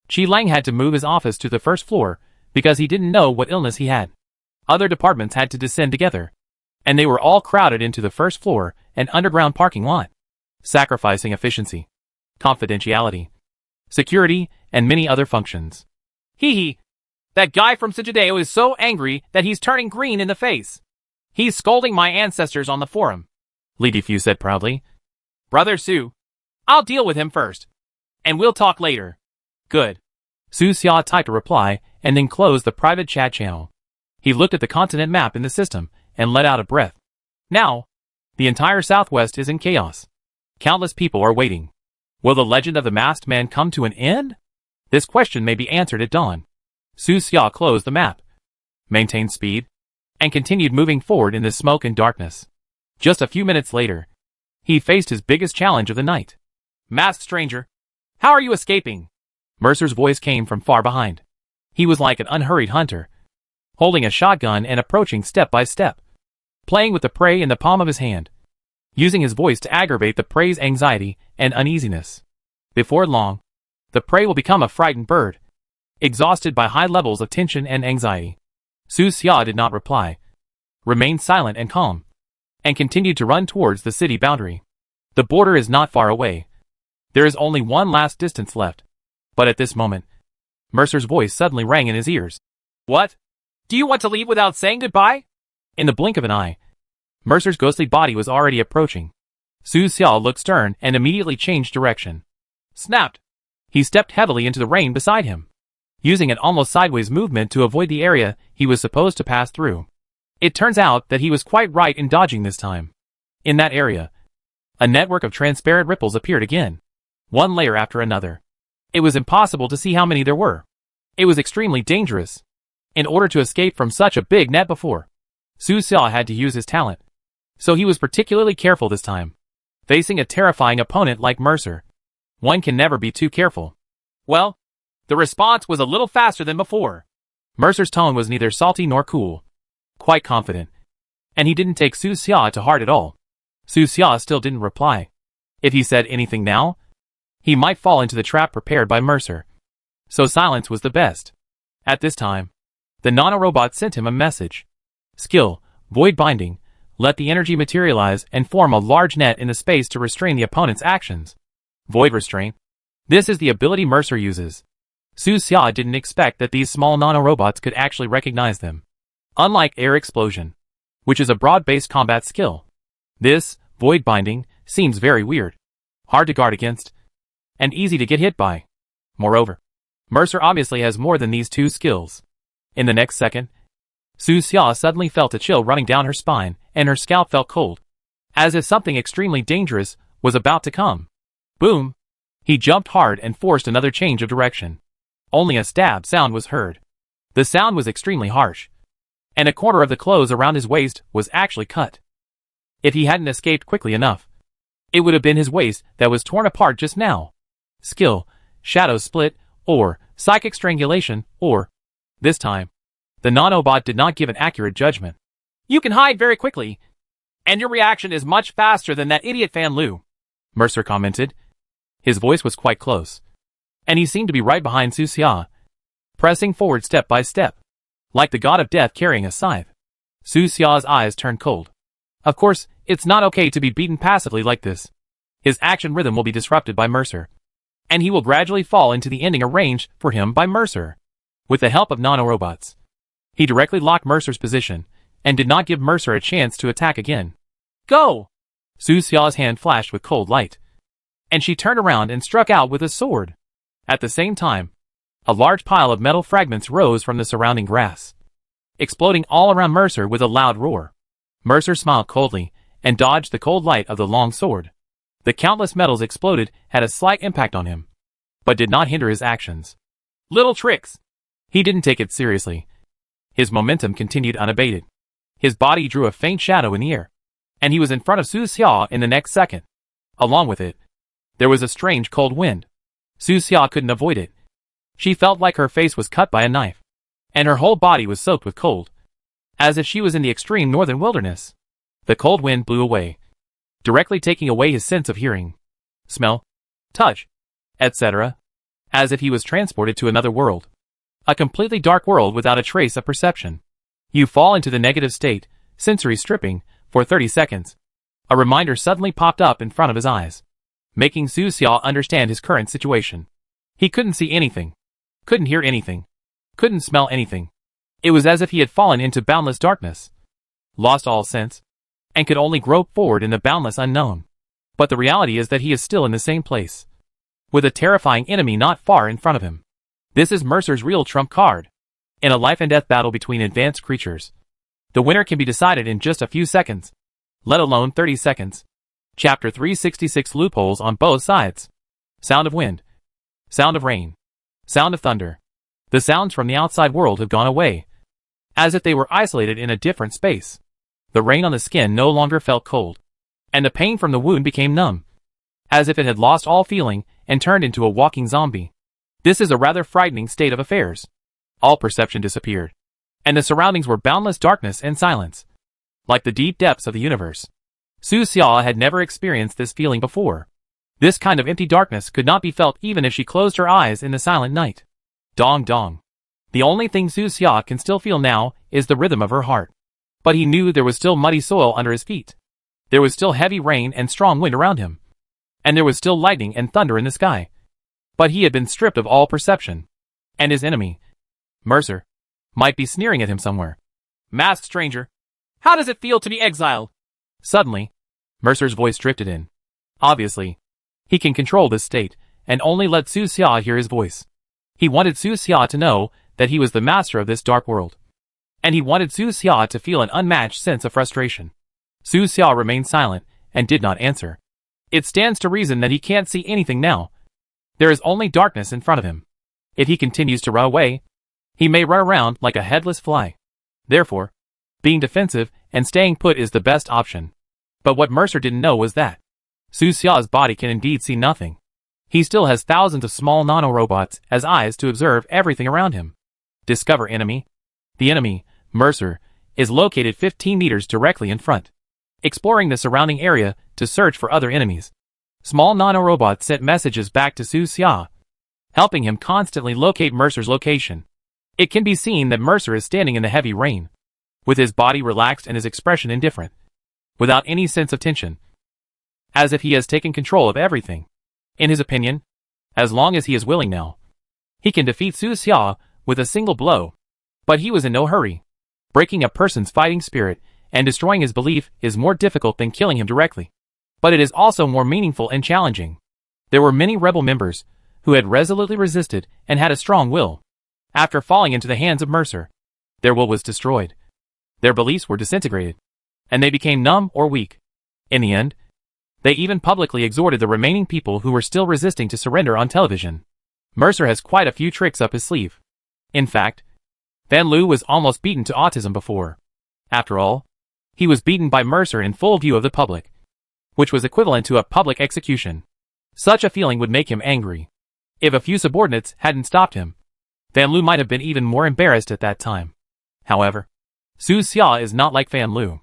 Qi Lang had to move his office to the first floor because he didn't know what illness he had. Other departments had to descend together, and they were all crowded into the first floor and underground parking lot, sacrificing efficiency, confidentiality, security, and many other functions. Hee. That guy from Sijideo is so angry that he's turning green in the face. He's scolding my ancestors on the forum. Li Difu said proudly. Brother Su, I'll deal with him first, and we'll talk later. Good. Su Xia typed a reply and then closed the private chat channel. He looked at the continent map in the system and let out a breath. Now, the entire southwest is in chaos. Countless people are waiting. Will the legend of the masked man come to an end? This question may be answered at dawn. Su Xia closed the map, maintained speed, and continued moving forward in the smoke and darkness. Just a few minutes later, he faced his biggest challenge of the night. Masked stranger, how are you escaping? Mercer's voice came from far behind. He was like an unhurried hunter, holding a shotgun and approaching step by step, playing with the prey in the palm of his hand, using his voice to aggravate the prey's anxiety and uneasiness. Before long, the prey will become a frightened bird, exhausted by high levels of tension and anxiety. Su Xia did not reply, remained silent and calm, and continued to run towards the city boundary. The border is not far away. There is only one last distance left. But at this moment, Mercer's voice suddenly rang in his ears. What? Do you want to leave without saying goodbye? In the blink of an eye, Mercer's ghostly body was already approaching. Su Xia looked stern and immediately changed direction. Snapped. He stepped heavily into the rain beside him, using an almost sideways movement to avoid the area he was supposed to pass through. It turns out that he was quite right in dodging this time. In that area, a network of transparent ripples appeared again, one layer after another. It was impossible to see how many there were. It was extremely dangerous. In order to escape from such a big net before, Su Xia had to use his talent. So he was particularly careful this time. Facing a terrifying opponent like Mercer, one can never be too careful. Well, the response was a little faster than before. Mercer's tone was neither salty nor cool. Quite confident. And he didn't take Su Xia to heart at all. Su Xia still didn't reply. If he said anything now, he might fall into the trap prepared by Mercer. So silence was the best. At this time, the nanorobot sent him a message. Skill, Void Binding. Let the energy materialize and form a large net in the space to restrain the opponent's actions. Void Restraint. This is the ability Mercer uses. Su Xia didn't expect that these small nanorobots could actually recognize them. Unlike Air Explosion, which is a broad-based combat skill, this, Void Binding, seems very weird, hard to guard against, and easy to get hit by. Moreover, Mercer obviously has more than these two skills. In the next second, Su Xia suddenly felt a chill running down her spine, and her scalp felt cold, as if something extremely dangerous was about to come. Boom! He jumped hard and forced another change of direction. Only a stab sound was heard. The sound was extremely harsh, and a corner of the clothes around his waist was actually cut. If he hadn't escaped quickly enough, it would have been his waist that was torn apart just now. Skill, Shadow Split, or Psychic Strangulation, or, this time, the nanobot did not give an accurate judgment. You can hide very quickly, and your reaction is much faster than that idiot Fan Lu, Mercer commented. His voice was quite close, and he seemed to be right behind Su Xia, pressing forward step by step, like the god of death carrying a scythe. Su Xia's eyes turned cold. Of course, it's not okay to be beaten passively like this. His action rhythm will be disrupted by Mercer, and he will gradually fall into the ending arranged for him by Mercer. With the help of nanorobots, he directly locked Mercer's position, and did not give Mercer a chance to attack again. Go! Su Xia's hand flashed with cold light, and she turned around and struck out with a sword. At the same time, a large pile of metal fragments rose from the surrounding grass, exploding all around Mercer with a loud roar. Mercer smiled coldly, and dodged the cold light of the long sword. The countless metals exploded had a slight impact on him, but did not hinder his actions. Little tricks! He didn't take it seriously. His momentum continued unabated. His body drew a faint shadow in the air, and he was in front of Su Xia in the next second. Along with it, there was a strange cold wind. Su Xia couldn't avoid it. She felt like her face was cut by a knife, and her whole body was soaked with cold, as if she was in the extreme northern wilderness. The cold wind blew away, directly taking away his sense of hearing, smell, touch, etc., as if he was transported to another world. A completely dark world without a trace of perception. You fall into the negative state, sensory stripping, for 30 seconds. A reminder suddenly popped up in front of his eyes, making Su Xia understand his current situation. He couldn't see anything, couldn't hear anything, couldn't smell anything. It was as if he had fallen into boundless darkness, lost all sense, and could only grope forward in the boundless unknown. But the reality is that he is still in the same place, with a terrifying enemy not far in front of him. This is Mercer's real trump card. In a life and death battle between advanced creatures, the winner can be decided in just a few seconds, let alone 30 seconds. Chapter 366 Loopholes on both sides. Sound of wind. Sound of rain. Sound of thunder. The sounds from the outside world have gone away, as if they were isolated in a different space. The rain on the skin no longer felt cold, and the pain from the wound became numb, as if it had lost all feeling and turned into a walking zombie. This is a rather frightening state of affairs. All perception disappeared, and the surroundings were boundless darkness and silence, like the deep depths of the universe. Su Xia had never experienced this feeling before. This kind of empty darkness could not be felt even if she closed her eyes in the silent night. Dong dong. The only thing Su Xia can still feel now is the rhythm of her heart. But he knew there was still muddy soil under his feet. There was still heavy rain and strong wind around him. And there was still lightning and thunder in the sky. But he had been stripped of all perception. And his enemy, Mercer, might be sneering at him somewhere. Masked stranger, how does it feel to be exiled? Suddenly, Mercer's voice drifted in. Obviously, he can control this state, and only let Su Xia hear his voice. He wanted Su Xia to know that he was the master of this dark world. And he wanted Su Xia to feel an unmatched sense of frustration. Su Xia remained silent, and did not answer. It stands to reason that he can't see anything now. There is only darkness in front of him. If he continues to run away, he may run around like a headless fly. Therefore, being defensive and staying put is the best option. But what Mercer didn't know was that Su Xia's body can indeed see nothing. He still has thousands of small nanorobots as eyes to observe everything around him. Discover enemy. The enemy, Mercer, is located 15 meters directly in front. Exploring the surrounding area to search for other enemies. Small nanorobots sent messages back to Su Xia, helping him constantly locate Mercer's location. It can be seen that Mercer is standing in the heavy rain, with his body relaxed and his expression indifferent, without any sense of tension, as if he has taken control of everything. In his opinion, as long as he is willing now, he can defeat Su Xia with a single blow. But he was in no hurry. Breaking a person's fighting spirit and destroying his belief is more difficult than killing him directly. But it is also more meaningful and challenging. There were many rebel members who had resolutely resisted and had a strong will. After falling into the hands of Mercer, their will was destroyed. Their beliefs were disintegrated, and they became numb or weak. In the end, they even publicly exhorted the remaining people who were still resisting to surrender on television. Mercer has quite a few tricks up his sleeve. In fact, Van Lu was almost beaten to autism before. After all, he was beaten by Mercer in full view of the public, which was equivalent to a public execution. Such a feeling would make him angry. If a few subordinates hadn't stopped him, Van Lu might have been even more embarrassed at that time. However, Su Xia is not like Van Lu.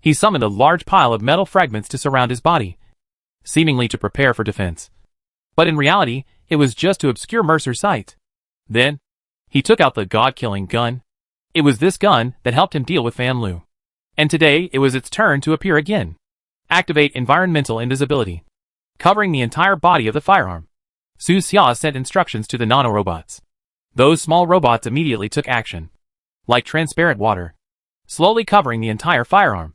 He summoned a large pile of metal fragments to surround his body, seemingly to prepare for defense. But in reality, it was just to obscure Mercer's sight. Then, he took out the god-killing gun. It was this gun that helped him deal with Van Lu. And today, it was its turn to appear again. Activate environmental invisibility, covering the entire body of the firearm. Su Xia sent instructions to the nanorobots. Those small robots immediately took action, like transparent water, slowly covering the entire firearm,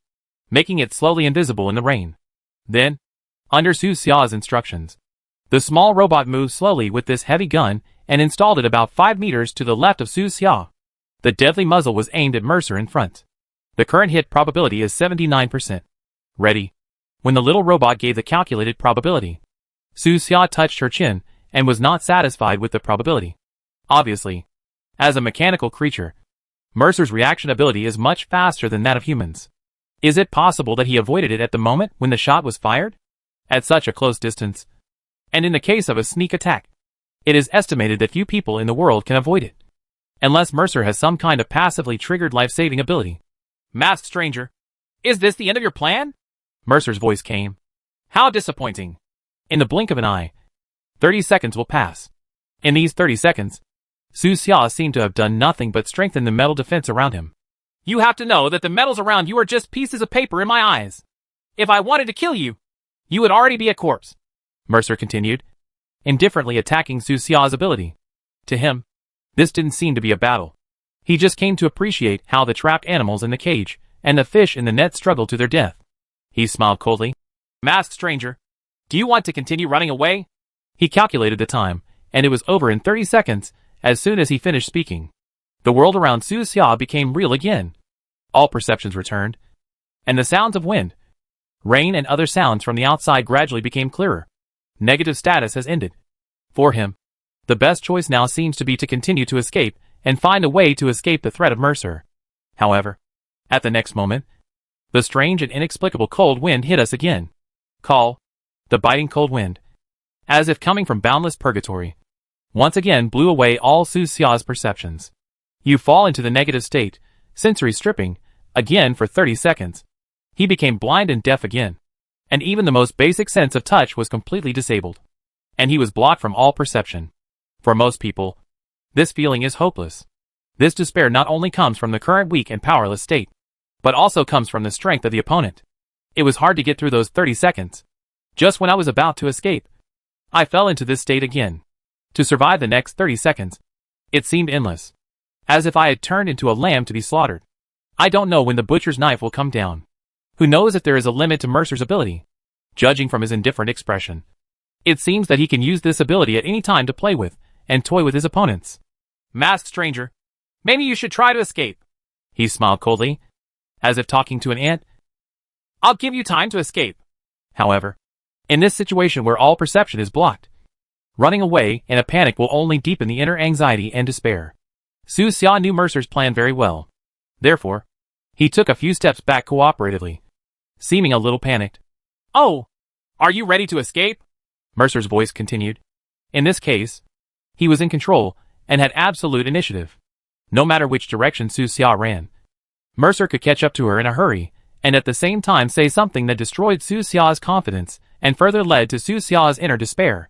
making it slowly invisible in the rain. Then, under Su Xia's instructions, the small robot moved slowly with this heavy gun and installed it about 5 meters to the left of Su Xia. The deadly muzzle was aimed at Mercer in front. The current hit probability is 79%. Ready. When the little robot gave the calculated probability, Su Xia touched her chin and was not satisfied with the probability. Obviously, as a mechanical creature, Mercer's reaction ability is much faster than that of humans. Is it possible that he avoided it at the moment when the shot was fired? At such a close distance, and in the case of a sneak attack, it is estimated that few people in the world can avoid it, unless Mercer has some kind of passively triggered life-saving ability. Masked stranger, is this the end of your plan? Mercer's voice came. How disappointing. In the blink of an eye, 30 seconds will pass. In these 30 seconds, Su Xia seemed to have done nothing but strengthen the metal defense around him. You have to know that the metals around you are just pieces of paper in my eyes. If I wanted to kill you, you would already be a corpse, Mercer continued, indifferently attacking Su Xia's ability. To him, this didn't seem to be a battle. He just came to appreciate how the trapped animals in the cage and the fish in the net struggled to their death. He smiled coldly. Masked stranger, do you want to continue running away? He calculated the time, and it was over in 30 seconds as soon as he finished speaking. The world around Su Xia became real again. All perceptions returned, and the sounds of wind, rain and other sounds from the outside gradually became clearer. Negative status has ended. For him, the best choice now seems to be to continue to escape and find a way to escape the threat of Mercer. However, at the next moment, the strange and inexplicable cold wind hit us again. The biting cold wind, as if coming from boundless purgatory, once again blew away all Su Xia's perceptions. You fall into the negative state, sensory stripping, again for 30 seconds. He became blind and deaf again, and even the most basic sense of touch was completely disabled. And he was blocked from all perception. For most people, this feeling is hopeless. This despair not only comes from the current weak and powerless state, but also comes from the strength of the opponent. It was hard to get through those 30 seconds. Just when I was about to escape, I fell into this state again. To survive the next 30 seconds, it seemed endless, as if I had turned into a lamb to be slaughtered. I don't know when the butcher's knife will come down. Who knows if there is a limit to Mercer's ability? Judging from his indifferent expression, it seems that he can use this ability at any time to play with and toy with his opponents. Masked stranger, maybe you should try to escape. He smiled coldly, as if talking to an ant. I'll give you time to escape. However, in this situation where all perception is blocked, running away in a panic will only deepen the inner anxiety and despair. Su Xia knew Mercer's plan very well. Therefore, he took a few steps back cooperatively, seeming a little panicked. Oh! Are you ready to escape? Mercer's voice continued. In this case, he was in control and had absolute initiative. No matter which direction Su Xia ran, Mercer could catch up to her in a hurry, and at the same time say something that destroyed Su Xia's confidence and further led to Su Xia's inner despair.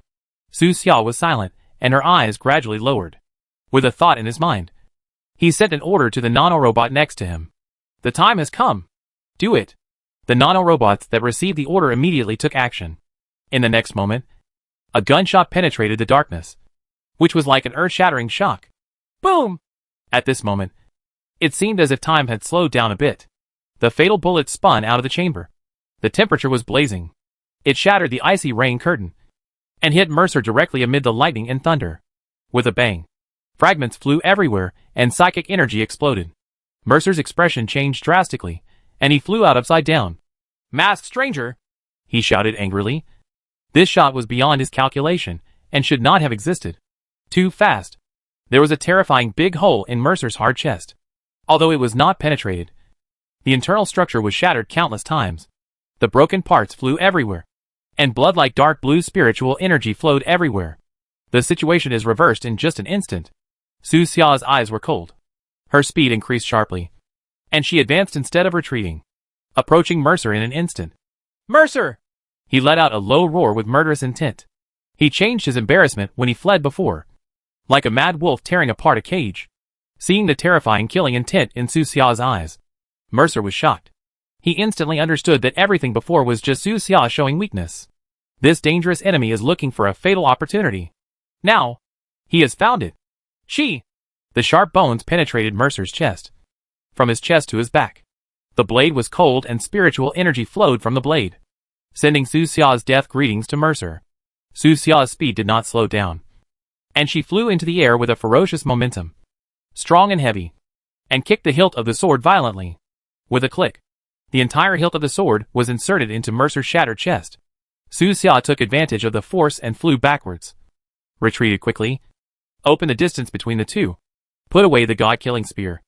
Su Xia was silent, and her eyes gradually lowered. With a thought in his mind, he sent an order to the nano-robot next to him. The time has come. Do it. The nano-robots that received the order immediately took action. In the next moment, a gunshot penetrated the darkness, which was like an earth-shattering shock. Boom! At this moment, it seemed as if time had slowed down a bit. The fatal bullet spun out of the chamber. The temperature was blazing. It shattered the icy rain curtain and hit Mercer directly amid the lightning and thunder. With a bang, fragments flew everywhere and psychic energy exploded. Mercer's expression changed drastically, and he flew out upside down. Masked stranger! He shouted angrily. This shot was beyond his calculation and should not have existed. Too fast. There was a terrifying big hole in Mercer's hard chest. Although it was not penetrated, the internal structure was shattered countless times. The broken parts flew everywhere, and blood-like dark blue spiritual energy flowed everywhere. The situation is reversed in just an instant. Su Xia's eyes were cold. Her speed increased sharply, and she advanced instead of retreating, approaching Mercer in an instant. Mercer! He let out a low roar with murderous intent. He changed his embarrassment when he fled before, like a mad wolf tearing apart a cage. Seeing the terrifying killing intent in Su Xia's eyes, Mercer was shocked. He instantly understood that everything before was just Su Xia showing weakness. This dangerous enemy is looking for a fatal opportunity. Now, he has found it. She! The sharp bones penetrated Mercer's chest, from his chest to his back. The blade was cold and spiritual energy flowed from the blade, sending Su Xia's death greetings to Mercer. Su Xia's speed did not slow down, and she flew into the air with a ferocious momentum, strong and heavy, and kicked the hilt of the sword violently. With a click, the entire hilt of the sword was inserted into Mercer's shattered chest. Su Xia took advantage of the force and flew backwards, retreated quickly, opened the distance between the two, put away the god-killing spear,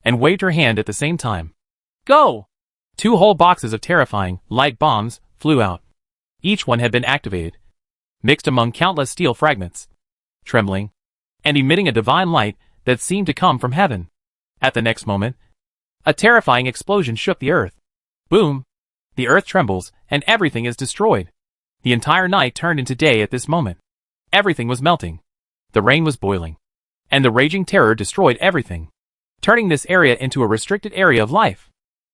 and waved her hand at the same time. Go! 2 whole boxes of terrifying, light bombs flew out. Each one had been activated, mixed among countless steel fragments, trembling, and emitting a divine light that seemed to come from heaven. At the next moment, a terrifying explosion shook the earth. Boom! The earth trembles, and everything is destroyed. The entire night turned into day at this moment. Everything was melting. The rain was boiling, and the raging terror destroyed everything, turning this area into a restricted area of life.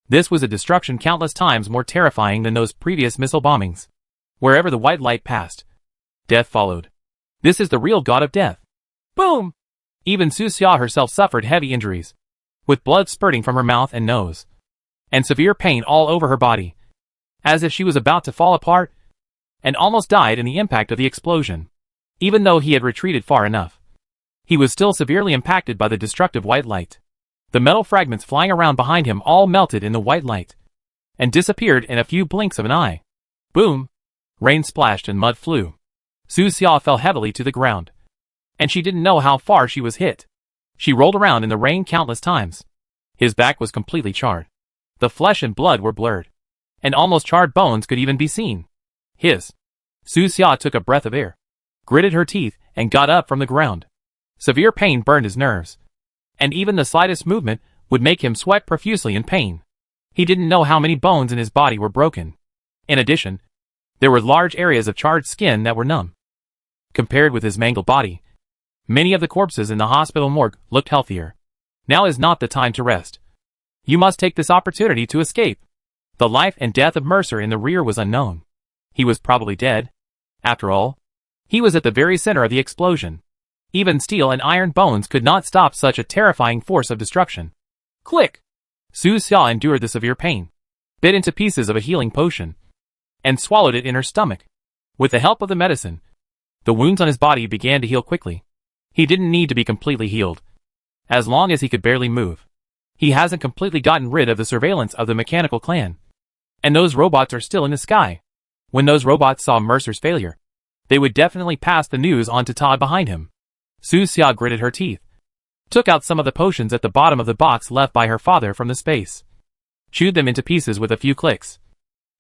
This was a destruction countless times more terrifying than those previous missile bombings. Wherever the white light passed, death followed. This is the real god of death. Boom! Even Su Xia herself suffered heavy injuries, with blood spurting from her mouth and nose, and severe pain all over her body, as if she was about to fall apart, and almost died in the impact of the explosion. Even though he had retreated far enough, he was still severely impacted by the destructive white light. The metal fragments flying around behind him all melted in the white light, and disappeared in a few blinks of an eye. Boom! Rain splashed and mud flew. Su Xia fell heavily to the ground, and she didn't know how far she was hit. She rolled around in the rain countless times. His back was completely charred. The flesh and blood were blurred, and almost charred bones could even be seen. Su Xia took a breath of air, gritted her teeth, and got up from the ground. Severe pain burned his nerves, and even the slightest movement would make him sweat profusely in pain. He didn't know how many bones in his body were broken. In addition, there were large areas of charred skin that were numb. Compared with his mangled body, many of the corpses in the hospital morgue looked healthier. Now is not the time to rest. You must take this opportunity to escape. The life and death of Mercer in the rear was unknown. He was probably dead. After all, he was at the very center of the explosion. Even steel and iron bones could not stop such a terrifying force of destruction. Click! Su Xia endured the severe pain, bit into pieces of a healing potion, and swallowed it in her stomach. With the help of the medicine, the wounds on his body began to heal quickly. He didn't need to be completely healed, as long as he could barely move. He hasn't completely gotten rid of the surveillance of the mechanical clan, and those robots are still in the sky. When those robots saw Mercer's failure, they would definitely pass the news on to Todd behind him. Su Xia gritted her teeth, took out some of the potions at the bottom of the box left by her father from the space, chewed them into pieces with a few clicks,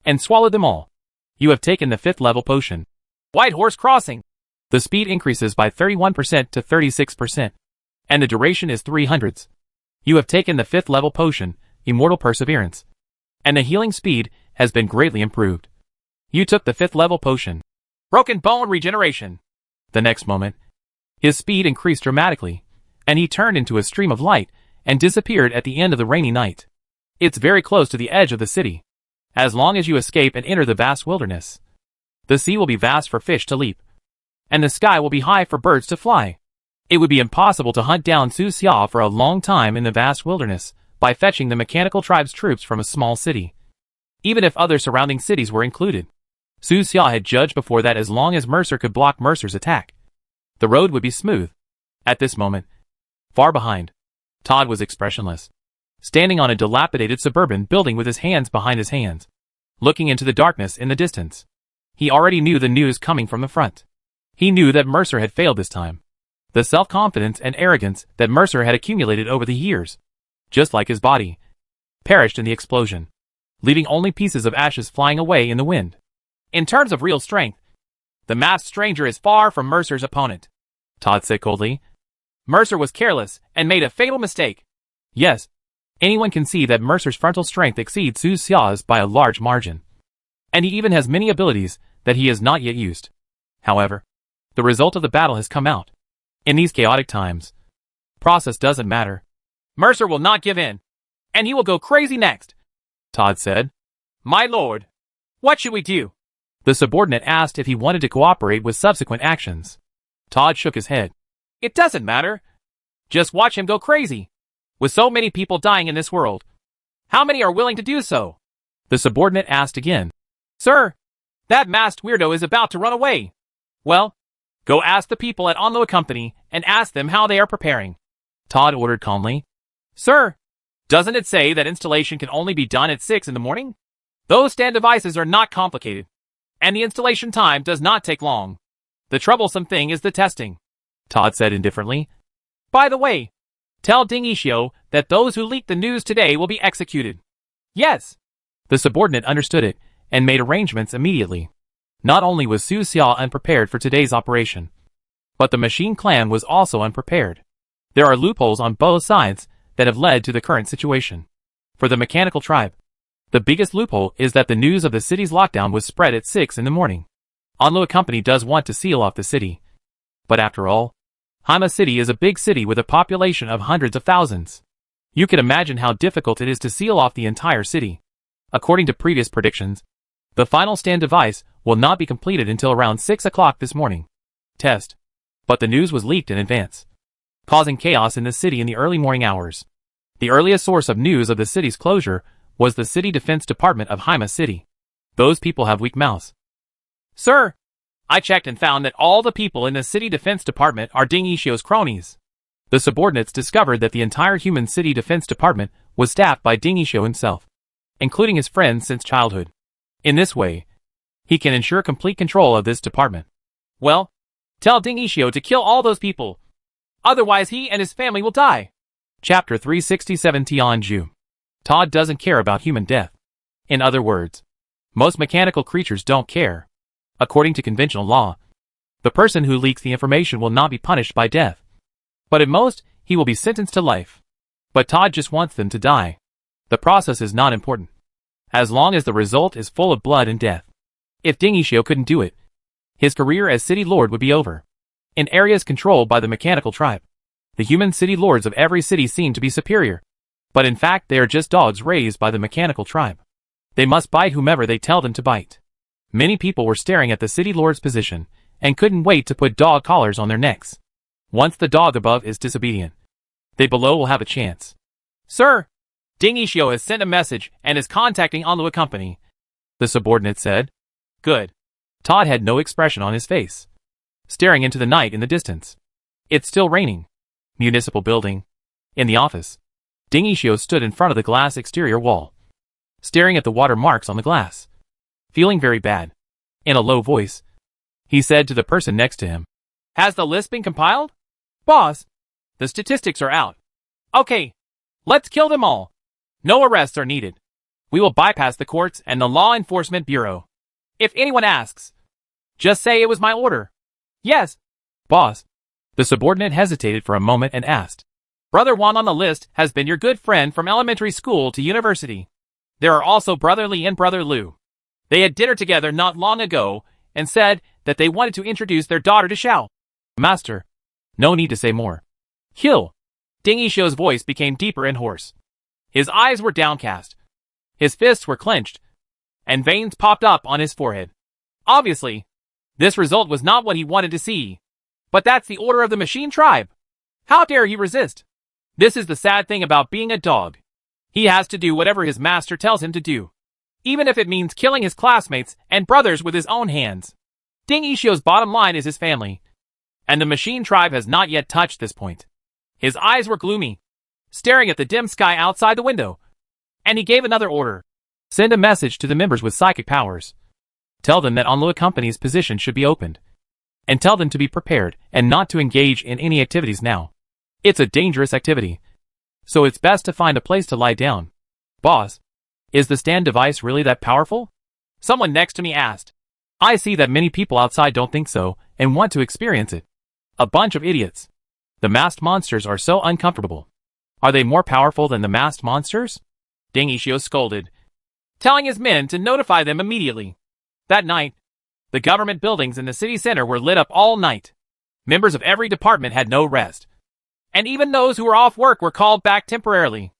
and swallowed them all. You have taken the 5th level potion. White Horse Crossing. The speed increases by 31% to 36%, and the duration is 300s. You have taken the 5th level potion, Immortal Perseverance, and the healing speed has been greatly improved. You took the 5th level potion, Broken Bone Regeneration. The next moment, his speed increased dramatically, and he turned into a stream of light and disappeared at the end of the rainy night. It's very close to the edge of the city. As long as you escape and enter the vast wilderness, the sea will be vast for fish to leap, and the sky will be high for birds to fly. It would be impossible to hunt down Su Xia for a long time in the vast wilderness by fetching the mechanical tribe's troops from a small city, even if other surrounding cities were included. Su Xia had judged before that as long as Mercer could block Mercer's attack, the road would be smooth. At this moment, far behind, Todd was expressionless, standing on a dilapidated suburban building with his hands behind his hands, looking into the darkness in the distance. He already knew the news coming from the front. He knew that Mercer had failed this time. The self-confidence and arrogance that Mercer had accumulated over the years, just like his body, perished in the explosion, leaving only pieces of ashes flying away in the wind. In terms of real strength, the masked stranger is far from Mercer's opponent, Todd said coldly. Mercer was careless and made a fatal mistake. Yes, anyone can see that Mercer's frontal strength exceeds Su Xia's by a large margin, and he even has many abilities that he has not yet used. However, the result of the battle has come out. In these chaotic times, process doesn't matter. Mercer will not give in, and he will go crazy next, Todd said. My lord, what should we do? The subordinate asked if he wanted to cooperate with subsequent actions. Todd shook his head. It doesn't matter. Just watch him go crazy. With so many people dying in this world, how many are willing to do so? The subordinate asked again. Sir, that masked weirdo is about to run away. Well, go ask the people at Onloa Company and ask them how they are preparing, Todd ordered calmly. Sir, doesn't it say that installation can only be done at 6 in the morning? Those stand devices are not complicated, and the installation time does not take long. The troublesome thing is the testing, Todd said indifferently. By the way, tell Ding Ishio that those who leaked the news today will be executed. Yes. The subordinate understood it and made arrangements immediately. Not only was Su Xia unprepared for today's operation, but the Machine Clan was also unprepared. There are loopholes on both sides that have led to the current situation. For the mechanical tribe, the biggest loophole is that the news of the city's lockdown was spread at 6 in the morning. Onloa Company does want to seal off the city. But after all, Hima City is a big city with a population of hundreds of thousands. You can imagine how difficult it is to seal off the entire city. According to previous predictions, the final stand device will not be completed until around 6 o'clock this morning. Test. But the news was leaked in advance, causing chaos in the city in the early morning hours. The earliest source of news of the city's closure was the City Defense Department of Hima City. Those people have weak mouths. Sir, I checked and found that all the people in the City Defense Department are Ding Ishio's cronies. The subordinates discovered that the entire human City Defense Department was staffed by Ding Ishio himself, including his friends since childhood. In this way, he can ensure complete control of this department. Well, tell Ding Ishio to kill all those people. Otherwise he and his family will die. Chapter 367 Tianju. Todd doesn't care about human death. In other words, most mechanical creatures don't care. According to conventional law, the person who leaks the information will not be punished by death. But at most, he will be sentenced to life. But Todd just wants them to die. The process is not important, as long as the result is full of blood and death. If Ding Ishio couldn't do it, his career as city lord would be over. In areas controlled by the mechanical tribe, the human city lords of every city seem to be superior. But in fact they are just dogs raised by the mechanical tribe. They must bite whomever they tell them to bite. Many people were staring at the city lord's position, and couldn't wait to put dog collars on their necks. Once the dog above is disobedient, they below will have a chance. Sir, Ding Ishio has sent a message and is contacting Onloa Company, the subordinate said. Good. Todd had no expression on his face, staring into the night in the distance. It's still raining. Municipal building. In the office, Ding Ishio stood in front of the glass exterior wall, staring at the water marks on the glass, feeling very bad. In a low voice, he said to the person next to him. Has the list been compiled? Boss, the statistics are out. Okay, let's kill them all. No arrests are needed. We will bypass the courts and the Law Enforcement Bureau. If anyone asks, just say it was my order. Yes, boss. The subordinate hesitated for a moment and asked. Brother Juan on the list has been your good friend from elementary school to university. There are also Brother Lee and Brother Lou. They had dinner together not long ago and said that they wanted to introduce their daughter to Xiao. Master, no need to say more. Kill. Ding Yishuo's voice became deeper and hoarse. His eyes were downcast. His fists were clenched, and veins popped up on his forehead. Obviously, this result was not what he wanted to see. But that's the order of the machine tribe. How dare he resist? This is the sad thing about being a dog. He has to do whatever his master tells him to do, even if it means killing his classmates and brothers with his own hands. Ding Yishuo's bottom line is his family, and the machine tribe has not yet touched this point. His eyes were gloomy, staring at the dim sky outside the window, and he gave another order. Send a message to the members with psychic powers. Tell them that Onlua Company's position should be opened, and tell them to be prepared and not to engage in any activities now. It's a dangerous activity, so it's best to find a place to lie down. Boss, is the stand device really that powerful? Someone next to me asked. I see that many people outside don't think so and want to experience it. A bunch of idiots. The masked monsters are so uncomfortable. Are they more powerful than the masked monsters? Ding Yishuo scolded, telling his men to notify them immediately. That night, the government buildings in the city center were lit up all night. Members of every department had no rest, and even those who were off work were called back temporarily.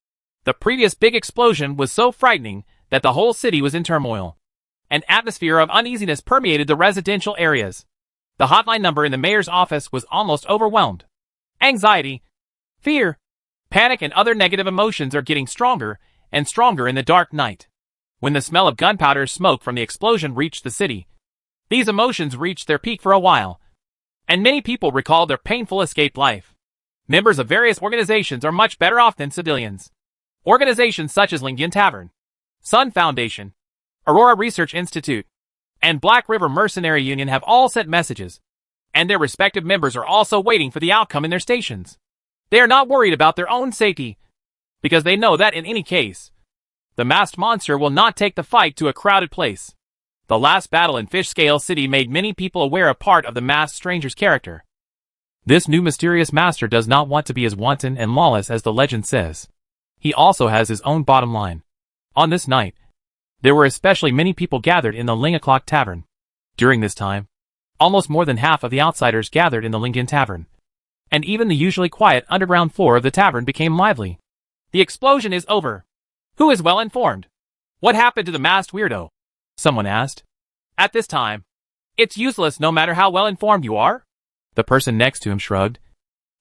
The previous big explosion was so frightening that the whole city was in turmoil. An atmosphere of uneasiness permeated the residential areas. The hotline number in the mayor's office was almost overwhelmed. Anxiety, fear, panic, and other negative emotions are getting stronger and stronger in the dark night. When the smell of gunpowder smoke from the explosion reached the city, these emotions reached their peak for a while, and many people recalled their painful escaped life. Members of various organizations are much better off than civilians. Organizations such as Lingyan Tavern, Sun Foundation, Aurora Research Institute, and Black River Mercenary Union have all sent messages, and their respective members are also waiting for the outcome in their stations. They are not worried about their own safety, because they know that in any case, the masked monster will not take the fight to a crowded place. The last battle in Fishscale City made many people aware of part of the masked stranger's character. This new mysterious master does not want to be as wanton and lawless as the legend says. He also has his own bottom line. On this night, there were especially many people gathered in the Ling O'Clock Tavern. During this time, almost more than half of the outsiders gathered in the Lingyan Tavern, and even the usually quiet underground floor of the tavern became lively. The explosion is over. Who is well informed? What happened to the masked weirdo? Someone asked. At this time, it's useless no matter how well informed you are. The person next to him shrugged.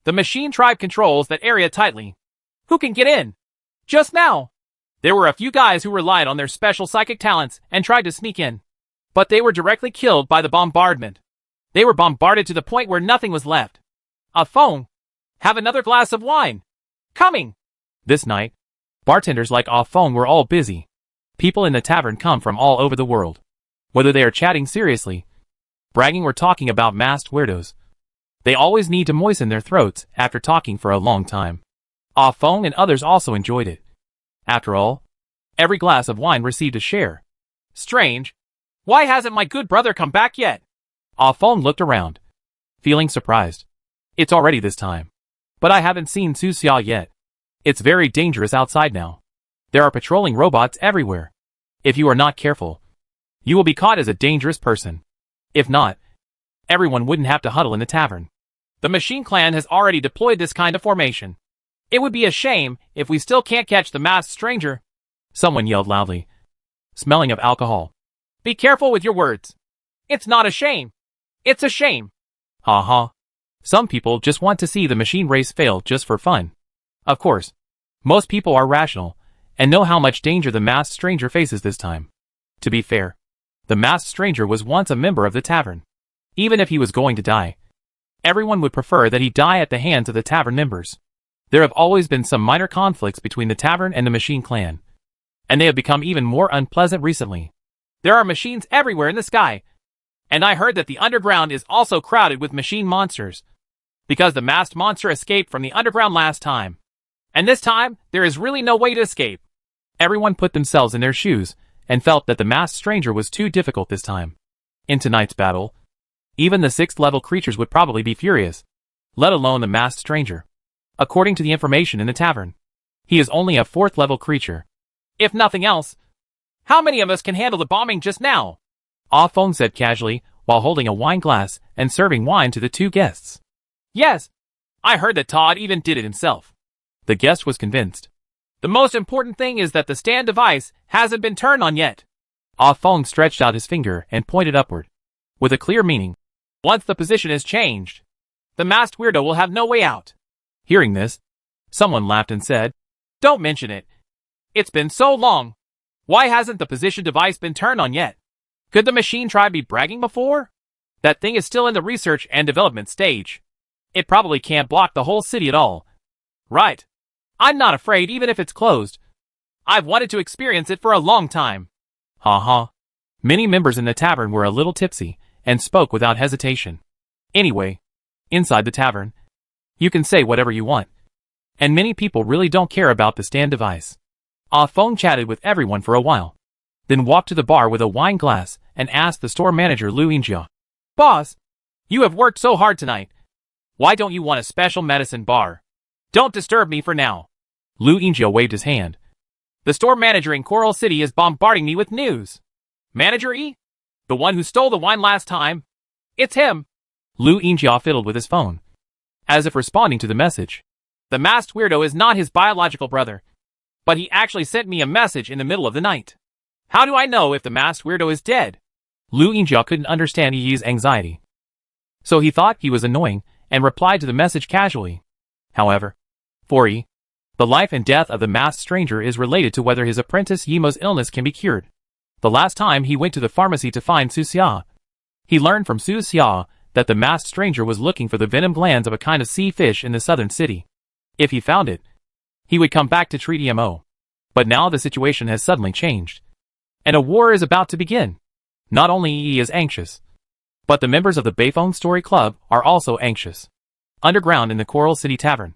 The machine tribe controls that area tightly. Who can get in? Just now, there were a few guys who relied on their special psychic talents and tried to sneak in, but they were directly killed by the bombardment. They were bombarded to the point where nothing was left. A phone. Have another glass of wine. Coming. This night, bartenders like Ah Fong were all busy. People in the tavern come from all over the world. Whether they are chatting seriously, bragging or talking about masked weirdos, they always need to moisten their throats after talking for a long time. Ah Fong and others also enjoyed it. After all, every glass of wine received a share. Strange. Why hasn't my good brother come back yet? Ah Fong looked around, feeling surprised. It's already this time. But I haven't seen Su Xia yet. It's very dangerous outside now. There are patrolling robots everywhere. If you are not careful, you will be caught as a dangerous person. If not, everyone wouldn't have to huddle in the tavern. The Machine Clan has already deployed this kind of formation. It would be a shame if we still can't catch the masked stranger. Someone yelled loudly, smelling of alcohol. Be careful with your words. It's not a shame. It's a shame. Ha ha. Some people just want to see the machine race fail just for fun. Of course, most people are rational and know how much danger the masked stranger faces this time. To be fair, the masked stranger was once a member of the tavern. Even if he was going to die, everyone would prefer that he die at the hands of the tavern members. There have always been some minor conflicts between the tavern and the Machine Clan, and they have become even more unpleasant recently. There are machines everywhere in the sky, And I heard that the underground is also crowded with machine monsters, because the masked monster escaped from the underground last time. And this time, there is really no way to escape. Everyone put themselves in their shoes and felt that the masked stranger was too difficult this time. In tonight's battle, even the 6th level creatures would probably be furious, let alone the masked stranger. According to the information in the tavern, he is only a 4th level creature. If nothing else, how many of us can handle the bombing just now? Ah Feng said casually while holding a wine glass and serving wine to the 2 guests. Yes, I heard that Todd even did it himself. The guest was convinced. The most important thing is that the stand device hasn't been turned on yet. Ah Feng stretched out his finger and pointed upward, with a clear meaning. Once the position is changed, the masked weirdo will have no way out. Hearing this, someone laughed and said, Don't mention it. It's been so long. Why hasn't the position device been turned on yet? Could the machine try be bragging before? That thing is still in the research and development stage. It probably can't block the whole city at all. Right. I'm not afraid even if it's closed. I've wanted to experience it for a long time. Ha ha. Many members in the tavern were a little tipsy and spoke without hesitation. Anyway, inside the tavern, you can say whatever you want. And many people really don't care about the stand device. Ah Feng chatted with everyone for a while, then walked to the bar with a wine glass and asked the store manager Lu Yingjia. Boss, you have worked so hard tonight. Why don't you want a special medicine bar? Don't disturb me for now. Lu Yingjia waved his hand. The store manager in Coral City is bombarding me with news. Manager E? The one who stole the wine last time? It's him. Lu Yingjia fiddled with his phone, as if responding to the message. The masked weirdo is not his biological brother, but he actually sent me a message in the middle of the night. How do I know if the masked weirdo is dead? Lu Yingjia couldn't understand Yi's anxiety, so he thought he was annoying and replied to the message casually. However, for Yi, the life and death of the masked stranger is related to whether his apprentice Yimo's illness can be cured. The last time he went to the pharmacy to find Su Xia, he learned from Su Xia that the masked stranger was looking for the venom glands of a kind of sea fish in the southern city. If he found it, he would come back to treat Yimo. But now the situation has suddenly changed, and a war is about to begin. Not only Yi is anxious, but the members of the Beifeng Story Club are also anxious. Underground in the Coral City Tavern,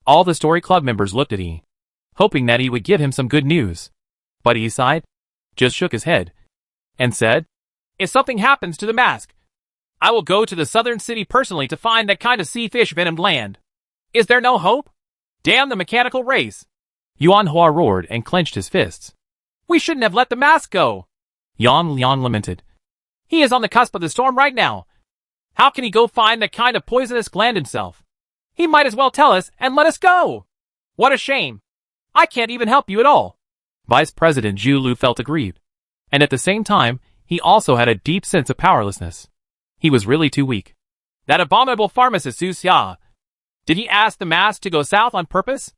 all the Story Club members looked at Yi, hoping that he would give him some good news. But Yi sighed, just shook his head, and said, If something happens to the mask, I will go to the southern city personally to find that kind of sea fish venomed land. Is there no hope? Damn the mechanical race. Yuan Hua roared and clenched his fists. We shouldn't have let the mask go. Yan Lian lamented. He is on the cusp of the storm right now. How can he go find that kind of poisonous gland himself? He might as well tell us and let us go. What a shame. I can't even help you at all. Vice President Zhu Lu felt aggrieved, and at the same time, he also had a deep sense of powerlessness. He was really too weak. That abominable pharmacist Su Xia. Did he ask the mask to go south on purpose?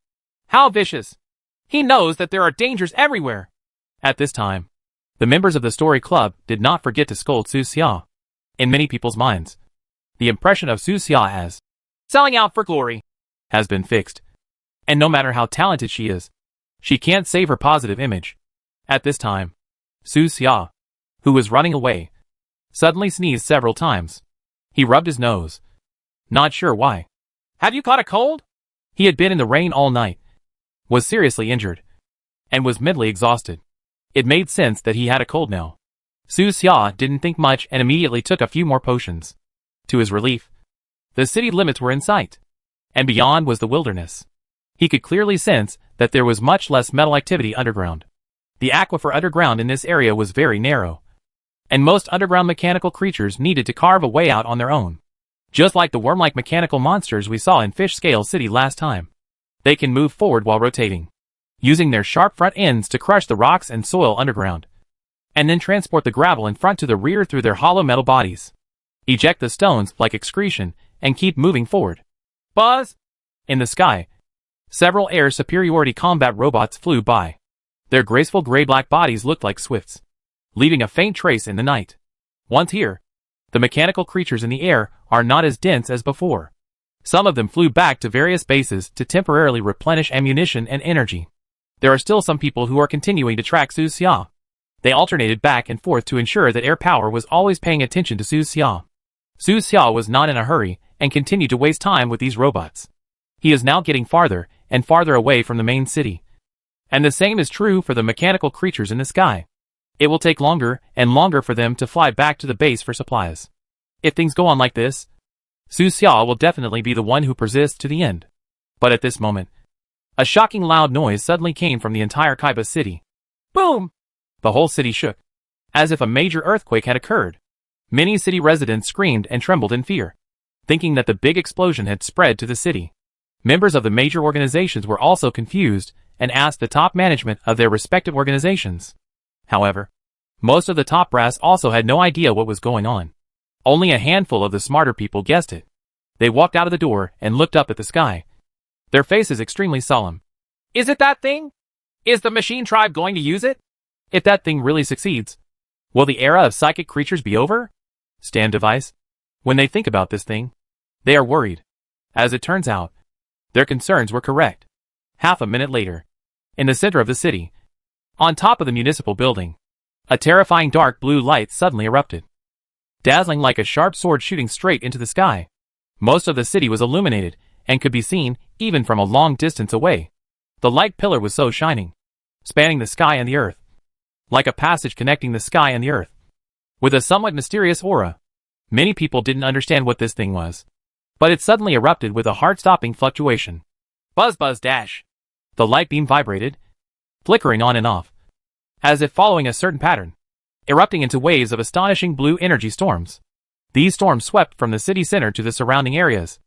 How vicious. He knows that there are dangers everywhere. At this time, the members of the Story Club did not forget to scold Su Xia. In many people's minds, the impression of Su Xia as selling out for glory has been fixed. And no matter how talented she is, she can't save her positive image. At this time, Su Xia, who was running away, suddenly sneezed several times. He rubbed his nose, not sure why. Have you caught a cold? He had been in the rain all night, was seriously injured, and was mentally exhausted. It made sense that he had a cold now. Su Xia didn't think much and immediately took a few more potions. To his relief, the city limits were in sight, and beyond was the wilderness. He could clearly sense that there was much less metal activity underground. The aquifer underground in this area was very narrow, and most underground mechanical creatures needed to carve a way out on their own. Just like the worm-like mechanical monsters we saw in Fish Scale City last time. They can move forward while rotating, using their sharp front ends to crush the rocks and soil underground, and then transport the gravel in front to the rear through their hollow metal bodies. Eject the stones like excretion, and keep moving forward. Buzz! In the sky, several air superiority combat robots flew by. Their graceful gray-black bodies looked like swifts, leaving a faint trace in the night. Once here, the mechanical creatures in the air are not as dense as before. Some of them flew back to various bases to temporarily replenish ammunition and energy. There are still some people who are continuing to track Su Xia. They alternated back and forth to ensure that air power was always paying attention to Su Xia. Su Xia was not in a hurry and continued to waste time with these robots. He is now getting farther and farther away from the main city. And the same is true for the mechanical creatures in the sky. It will take longer and longer for them to fly back to the base for supplies. If things go on like this, Su Xia will definitely be the one who persists to the end. But at this moment, a shocking loud noise suddenly came from the entire Kaiba city. Boom! The whole city shook, as if a major earthquake had occurred. Many city residents screamed and trembled in fear, thinking that the big explosion had spread to the city. Members of the major organizations were also confused and asked the top management of their respective organizations. However, most of the top brass also had no idea what was going on. Only a handful of the smarter people guessed it. They walked out of the door and looked up at the sky, their faces extremely solemn. Is it that thing? Is the machine tribe going to use it? If that thing really succeeds, will the era of psychic creatures be over? Stand device. When they think about this thing, they are worried. As it turns out, their concerns were correct. Half a minute later, in the center of the city, on top of the municipal building, a terrifying dark blue light suddenly erupted, dazzling like a sharp sword shooting straight into the sky. Most of the city was illuminated and could be seen even from a long distance away. The light pillar was so shining, spanning the sky and the earth, like a passage connecting the sky and the earth, with a somewhat mysterious aura. Many people didn't understand what this thing was, but it suddenly erupted with a heart-stopping fluctuation. Buzz buzz dash. The light beam vibrated, flickering on and off, as if following a certain pattern, erupting into waves of astonishing blue energy storms. These storms swept from the city center to the surrounding areas,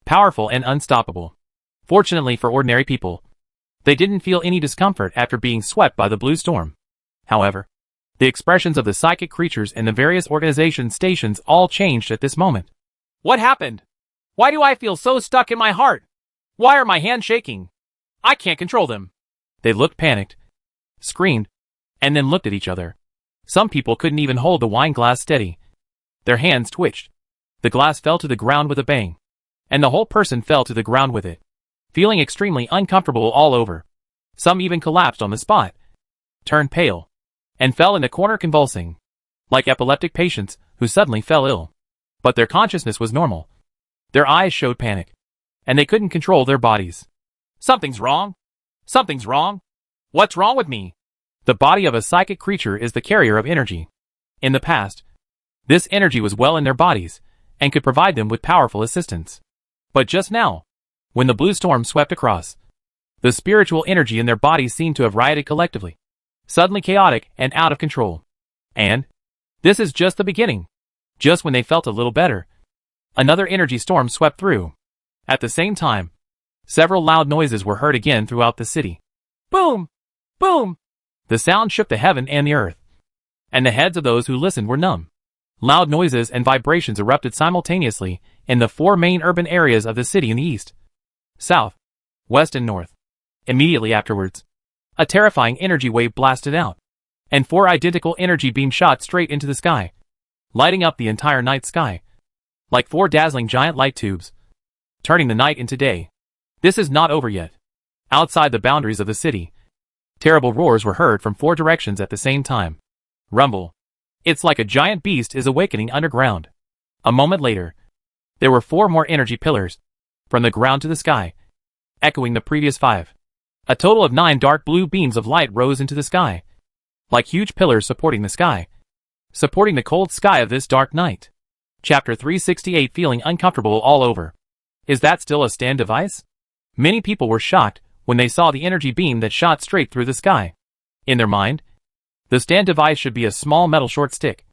powerful and unstoppable. Fortunately for ordinary people, they didn't feel any discomfort after being swept by the blue storm. However, the expressions of the psychic creatures in the various organization stations all changed at this moment. What happened? Why do I feel so stuck in my heart? Why are my hands shaking? I can't control them. They looked panicked, screamed, and then looked at each other. Some people couldn't even hold the wine glass steady. Their hands twitched. The glass fell to the ground with a bang, and the whole person fell to the ground with it, feeling extremely uncomfortable all over. Some even collapsed on the spot, turned pale, and fell in a corner convulsing, like epileptic patients who suddenly fell ill. But their consciousness was normal. Their eyes showed panic, and they couldn't control their bodies. Something's wrong. Something's wrong. What's wrong with me? The body of a psychic creature is the carrier of energy. In the past, this energy was well in their bodies and could provide them with powerful assistance. But just now, when the blue storm swept across, the spiritual energy in their bodies seemed to have rioted collectively, suddenly chaotic and out of control. And this is just the beginning. Just when they felt a little better, another energy storm swept through. At the same time, several loud noises were heard again throughout the city. Boom! Boom! The sound shook the heaven and the earth, and the heads of those who listened were numb. Loud noises and vibrations erupted simultaneously in the four main urban areas of the city in the east, south, west and north. Immediately afterwards, a terrifying energy wave blasted out, and four identical energy beams shot straight into the sky, lighting up the entire night sky, like four dazzling giant light tubes, turning the night into day. This is not over yet. Outside the boundaries of the city, terrible roars were heard from four directions at the same time. Rumble. It's like a giant beast is awakening underground. A moment later, there were four more energy pillars, from the ground to the sky, echoing the previous five. A total of 9 dark blue beams of light rose into the sky, like huge pillars supporting the sky, supporting the cold sky of this dark night. Chapter 368. Feeling uncomfortable all over. Is that still a stand device? Many people were shocked when they saw the energy beam that shot straight through the sky. In their mind, the stand device should be a small metal short stick,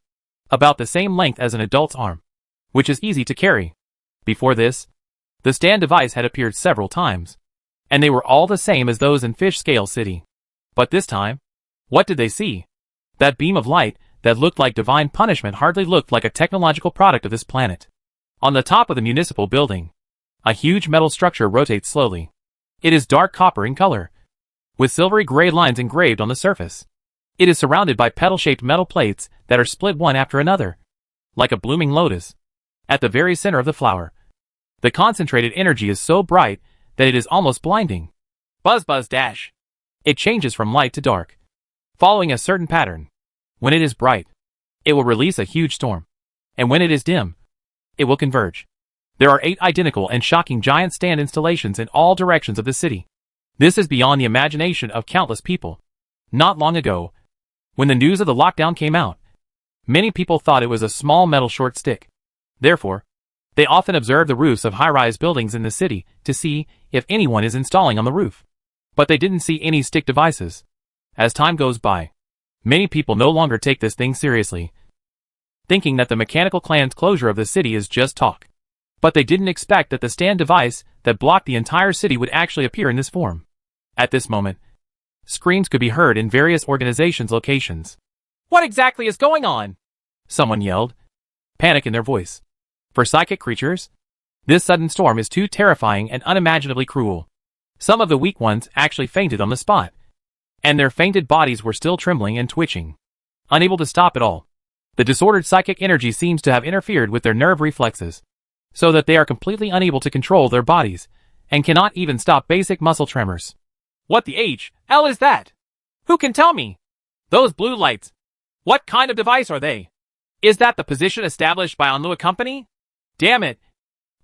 about the same length as an adult's arm, which is easy to carry. Before this, the stand device had appeared several times, and they were all the same as those in Fish Scale City. But this time, what did they see? That beam of light that looked like divine punishment hardly looked like a technological product of this planet. On the top of the municipal building, a huge metal structure rotates slowly. It is dark copper in color, with silvery gray lines engraved on the surface. It is surrounded by petal-shaped metal plates that are split one after another, like a blooming lotus. At the very center of the flower, the concentrated energy is so bright that it is almost blinding. Buzz buzz dash. It changes from light to dark, following a certain pattern. When it is bright, it will release a huge storm. And when it is dim, it will converge. There are 8 identical and shocking giant stand installations in all directions of the city. This is beyond the imagination of countless people. Not long ago, when the news of the lockdown came out, many people thought it was a small metal short stick. Therefore, they often observe the roofs of high-rise buildings in the city to see if anyone is installing on the roof. But they didn't see any stick devices. As time goes by, many people no longer take this thing seriously, thinking that the mechanical clan's closure of the city is just talk. But they didn't expect that the stand device that blocked the entire city would actually appear in this form. At this moment, screams could be heard in various organizations' locations. What exactly is going on? Someone yelled, panic in their voice. For psychic creatures, this sudden storm is too terrifying and unimaginably cruel. Some of the weak ones actually fainted on the spot, and their fainted bodies were still trembling and twitching, unable to stop at all. The disordered psychic energy seems to have interfered with their nerve reflexes, so that they are completely unable to control their bodies, and cannot even stop basic muscle tremors. What the hell is that? Who can tell me? Those blue lights. What kind of device are they? Is that the position established by Onlua Company? Damn it.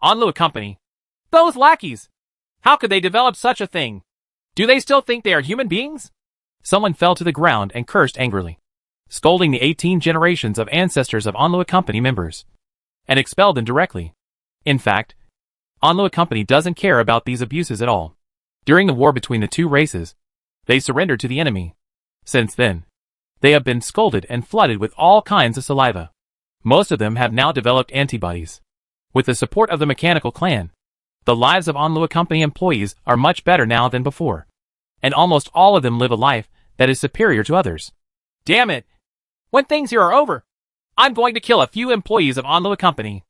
Onlua Company. Those lackeys. How could they develop such a thing? Do they still think they are human beings? Someone fell to the ground and cursed angrily, scolding the 18 generations of ancestors of Onlua Company members, and expelled them directly. In fact, Onlua Company doesn't care about these abuses at all. During the war between the two races, they surrendered to the enemy. Since then, they have been scolded and flooded with all kinds of saliva. Most of them have now developed antibodies. With the support of the mechanical clan, the lives of Onlua Company employees are much better now than before, and almost all of them live a life that is superior to others. Damn it! When things here are over, I'm going to kill a few employees of Onlua Company.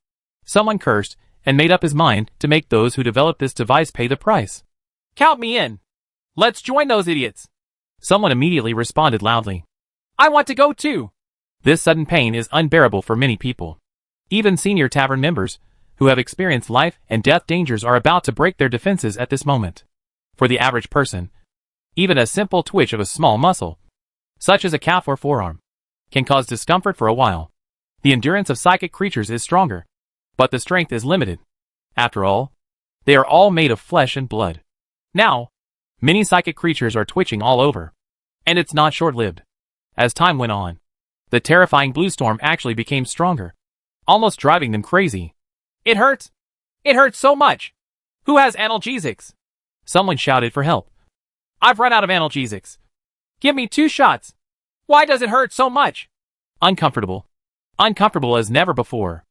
Someone cursed and made up his mind to make those who developed this device pay the price. Count me in. Let's join those idiots. Someone immediately responded loudly. I want to go too. This sudden pain is unbearable for many people. Even senior tavern members, who have experienced life and death dangers, are about to break their defenses at this moment. For the average person, even a simple twitch of a small muscle, such as a calf or forearm, can cause discomfort for a while. The endurance of psychic creatures is stronger, but the strength is limited. After all, they are all made of flesh and blood. Now, many psychic creatures are twitching all over. And it's not short-lived. As time went on, the terrifying blue storm actually became stronger, almost driving them crazy. It hurts. It hurts so much. Who has analgesics? Someone shouted for help. I've run out of analgesics. Give me 2 shots. Why does it hurt so much? Uncomfortable. Uncomfortable as never before.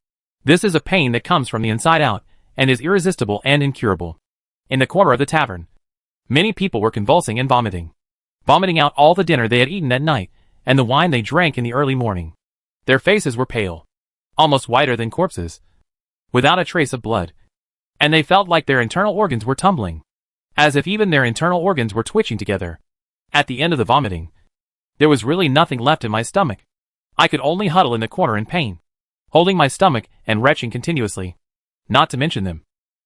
This is a pain that comes from the inside out, and is irresistible and incurable. In the corner of the tavern, many people were convulsing and vomiting. Vomiting out all the dinner they had eaten that night, and the wine they drank in the early morning. Their faces were pale, almost whiter than corpses, without a trace of blood. And they felt like their internal organs were tumbling, as if even their internal organs were twitching together. At the end of the vomiting, there was really nothing left in my stomach. I could only huddle in the corner in pain, holding my stomach and retching continuously. Not to mention them.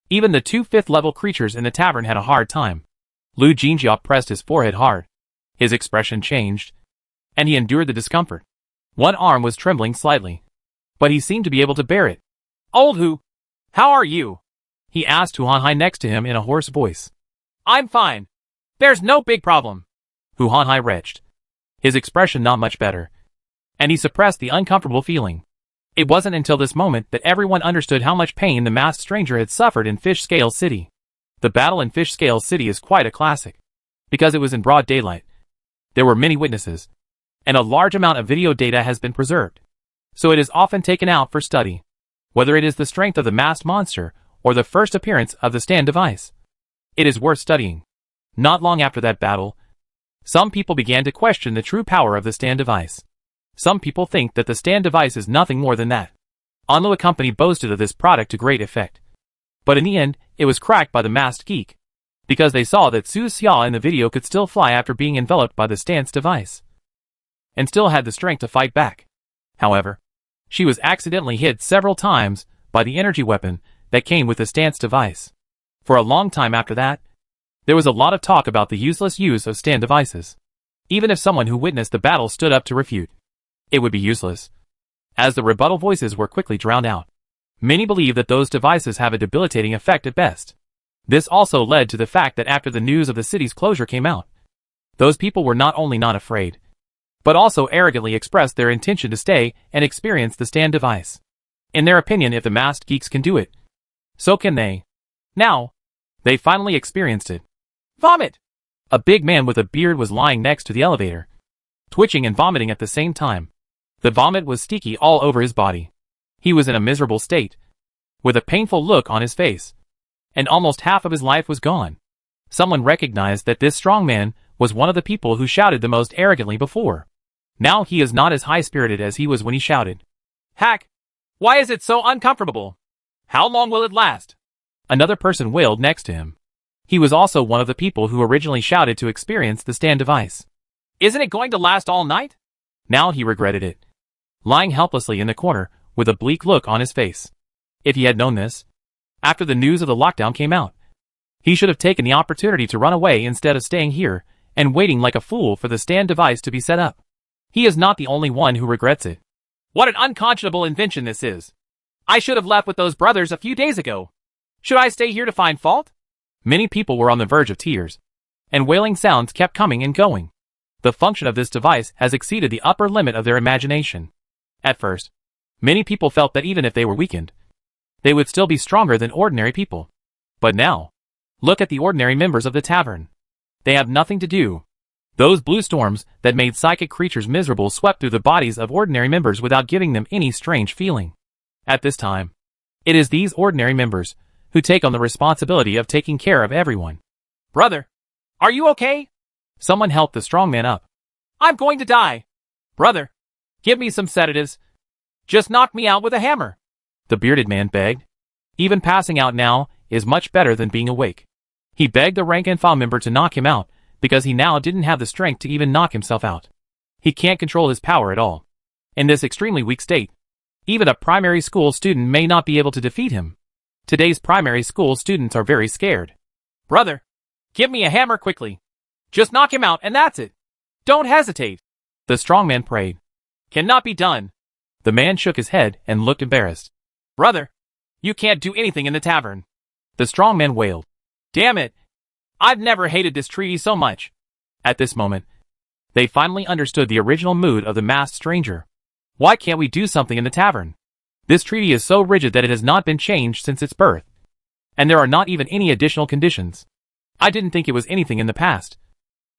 Even the 2 fifth-level creatures in the tavern had a hard time. Lu Jingjia pressed his forehead hard. His expression changed, and he endured the discomfort. One arm was trembling slightly, but he seemed to be able to bear it. Old Hu, how are you? He asked Hu Hanhai next to him in a hoarse voice. I'm fine. There's no big problem. Hu Hanhai retched, his expression not much better, and he suppressed the uncomfortable feeling. It wasn't until this moment that everyone understood how much pain the masked stranger had suffered in Fish Scale City. The battle in Fish Scale City is quite a classic, because it was in broad daylight. There were many witnesses, and a large amount of video data has been preserved, so it is often taken out for study. Whether it is the strength of the masked monster, or the first appearance of the stand device, it is worth studying. Not long after that battle, some people began to question the true power of the stand device. Some people think that the stand device is nothing more than that. Onlua Company boasted of this product to great effect. But in the end, it was cracked by the masked geek, because they saw that Su Xia in the video could still fly after being enveloped by the stance device, and still had the strength to fight back. However, she was accidentally hit several times by the energy weapon that came with the stance device. For a long time after that, there was a lot of talk about the useless use of stand devices, even if someone who witnessed the battle stood up to refute. It would be useless, as the rebuttal voices were quickly drowned out. Many believe that those devices have a debilitating effect at best. This also led to the fact that after the news of the city's closure came out, those people were not only not afraid, but also arrogantly expressed their intention to stay and experience the stand device. In their opinion, if the masked geeks can do it, so can they. Now, they finally experienced it. Vomit! A big man with a beard was lying next to the elevator, twitching and vomiting at the same time. The vomit was sticky all over his body. He was in a miserable state, with a painful look on his face, and almost half of his life was gone. Someone recognized that this strong man was one of the people who shouted the most arrogantly before. Now he is not as high-spirited as he was when he shouted. Hack! Why is it so uncomfortable? How long will it last? Another person wailed next to him. He was also one of the people who originally shouted to experience the stand device. Isn't it going to last all night? Now he regretted it, lying helplessly in the corner with a bleak look on his face. If he had known this, after the news of the lockdown came out, he should have taken the opportunity to run away instead of staying here and waiting like a fool for the stand device to be set up. He is not the only one who regrets it. What an unconscionable invention this is. I should have left with those brothers a few days ago. Should I stay here to find fault? Many people were on the verge of tears, and wailing sounds kept coming and going. The function of this device has exceeded the upper limit of their imagination. At first, many people felt that even if they were weakened, they would still be stronger than ordinary people. But now, look at the ordinary members of the tavern. They have nothing to do. Those blue storms that made psychic creatures miserable swept through the bodies of ordinary members without giving them any strange feeling. At this time, it is these ordinary members who take on the responsibility of taking care of everyone. Brother, are you okay? Someone helped the strong man up. I'm going to die. Brother, give me some sedatives. Just knock me out with a hammer. The bearded man begged. Even passing out now is much better than being awake. He begged the rank and file member to knock him out because he now didn't have the strength to even knock himself out. He can't control his power at all. In this extremely weak state, even a primary school student may not be able to defeat him. Today's primary school students are very scared. Brother, give me a hammer quickly. Just knock him out and that's it. Don't hesitate. The strong man prayed. Cannot be done. The man shook his head and looked embarrassed. Brother, you can't do anything in the tavern. The strong man wailed. Damn it. I've never hated this treaty so much. At this moment, they finally understood the original mood of the masked stranger. Why can't we do something in the tavern? This treaty is so rigid that it has not been changed since its birth. And there are not even any additional conditions. I didn't think it was anything in the past.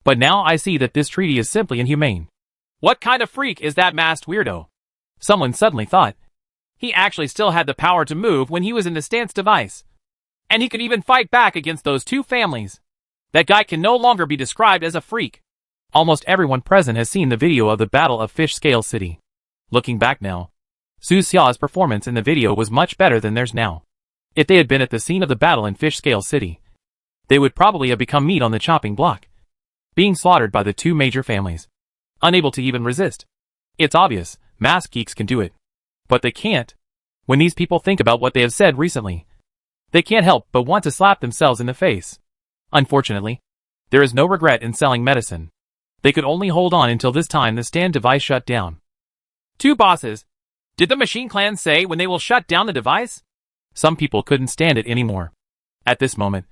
But now I see that this treaty is simply inhumane. What kind of freak is that masked weirdo? Someone suddenly thought. He actually still had the power to move when he was in the stance device. And he could even fight back against those two families. That guy can no longer be described as a freak. Almost everyone present has seen the video of the Battle of Fish Scale City. Looking back now, Su Xia's performance in the video was much better than theirs now. If they had been at the scene of the battle in Fish Scale City, they would probably have become meat on the chopping block, being slaughtered by the two major families, unable to even resist. It's obvious, masked geeks can do it. But they can't. When these people think about what they have said recently, they can't help but want to slap themselves in the face. Unfortunately, there is no regret in selling medicine. They could only hold on until this time the stand device shut down. Two bosses. Did the machine clan say when they will shut down the device? Some people couldn't stand it anymore. At this moment,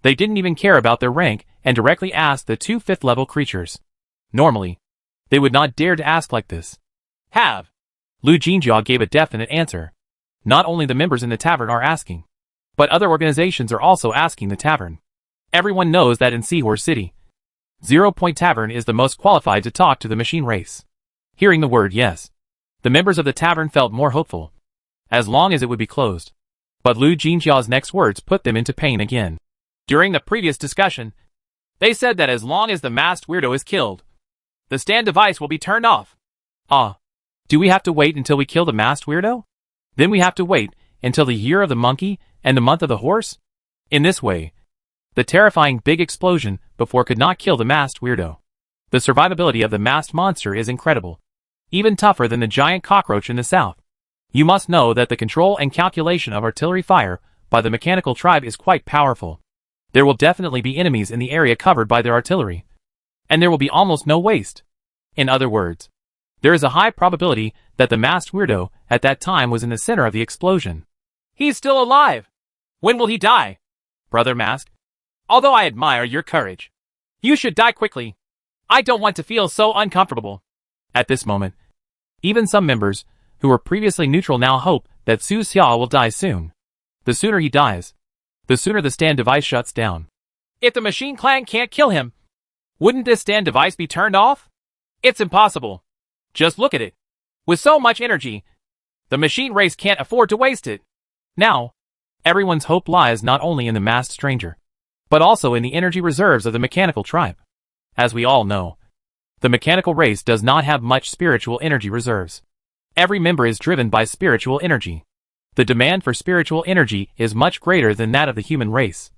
they didn't even care about their rank and directly asked the two 5th level creatures. Normally, they would not dare to ask like this. Have. Lu Jingjia gave a definite answer. Not only the members in the tavern are asking, but other organizations are also asking the tavern. Everyone knows that in Seahorse City, 0 Point Tavern is the most qualified to talk to the machine race. Hearing the word yes, the members of the tavern felt more hopeful, as long as it would be closed. But Lu Jingjia's next words put them into pain again. During the previous discussion, they said that as long as the masked weirdo is killed, the stand device will be turned off. Ah, do we have to wait until we kill the masked weirdo? Then we have to wait until the year of the monkey and the month of the horse? In this way, the terrifying big explosion before could not kill the masked weirdo. The survivability of the masked monster is incredible, even tougher than the giant cockroach in the south. You must know that the control and calculation of artillery fire by the mechanical tribe is quite powerful. There will definitely be enemies in the area covered by their artillery, and there will be almost no waste. In other words, There is a high probability that the masked weirdo at that time was in the center of the explosion. He's still alive. When will he die? Brother Mask. Although I admire your courage, you should die quickly. I don't want to feel so uncomfortable. At this moment, even some members who were previously neutral now hope that Su Xia will die soon. The sooner he dies, the sooner the stand device shuts down. If the machine clan can't kill him, wouldn't this stand device be turned off? It's impossible. Just look at it. With so much energy, the machine race can't afford to waste it. Now, everyone's hope lies not only in the masked stranger, but also in the energy reserves of the mechanical tribe. As we all know, the mechanical race does not have much spiritual energy reserves. Every member is driven by spiritual energy. The demand for spiritual energy is much greater than that of the human race.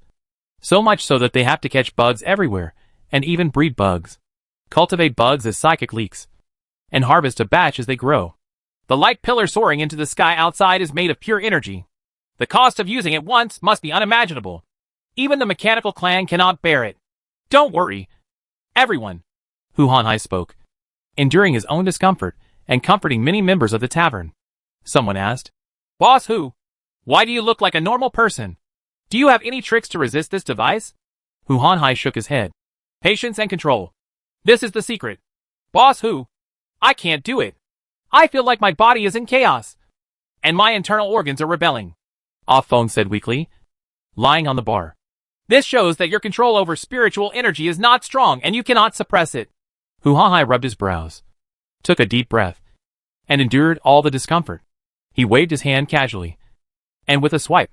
So much so that they have to catch bugs everywhere, and even breed bugs, cultivate bugs as psychic leaks, and harvest a batch as they grow. The light pillar soaring into the sky outside is made of pure energy. The cost of using it once must be unimaginable. Even the mechanical clan cannot bear it. Don't worry, everyone, Hu Hanhai spoke, enduring his own discomfort and comforting many members of the tavern. Someone asked, Boss Hu, why do you look like a normal person? Do you have any tricks to resist this device? Hu Hanhai shook his head. Patience and control. This is the secret. Boss Hu, I can't do it. I feel like my body is in chaos, and my internal organs are rebelling. Off Phone said weakly, lying on the bar. This shows that your control over spiritual energy is not strong and you cannot suppress it. Hu Hanhai rubbed his brows, took a deep breath, and endured all the discomfort. He waved his hand casually, and with a swipe,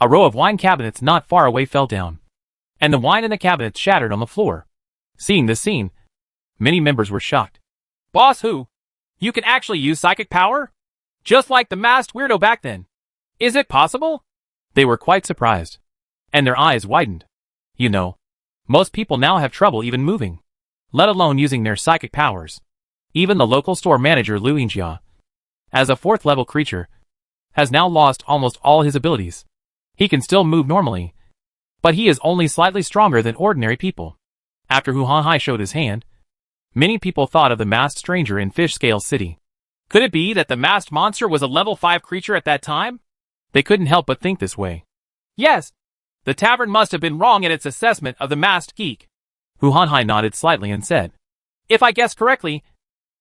a row of wine cabinets not far away fell down, and the wine in the cabinets shattered on the floor. Seeing this scene, many members were shocked. Boss Hu, you can actually use psychic power? Just like the masked weirdo back then. Is it possible? They were quite surprised, and their eyes widened. You know, most people now have trouble even moving, let alone using their psychic powers. Even the local store manager Lu Yingjia, as a 4th level creature, has now lost almost all his abilities. He can still move normally, but he is only slightly stronger than ordinary people. After Hu Hanhai showed his hand, many people thought of the masked stranger in Fish Scale City. Could it be that the masked monster was a level 5 creature at that time? They couldn't help but think this way. Yes, the tavern must have been wrong in its assessment of the masked geek. Hu Hanhai nodded slightly and said, If I guessed correctly,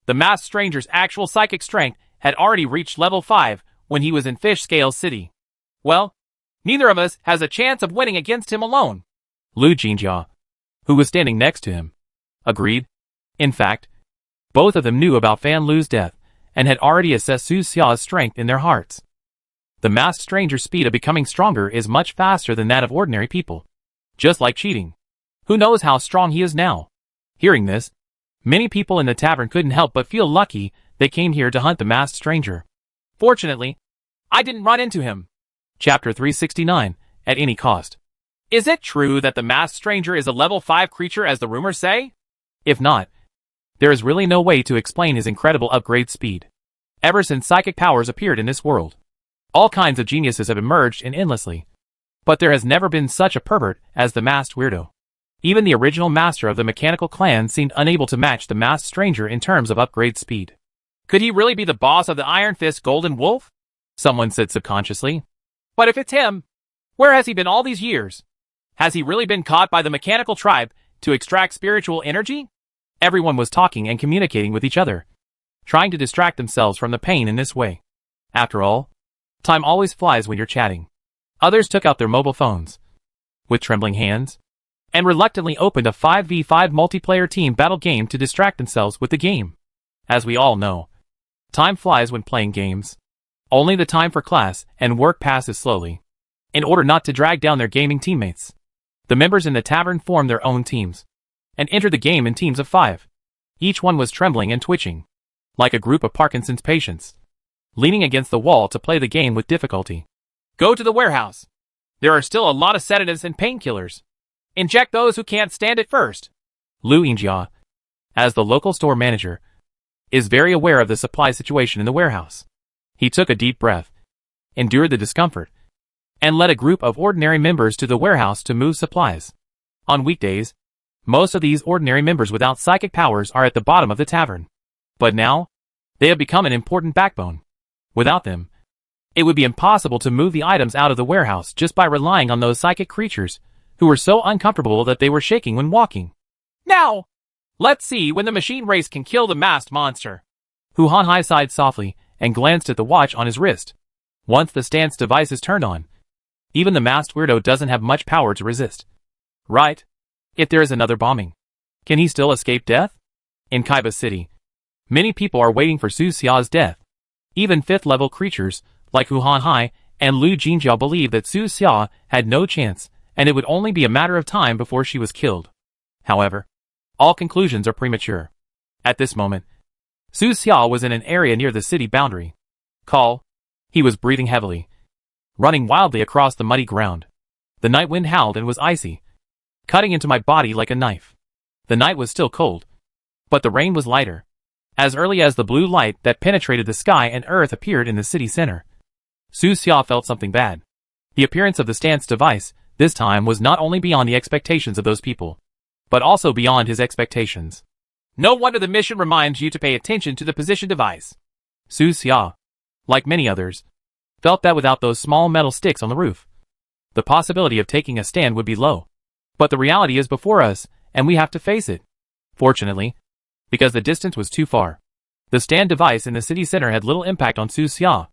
the masked stranger's actual psychic strength had already reached level 5 when he was in Fish Scale City. Well, neither of us has a chance of winning against him alone. Lu Jingjia, who was standing next to him, agreed. In fact, both of them knew about Fan Lu's death and had already assessed Su Xia's strength in their hearts. The masked stranger's speed of becoming stronger is much faster than that of ordinary people. Just like cheating. Who knows how strong he is now? Hearing this, many people in the tavern couldn't help but feel lucky they came here to hunt the masked stranger. Fortunately, I didn't run into him. Chapter 369, At Any Cost. Is it true that the masked stranger is a level 5 creature as the rumors say? If not, there is really no way to explain his incredible upgrade speed. Ever since psychic powers appeared in this world, all kinds of geniuses have emerged endlessly. But there has never been such a pervert as the masked weirdo. Even the original master of the mechanical clan seemed unable to match the masked stranger in terms of upgrade speed. Could he really be the boss of the Iron Fist Golden Wolf? Someone said subconsciously. But if it's him, where has he been all these years? Has he really been caught by the mechanical tribe to extract spiritual energy? Everyone was talking and communicating with each other, trying to distract themselves from the pain in this way. After all, time always flies when you're chatting. Others took out their mobile phones, with trembling hands, and reluctantly opened a 5v5 multiplayer team battle game to distract themselves with the game. As we all know, time flies when playing games. Only the time for class and work passes slowly. In order not to drag down their gaming teammates, the members in the tavern formed their own teams, and entered the game in teams of 5. Each one was trembling and twitching, like a group of Parkinson's patients, leaning against the wall to play the game with difficulty. Go to the warehouse. There are still a lot of sedatives and painkillers. Inject those who can't stand it first. Lu Yingjia, as the local store manager, is very aware of the supply situation in the warehouse. He took a deep breath, endured the discomfort, and led a group of ordinary members to the warehouse to move supplies. On weekdays, most of these ordinary members without psychic powers are at the bottom of the tavern. But now, They have become an important backbone. Without them, it would be impossible to move the items out of the warehouse just by relying on those psychic creatures who were so uncomfortable that they were shaking when walking. Now, let's see when the machine race can kill the masked monster. Hu Hanhai sighed softly and glanced at the watch on his wrist. Once the stance device is turned on, even the masked weirdo doesn't have much power to resist. Right? If there is another bombing, can he still escape death? In Kaiba City, many people are waiting for Su Xia's death. Even 5th-level creatures, like Hu Hanhai and Lu Jingjiao, believe that Su Xia had no chance, and it would only be a matter of time before she was killed. However, all conclusions are premature. At this moment, Su Xia was in an area near the city boundary. He was breathing heavily, running wildly across the muddy ground. The night wind howled and was icy, cutting into my body like a knife. The night was still cold, but the rain was lighter. As early as the blue light that penetrated the sky and earth appeared in the city center, Su Xia felt something bad. The appearance of the stance device, this time, was not only beyond the expectations of those people, but also beyond his expectations. No wonder the mission reminds you to pay attention to the position device. Su Xia, like many others, felt that without those small metal sticks on the roof, the possibility of taking a stand would be low. But the reality is before us, and we have to face it. Fortunately, because the distance was too far, the stand device in the city center had little impact on Su Xia.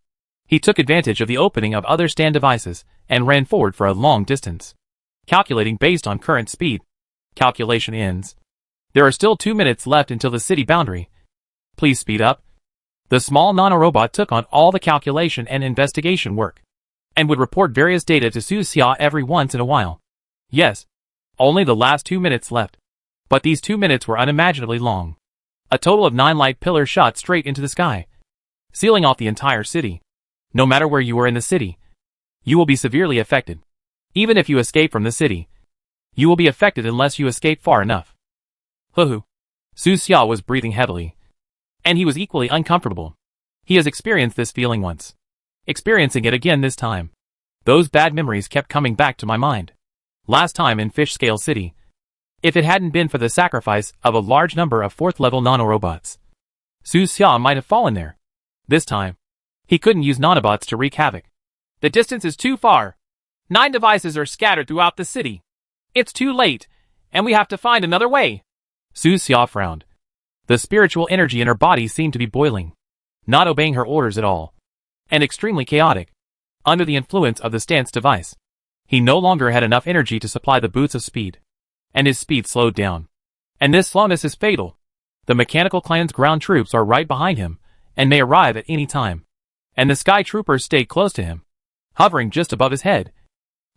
He took advantage of the opening of other stand devices and ran forward for a long distance. Calculating based on current speed. Calculation ends. There are still 2 minutes left until the city boundary. Please speed up. The small nanorobot took on all the calculation and investigation work, and would report various data to Su Xia every once in a while. Yes, only the last 2 minutes left. But these 2 minutes were unimaginably long. A total of 9 light pillars shot straight into the sky, sealing off the entire city. No matter where you are in the city, you will be severely affected. Even if you escape from the city, you will be affected unless you escape far enough. Su Xia was breathing heavily, and he was equally uncomfortable. He has experienced this feeling once, experiencing it again this time. Those bad memories kept coming back to my mind. Last time in Fish Scale City, if it hadn't been for the sacrifice of a large number of 4th-level nanorobots, Su Xia might have fallen there. This time, he couldn't use nanobots to wreak havoc. The distance is too far. 9 devices are scattered throughout the city. It's too late, and we have to find another way. Su Xia frowned. The spiritual energy in her body seemed to be boiling, not obeying her orders at all, and extremely chaotic. Under the influence of the stance device, he no longer had enough energy to supply the boost of speed, and his speed slowed down. And this slowness is fatal. The mechanical clan's ground troops are right behind him, and may arrive at any time. And the sky troopers stayed close to him, hovering just above his head,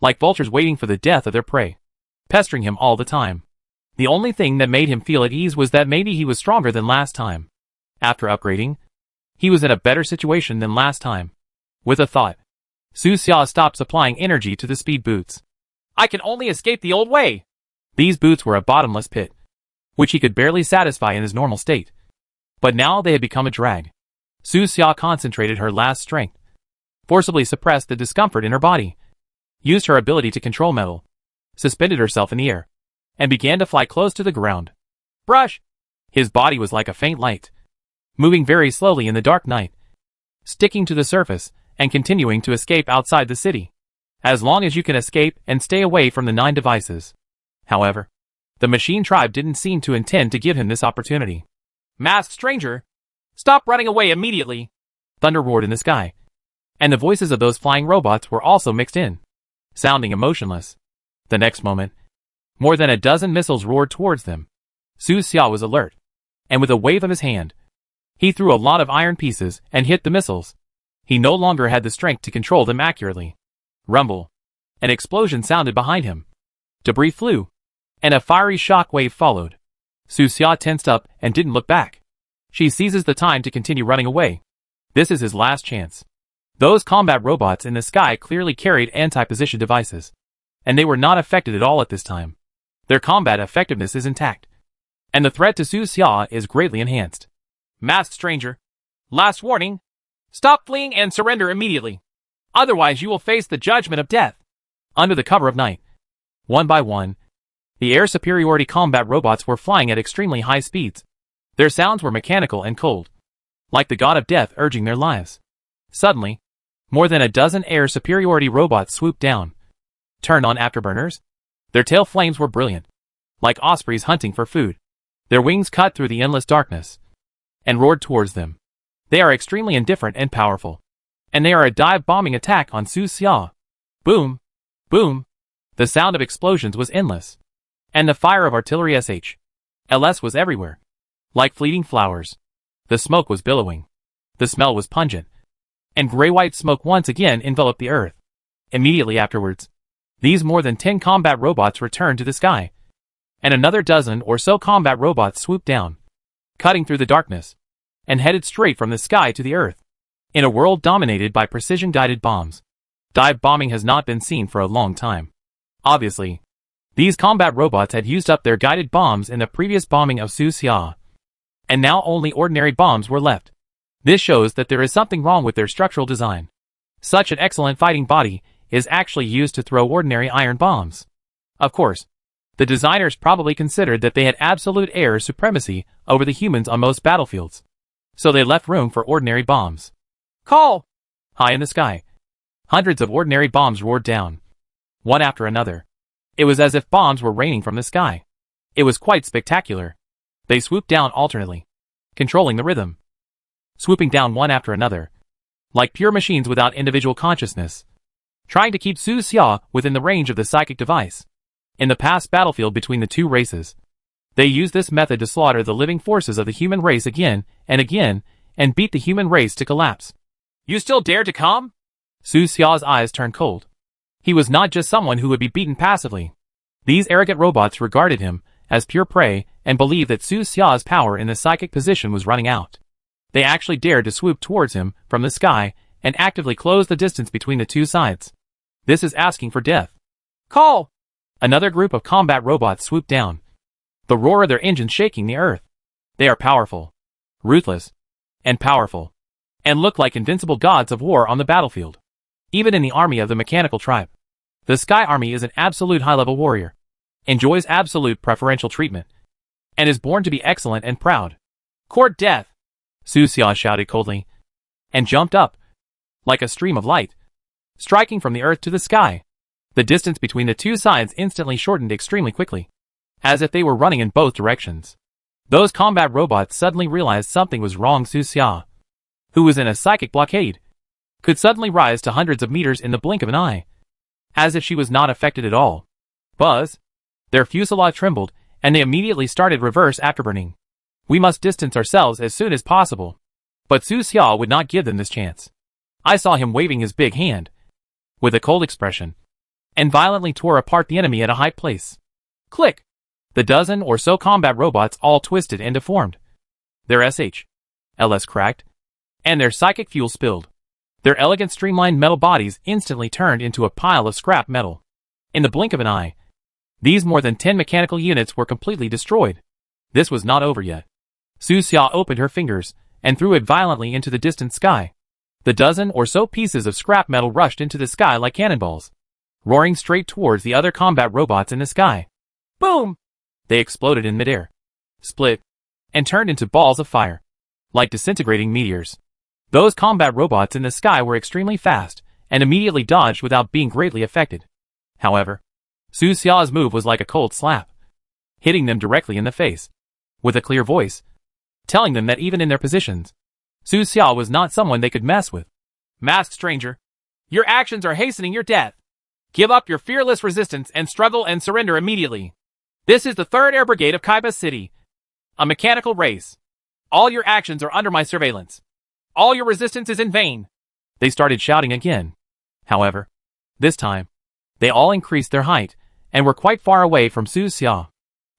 like vultures waiting for the death of their prey, pestering him all the time. The only thing that made him feel at ease was that maybe he was stronger than last time. After upgrading, he was in a better situation than last time. With a thought, Su Xia stopped supplying energy to the speed boots. I can only escape the old way. These boots were a bottomless pit, which he could barely satisfy in his normal state. But now they had become a drag. Su Xia concentrated her last strength, forcibly suppressed the discomfort in her body, used her ability to control metal, suspended herself in the air, and began to fly close to the ground. Brush! His body was like a faint light, moving very slowly in the dark night, sticking to the surface and continuing to escape outside the city. As long as you can escape and stay away from the 9 devices. However, the machine tribe didn't seem to intend to give him this opportunity. Masked stranger! Stop running away immediately! Thunder roared in the sky, and the voices of those flying robots were also mixed in, sounding emotionless. The next moment, more than a dozen missiles roared towards them. Su Xia was alert, and with a wave of his hand, he threw a lot of iron pieces and hit the missiles. He no longer had the strength to control them accurately. Rumble. An explosion sounded behind him. Debris flew, and a fiery shock wave followed. Su Xia tensed up and didn't look back. She seizes the time to continue running away. This is his last chance. Those combat robots in the sky clearly carried anti-position devices, and they were not affected at all at this time. Their combat effectiveness is intact, and the threat to Su Xia is greatly enhanced. Masked stranger, last warning. Stop fleeing and surrender immediately. Otherwise you will face the judgment of death. Under the cover of night, one by one, the air superiority combat robots were flying at extremely high speeds. Their sounds were mechanical and cold, like the god of death urging their lives. Suddenly, more than a dozen air superiority robots swooped down, turned on afterburners. Their tail flames were brilliant, like ospreys hunting for food. Their wings cut through the endless darkness and roared towards them. They are extremely indifferent and powerful, and they are a dive-bombing attack on Su Xia. Boom! Boom! The sound of explosions was endless, and the fire of artillery SHLS was everywhere, like fleeting flowers. The smoke was billowing. The smell was pungent, and gray-white smoke once again enveloped the earth. Immediately afterwards, these more than 10 combat robots returned to the sky, and another dozen or so combat robots swooped down, cutting through the darkness, and headed straight from the sky to the earth. In a world dominated by precision-guided bombs, dive bombing has not been seen for a long time. Obviously, these combat robots had used up their guided bombs in the previous bombing of Su Xia, and now only ordinary bombs were left. This shows that there is something wrong with their structural design. Such an excellent fighting body is actually used to throw ordinary iron bombs. Of course, the designers probably considered that they had absolute air supremacy over the humans on most battlefields, so they left room for ordinary bombs. Call! High in the sky, hundreds of ordinary bombs roared down, one after another. It was as if bombs were raining from the sky. It was quite spectacular. They swooped down alternately, controlling the rhythm, swooping down one after another, like pure machines without individual consciousness, trying to keep Su Xia within the range of the psychic device. In the past battlefield between the two races, they used this method to slaughter the living forces of the human race again and beat the human race to collapse. You still dare to come? Su Xia's eyes turned cold. He was not just someone who would be beaten passively. These arrogant robots regarded him as pure prey and believed that Su Xia's power in the psychic position was running out. They actually dared to swoop towards him from the sky and actively close the distance between the two sides. This is asking for death. Call! Another group of combat robots swooped down, the roar of their engines shaking the earth. They are powerful, ruthless, and powerful, and look like invincible gods of war on the battlefield. Even in the army of the mechanical tribe, the Sky Army is an absolute high-level warrior, enjoys absolute preferential treatment, and is born to be excellent and proud. Court death! Su Xia shouted coldly, and jumped up, like a stream of light, striking from the earth to the sky. The distance between the two sides instantly shortened extremely quickly, as if they were running in both directions. Those combat robots suddenly realized something was wrong. Su Xia, who was in a psychic blockade, could suddenly rise to hundreds of meters in the blink of an eye, as if she was not affected at all. Buzz! Their fuselage trembled, and they immediately started reverse afterburning. We must distance ourselves as soon as possible. But Su Xia would not give them this chance. I saw him waving his big hand, with a cold expression, and violently tore apart the enemy at a high place. Click! The dozen or so combat robots all twisted and deformed. Their SHLS cracked, and their psychic fuel spilled. Their elegant streamlined metal bodies instantly turned into a pile of scrap metal. In the blink of an eye, these more than 10 mechanical units were completely destroyed. This was not over yet. Su Xia opened her fingers and threw it violently into the distant sky. The dozen or so pieces of scrap metal rushed into the sky like cannonballs, roaring straight towards the other combat robots in the sky. Boom! They exploded in midair, split, and turned into balls of fire, like disintegrating meteors. Those combat robots in the sky were extremely fast and immediately dodged without being greatly affected. However, Su Xia's move was like a cold slap, hitting them directly in the face, with a clear voice, telling them that even in their positions, Su Xia was not someone they could mess with. Masked stranger, your actions are hastening your death. Give up your fearless resistance and struggle and surrender immediately. This is the 3rd Air Brigade of Kaiba City, a mechanical race. All your actions are under my surveillance. All your resistance is in vain. They started shouting again. However, this time, they all increased their height and were quite far away from Su Xia.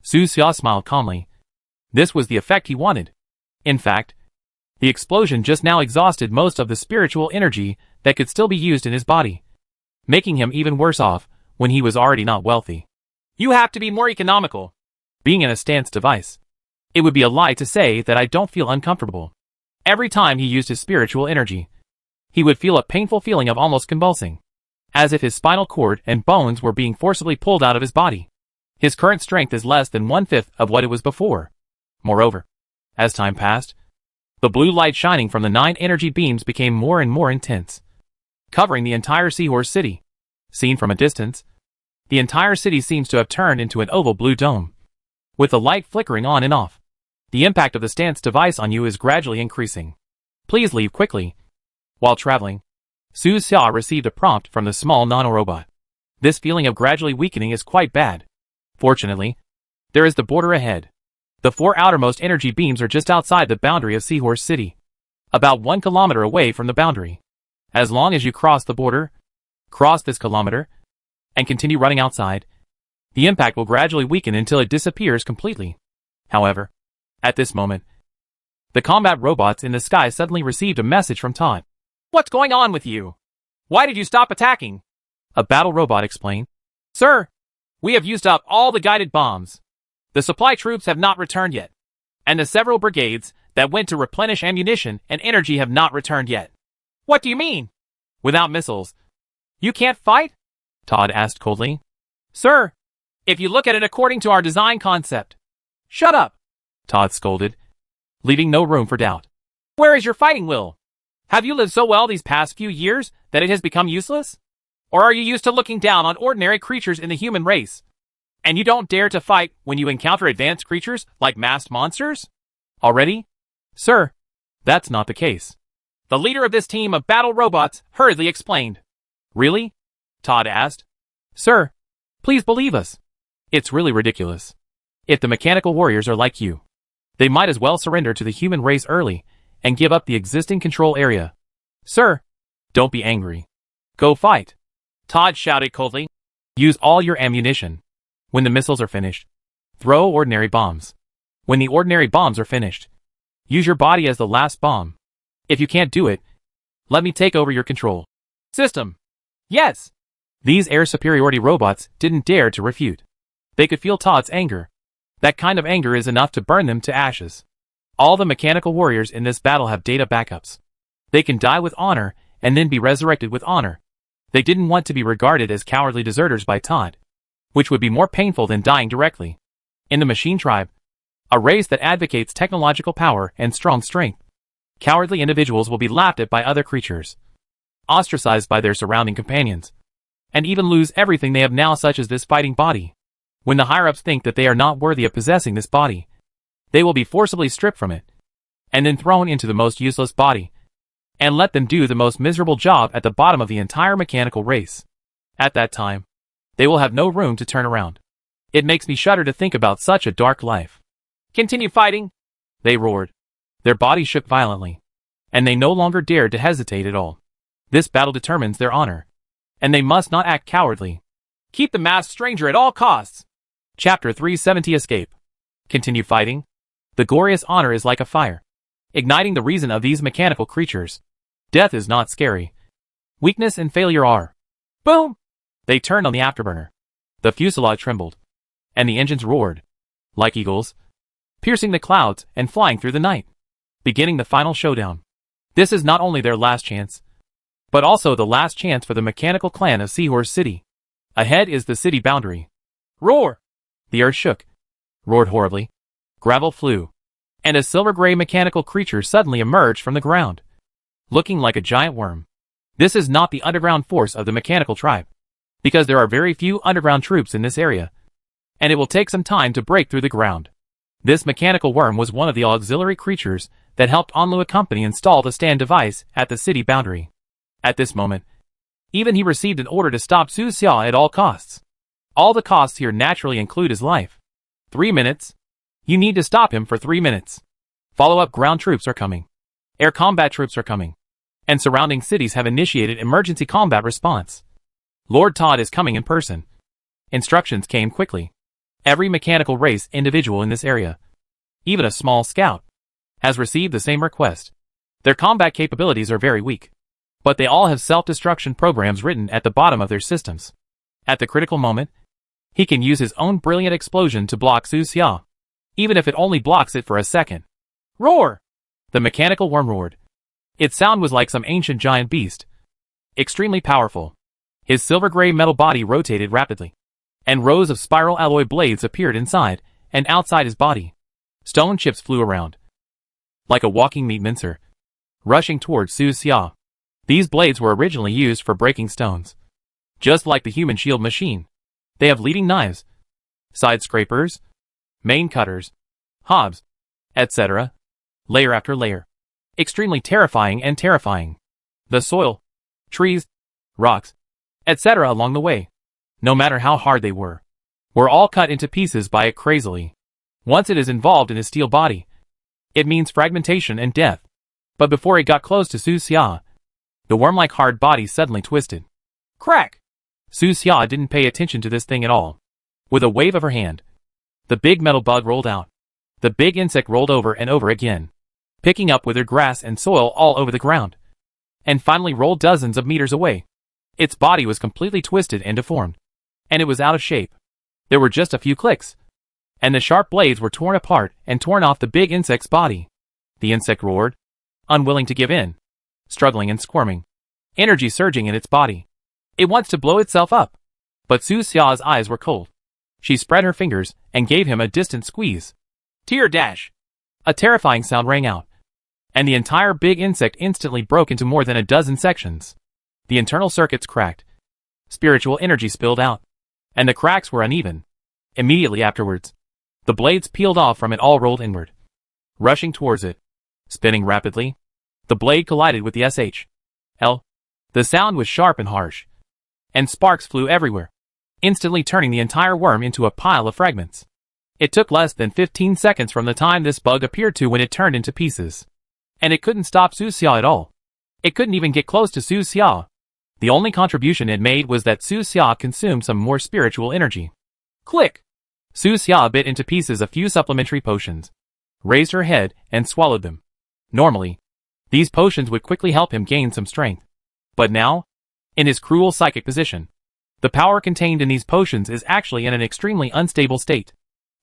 Su Xia smiled calmly. This was the effect he wanted. In fact, the explosion just now exhausted most of the spiritual energy that could still be used in his body, making him even worse off when he was already not wealthy. You have to be more economical. Being in a stance device, it would be a lie to say that I don't feel uncomfortable. Every time he used his spiritual energy, he would feel a painful feeling of almost convulsing, as if his spinal cord and bones were being forcibly pulled out of his body. His current strength is less than 1/5 of what it was before. Moreover, as time passed, The blue light shining from the 9 energy beams became more and more intense, covering the entire Seahorse City. Seen from a distance, the entire city seems to have turned into an oval blue dome, with the light flickering on and off. The impact of the stance device on you is gradually increasing. Please leave quickly. While traveling, Su Xia received a prompt from the small nanorobot. This feeling of gradually weakening is quite bad. Fortunately, there is the border ahead. The 4 outermost energy beams are just outside the boundary of Seahorse City, about 1 kilometer away from the boundary. As long as you cross the border, cross this kilometer, and continue running outside, the impact will gradually weaken until it disappears completely. However, at this moment, the combat robots in the sky suddenly received a message from Todd. What's going on with you? Why did you stop attacking? A battle robot explained. Sir, we have used up all the guided bombs. The supply troops have not returned yet, and the several brigades that went to replenish ammunition and energy have not returned yet. What do you mean? Without missiles, you can't fight? Todd asked coldly. Sir, if you look at it according to our design concept. Shut up, Todd scolded, leaving no room for doubt. Where is your fighting will? Have you lived so well these past few years that it has become useless? Or are you used to looking down on ordinary creatures in the human race, and you don't dare to fight when you encounter advanced creatures like masked monsters? Already? Sir, that's not the case. The leader of this team of battle robots hurriedly explained. Really? Todd asked. Sir, please believe us. It's really ridiculous. If the mechanical warriors are like you, they might as well surrender to the human race early and give up the existing control area. Sir, don't be angry. Go fight. Todd shouted coldly. Use all your ammunition. When the missiles are finished, throw ordinary bombs. When the ordinary bombs are finished, use your body as the last bomb. If you can't do it, let me take over your control system. Yes. These air superiority robots didn't dare to refute. They could feel Todd's anger. That kind of anger is enough to burn them to ashes. All the mechanical warriors in this battle have data backups. They can die with honor and then be resurrected with honor. They didn't want to be regarded as cowardly deserters by Todd, which would be more painful than dying directly. In the Machine Tribe, a race that advocates technological power and strong strength, cowardly individuals will be laughed at by other creatures, ostracized by their surrounding companions, and even lose everything they have now, such as this fighting body. When the higher-ups think that they are not worthy of possessing this body, they will be forcibly stripped from it, and then thrown into the most useless body, and let them do the most miserable job at the bottom of the entire mechanical race. At that time, they will have no room to turn around. It makes me shudder to think about such a dark life. Continue fighting, they roared. Their bodies shook violently, and they no longer dared to hesitate at all. This battle determines their honor, and they must not act cowardly. Keep the masked stranger at all costs. Chapter 370 Escape. Continue fighting. The glorious honor is like a fire, igniting the reason of these mechanical creatures. Death is not scary. Weakness and failure are. Boom! They turned on the afterburner. The fuselage trembled, and the engines roared, like eagles, piercing the clouds and flying through the night, beginning the final showdown. This is not only their last chance, but also the last chance for the mechanical clan of Seahorse City. Ahead is the city boundary. Roar! The earth shook, roared horribly, gravel flew, and a silver-gray mechanical creature suddenly emerged from the ground, looking like a giant worm. This is not the underground force of the mechanical tribe, because there are very few underground troops in this area, and it will take some time to break through the ground. This mechanical worm was one of the auxiliary creatures that helped Onlua Company install the stand device at the city boundary. At this moment, even he received an order to stop Su Xia at all costs. All the costs here naturally include his life. 3 minutes. You need to stop him for 3 minutes. Follow-up ground troops are coming. Air combat troops are coming. And surrounding cities have initiated emergency combat response. Lord Todd is coming in person. Instructions came quickly. Every mechanical race individual in this area, even a small scout, has received the same request. Their combat capabilities are very weak, but they all have self-destruction programs written at the bottom of their systems. At the critical moment, he can use his own brilliant explosion to block Su Xia, even if it only blocks it for a second. Roar! The mechanical worm roared. Its sound was like some ancient giant beast, extremely powerful. His silver-gray metal body rotated rapidly, and rows of spiral alloy blades appeared inside and outside his body. Stone chips flew around. like a walking meat mincer, rushing towards Su Xia. These blades were originally used for breaking stones. Just like the human shield machine, they have leading knives, side scrapers, main cutters, hobs, etc., layer after layer. Extremely terrifying and terrifying. The soil, trees, rocks, etc. along the way, no matter how hard they were all cut into pieces by it crazily. Once it is involved in his steel body, it means fragmentation and death. But before it got close to Su Xia, the worm-like hard body suddenly twisted. Crack! Su Xia didn't pay attention to this thing at all. With a wave of her hand, the big metal bug rolled out. The big insect rolled over and over again, picking up withered grass and soil all over the ground, and finally rolled dozens of meters away. Its body was completely twisted and deformed, and it was out of shape. There were just a few clicks, and the sharp blades were torn apart and torn off the big insect's body. The insect roared, unwilling to give in, struggling and squirming, energy surging in its body. It wants to blow itself up. But Su Xia's eyes were cold. She spread her fingers and gave him a distant squeeze. Tear dash! A terrifying sound rang out, and the entire big insect instantly broke into more than a dozen sections. The internal circuits cracked. Spiritual energy spilled out, and the cracks were uneven. Immediately afterwards, the blades peeled off from it, all rolled inward. Rushing towards it, spinning rapidly, the blade collided with the SHL. The sound was sharp and harsh, and sparks flew everywhere, instantly turning the entire worm into a pile of fragments. It took less than 15 seconds from the time this bug appeared to when it turned into pieces. And it couldn't stop Su Xia at all. It couldn't even get close to Su Xia. The only contribution it made was that Su Xia consumed some more spiritual energy. Click! Su Xia bit into pieces a few supplementary potions, raised her head, and swallowed them. Normally, these potions would quickly help him gain some strength. But now, in his cruel psychic position, the power contained in these potions is actually in an extremely unstable state,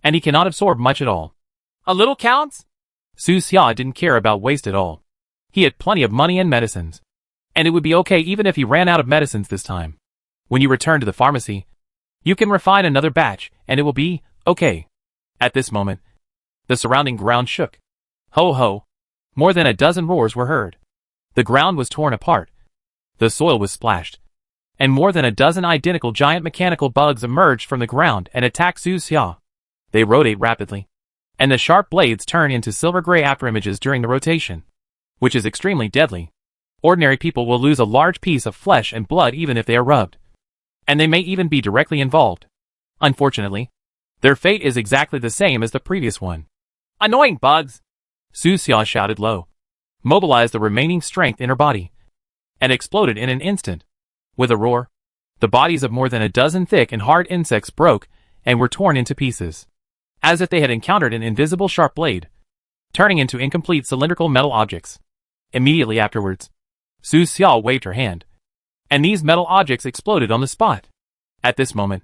and he cannot absorb much at all. A little counts? Su Xia didn't care about waste at all. He had plenty of money and medicines, and it would be okay even if he ran out of medicines this time. When you return to the pharmacy, you can refine another batch, and it will be okay. At this moment, the surrounding ground shook. Ho ho! More than a dozen roars were heard. The ground was torn apart. The soil was splashed, and more than a dozen identical giant mechanical bugs emerged from the ground and attacked Su Xia. They rotate rapidly, and the sharp blades turn into silver-gray afterimages during the rotation, which is extremely deadly. Ordinary people will lose a large piece of flesh and blood even if they are rubbed, and they may even be directly involved. Unfortunately, their fate is exactly the same as the previous one. Annoying bugs! Su Xia shouted low, mobilized the remaining strength in her body, and exploded in an instant. With a roar, the bodies of more than a dozen thick and hard insects broke and were torn into pieces, as if they had encountered an invisible sharp blade, turning into incomplete cylindrical metal objects. Immediately afterwards, Su Xia waved her hand, and these metal objects exploded on the spot. At this moment,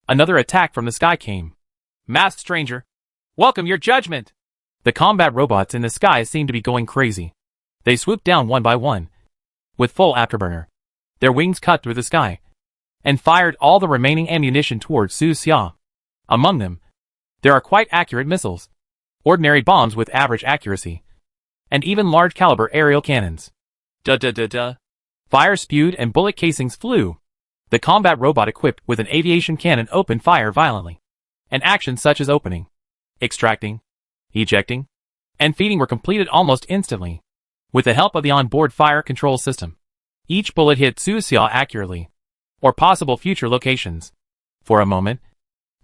another attack from the sky came. Masked stranger, welcome your judgment! The combat robots in the sky seemed to be going crazy. They swooped down one by one, with full afterburner. Their wings cut through the sky, and fired all the remaining ammunition towards Su Xia. Among them, there are quite accurate missiles, ordinary bombs with average accuracy, and even large-caliber aerial cannons. Da-da-da-da. Fire spewed and bullet casings flew. The combat robot equipped with an aviation cannon opened fire violently. And actions such as opening, extracting, ejecting, and feeding were completed almost instantly, with the help of the onboard fire control system. Each bullet hit Su Xia accurately, or possible future locations. For a moment,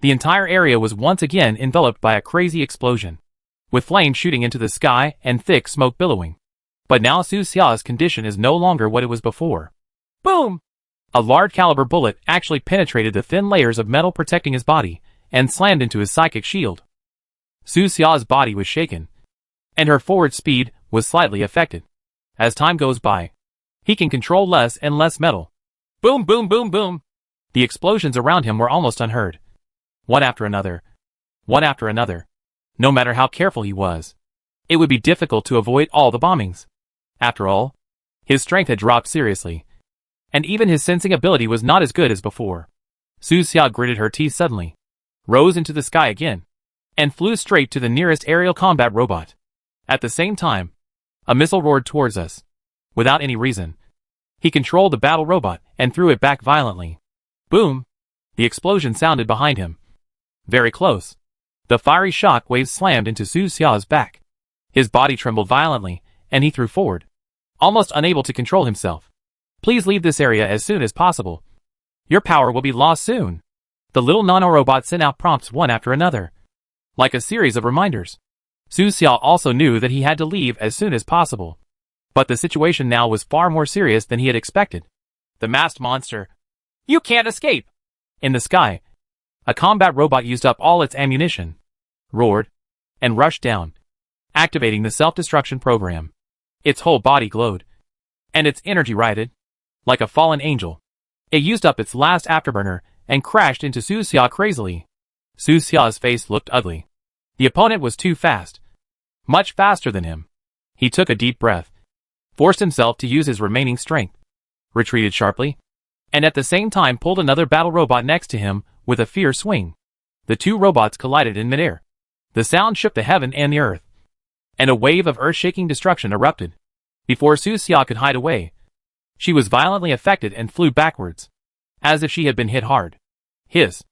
the entire area was once again enveloped by a crazy explosion, with flames shooting into the sky and thick smoke billowing. But now Su Xia's condition is no longer what it was before. Boom! A large-caliber bullet actually penetrated the thin layers of metal protecting his body and slammed into his psychic shield. Su Xia's body was shaken, and her forward speed was slightly affected. As time goes by, he can control less and less metal. Boom, boom, boom, boom! The explosions around him were almost unheard. One after another. One after another. No matter how careful he was, it would be difficult to avoid all the bombings. After all, his strength had dropped seriously, and even his sensing ability was not as good as before. Su Xia gritted her teeth suddenly, rose into the sky again, and flew straight to the nearest aerial combat robot. At the same time, a missile roared towards us. Without any reason, he controlled the battle robot and threw it back violently. Boom! The explosion sounded behind him. Very close. The fiery shock waves slammed into Su Xia's back. His body trembled violently, and he threw forward, almost unable to control himself. Please leave this area as soon as possible. Your power will be lost soon. The little nanorobot sent out prompts one after another, like a series of reminders. Su Xia also knew that he had to leave as soon as possible. But the situation now was far more serious than he had expected. The masked monster. You can't escape! In the sky, a combat robot used up all its ammunition, roared, and rushed down, activating the self-destruction program. Its whole body glowed, and its energy rioted, like a fallen angel. It used up its last afterburner and crashed into Su Xia crazily. Su Xia's face looked ugly. The opponent was too fast, much faster than him. He took a deep breath, forced himself to use his remaining strength, retreated sharply, and at the same time pulled another battle robot next to him with a fierce swing. The two robots collided in midair. The sound shook the heaven and the earth, and a wave of earth-shaking destruction erupted. Before Su Xia could hide away, she was violently affected and flew backwards, as if she had been hit hard. His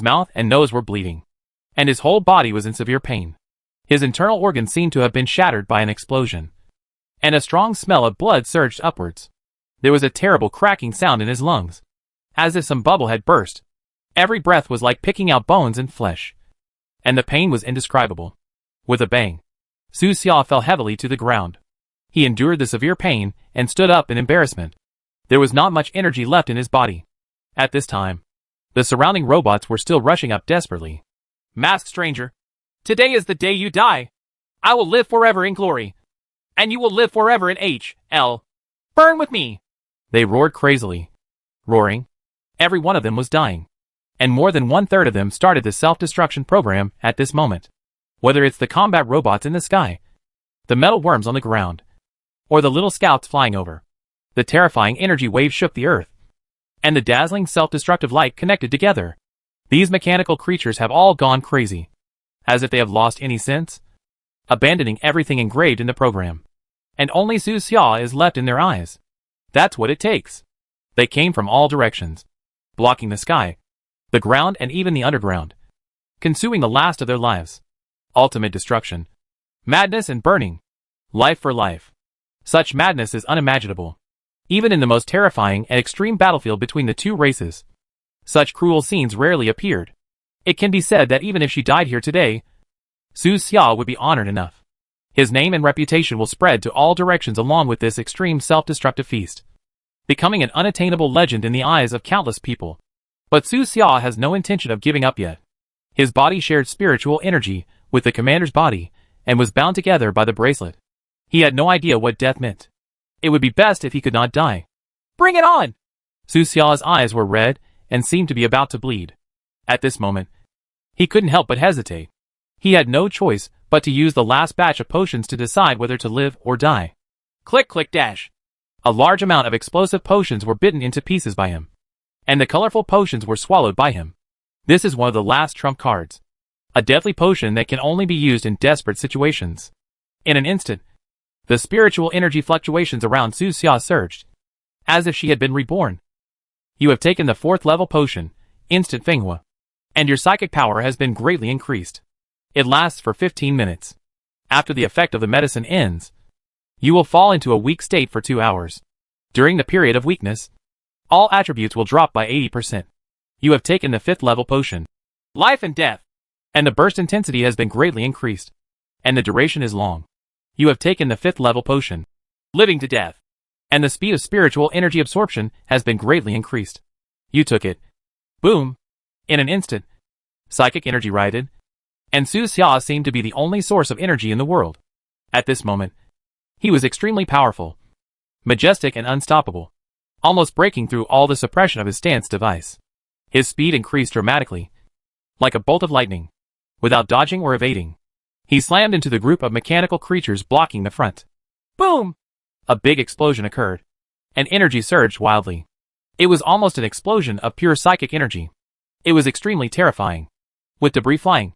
mouth and nose were bleeding, and his whole body was in severe pain. His internal organs seemed to have been shattered by an explosion, and a strong smell of blood surged upwards. There was a terrible cracking sound in his lungs, as if some bubble had burst. Every breath was like picking out bones and flesh, and the pain was indescribable. With a bang, Su Xia fell heavily to the ground. He endured the severe pain and stood up in embarrassment. There was not much energy left in his body. At this time, the surrounding robots were still rushing up desperately. Masked stranger, today is the day you die. I will live forever in glory, and you will live forever in H.L. Burn with me! They roared crazily. Roaring, every one of them was dying, and more than 1/3 of them started the self-destruction program at this moment. Whether it's the combat robots in the sky, the metal worms on the ground, or the little scouts flying over, the terrifying energy wave shook the earth, and the dazzling self-destructive light connected together. These mechanical creatures have all gone crazy, as if they have lost any sense, abandoning everything engraved in the program. And only Su Xia is left in their eyes. That's what it takes. They came from all directions, blocking the sky, the ground and even the underground, consuming the last of their lives. Ultimate destruction. Madness and burning. Life for life. Such madness is unimaginable, even in the most terrifying and extreme battlefield between the two races. Such cruel scenes rarely appeared. It can be said that even if she died here today, Su Xia would be honored enough. His name and reputation will spread to all directions along with this extreme self-destructive feast, becoming an unattainable legend in the eyes of countless people. But Su Xia has no intention of giving up yet. His body shared spiritual energy with the commander's body and was bound together by the bracelet. He had no idea what death meant. It would be best if he could not die. Bring it on! Su Xia's eyes were red and seemed to be about to bleed. At this moment, he couldn't help but hesitate. He had no choice but to use the last batch of potions to decide whether to live or die. Click click dash. A large amount of explosive potions were bitten into pieces by him, and the colorful potions were swallowed by him. This is one of the last trump cards. A deadly potion that can only be used in desperate situations. In an instant, the spiritual energy fluctuations around Su Xia surged, as if she had been reborn. You have taken the 4th level potion, Instant Fenghua, and your psychic power has been greatly increased. It lasts for 15 minutes. After the effect of the medicine ends, you will fall into a weak state for 2 hours. During the period of weakness, all attributes will drop by 80%. You have taken the 5th level potion, Life and Death, and the burst intensity has been greatly increased, and the duration is long. You have taken the 5th level potion, Living to Death, and the speed of spiritual energy absorption has been greatly increased. You took it. Boom. In an instant, psychic energy rioted, and Su Xia seemed to be the only source of energy in the world. At this moment, he was extremely powerful, majestic and unstoppable, almost breaking through all the suppression of his stance device. His speed increased dramatically, like a bolt of lightning. Without dodging or evading, he slammed into the group of mechanical creatures blocking the front. Boom! A big explosion occurred, and energy surged wildly. It was almost an explosion of pure psychic energy. It was extremely terrifying, with debris flying,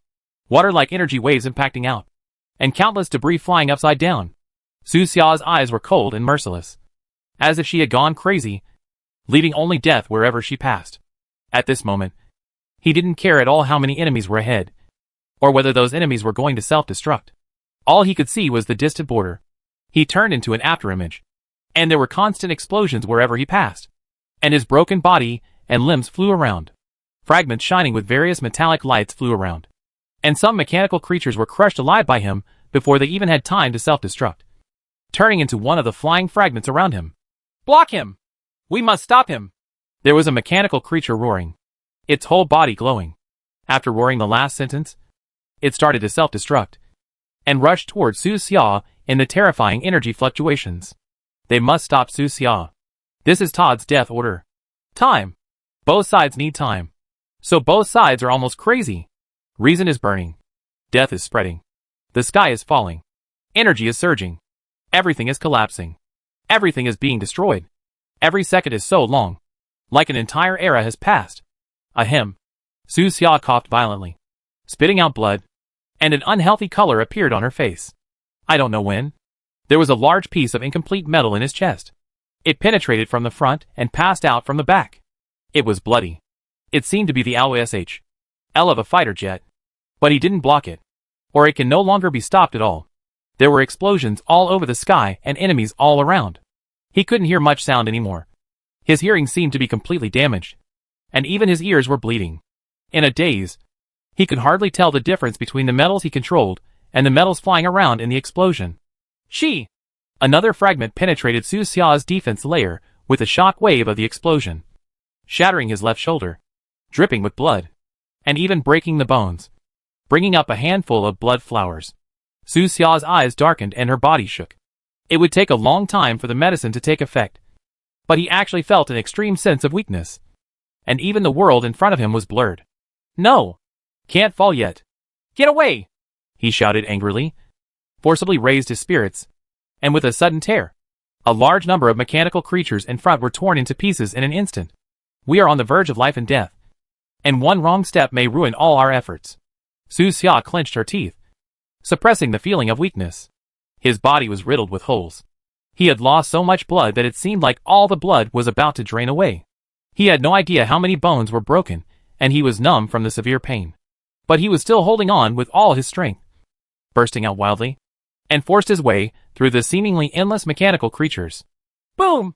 water-like energy waves impacting out, and countless debris flying upside down. Su Xia's eyes were cold and merciless, as if she had gone crazy, leaving only death wherever she passed. At this moment, he didn't care at all how many enemies were ahead, or whether those enemies were going to self-destruct. All he could see was the distant border. He turned into an afterimage, and there were constant explosions wherever he passed, and his broken body and limbs flew around. Fragments shining with various metallic lights flew around, and some mechanical creatures were crushed alive by him before they even had time to self-destruct, turning into one of the flying fragments around him. Block him! We must stop him! There was a mechanical creature roaring, its whole body glowing. After roaring the last sentence, it started to self-destruct, and rushed towards Su Xia in the terrifying energy fluctuations. They must stop Su Xia. This is Todd's death order. Time. Both sides need time. So both sides are almost crazy. Reason is burning. Death is spreading. The sky is falling. Energy is surging. Everything is collapsing. Everything is being destroyed. Every second is so long, like an entire era has passed. Ahem. Su Xia coughed violently, spitting out blood, and an unhealthy color appeared on her face. I don't know when. There was a large piece of incomplete metal in his chest. It penetrated from the front and passed out from the back. It was bloody. It seemed to be the LSH L of a fighter jet, but he didn't block it, or it can no longer be stopped at all. There were explosions all over the sky and enemies all around. He couldn't hear much sound anymore. His hearing seemed to be completely damaged, and even his ears were bleeding. In a daze, he could hardly tell the difference between the metals he controlled and the metals flying around in the explosion. Another fragment penetrated Su Xia's defense layer with a shock wave of the explosion, shattering his left shoulder, dripping with blood, and even breaking the bones, bringing up a handful of blood flowers. Su Xia's eyes darkened and her body shook. It would take a long time for the medicine to take effect, but he actually felt an extreme sense of weakness, and even the world in front of him was blurred. No! Can't fall yet. Get away! He shouted angrily, forcibly raised his spirits, and with a sudden tear, a large number of mechanical creatures in front were torn into pieces in an instant. We are on the verge of life and death, and one wrong step may ruin all our efforts. Su Xia clenched her teeth, suppressing the feeling of weakness. His body was riddled with holes. He had lost so much blood that it seemed like all the blood was about to drain away. He had no idea how many bones were broken, and he was numb from the severe pain. But he was still holding on with all his strength. Bursting out wildly, and forced his way through the seemingly endless mechanical creatures. Boom!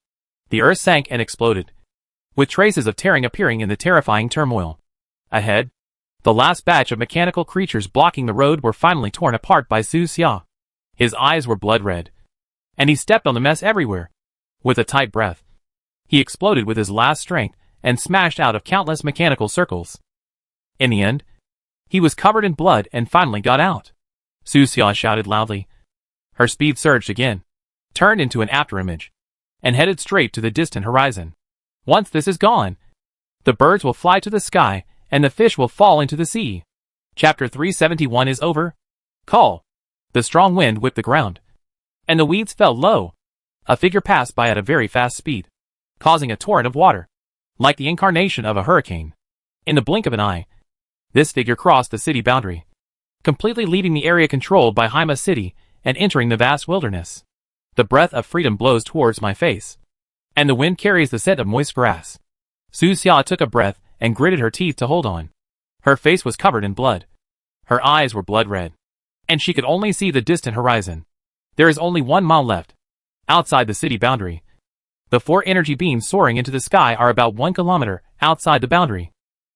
The earth sank and exploded, with traces of tearing appearing in the terrifying turmoil. Ahead, the last batch of mechanical creatures blocking the road were finally torn apart by Su Xia. His eyes were blood red, and he stepped on the mess everywhere. With a tight breath, he exploded with his last strength and smashed out of countless mechanical circles. In the end, he was covered in blood and finally got out. Su Xia shouted loudly. Her speed surged again, turned into an afterimage, and headed straight to the distant horizon. Once this is gone, the birds will fly to the sky and the fish will fall into the sea. Chapter 371 is over. Call. The strong wind whipped the ground, and the weeds fell low. A figure passed by at a very fast speed, causing a torrent of water, like the incarnation of a hurricane. In the blink of an eye, this figure crossed the city boundary, completely leaving the area controlled by Haima City and entering the vast wilderness. The breath of freedom blows towards my face, and the wind carries the scent of moist grass. Su Xia took a breath and gritted her teeth to hold on. Her face was covered in blood. Her eyes were blood red, and she could only see the distant horizon. There is only 1 mile left. Outside the city boundary, the 4 energy beams soaring into the sky are about 1 kilometer outside the boundary.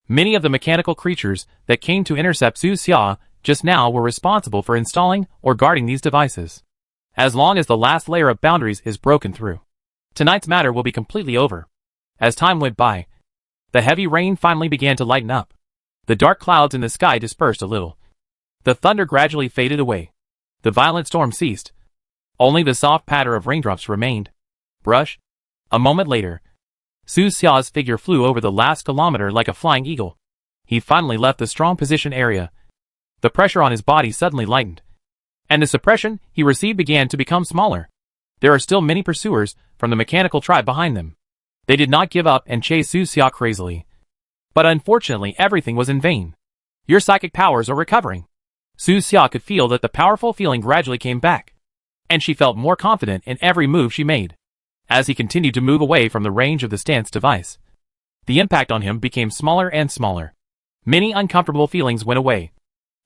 Many of the mechanical creatures that came to intercept Su Xia just now were responsible for installing or guarding these devices. As long as the last layer of boundaries is broken through, tonight's matter will be completely over. As time went by, the heavy rain finally began to lighten up. The dark clouds in the sky dispersed a little. The thunder gradually faded away. The violent storm ceased. Only the soft patter of raindrops remained. Brush. A moment later, Su Xia's figure flew over the last kilometer like a flying eagle. He finally left the strong position area. The pressure on his body suddenly lightened, and the suppression he received began to become smaller. There are still many pursuers from the mechanical tribe behind them. They did not give up and chase Su Xia crazily. But unfortunately everything was in vain. Your psychic powers are recovering. Su Xia could feel that the powerful feeling gradually came back, and she felt more confident in every move she made. As he continued to move away from the range of the stance device, the impact on him became smaller and smaller. Many uncomfortable feelings went away.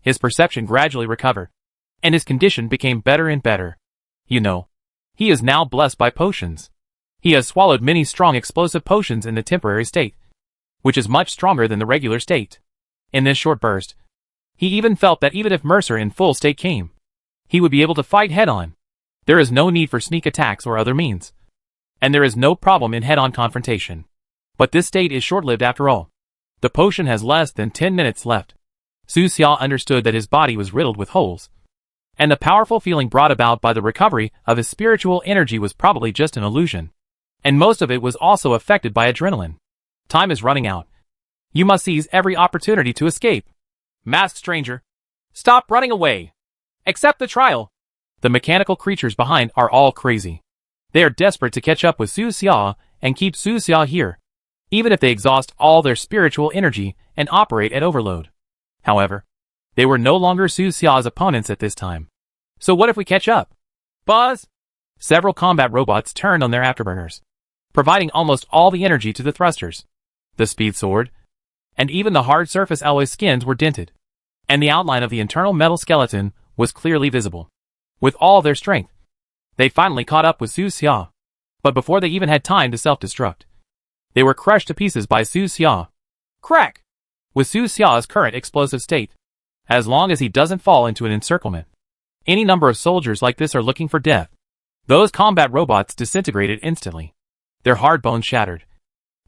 His perception gradually recovered, and his condition became better and better. You know, he is now blessed by potions. He has swallowed many strong explosive potions in the temporary state, which is much stronger than the regular state. In this short burst, he even felt that even if Mercer in full state came, he would be able to fight head-on. There is no need for sneak attacks or other means, and there is no problem in head-on confrontation. But this state is short-lived after all. The potion has less than 10 minutes left. Su Xia understood that his body was riddled with holes, and the powerful feeling brought about by the recovery of his spiritual energy was probably just an illusion, and most of it was also affected by adrenaline. Time is running out. You must seize every opportunity to escape. Masked stranger, stop running away. Accept the trial. The mechanical creatures behind are all crazy. They are desperate to catch up with Su Xia and keep Su Xia here, even if they exhaust all their spiritual energy and operate at overload. However, they were no longer Su Xia's opponents at this time. So what if we catch up? Buzz! Several combat robots turned on their afterburners, providing almost all the energy to the thrusters. The speed soared, and even the hard surface alloy skins were dented, and the outline of the internal metal skeleton was clearly visible. With all their strength, they finally caught up with Su Xia. But before they even had time to self-destruct, they were crushed to pieces by Su Xia. Crack! With Su Xia's current explosive state, as long as he doesn't fall into an encirclement, any number of soldiers like this are looking for death. Those combat robots disintegrated instantly. Their hard bones shattered.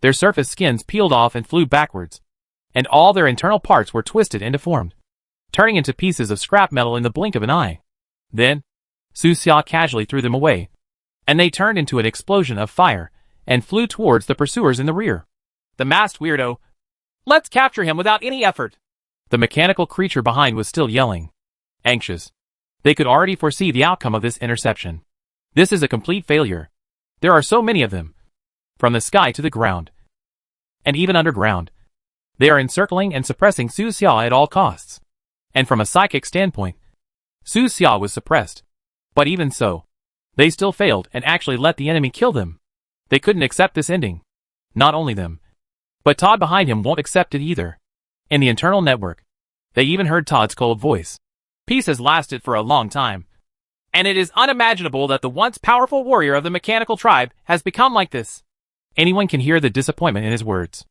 Their surface skins peeled off and flew backwards, and all their internal parts were twisted and deformed, turning into pieces of scrap metal in the blink of an eye. Then, Su Xia casually threw them away, and they turned into an explosion of fire and flew towards the pursuers in the rear. The masked weirdo. Let's capture him without any effort. The mechanical creature behind was still yelling, anxious. They could already foresee the outcome of this interception. This is a complete failure. There are so many of them, from the sky to the ground, and even underground. They are encircling and suppressing Su Xia at all costs. And from a psychic standpoint, Su Xia was suppressed. But even so, they still failed and actually let the enemy kill them. They couldn't accept this ending. Not only them, but Todd behind him won't accept it either. In the internal network, they even heard Todd's cold voice. Peace has lasted for a long time, and it is unimaginable that the once powerful warrior of the mechanical tribe has become like this. Anyone can hear the disappointment in his words.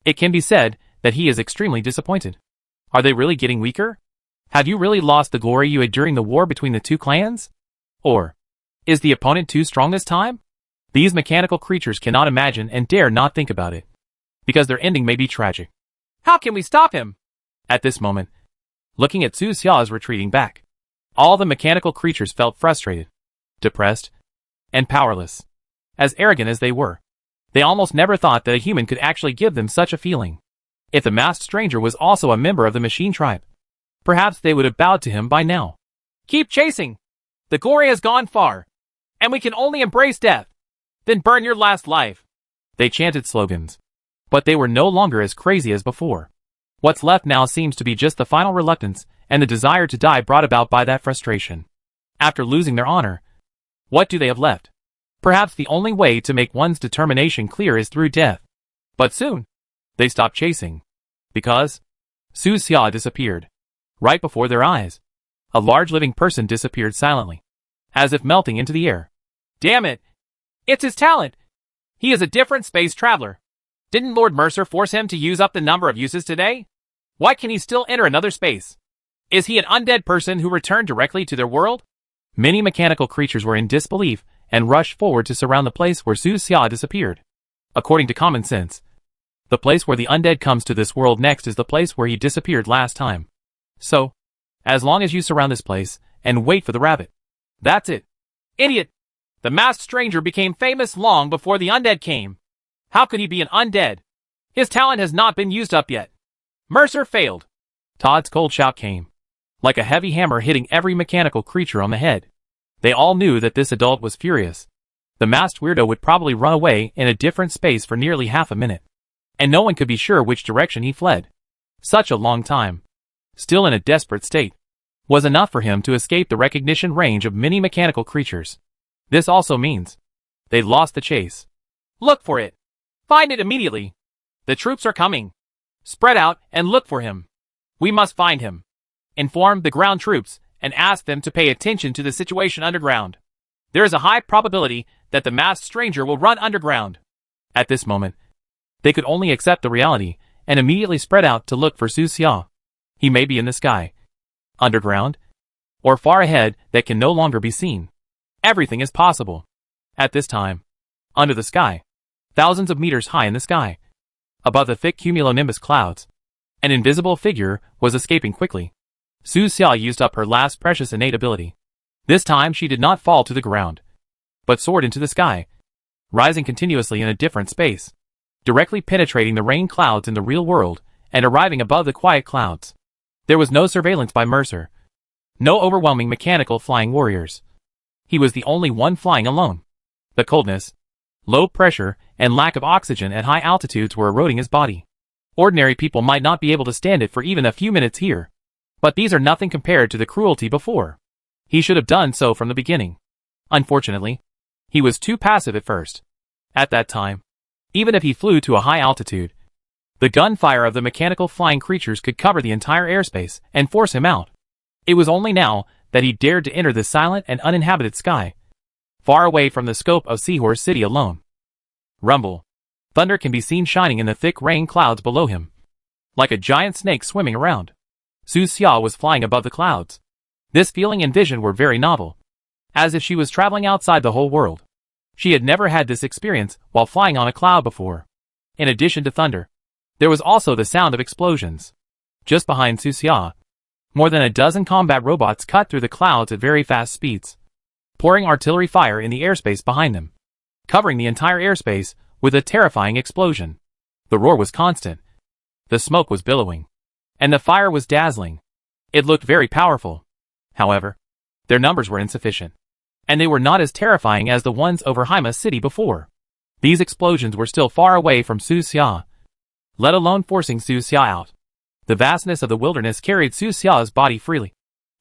It can be said that he is extremely disappointed. Are they really getting weaker? Have you really lost the glory you had during the war between the two clans? Or, is the opponent too strong this time? These mechanical creatures cannot imagine and dare not think about it, because their ending may be tragic. How can we stop him? At this moment, looking at Su Xia's retreating back, all the mechanical creatures felt frustrated, depressed, and powerless. As arrogant as they were, they almost never thought that a human could actually give them such a feeling. If the masked stranger was also a member of the machine tribe, perhaps they would have bowed to him by now. Keep chasing! The glory has gone far, and we can only embrace death. Then burn your last life. They chanted slogans, but they were no longer as crazy as before. What's left now seems to be just the final reluctance and the desire to die brought about by that frustration. After losing their honor, what do they have left? Perhaps the only way to make one's determination clear is through death. But soon, they stopped chasing, because Su Xia disappeared. Right before their eyes, a large living person disappeared silently, as if melting into the air. Damn it! It's his talent! He is a different space traveler. Didn't Lord Mercer force him to use up the number of uses today? Why can he still enter another space? Is he an undead person who returned directly to their world? Many mechanical creatures were in disbelief and rushed forward to surround the place where Su Xia disappeared. According to common sense, the place where the undead comes to this world next is the place where he disappeared last time. So, as long as you surround this place and wait for the rabbit. That's it. Idiot! The masked stranger became famous long before the undead came. How could he be an undead? His talent has not been used up yet. Mercer failed. Todd's cold shout came, like a heavy hammer hitting every mechanical creature on the head. They all knew that this adult was furious. The masked weirdo would probably run away in a different space for nearly half a minute, and no one could be sure which direction he fled. Such a long time. Still in a desperate state. was enough for him to escape the recognition range of many mechanical creatures. This also means they'd lost the chase. Look for it. Find it immediately. The troops are coming. Spread out and look for him. We must find him. Inform the ground troops and ask them to pay attention to the situation underground. There is a high probability that the masked stranger will run underground. At this moment, they could only accept the reality and immediately spread out to look for Su Xia. He may be in the sky, underground, or far ahead that can no longer be seen. Everything is possible. At this time, under the sky, thousands of meters high in the sky, above the thick cumulonimbus clouds, an invisible figure was escaping quickly. Su Xia used up her last precious innate ability. This time she did not fall to the ground, but soared into the sky, rising continuously in a different space, directly penetrating the rain clouds in the real world and arriving above the quiet clouds. There was no surveillance by Mercer, no overwhelming mechanical flying warriors. He was the only one flying alone. The coldness, low pressure, and lack of oxygen at high altitudes were eroding his body. Ordinary people might not be able to stand it for even a few minutes here. But these are nothing compared to the cruelty before. He should have done so from the beginning. Unfortunately, he was too passive at first. At that time, even if he flew to a high altitude, the gunfire of the mechanical flying creatures could cover the entire airspace and force him out. It was only now that he dared to enter the silent and uninhabited sky, far away from the scope of Seahorse City alone. Rumble. Thunder can be seen shining in the thick rain clouds below him, like a giant snake swimming around. Su Xia was flying above the clouds. This feeling and vision were very novel, as if she was traveling outside the whole world. She had never had this experience while flying on a cloud before. In addition to thunder, there was also the sound of explosions. Just behind Su Xia, more than a dozen combat robots cut through the clouds at very fast speeds, pouring artillery fire in the airspace behind them, covering the entire airspace with a terrifying explosion. The roar was constant. The smoke was billowing, and the fire was dazzling. It looked very powerful. However, their numbers were insufficient, and they were not as terrifying as the ones over Haima City before. These explosions were still far away from Su Xia, let alone forcing Su Xia out. The vastness of the wilderness carried Su Xia's body freely,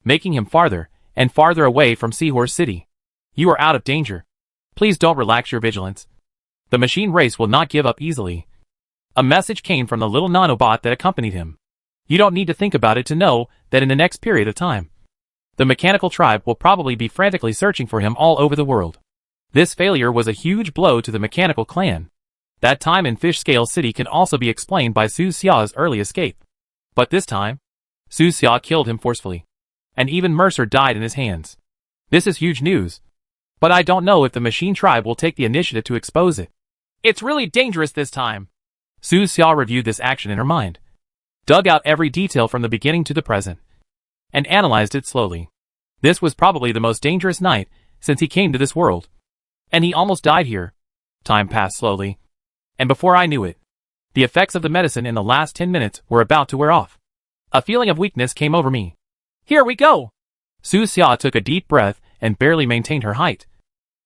making him farther and farther away from Seahorse City. You are out of danger. Please don't relax your vigilance. The machine race will not give up easily. A message came from the little nanobot that accompanied him. You don't need to think about it to know that in the next period of time, the mechanical tribe will probably be frantically searching for him all over the world. This failure was a huge blow to the mechanical clan. That time in Fish Scale City can also be explained by Su Xia's early escape. But this time, Su Xia killed him forcefully, and even Mercer died in his hands. This is huge news, but I don't know if the machine tribe will take the initiative to expose it. It's really dangerous this time. Su Xia reviewed this action in her mind, dug out every detail from the beginning to the present, and analyzed it slowly. This was probably the most dangerous night since he came to this world. And he almost died here. Time passed slowly, and before I knew it, the effects of the medicine in the last 10 minutes were about to wear off. A feeling of weakness came over me. Here we go! Su Xia took a deep breath and barely maintained her height.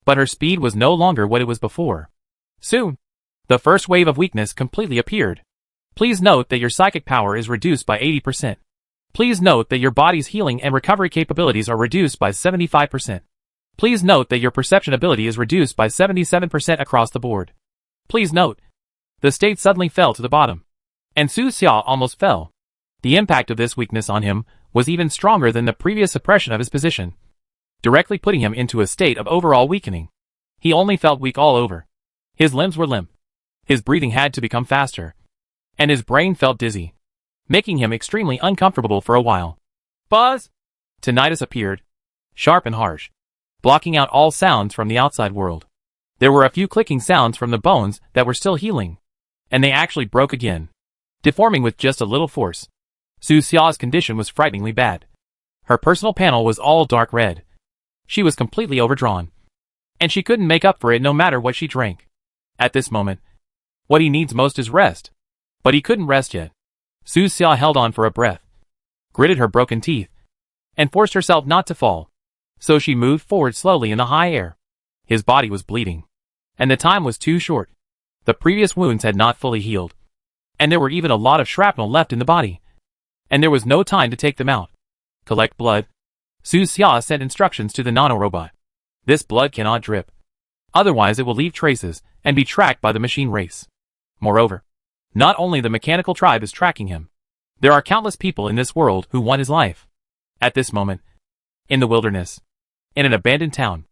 But her speed was no longer what it was before. Soon, the first wave of weakness completely appeared. Please note that your psychic power is reduced by 80%. Please note that your body's healing and recovery capabilities are reduced by 75%. Please note that your perception ability is reduced by 77% across the board. Please note, the state suddenly fell to the bottom, and Su Xia almost fell. The impact of this weakness on him was even stronger than the previous suppression of his position, directly putting him into a state of overall weakening. He only felt weak all over. His limbs were limp. His breathing had to become faster, and his brain felt dizzy, making him extremely uncomfortable for a while. Buzz! Tinnitus appeared, sharp and harsh, blocking out all sounds from the outside world. There were a few clicking sounds from the bones that were still healing, and they actually broke again, deforming with just a little force. Su Xia's condition was frighteningly bad. Her personal panel was all dark red. She was completely overdrawn, and she couldn't make up for it no matter what she drank. At this moment, what he needs most is rest. But he couldn't rest yet. Su Xia held on for a breath, gritted her broken teeth, and forced herself not to fall. So she moved forward slowly in the high air. His body was bleeding, and the time was too short. The previous wounds had not fully healed, and there were even a lot of shrapnel left in the body, and there was no time to take them out, collect blood, Su Xia sent instructions to the nanorobot. This blood cannot drip. Otherwise it will leave traces and be tracked by the machine race. Moreover, not only the mechanical tribe is tracking him. There are countless people in this world who want his life. At this moment, in the wilderness, in an abandoned town,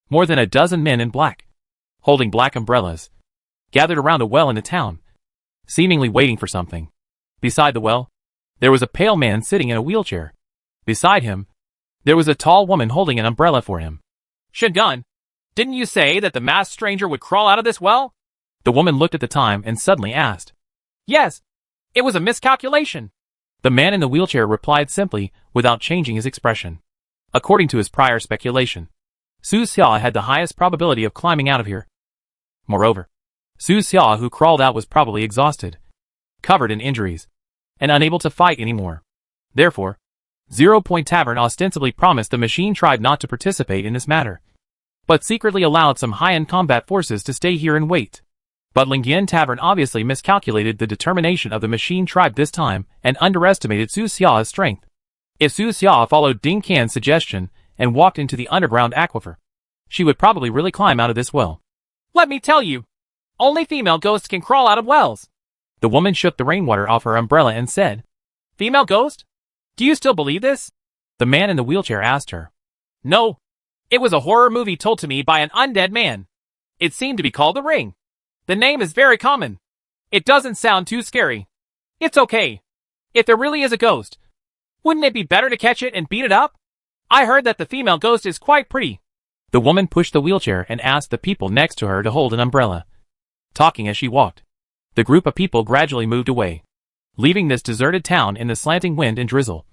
more than a dozen men in black, holding black umbrellas, gathered around a well in the town, seemingly waiting for something. Beside the well, there was a pale man sitting in a wheelchair. Beside him, there was a tall woman holding an umbrella for him. Shingun, didn't you say that the masked stranger would crawl out of this well? The woman looked at the time and suddenly asked. Yes, it was a miscalculation. The man in the wheelchair replied simply, without changing his expression. According to his prior speculation, Su Xia had the highest probability of climbing out of here. Moreover, Su Xia who crawled out was probably exhausted, covered in injuries, and unable to fight anymore. Therefore, 0 Point Tavern ostensibly promised the machine tribe not to participate in this matter, but secretly allowed some high-end combat forces to stay here and wait. But Lingyan Tavern obviously miscalculated the determination of the machine tribe this time and underestimated Su Xia's strength. If Su Xia followed Ding Qian's suggestion and walked into the underground aquifer, she would probably really climb out of this well. Let me tell you, only female ghosts can crawl out of wells. The woman shook the rainwater off her umbrella and said, Female ghost? Do you still believe this? The man in the wheelchair asked her. No. It was a horror movie told to me by an undead man. It seemed to be called The Ring. The name is very common. It doesn't sound too scary. It's okay. If there really is a ghost, wouldn't it be better to catch it and beat it up? I heard that the female ghost is quite pretty. The woman pushed the wheelchair and asked the people next to her to hold an umbrella, talking as she walked. The group of people gradually moved away, leaving this deserted town in the slanting wind and drizzle,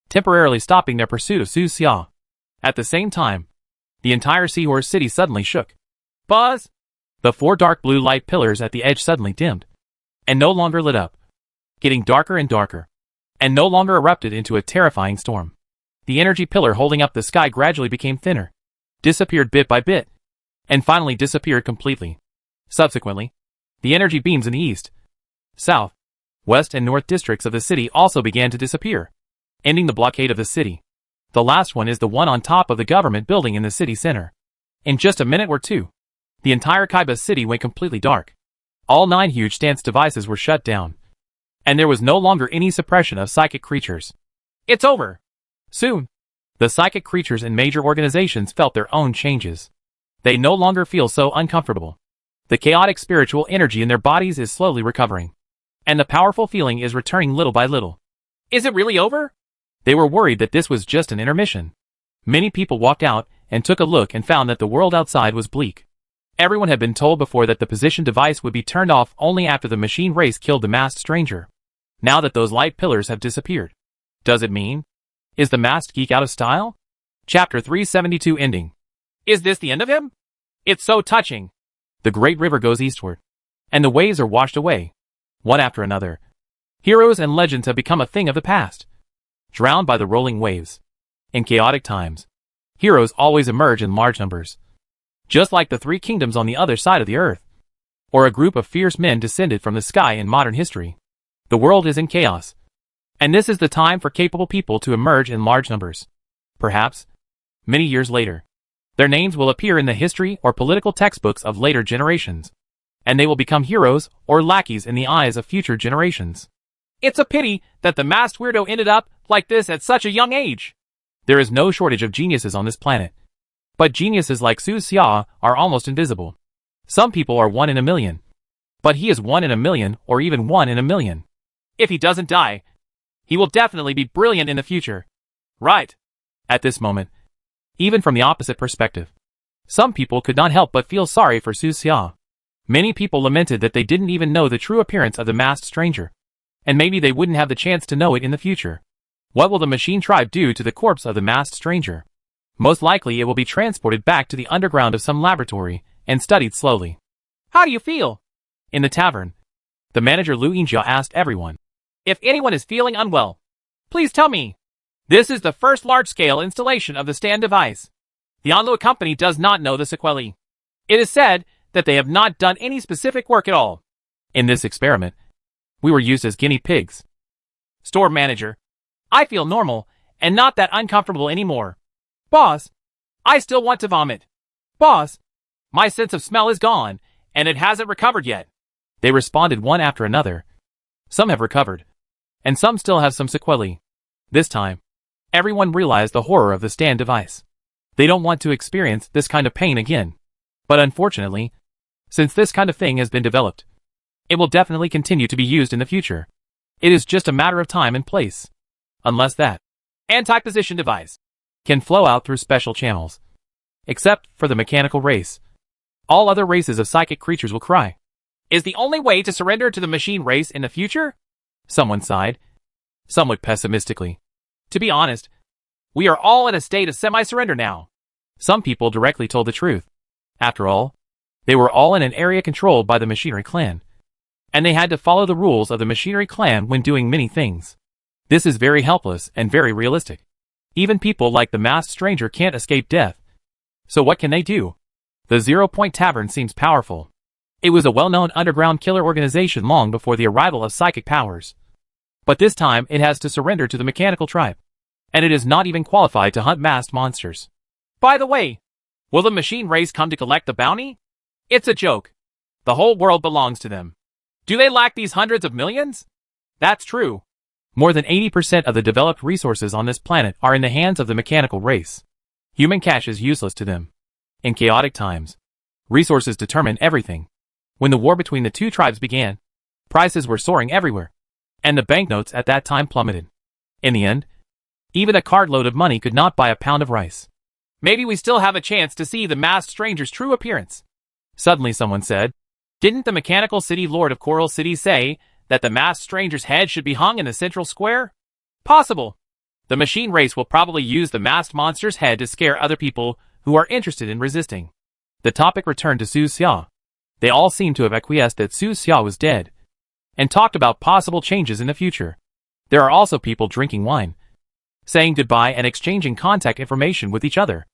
temporarily stopping their pursuit of Su Xia. At the same time, the entire Seahorse city suddenly shook. Buzz! The 4 dark blue light pillars at the edge suddenly dimmed, and no longer lit up, getting darker and darker, and no longer erupted into a terrifying storm. The energy pillar holding up the sky gradually became thinner, disappeared bit by bit, and finally disappeared completely. Subsequently, the energy beams in the east, south, west and north districts of the city also began to disappear, ending the blockade of the city. The last one is the one on top of the government building in the city center. In just a minute or two, the entire Kaiba city went completely dark. All 9 huge stance devices were shut down, and there was no longer any suppression of psychic creatures. It's over. Soon, the psychic creatures in major organizations felt their own changes. They no longer feel so uncomfortable. The chaotic spiritual energy in their bodies is slowly recovering, and the powerful feeling is returning little by little. Is it really over? They were worried that this was just an intermission. Many people walked out and took a look and found that the world outside was bleak. Everyone had been told before that the position device would be turned off only after the machine race killed the masked stranger. Now that those light pillars have disappeared, does it mean? Is the masked geek out of style? Chapter 372 ending. Is this the end of him? It's so touching. The great river goes eastward, and the waves are washed away, one after another. Heroes and legends have become a thing of the past, drowned by the rolling waves. In chaotic times, heroes always emerge in large numbers, just like the 3 kingdoms on the other side of the earth, or a group of fierce men descended from the sky in modern history. The world is in chaos, and this is the time for capable people to emerge in large numbers. Perhaps, many years later, their names will appear in the history or political textbooks of later generations, and they will become heroes or lackeys in the eyes of future generations. It's a pity that the masked weirdo ended up like this at such a young age. There is no shortage of geniuses on this planet, but geniuses like Su Xia are almost invisible. Some people are 1 in a million, but he is 1 in a million or even 1 in a million. If he doesn't die, he will definitely be brilliant in the future. Right. At this moment, even from the opposite perspective, some people could not help but feel sorry for Su Xia. Many people lamented that they didn't even know the true appearance of the masked stranger, and maybe they wouldn't have the chance to know it in the future. What will the machine tribe do to the corpse of the masked stranger? Most likely it will be transported back to the underground of some laboratory and studied slowly. How do you feel? In the tavern, the manager Lu Yinjia asked everyone. If anyone is feeling unwell, please tell me. This is the first large-scale installation of the stand device. The Onlua company does not know the sequelae. It is said that they have not done any specific work at all. In this experiment, we were used as guinea pigs. Store manager, I feel normal and not that uncomfortable anymore. Boss, I still want to vomit. Boss, my sense of smell is gone, and it hasn't recovered yet. They responded one after another. Some have recovered, and some still have some sequelae. This time, everyone realized the horror of the stand device. They don't want to experience this kind of pain again. But unfortunately, since this kind of thing has been developed, it will definitely continue to be used in the future. It is just a matter of time and place. Unless that anti-position device can flow out through special channels. Except for the mechanical race. All other races of psychic creatures will cry. Is the only way to surrender to the machine race in the future? Someone sighed, somewhat pessimistically. To be honest, we are all in a state of semi-surrender now. Some people directly told the truth. After all, they were all in an area controlled by the Machinery Clan. And they had to follow the rules of the Machinery Clan when doing many things. This is very helpless and very realistic. Even people like the masked stranger can't escape death. So what can they do? The 0 Point Tavern seems powerful. It was a well-known underground killer organization long before the arrival of psychic powers. But this time it has to surrender to the mechanical tribe. And it is not even qualified to hunt masked monsters. By the way, will the machine race come to collect the bounty? It's a joke. The whole world belongs to them. Do they lack these hundreds of millions? That's true. More than 80% of the developed resources on this planet are in the hands of the mechanical race. Human cash is useless to them. In chaotic times, resources determine everything. When the war between the two tribes began, prices were soaring everywhere, and the banknotes at that time plummeted. In the end, even a cartload of money could not buy a pound of rice. Maybe we still have a chance to see the masked stranger's true appearance. Suddenly someone said, Didn't the mechanical city lord of Coral City say that the masked stranger's head should be hung in the central square? Possible. The machine race will probably use the masked monster's head to scare other people who are interested in resisting. The topic returned to Su Xia. They all seemed to have acquiesced that Su Xia was dead, and talked about possible changes in the future. There are also people drinking wine, saying goodbye and exchanging contact information with each other.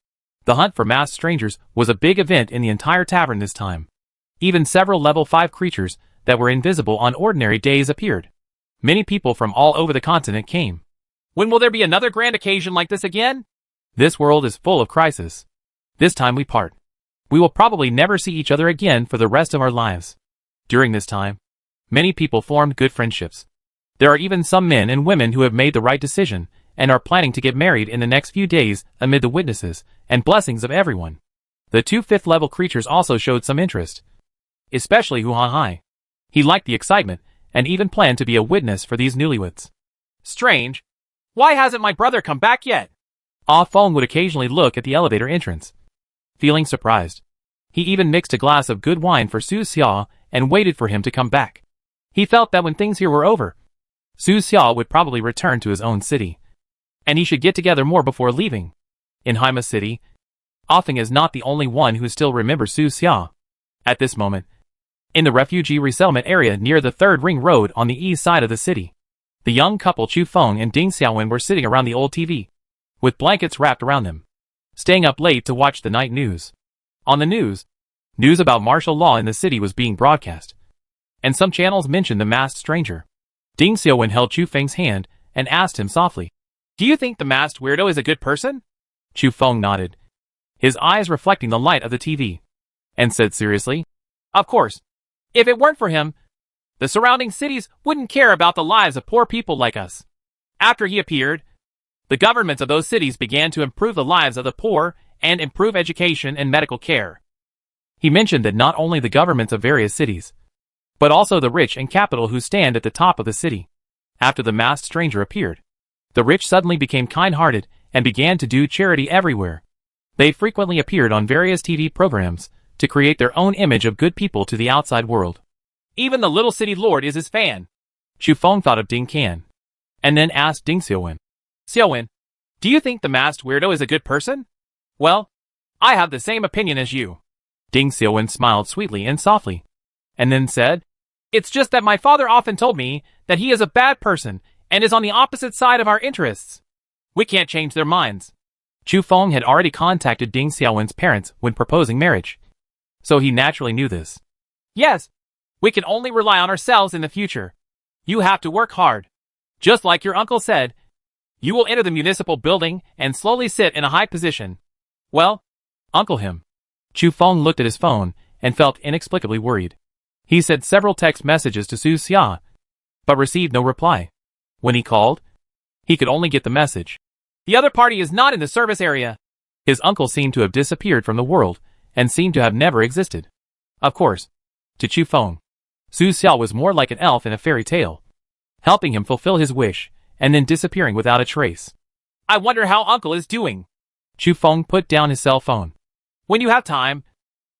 The hunt for masked strangers was a big event in the entire tavern this time. Even several level 5 creatures that were invisible on ordinary days appeared. Many people from all over the continent came. When will there be another grand occasion like this again? This world is full of crisis. This time we part. We will probably never see each other again for the rest of our lives. During this time, many people formed good friendships. There are even some men and women who have made the right decision and are planning to get married in the next few days amid the witnesses and blessings of everyone. The 2 5th level creatures also showed some interest, especially Hu Hai. He liked the excitement and even planned to be a witness for these newlyweds. Strange. Why hasn't my brother come back yet? Ah Feng would occasionally look at the elevator entrance, feeling surprised. He even mixed a glass of good wine for Su Xia and waited for him to come back. He felt that when things here were over, Su Xia would probably return to his own city, and he should get together more before leaving. In Haima City, Ah Feng is not the only one who still remembers Su Xia. At this moment, in the refugee resettlement area near the 3rd Ring Road on the east side of the city, the young couple Chu Feng and Ding Xiaowen were sitting around the old TV, with blankets wrapped around them, staying up late to watch the night news. On the news about martial law in the city was being broadcast, and some channels mentioned the masked stranger. Ding Xiaowen held Chu Feng's hand and asked him softly, Do you think the masked weirdo is a good person? Chu Feng nodded, his eyes reflecting the light of the TV, and said seriously, Of course. If it weren't for him, the surrounding cities wouldn't care about the lives of poor people like us. After he appeared, the governments of those cities began to improve the lives of the poor and improve education and medical care. He mentioned that not only the governments of various cities, but also the rich and capital who stand at the top of the city. After the masked stranger appeared, the rich suddenly became kind-hearted and began to do charity everywhere. They frequently appeared on various TV programs to create their own image of good people to the outside world. Even the little city lord is his fan. Chu Feng thought of Ding Can, and then asked Ding Xiaowen, Xiaowen, do you think the masked weirdo is a good person? Well, I have the same opinion as you. Ding Xiaowen smiled sweetly and softly, and then said, It's just that my father often told me that he is a bad person and is on the opposite side of our interests. We can't change their minds. Chu Feng had already contacted Ding Xiaowen's parents when proposing marriage, so he naturally knew this. Yes, we can only rely on ourselves in the future. You have to work hard. Just like your uncle said, You will enter the municipal building and slowly sit in a high position. Well, uncle him. Chu Feng looked at his phone and felt inexplicably worried. He sent several text messages to Su Xia, but received no reply. When he called, he could only get the message. The other party is not in the service area. His uncle seemed to have disappeared from the world and seemed to have never existed. Of course, to Chu Feng, Su Xia was more like an elf in a fairy tale, helping him fulfill his wish and then disappearing without a trace. I wonder how uncle is doing. Chu Feng put down his cell phone. When you have time,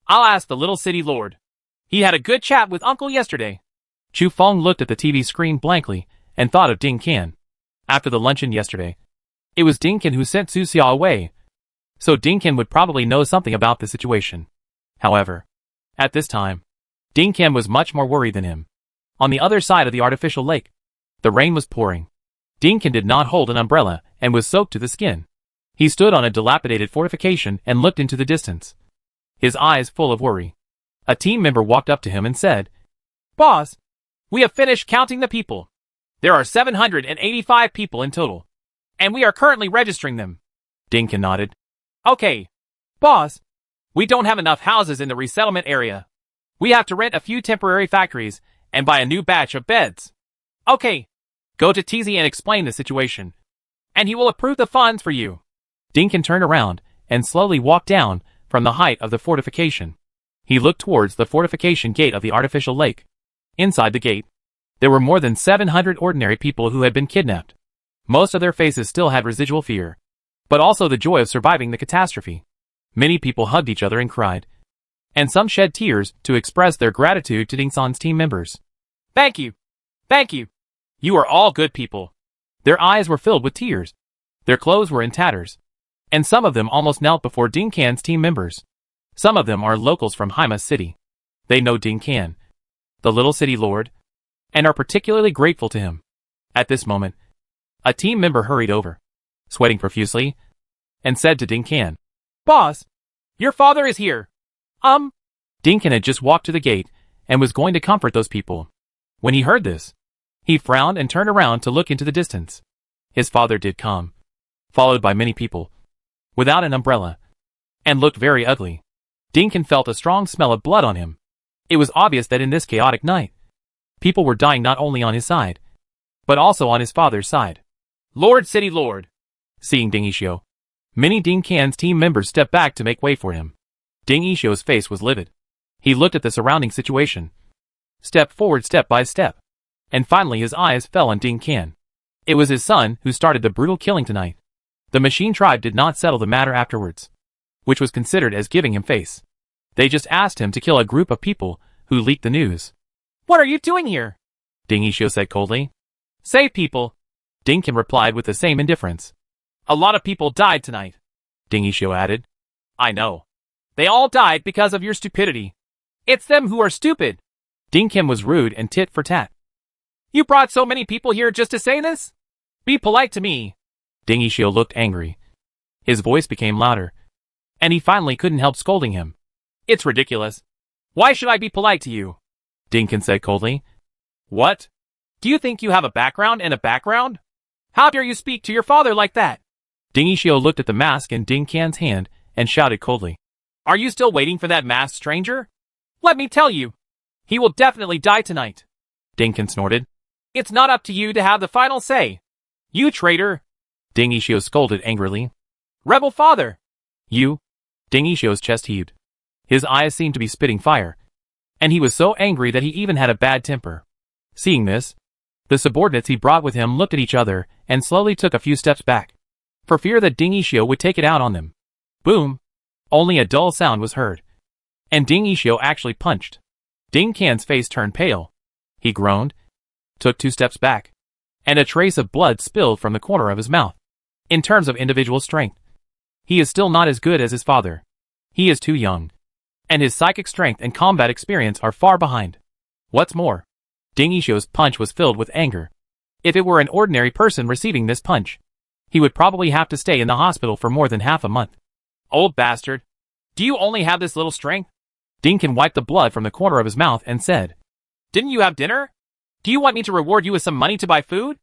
I'll ask the little city lord. He had a good chat with uncle yesterday. Chu Feng looked at the TV screen blankly and thought of Ding Qian. After the luncheon yesterday, it was Ding Qian who sent Su Xia away, so Ding Qian would probably know something about the situation. However, at this time, Ding Qian was much more worried than him. On the other side of the artificial lake, the rain was pouring. Ding Qian did not hold an umbrella and was soaked to the skin. He stood on a dilapidated fortification and looked into the distance, his eyes full of worry. A team member walked up to him and said, Boss, we have finished counting the people. There are 785 people in total, and we are currently registering them. Ding Qian nodded. Okay, boss, we don't have enough houses in the resettlement area. We have to rent a few temporary factories and buy a new batch of beds. Okay, go to TZ and explain the situation, and he will approve the funds for you. Ding Qian turned around and slowly walked down from the height of the fortification. He looked towards the fortification gate of the artificial lake. Inside the gate, there were more than 700 ordinary people who had been kidnapped. Most of their faces still had residual fear, but also the joy of surviving the catastrophe. Many people hugged each other and cried, and some shed tears to express their gratitude to Ding San's team members. Thank you. Thank you. You are all good people. Their eyes were filled with tears. Their clothes were in tatters, and some of them almost knelt before Ding Qian's team members. Some of them are locals from Haima City. They know Ding Qian, the little city lord, and are particularly grateful to him. At this moment, a team member hurried over, sweating profusely, and said to Ding Qian, Boss, your father is here. Ding Qian had just walked to the gate and was going to comfort those people. When he heard this, he frowned and turned around to look into the distance. His father did come, followed by many people, without an umbrella, and looked very ugly. Ding Qian felt a strong smell of blood on him. It was obvious that in this chaotic night, people were dying not only on his side, but also on his father's side. Lord City Lord. Seeing Ding Yixio, many Ding Qian's team members stepped back to make way for him. Ding Yixio's face was livid. He looked at the surrounding situation, stepped forward step by step, and finally his eyes fell on Ding Qian. It was his son who started the brutal killing tonight. The machine tribe did not settle the matter afterwards, which was considered as giving him face. They just asked him to kill a group of people who leaked the news. What are you doing here? Ding Yixio said coldly. Save people. Ding Qian replied with the same indifference. A lot of people died tonight. Ding Yixio added. I know. They all died because of your stupidity. It's them who are stupid. Ding Qian was rude and tit for tat. You brought so many people here just to say this? Be polite to me. Ding Yixio looked angry. His voice became louder, and he finally couldn't help scolding him. It's ridiculous. Why should I be polite to you? Ding Qian said coldly. What? Do you think you have a background and a background? How dare you speak to your father like that? Ding Yixio looked at the mask in Ding Qian's hand and shouted coldly. Are you still waiting for that masked stranger? Let me tell you, he will definitely die tonight. Ding Qian snorted. It's not up to you to have the final say. You traitor. Ding Yixio scolded angrily. Rebel father. You. Ding Yixio's chest heaved. His eyes seemed to be spitting fire, and he was so angry that he even had a bad temper. Seeing this, the subordinates he brought with him looked at each other and slowly took a few steps back, for fear that Ding Yixio would take it out on them. Boom! Only a dull sound was heard, and Ding Yixio actually punched. Ding Qian's face turned pale. He groaned, took 2 steps back, and a trace of blood spilled from the corner of his mouth. In terms of individual strength, he is still not as good as his father. He is too young, and his psychic strength and combat experience are far behind. What's more, Ding Yixio's punch was filled with anger. If it were an ordinary person receiving this punch, he would probably have to stay in the hospital for more than half a month. Old bastard. Do you only have this little strength? Ding Qian wiped the blood from the corner of his mouth and said, Didn't you have dinner? Do you want me to reward you with some money to buy food?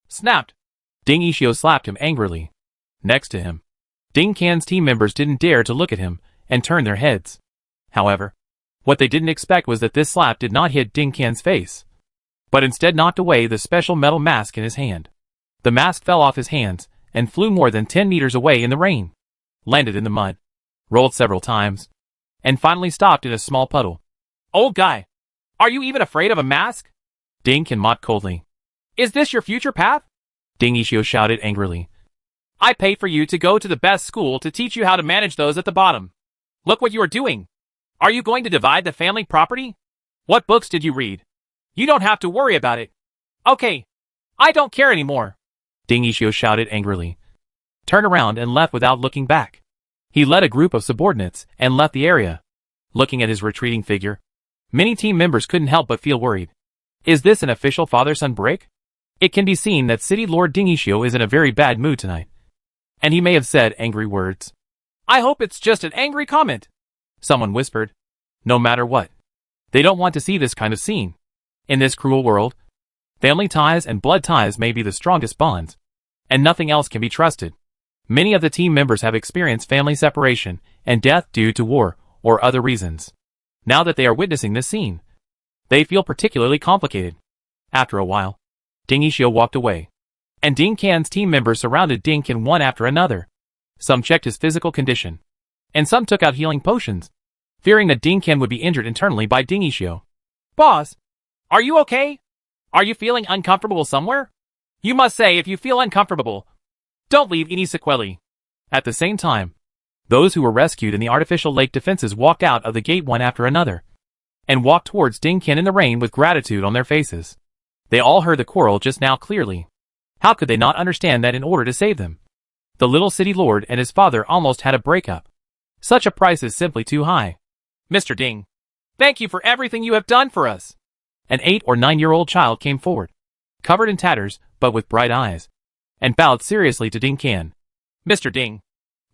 Snapped. Ding Ishio slapped him angrily. Next to him, Ding Can's team members didn't dare to look at him and turn their heads. However, what they didn't expect was that this slap did not hit Ding Can's face, but instead knocked away the special metal mask in his hand. The mask fell off his hands and flew more than 10 meters away in the rain, landed in the mud, rolled several times, and finally stopped in a small puddle. Old guy, are you even afraid of a mask? Ding Can mocked coldly. Is this your future path? Ding Ishio shouted angrily. I paid for you to go to the best school to teach you how to manage those at the bottom. Look what you are doing. Are you going to divide the family property? What books did you read? You don't have to worry about it. Okay, I don't care anymore. Ding Ishio shouted angrily, turned around and left without looking back. He led a group of subordinates and left the area. Looking at his retreating figure, many team members couldn't help but feel worried. Is this an official father-son break? It can be seen that City Lord Ding Ishio is in a very bad mood tonight, and he may have said angry words. I hope it's just an angry comment, someone whispered. No matter what, they don't want to see this kind of scene. In this cruel world, family ties and blood ties may be the strongest bonds, and nothing else can be trusted. Many of the team members have experienced family separation and death due to war or other reasons. Now that they are witnessing this scene, they feel particularly complicated. After a while, Ding Ishio walked away, and Ding Can's team members surrounded Ding Can one after another. Some checked his physical condition, and some took out healing potions, fearing that Ding Can would be injured internally by Ding Ishio. Boss, are you okay? Are you feeling uncomfortable somewhere? You must say if you feel uncomfortable. Don't leave any sequelae. At the same time, those who were rescued in the artificial lake defenses walked out of the gate one after another, and walked towards Ding Can in the rain with gratitude on their faces. They all heard the quarrel just now clearly. How could they not understand that in order to save them, the little city lord and his father almost had a breakup? Such a price is simply too high. Mr. Ding, thank you for everything you have done for us. An 8 or 9-year-old child came forward, covered in tatters but with bright eyes, and bowed seriously to Ding Can. Mr. Ding,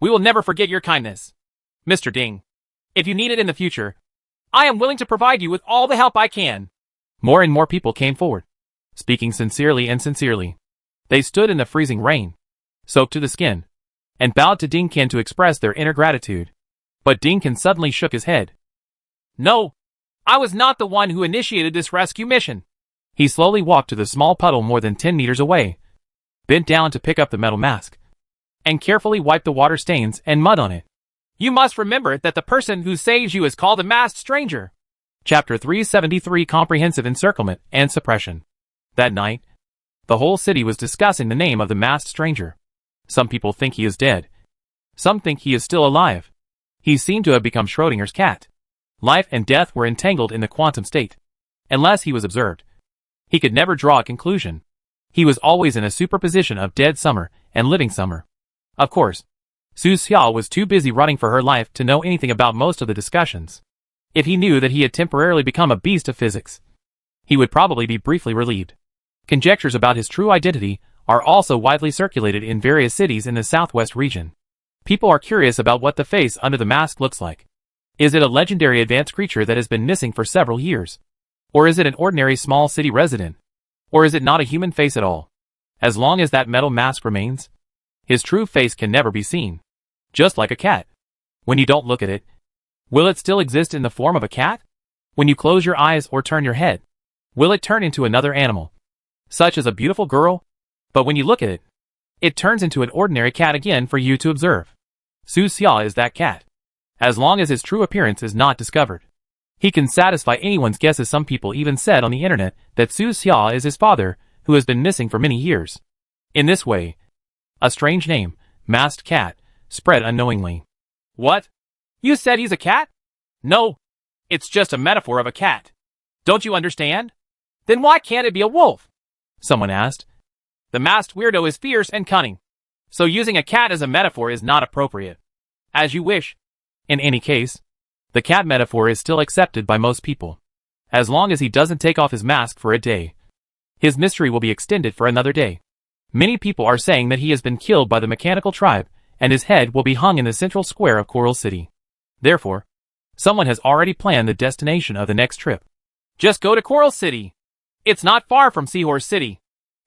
we will never forget your kindness. Mr. Ding, if you need it in the future, I am willing to provide you with all the help I can. More and more people came forward, speaking sincerely and sincerely. They stood in the freezing rain, soaked to the skin, and bowed to Ding Can to express their inner gratitude. But Ding Can suddenly shook his head. No, I was not the one who initiated this rescue mission. He slowly walked to the small puddle more than 10 meters away, bent down to pick up the metal mask, and carefully wiped the water stains and mud on it. You must remember that the person who saves you is called a masked stranger. Chapter 373 Comprehensive Encirclement and Suppression. That night, the whole city was discussing the name of the masked stranger. Some people think he is dead. Some think he is still alive. He seemed to have become Schrodinger's cat. Life and death were entangled in the quantum state. Unless he was observed, he could never draw a conclusion. He was always in a superposition of dead summer and living summer. Of course, Su Xiao was too busy running for her life to know anything about most of the discussions. If he knew that he had temporarily become a beast of physics, he would probably be briefly relieved. Conjectures about his true identity are also widely circulated in various cities in the southwest region. People are curious about what the face under the mask looks like. Is it a legendary advanced creature that has been missing for several years? Or is it an ordinary small city resident? Or is it not a human face at all? As long as that metal mask remains, his true face can never be seen. Just like a cat. When you don't look at it, will it still exist in the form of a cat? When you close your eyes or turn your head, will it turn into another animal, such as a beautiful girl? But when you look at it, it turns into an ordinary cat again for you to observe. Su Xia is that cat. As long as his true appearance is not discovered, he can satisfy anyone's guesses. Some people even said on the internet that Su Xia is his father, who has been missing for many years. In this way, a strange name, masked cat, spread unknowingly. What? You said he's a cat? No, it's just a metaphor of a cat. Don't you understand? Then why can't it be a wolf? Someone asked. The masked weirdo is fierce and cunning, so using a cat as a metaphor is not appropriate. As you wish. In any case, the cat metaphor is still accepted by most people. As long as he doesn't take off his mask for a day, his mystery will be extended for another day. Many people are saying that he has been killed by the mechanical tribe, and his head will be hung in the central square of Coral City. Therefore, someone has already planned the destination of the next trip. Just go to Coral City. It's not far from Seahorse City.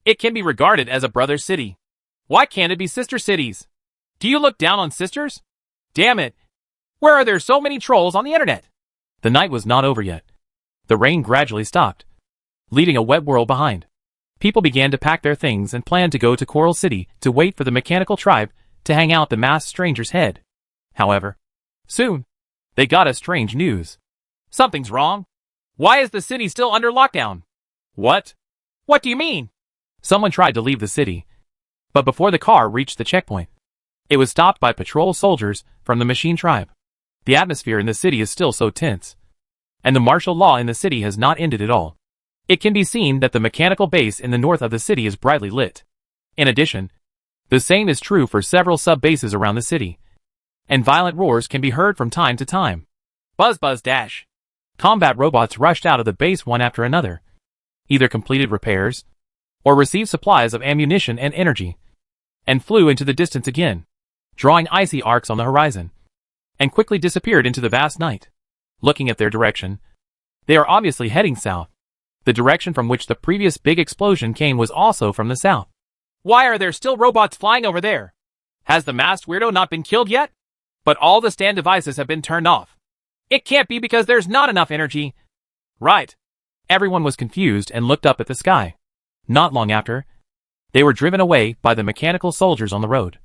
It can be regarded as a brother city. Why can't it be sister cities? Do you look down on sisters? Damn it. Where are there so many trolls on the internet? The night was not over yet. The rain gradually stopped, leaving a wet world behind. People began to pack their things and plan to go to Coral City to wait for the mechanical tribe to hang out the masked stranger's head. However, soon, they got a strange news. Something's wrong. Why is the city still under lockdown? What? What do you mean? Someone tried to leave the city, but before the car reached the checkpoint, it was stopped by patrol soldiers from the machine tribe. The atmosphere in the city is still so tense, and the martial law in the city has not ended at all. It can be seen that the mechanical base in the north of the city is brightly lit. In addition, the same is true for several sub-bases around the city, and violent roars can be heard from time to time. Buzz buzz dash. Combat robots rushed out of the base one after another, either completed repairs, or received supplies of ammunition and energy, and flew into the distance again, drawing icy arcs on the horizon, and quickly disappeared into the vast night. Looking at their direction, they are obviously heading south. The direction from which the previous big explosion came was also from the south. Why are there still robots flying over there? Has the masked weirdo not been killed yet? But all the stand devices have been turned off. It can't be because there's not enough energy. Right. Everyone was confused and looked up at the sky. Not long after, they were driven away by the mechanical soldiers on the road,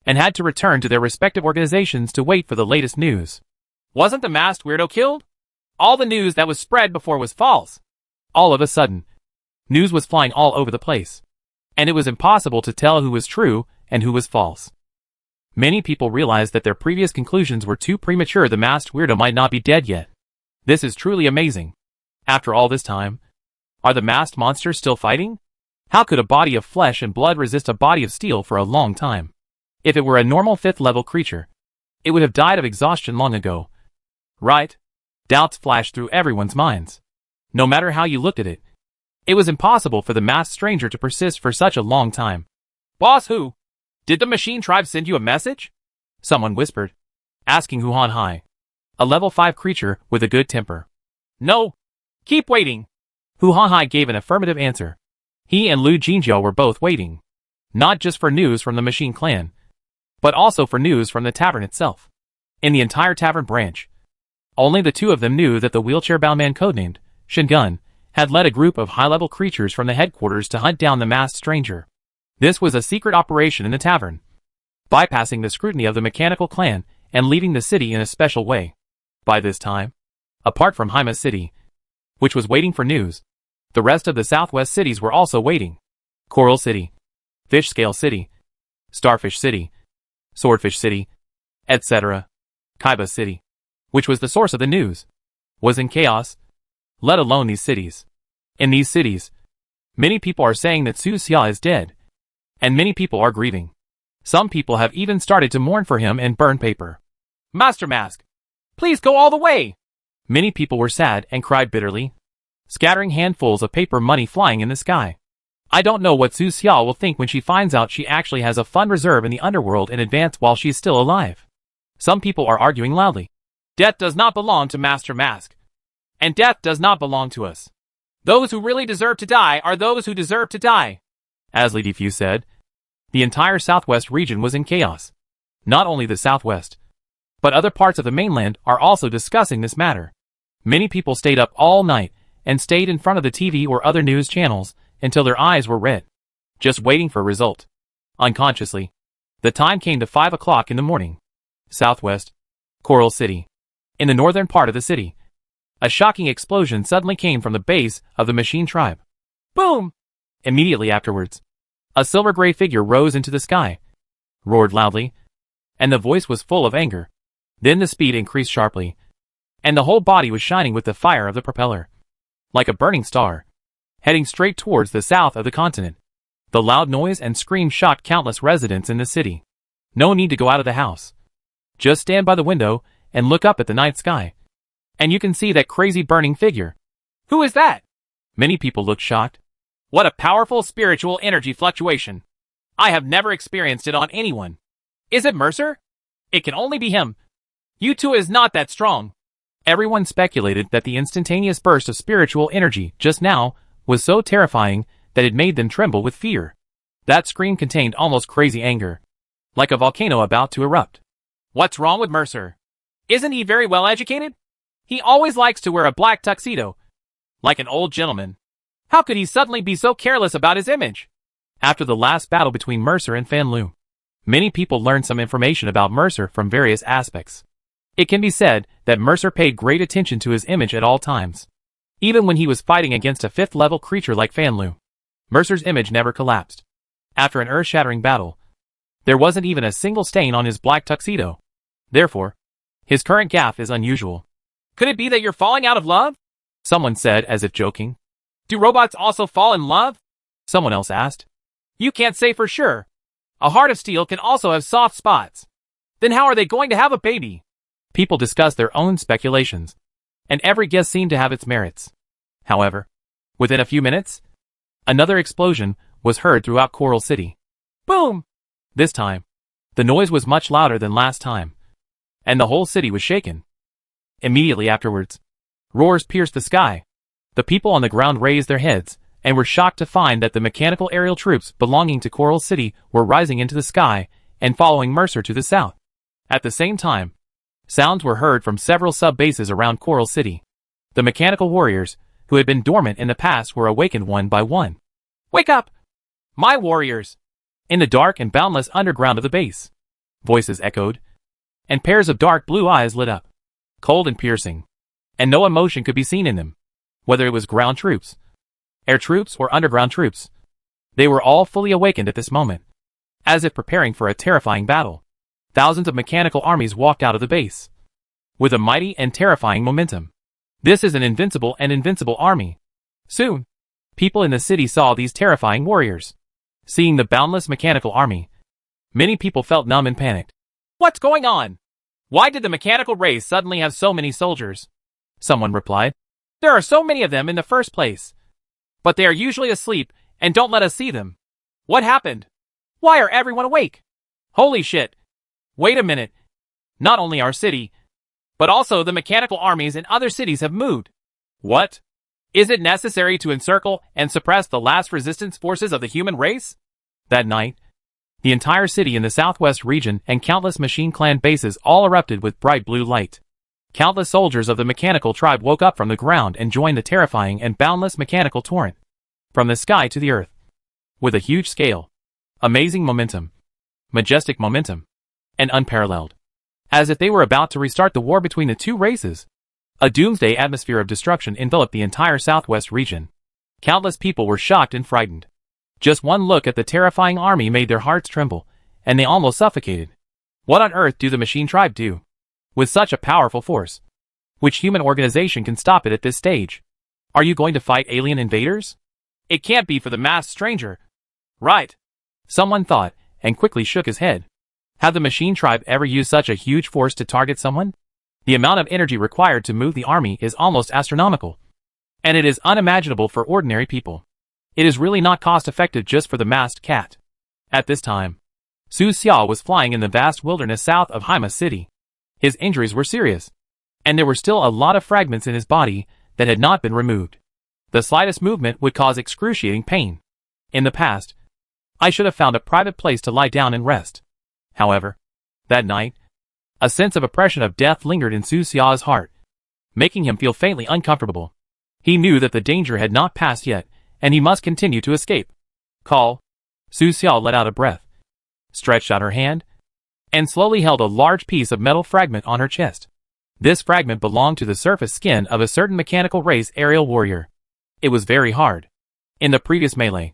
and had to return to their respective organizations to wait for the latest news. Wasn't the masked weirdo killed? All the news that was spread before was false. All of a sudden, news was flying all over the place, and it was impossible to tell who was true and who was false. Many people realized that their previous conclusions were too premature. The masked weirdo might not be dead yet. This is truly amazing. After all this time, are the masked monsters still fighting? How could a body of flesh and blood resist a body of steel for a long time? If it were a normal 5th level creature, it would have died of exhaustion long ago. Right? Doubts flashed through everyone's minds. No matter how you looked at it, it was impossible for the masked stranger to persist for such a long time. Boss who? Did the machine tribe send you a message? Someone whispered, asking Huan Hai, a level 5 creature with a good temper. No. Keep waiting. Huan Hai gave an affirmative answer. He and Lu Jinjiao were both waiting, not just for news from the machine clan, but also for news from the tavern itself. In the entire tavern branch, only the two of them knew that the wheelchair-bound man codenamed Shingun had led a group of high-level creatures from the headquarters to hunt down the masked stranger. This was a secret operation in the tavern, bypassing the scrutiny of the mechanical clan and leaving the city in a special way. By this time, apart from Haima City, which was waiting for news, the rest of the southwest cities were also waiting. Coral City, Fish Scale City, Starfish City, Swordfish City, etc. Kaiba City, which was the source of the news, was in chaos, let alone these cities. In these cities, many people are saying that Su Xia is dead, and many people are grieving. Some people have even started to mourn for him and burn paper. Master Mask, please go all the way! Many people were sad and cried bitterly, scattering handfuls of paper money flying in the sky. I don't know what Su Xia will think when she finds out she actually has a fund reserve in the underworld in advance while she is still alive. Some people are arguing loudly. Death does not belong to Master Mask. And death does not belong to us. Those who really deserve to die are those who deserve to die. As Li Difu said, the entire southwest region was in chaos. Not only the southwest, but other parts of the mainland are also discussing this matter. Many people stayed up all night and stayed in front of the TV or other news channels until their eyes were red, just waiting for a result. Unconsciously, the time came to 5 o'clock in the morning. Southwest, Coral City. In the northern part of the city, a shocking explosion suddenly came from the base of the machine tribe. Boom! Immediately afterwards, a silver-gray figure rose into the sky, roared loudly, and the voice was full of anger. Then the speed increased sharply, and the whole body was shining with the fire of the propeller, like a burning star, heading straight towards the south of the continent. The loud noise and scream shocked countless residents in the city. No need to go out of the house. Just stand by the window and look up at the night sky, and you can see that crazy burning figure. Who is that? Many people looked shocked. What a powerful spiritual energy fluctuation. I have never experienced it on anyone. Is it Mercer? It can only be him. Yutu is not that strong. Everyone speculated that the instantaneous burst of spiritual energy just now was so terrifying that it made them tremble with fear. That scream contained almost crazy anger, like a volcano about to erupt. What's wrong with Mercer? Isn't he very well educated? He always likes to wear a black tuxedo, like an old gentleman. How could he suddenly be so careless about his image? After the last battle between Mercer and Fan Lu, many people learned some information about Mercer from various aspects. It can be said that Mercer paid great attention to his image at all times. Even when he was fighting against a 5th-level creature like Fan Lu, Mercer's image never collapsed. After an earth-shattering battle, there wasn't even a single stain on his black tuxedo. Therefore, his current gaffe is unusual. Could it be that you're falling out of love? Someone said as if joking. Do robots also fall in love? Someone else asked. You can't say for sure. A heart of steel can also have soft spots. Then how are they going to have a baby? People discussed their own speculations, and every guess seemed to have its merits. However, within a few minutes, another explosion was heard throughout Coral City. Boom! This time, the noise was much louder than last time, and the whole city was shaken. Immediately afterwards, roars pierced the sky. The people on the ground raised their heads, and were shocked to find that the mechanical aerial troops belonging to Coral City were rising into the sky and following Mercer to the south. At the same time, sounds were heard from several sub-bases around Coral City. The mechanical warriors, who had been dormant in the past, were awakened one by one. Wake up! My warriors! In the dark and boundless underground of the base, voices echoed, and pairs of dark blue eyes lit up, cold and piercing, and no emotion could be seen in them, whether it was ground troops, air troops, or underground troops. They were all fully awakened at this moment, as if preparing for a terrifying battle. Thousands of mechanical armies walked out of the base, with a mighty and terrifying momentum. This is an invincible and invincible army. Soon, people in the city saw these terrifying warriors. Seeing the boundless mechanical army, many people felt numb and panicked. What's going on? Why did the mechanical race suddenly have so many soldiers? Someone replied. There are so many of them in the first place. But they are usually asleep and don't let us see them. What happened? Why are everyone awake? Holy shit. Wait a minute. Not only our city, but also the mechanical armies in other cities have moved. What? Is it necessary to encircle and suppress the last resistance forces of the human race? That night, the entire city in the southwest region and countless machine clan bases all erupted with bright blue light. Countless soldiers of the mechanical tribe woke up from the ground and joined the terrifying and boundless mechanical torrent, from the sky to the earth, with a huge scale, amazing momentum, majestic momentum, and unparalleled. As if they were about to restart the war between the two races. A doomsday atmosphere of destruction enveloped the entire southwest region. Countless people were shocked and frightened. Just one look at the terrifying army made their hearts tremble, and they almost suffocated. What on earth do the machine tribe do? With such a powerful force, which human organization can stop it at this stage? Are you going to fight alien invaders? It can't be for the masked stranger. Right. Someone thought, and quickly shook his head. Have the machine tribe ever used such a huge force to target someone? The amount of energy required to move the army is almost astronomical. And it is unimaginable for ordinary people. It is really not cost-effective just for the masked cat. At this time, Su Xiao was flying in the vast wilderness south of Haima City. His injuries were serious, and there were still a lot of fragments in his body that had not been removed. The slightest movement would cause excruciating pain. In the past, I should have found a private place to lie down and rest. However, that night, a sense of oppression of death lingered in Su Xiao's heart, making him feel faintly uncomfortable. He knew that the danger had not passed yet, and he must continue to escape. Call. Su Xiao let out a breath, stretched out her hand, and slowly held a large piece of metal fragment on her chest. This fragment belonged to the surface skin of a certain mechanical race aerial warrior. It was very hard. In the previous melee,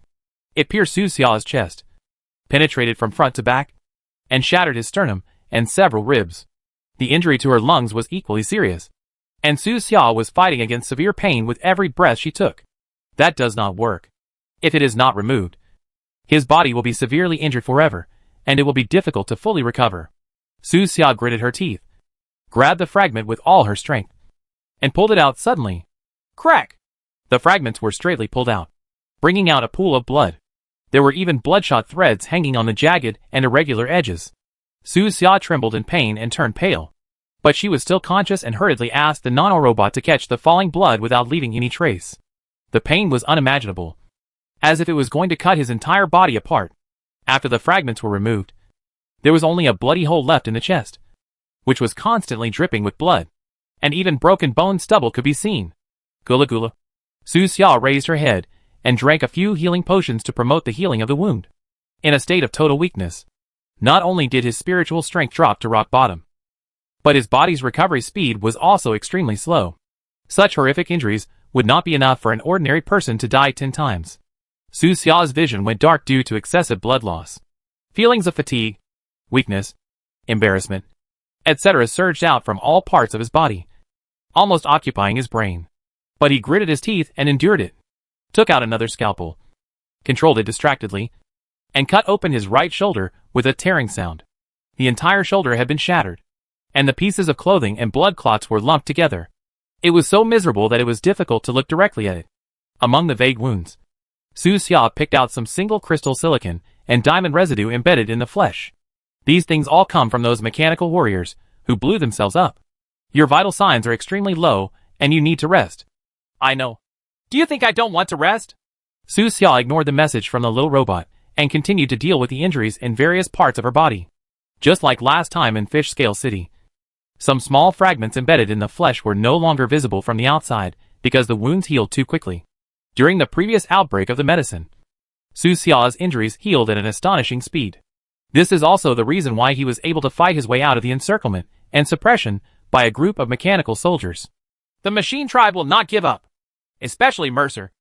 it pierced Su Xiao's chest, penetrated from front to back, and shattered his sternum and several ribs. The injury to her lungs was equally serious, and Su Xiao was fighting against severe pain with every breath she took. That does not work. If it is not removed, his body will be severely injured forever, and it will be difficult to fully recover. Su Xiao gritted her teeth, grabbed the fragment with all her strength, and pulled it out suddenly. Crack! The fragments were straightly pulled out, bringing out a pool of blood. There were even bloodshot threads hanging on the jagged and irregular edges. Su Xiao trembled in pain and turned pale, but she was still conscious and hurriedly asked the nanorobot to catch the falling blood without leaving any trace. The pain was unimaginable, as if it was going to cut his entire body apart. After the fragments were removed, there was only a bloody hole left in the chest, which was constantly dripping with blood, and even broken bone stubble could be seen. Gula gula. Su Xia raised her head and drank a few healing potions to promote the healing of the wound. In a state of total weakness, not only did his spiritual strength drop to rock bottom, but his body's recovery speed was also extremely slow. Such horrific injuries would not be enough for an ordinary person to die 10 times. Su Xia's vision went dark due to excessive blood loss. Feelings of fatigue, weakness, embarrassment, etc. surged out from all parts of his body, almost occupying his brain. But he gritted his teeth and endured it. Took out another scalpel, controlled it distractedly, and cut open his right shoulder with a tearing sound. The entire shoulder had been shattered, and the pieces of clothing and blood clots were lumped together. It was so miserable that it was difficult to look directly at it. Among the vague wounds, Su Xia picked out some single crystal silicon and diamond residue embedded in the flesh. These things all come from those mechanical warriors who blew themselves up. Your vital signs are extremely low, and you need to rest. I know. Do you think I don't want to rest? Su Xia ignored the message from the little robot and continued to deal with the injuries in various parts of her body. Just like last time in Fish Scale City, some small fragments embedded in the flesh were no longer visible from the outside because the wounds healed too quickly. During the previous outbreak of the medicine, Su Xia's injuries healed at an astonishing speed. This is also the reason why he was able to fight his way out of the encirclement and suppression by a group of mechanical soldiers. The machine tribe will not give up. Especially Mercer.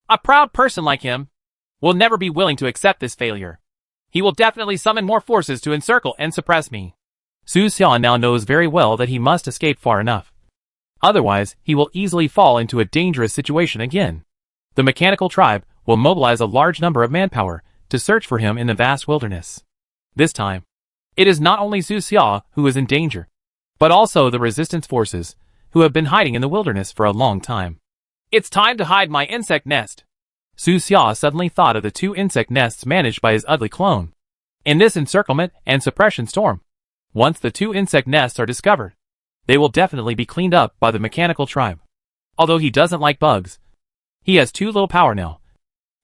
A proud person like him will never be willing to accept this failure. He will definitely summon more forces to encircle and suppress me. Su Xia now knows very well that he must escape far enough. Otherwise, he will easily fall into a dangerous situation again. The mechanical tribe will mobilize a large number of manpower to search for him in the vast wilderness. This time, it is not only Su Xia who is in danger, but also the resistance forces, who have been hiding in the wilderness for a long time. It's time to hide my insect nest. Su Xia suddenly thought of the 2 insect nests managed by his ugly clone. In this encirclement and suppression storm, once the 2 insect nests are discovered, they will definitely be cleaned up by the mechanical tribe. Although he doesn't like bugs, he has too little power now,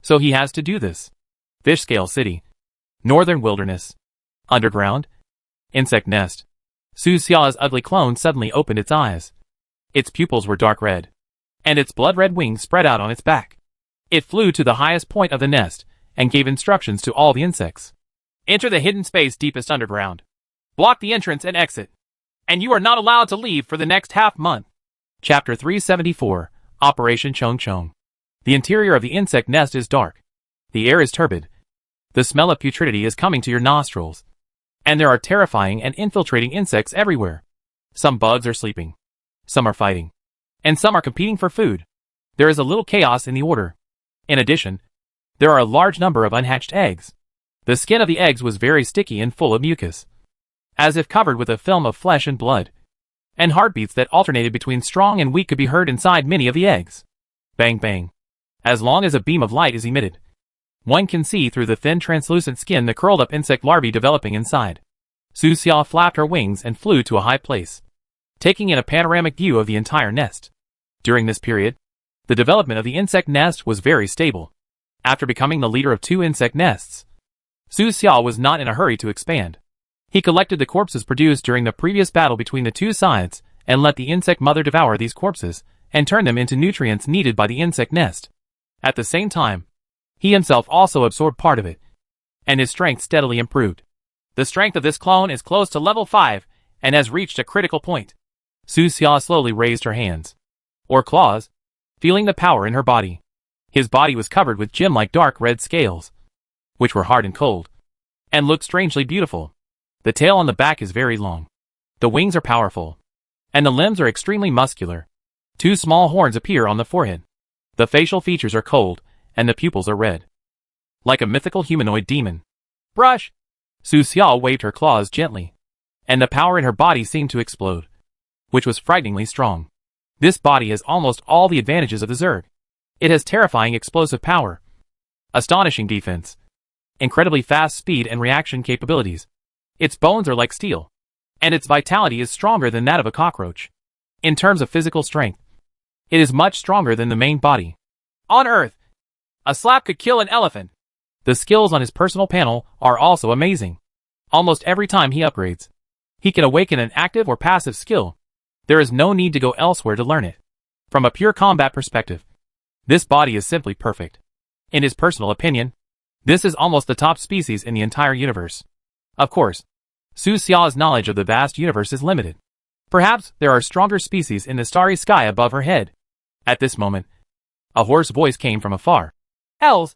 so he has to do this. Fish Scale City, Northern Wilderness, Underground, Insect Nest. Su Xia's ugly clone suddenly opened its eyes. Its pupils were dark red, and its blood-red wings spread out on its back. It flew to the highest point of the nest and gave instructions to all the insects. Enter the hidden space deepest underground. Block the entrance and exit. And you are not allowed to leave for the next half-month. Chapter 374, Operation Chong Chong. The interior of the insect nest is dark. The air is turbid. The smell of putridity is coming to your nostrils. And there are terrifying and infiltrating insects everywhere. Some bugs are sleeping. Some are fighting. And some are competing for food. There is a little chaos in the order. In addition, there are a large number of unhatched eggs. The skin of the eggs was very sticky and full of mucus, as if covered with a film of flesh and blood. And heartbeats that alternated between strong and weak could be heard inside many of the eggs. Bang bang. As long as a beam of light is emitted, one can see through the thin translucent skin the curled up insect larvae developing inside. Su Xia flapped her wings and flew to a high place, taking in a panoramic view of the entire nest. During this period, the development of the insect nest was very stable. After becoming the leader of 2 insect nests, Su Xia was not in a hurry to expand. He collected the corpses produced during the previous battle between the 2 sides and let the insect mother devour these corpses and turn them into nutrients needed by the insect nest. At the same time, he himself also absorbed part of it, and his strength steadily improved. The strength of this clone is close to level 5 and has reached a critical point. Su Xia slowly raised her hands, or claws, feeling the power in her body. His body was covered with gem-like dark red scales, which were hard and cold, and looked strangely beautiful. The tail on the back is very long. The wings are powerful, and the limbs are extremely muscular. 2 small horns appear on the forehead. The facial features are cold, and the pupils are red, like a mythical humanoid demon. Brush! Su Xia waved her claws gently, and the power in her body seemed to explode, which was frighteningly strong. This body has almost all the advantages of the Zerg. It has terrifying explosive power, astonishing defense, incredibly fast speed and reaction capabilities. Its bones are like steel, and its vitality is stronger than that of a cockroach. In terms of physical strength, it is much stronger than the main body. On Earth, a slap could kill an elephant. The skills on his personal panel are also amazing. Almost every time he upgrades, he can awaken an active or passive skill. There is no need to go elsewhere to learn it. From a pure combat perspective, this body is simply perfect. In his personal opinion, this is almost the top species in the entire universe. Of course, Su Xia's knowledge of the vast universe is limited. Perhaps there are stronger species in the starry sky above her head. At this moment, a hoarse voice came from afar. Els,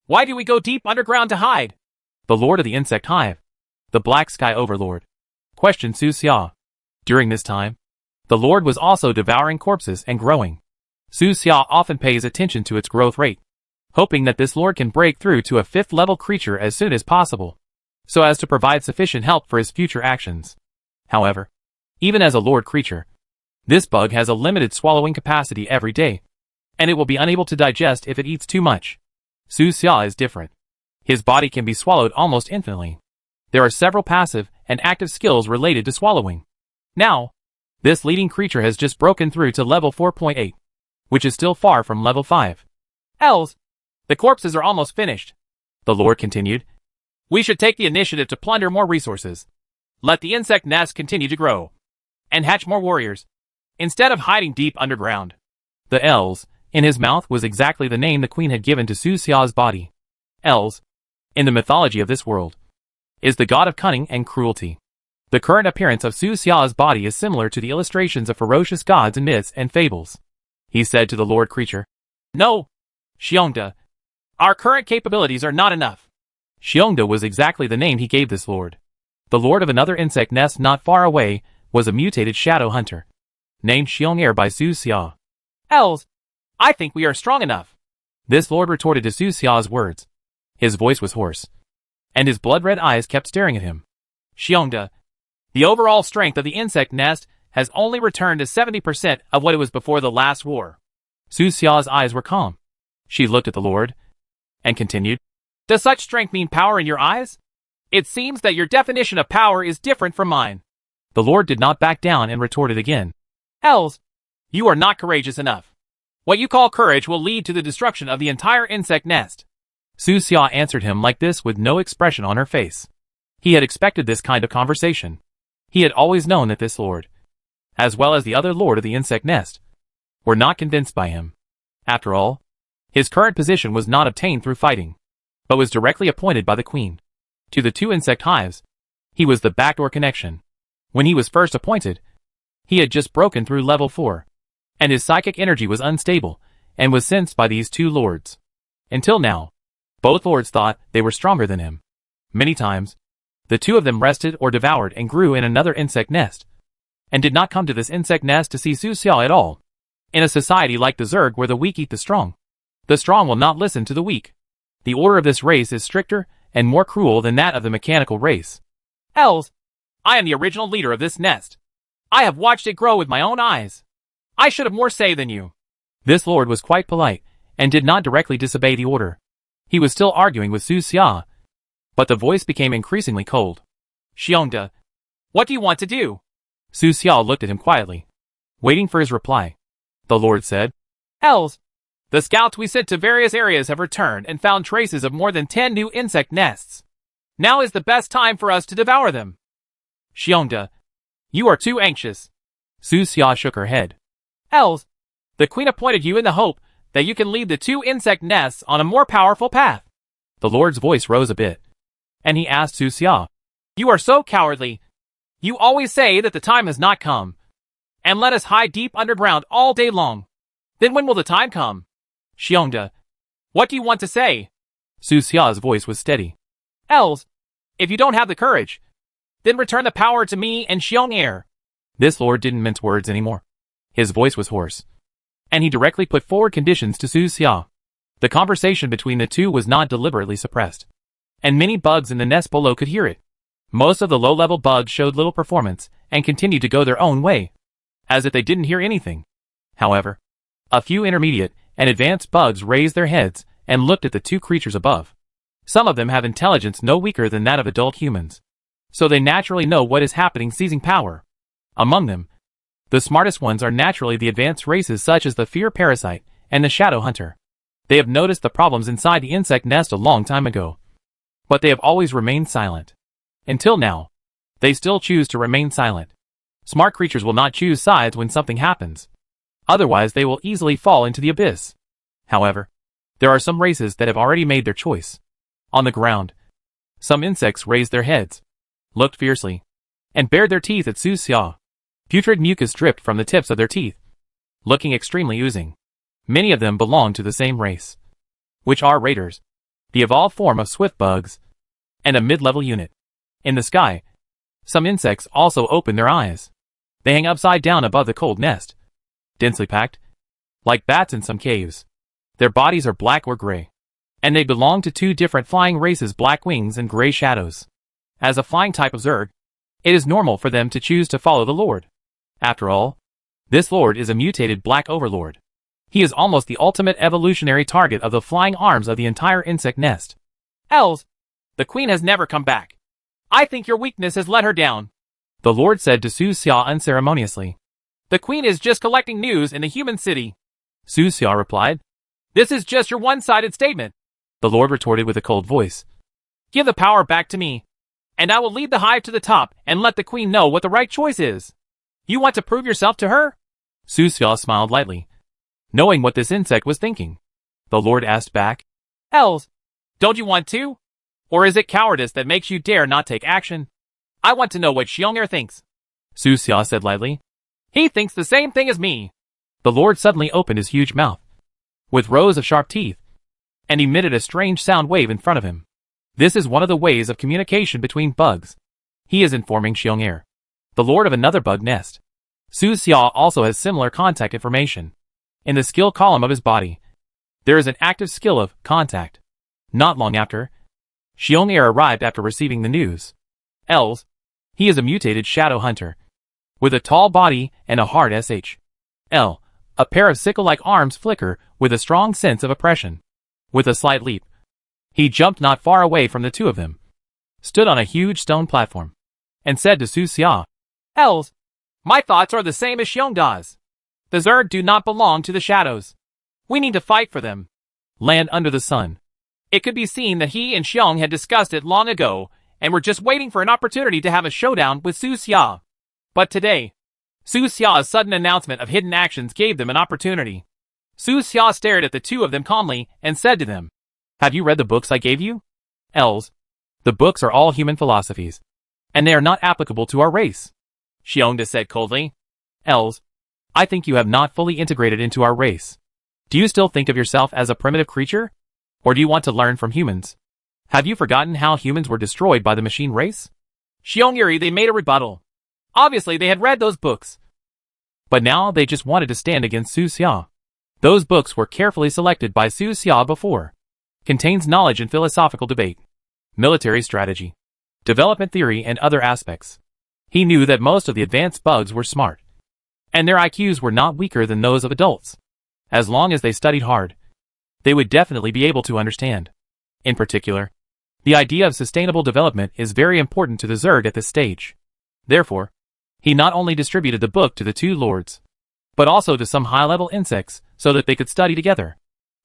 why do we go deep underground to hide? The Lord of the Insect Hive, the Black Sky Overlord, questioned Su Xia. During this time, the Lord was also devouring corpses and growing. Su Xia often pays attention to its growth rate, hoping that this Lord can break through to a 5th level creature as soon as possible, so as to provide sufficient help for his future actions. However, even as a Lord creature, this bug has a limited swallowing capacity every day, and it will be unable to digest if it eats too much. Su Xia is different. His body can be swallowed almost infinitely. There are several passive and active skills related to swallowing. Now, this leading creature has just broken through to level 4.8, which is still far from level 5. Els, the corpses are almost finished, the Lord continued. We should take the initiative to plunder more resources. Let the insect nest continue to grow, and hatch more warriors, instead of hiding deep underground. The Els, in his mouth, was exactly the name the queen had given to Su Xia's body. Els, in the mythology of this world, is the god of cunning and cruelty. The current appearance of Su Xia's body is similar to the illustrations of ferocious gods in myths and fables. He said to the Lord creature, No, Xiongda, our current capabilities are not enough. Xiongda was exactly the name he gave this lord. The lord of another insect nest not far away was a mutated shadow hunter, named Xiong'er by Su Xia. Els, I think we are strong enough. This lord retorted to Su Xia's words. His voice was hoarse, and his blood-red eyes kept staring at him. Xiongda, the overall strength of the insect nest has only returned to 70% of what it was before the last war. Su Xia's eyes were calm. She looked at the Lord and continued, Does such strength mean power in your eyes? It seems that your definition of power is different from mine. The Lord did not back down and retorted again. Els, you are not courageous enough. What you call courage will lead to the destruction of the entire insect nest. Su Xia answered him like this with no expression on her face. He had expected this kind of conversation. He had always known that this Lord, as well as the other Lord of the insect nest, were not convinced by him. After all, his current position was not obtained through fighting, but was directly appointed by the Queen. To the 2 insect hives, he was the backdoor connection. When he was first appointed, he had just broken through level 4, and his psychic energy was unstable and was sensed by these 2 lords. Until now, both lords thought they were stronger than him. Many times, the 2 of them rested or devoured and grew in another insect nest, and did not come to this insect nest to see Su Xia at all. In a society like the Zerg where the weak eat the strong will not listen to the weak. The order of this race is stricter and more cruel than that of the mechanical race. Els, I am the original leader of this nest. I have watched it grow with my own eyes. I should have more say than you. This lord was quite polite, and did not directly disobey the order. He was still arguing with Su Xia, but the voice became increasingly cold. Xiongda, what do you want to do? Su Xia looked at him quietly, waiting for his reply. The lord said, Els, the scouts we sent to various areas have returned and found traces of more than 10 new insect nests. Now is the best time for us to devour them. Xiongda, you are too anxious. Su Xia shook her head. Els, the queen appointed you in the hope that you can lead the 2 insect nests on a more powerful path. The lord's voice rose a bit, and he asked Su Xia, You are so cowardly. You always say that the time has not come, and let us hide deep underground all day long. Then when will the time come? Xiongda, what do you want to say? Su Xia's voice was steady. Els, if you don't have the courage, then return the power to me and Xiong'er. This lord didn't mince words anymore. His voice was hoarse, and he directly put forward conditions to Su Xia. The conversation between the 2 was not deliberately suppressed, and many bugs in the nest below could hear it. Most of the low-level bugs showed little performance and continued to go their own way, as if they didn't hear anything. However, a few intermediate and advanced bugs raised their heads and looked at the 2 creatures above. Some of them have intelligence no weaker than that of adult humans, so they naturally know what is happening, seizing power. Among them, the smartest ones are naturally the advanced races such as the Fear Parasite and the Shadow Hunter. They have noticed the problems inside the insect nest a long time ago. But they have always remained silent. Until now. They still choose to remain silent. Smart creatures will not choose sides when something happens. Otherwise they will easily fall into the abyss. However, there are some races that have already made their choice. On the ground, some insects raised their heads, looked fiercely, and bared their teeth at Su Xia. Putrid mucus dripped from the tips of their teeth, looking extremely oozing. Many of them belong to the same race, which are raiders, the evolved form of swift bugs, and a mid-level unit. In the sky, some insects also open their eyes. They hang upside down above the cold nest, densely packed, like bats in some caves. Their bodies are black or gray, and they belong to two different flying races, black wings and gray shadows. As a flying type of Zerg, it is normal for them to choose to follow the Lord. After all, this Lord is a mutated black overlord. He is almost the ultimate evolutionary target of the flying arms of the entire insect nest. Els, the queen has never come back. I think your weakness has let her down, the Lord said to Su Xia unceremoniously. The queen is just collecting news in the human city, Su Xia replied. This is just your one-sided statement, the Lord retorted with a cold voice. Give the power back to me, and I will lead the hive to the top and let the queen know what the right choice is. You want to prove yourself to her? Su Xia smiled lightly, knowing what this insect was thinking. The Lord asked back. Els, don't you want to? Or is it cowardice that makes you dare not take action? I want to know what Xiong'er thinks, Su Xia said lightly. He thinks the same thing as me. The Lord suddenly opened his huge mouth, with rows of sharp teeth, and emitted a strange sound wave in front of him. This is one of the ways of communication between bugs. He is informing Xiong'er, the lord of another bug nest. Su Xia also has similar contact information. In the skill column of his body, there is an active skill of contact. Not long after, Xiong'er arrived after receiving the news. Els, he is a mutated shadow hunter, with a tall body and a hard sh. L, a pair of sickle-like arms flicker with a strong sense of oppression. With a slight leap, he jumped not far away from the two of them, stood on a huge stone platform, and said to Su Xia, Els, my thoughts are the same as Xiong'da's. The Zerg do not belong to the shadows. We need to fight for them. Land under the sun. It could be seen that he and Xiong had discussed it long ago, and were just waiting for an opportunity to have a showdown with Su Xia. But today, Su Xia's sudden announcement of hidden actions gave them an opportunity. Su Xia stared at the two of them calmly and said to them, Have you read the books I gave you? Els, the books are all human philosophies, and they are not applicable to our race. Xiong'da said coldly. Els, I think you have not fully integrated into our race. Do you still think of yourself as a primitive creature? Or do you want to learn from humans? Have you forgotten how humans were destroyed by the machine race? Xiong'er, they made a rebuttal. Obviously they had read those books. But now they just wanted to stand against Su Xia. Those books were carefully selected by Su Xia before. Contains knowledge in philosophical debate, military strategy, development theory and other aspects. He knew that most of the advanced bugs were smart, and their IQs were not weaker than those of adults. As long as they studied hard, they would definitely be able to understand. In particular, the idea of sustainable development is very important to the Zerg at this stage. Therefore, he not only distributed the book to the two lords, but also to some high-level insects so that they could study together.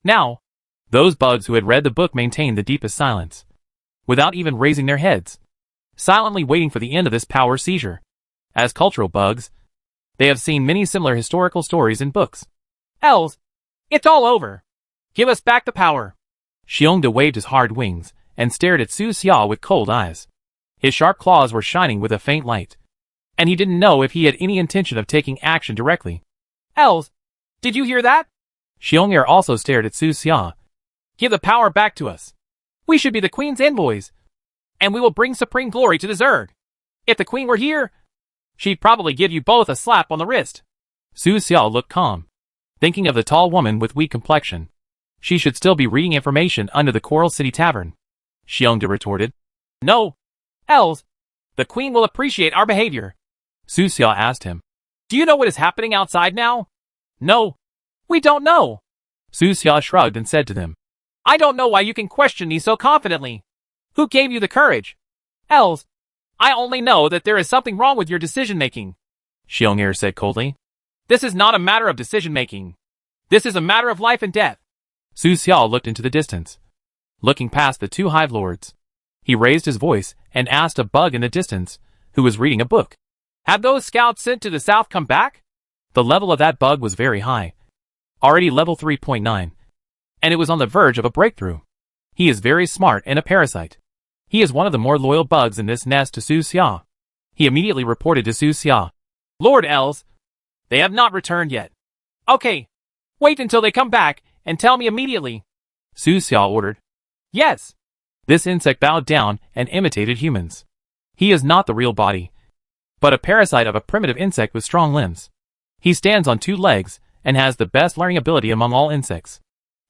Now, those bugs who had read the book maintained the deepest silence, without even raising their heads, silently waiting for the end of this power seizure. As cultural bugs, they have seen many similar historical stories in books. Els, it's all over. Give us back the power. Xiong'da waved his hard wings and stared at Su Xia with cold eyes. His sharp claws were shining with a faint light, and he didn't know if he had any intention of taking action directly. Els, did you hear that? Xiong'er also stared at Su Xia. Give the power back to us. We should be the queen's envoys, and we will bring supreme glory to the Zerg. If the queen were here, she'd probably give you both a slap on the wrist. Su Xia looked calm, thinking of the tall woman with weak complexion. She should still be reading information under the Coral City Tavern. Xiong'da retorted. No, Els, the queen will appreciate our behavior. Su Xia asked him. Do you know what is happening outside now? No, we don't know. Su Xia shrugged and said to them. I don't know why you can question me so confidently. Who gave you the courage? Els, I only know that there is something wrong with your decision-making. Xiong'er said coldly. This is not a matter of decision-making. This is a matter of life and death. Su Xiao looked into the distance. Looking past the two hive lords, he raised his voice and asked a bug in the distance, who was reading a book. Have those scouts sent to the south come back? The level of that bug was very high. Already level 3.9. And it was on the verge of a breakthrough. He is very smart and a parasite. He is one of the more loyal bugs in this nest to Su Xia. He immediately reported to Su Xia. Lord Els, they have not returned yet. Okay, wait until they come back and tell me immediately. Su Xia ordered. Yes. This insect bowed down and imitated humans. He is not the real body, but a parasite of a primitive insect with strong limbs. He stands on two legs and has the best learning ability among all insects.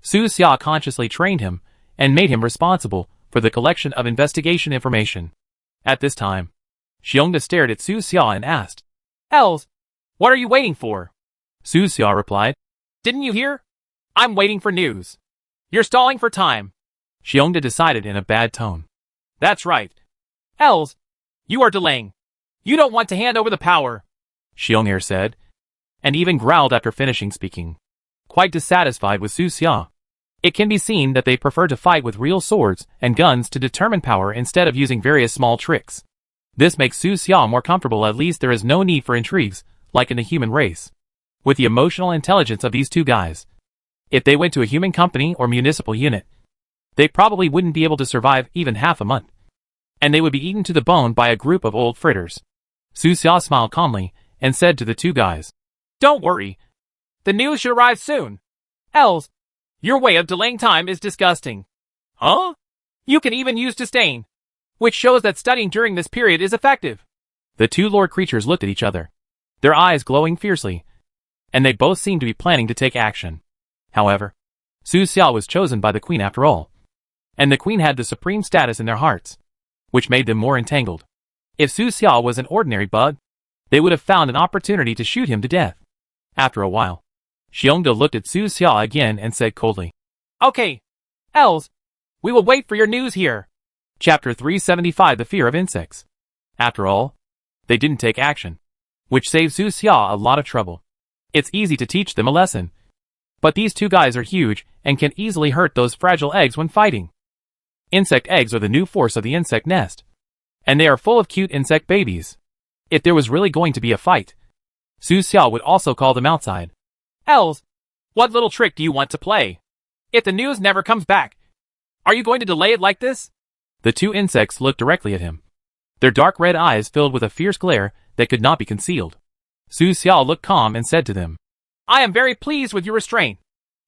Su Xia consciously trained him and made him responsible for the collection of investigation information. At this time, Xiongda stared at Su Xia and asked, Els, what are you waiting for? Su Xia replied, Didn't you hear? I'm waiting for news. You're stalling for time. Xiongda decided in a bad tone. That's right. Els, you are delaying. You don't want to hand over the power, Xiong'er said, and even growled after finishing speaking. Quite dissatisfied with Su Xia. It can be seen that they prefer to fight with real swords and guns to determine power instead of using various small tricks. This makes Su Xia more comfortable. At least there is no need for intrigues, like in the human race. With the emotional intelligence of these two guys, if they went to a human company or municipal unit, they probably wouldn't be able to survive even half a month. And they would be eaten to the bone by a group of old fritters. Su Xia smiled calmly and said to the two guys, Don't worry. The news should arrive soon. Els, your way of delaying time is disgusting. Huh? You can even use disdain, which shows that studying during this period is effective. The two lord creatures looked at each other, their eyes glowing fiercely, and they both seemed to be planning to take action. However, Su Xia was chosen by the queen after all, and the queen had the supreme status in their hearts, which made them more entangled. If Su Xia was an ordinary bug, they would have found an opportunity to shoot him to death. After a while, Xiongda looked at Su Xia again and said coldly, Okay, Els, we will wait for your news here. Chapter 375 The Fear of Insects. After all, they didn't take action, which saved Su Xia a lot of trouble. It's easy to teach them a lesson, but these two guys are huge and can easily hurt those fragile eggs when fighting. Insect eggs are the new force of the insect nest, and they are full of cute insect babies. If there was really going to be a fight, Su Xia would also call them outside. Els, what little trick do you want to play? If the news never comes back, are you going to delay it like this? The two insects looked directly at him, their dark red eyes filled with a fierce glare that could not be concealed. Su Xia looked calm and said to them, I am very pleased with your restraint.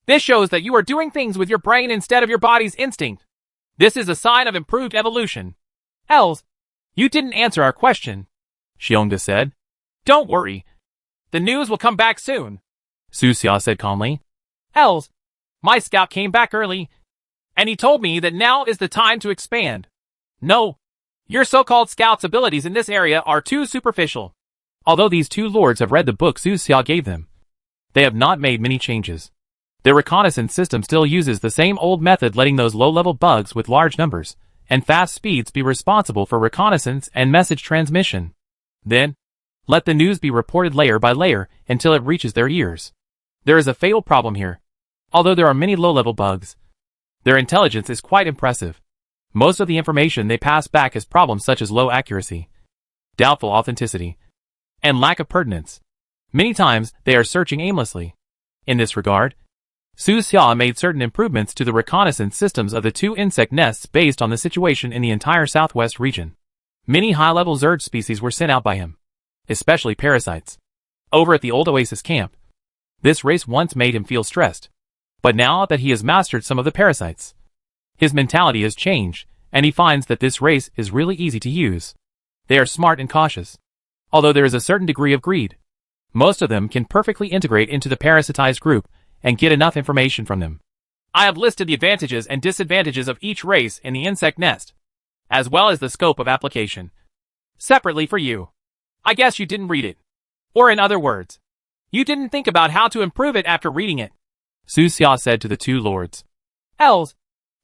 This shows that you are doing things with your brain instead of your body's instinct. This is a sign of improved evolution. Els, you didn't answer our question, Xiongda said. Don't worry. The news will come back soon, Su Xia said calmly. Els, my scout came back early, and he told me that now is the time to expand. No, your so-called scout's abilities in this area are too superficial. Although these two lords have read the book Su Xia gave them, they have not made many changes. Their reconnaissance system still uses the same old method, letting those low-level bugs with large numbers and fast speeds be responsible for reconnaissance and message transmission. Then, let the news be reported layer by layer until it reaches their ears. There is a fatal problem here. Although there are many low-level bugs, their intelligence is quite impressive. Most of the information they pass back has problems such as low accuracy, doubtful authenticity, and lack of pertinence. Many times, they are searching aimlessly. In this regard, Su Xia made certain improvements to the reconnaissance systems of the two insect nests based on the situation in the entire southwest region. Many high-level Zerg species were sent out by him, especially parasites. Over at the old Oasis camp, this race once made him feel stressed, but now that he has mastered some of the parasites, his mentality has changed, and he finds that this race is really easy to use. They are smart and cautious, although there is a certain degree of greed. Most of them can perfectly integrate into the parasitized group and get enough information from them. I have listed the advantages and disadvantages of each race in the insect nest, as well as the scope of application, separately for you. I guess you didn't read it. Or in other words, you didn't think about how to improve it after reading it, Su Xia said to the two lords. Els,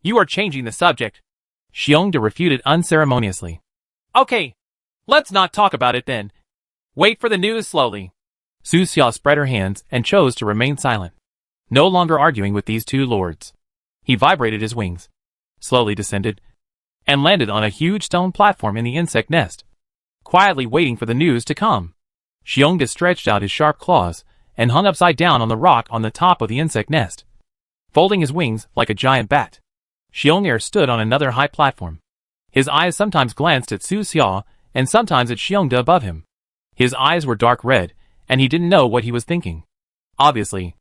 you are changing the subject, Xiongda refuted unceremoniously. Okay, let's not talk about it then. Wait for the news slowly. Su Xia spread her hands and chose to remain silent, no longer arguing with these two lords. He vibrated his wings, slowly descended, and landed on a huge stone platform in the insect nest, quietly waiting for the news to come. Xiongda stretched out his sharp claws and hung upside down on the rock on the top of the insect nest, folding his wings like a giant bat. Xiong'er stood on another high platform. His eyes sometimes glanced at Su Xia and sometimes at Xiongda above him. His eyes were dark red, and he didn't know what he was thinking. Obviously,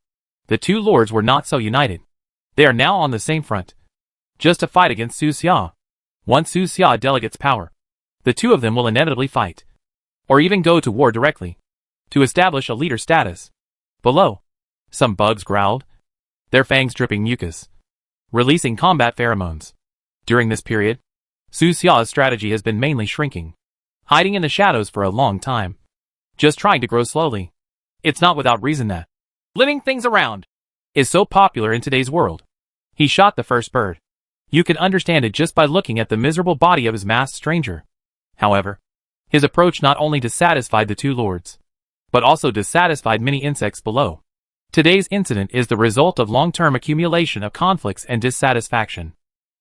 the two lords were not so united. They are now on the same front, just to fight against Su Xia. Once Su Xia delegates power, the two of them will inevitably fight, or even go to war directly, to establish a leader status. Below, some bugs growled, their fangs dripping mucus, releasing combat pheromones. During this period, Su Xia's strategy has been mainly shrinking, hiding in the shadows for a long time, just trying to grow slowly. It's not without reason that Living things around is so popular in today's world. He shot the first bird. You can understand it just by looking at the miserable body of his masked stranger. However, his approach not only dissatisfied the two lords, but also dissatisfied many insects below. Today's incident is the result of long-term accumulation of conflicts and dissatisfaction.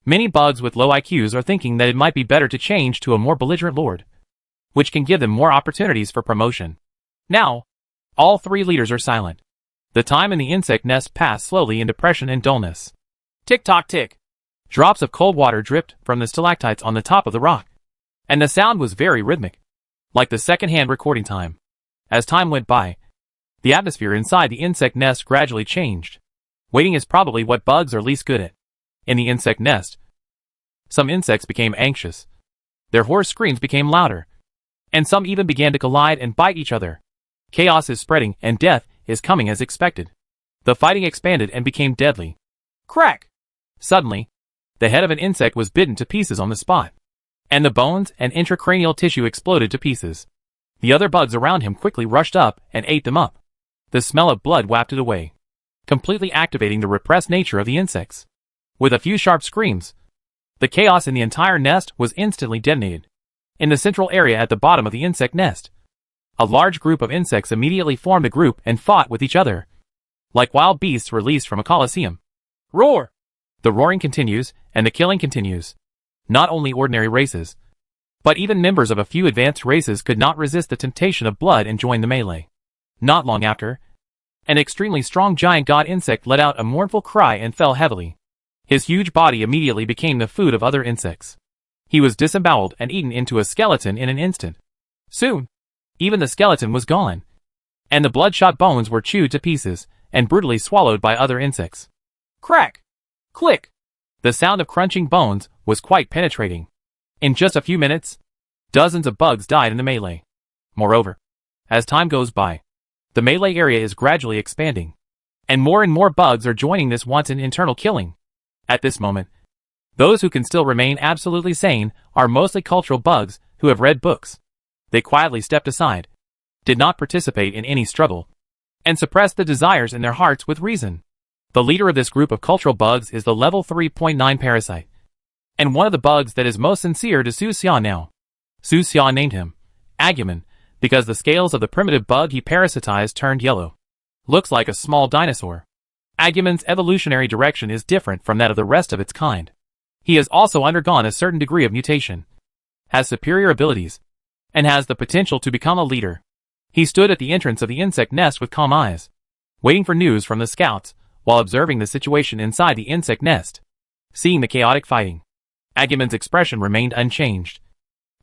Many bugs with low IQs are thinking that it might be better to change to a more belligerent lord, which can give them more opportunities for promotion. Now, all three leaders are silent. The time in the insect nest passed slowly in depression and dullness. Tick-tock tick. Drops of cold water dripped from the stalactites on the top of the rock, and the sound was very rhythmic, like the second-hand recording time. As time went by, the atmosphere inside the insect nest gradually changed. Waiting is probably what bugs are least good at. In the insect nest, some insects became anxious. Their hoarse screams became louder, and some even began to collide and bite each other. Chaos is spreading and death is coming as expected. The fighting expanded and became deadly. Crack! Suddenly, the head of an insect was bitten to pieces on the spot, and the bones and intracranial tissue exploded to pieces. The other bugs around him quickly rushed up and ate them up. The smell of blood wafted away, completely activating the repressed nature of the insects. With a few sharp screams, the chaos in the entire nest was instantly detonated. In the central area at the bottom of the insect nest, a large group of insects immediately formed a group and fought with each other, like wild beasts released from a coliseum. Roar! The roaring continues, and the killing continues. Not only ordinary races, but even members of a few advanced races could not resist the temptation of blood and join the melee. Not long after, an extremely strong giant god insect let out a mournful cry and fell heavily. His huge body immediately became the food of other insects. He was disemboweled and eaten into a skeleton in an instant. Soon, even the skeleton was gone, and the bloodshot bones were chewed to pieces and brutally swallowed by other insects. Crack! Click! The sound of crunching bones was quite penetrating. In just a few minutes, dozens of bugs died in the melee. Moreover, as time goes by, the melee area is gradually expanding, and more bugs are joining this wanton internal killing. At this moment, those who can still remain absolutely sane are mostly cultural bugs who have read books. They quietly stepped aside, did not participate in any struggle, and suppressed the desires in their hearts with reason. The leader of this group of cultural bugs is the level 3.9 parasite, and one of the bugs that is most sincere to Su Xia now. Su Xia named him Agumen because the scales of the primitive bug he parasitized turned yellow. Looks like a small dinosaur. Agumen's evolutionary direction is different from that of the rest of its kind. He has also undergone a certain degree of mutation, has superior abilities, and has the potential to become a leader. He stood at the entrance of the insect nest with calm eyes, waiting for news from the scouts while observing the situation inside the insect nest. Seeing the chaotic fighting, Agumen's expression remained unchanged,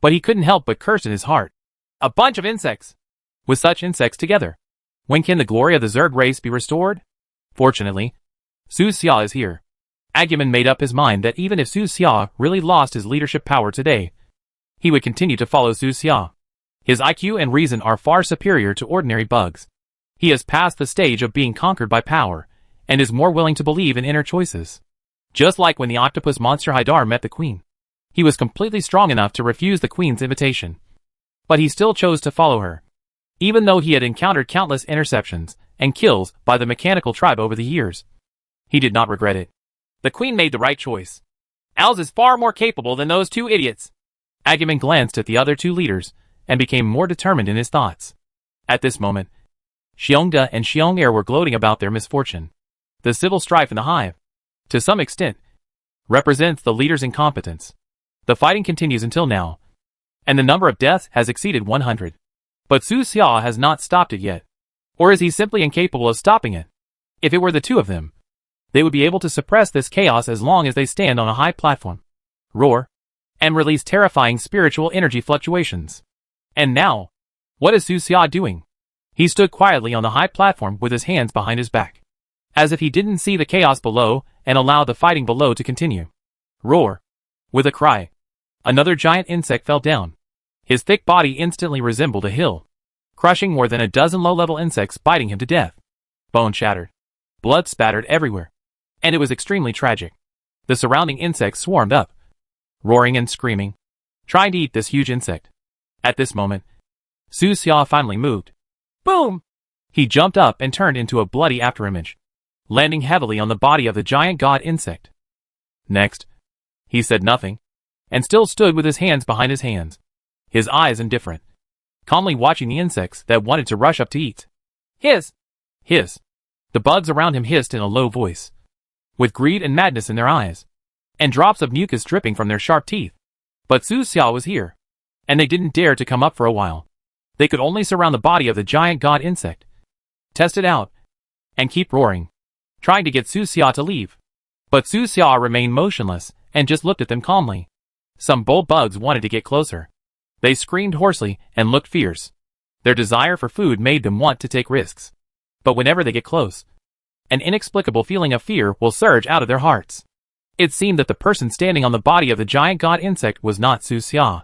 but he couldn't help but curse in his heart. A bunch of insects! With such insects together, when can the glory of the Zerg race be restored? Fortunately, Su Xia is here. Agumen made up his mind that even if Su Xia really lost his leadership power today, he would continue to follow Su Xia. His IQ and reason are far superior to ordinary bugs. He has passed the stage of being conquered by power, and is more willing to believe in inner choices. Just like when the octopus monster Haidar met the queen. He was completely strong enough to refuse the queen's invitation. But he still chose to follow her, even though he had encountered countless interceptions and kills by the mechanical tribe over the years. He did not regret it. The queen made the right choice. Els is far more capable than those two idiots. Agumen glanced at the other two leaders and became more determined in his thoughts. At this moment, Xiongda and Xiong'er were gloating about their misfortune. The civil strife in the hive, to some extent, represents the leader's incompetence. The fighting continues until now, and the number of deaths has exceeded 100. But Su Xia has not stopped it yet. Or is he simply incapable of stopping it? If it were the two of them, they would be able to suppress this chaos as long as they stand on a high platform, roar, and release terrifying spiritual energy fluctuations. And now, what is Su Xia doing? He stood quietly on the high platform with his hands behind his back, as if he didn't see the chaos below and allowed the fighting below to continue. Roar. With a cry, another giant insect fell down. His thick body instantly resembled a hill, crushing more than a dozen low-level insects, biting him to death. Bone shattered. Blood spattered everywhere. And it was extremely tragic. The surrounding insects swarmed up, roaring and screaming, trying to eat this huge insect. At this moment, Su Xia finally moved. Boom! He jumped up and turned into a bloody afterimage, landing heavily on the body of the giant god insect. Next, he said nothing, and still stood with his hands behind his hands, his eyes indifferent, calmly watching the insects that wanted to rush up to eat. Hiss! Hiss! The bugs around him hissed in a low voice, with greed and madness in their eyes, and drops of mucus dripping from their sharp teeth. But Su Xia was here, and they didn't dare to come up for a while. They could only surround the body of the giant god insect, test it out, and keep roaring, trying to get Su Xia to leave. But Su Xia remained motionless and just looked at them calmly. Some bold bugs wanted to get closer. They screamed hoarsely and looked fierce. Their desire for food made them want to take risks. But whenever they get close, an inexplicable feeling of fear will surge out of their hearts. It seemed that the person standing on the body of the giant god insect was not Su Xia,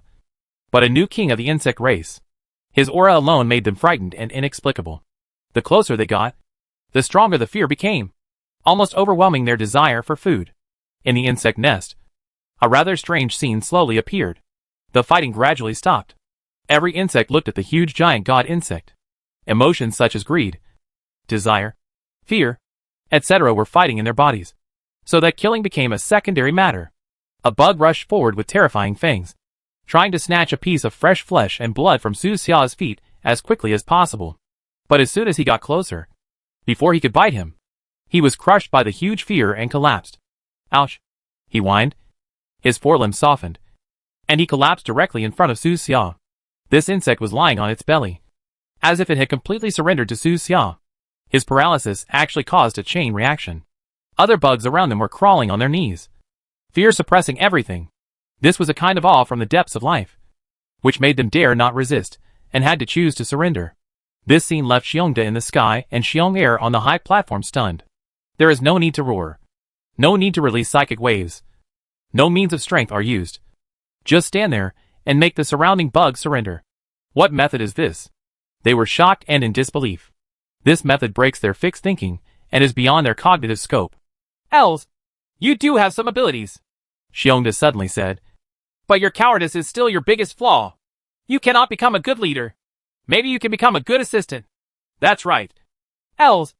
but a new king of the insect race. His aura alone made them frightened and inexplicable. The closer they got, the stronger the fear became, almost overwhelming their desire for food. In the insect nest, a rather strange scene slowly appeared. The fighting gradually stopped. Every insect looked at the huge giant god insect. Emotions such as greed, desire, fear, etc. were fighting in their bodies, so that killing became a secondary matter. A bug rushed forward with terrifying fangs, trying to snatch a piece of fresh flesh and blood from Su Xia's feet as quickly as possible. But as soon as he got closer, before he could bite him, he was crushed by the huge fear and collapsed. Ouch! He whined. His forelimbs softened, and he collapsed directly in front of Su Xia. This insect was lying on its belly, as if it had completely surrendered to Su Xia. His paralysis actually caused a chain reaction. Other bugs around them were crawling on their knees, fear suppressing everything. This was a kind of awe from the depths of life, which made them dare not resist, and had to choose to surrender. This scene left Xiongda in the sky and Xiong'er on the high platform stunned. There is no need to roar. No need to release psychic waves. No means of strength are used. Just stand there and make the surrounding bugs surrender. What method is this? They were shocked and in disbelief. This method breaks their fixed thinking and is beyond their cognitive scope. Els, you do have some abilities, Xiongda suddenly said. But your cowardice is still your biggest flaw. You cannot become a good leader. Maybe you can become a good assistant. That's right. Els,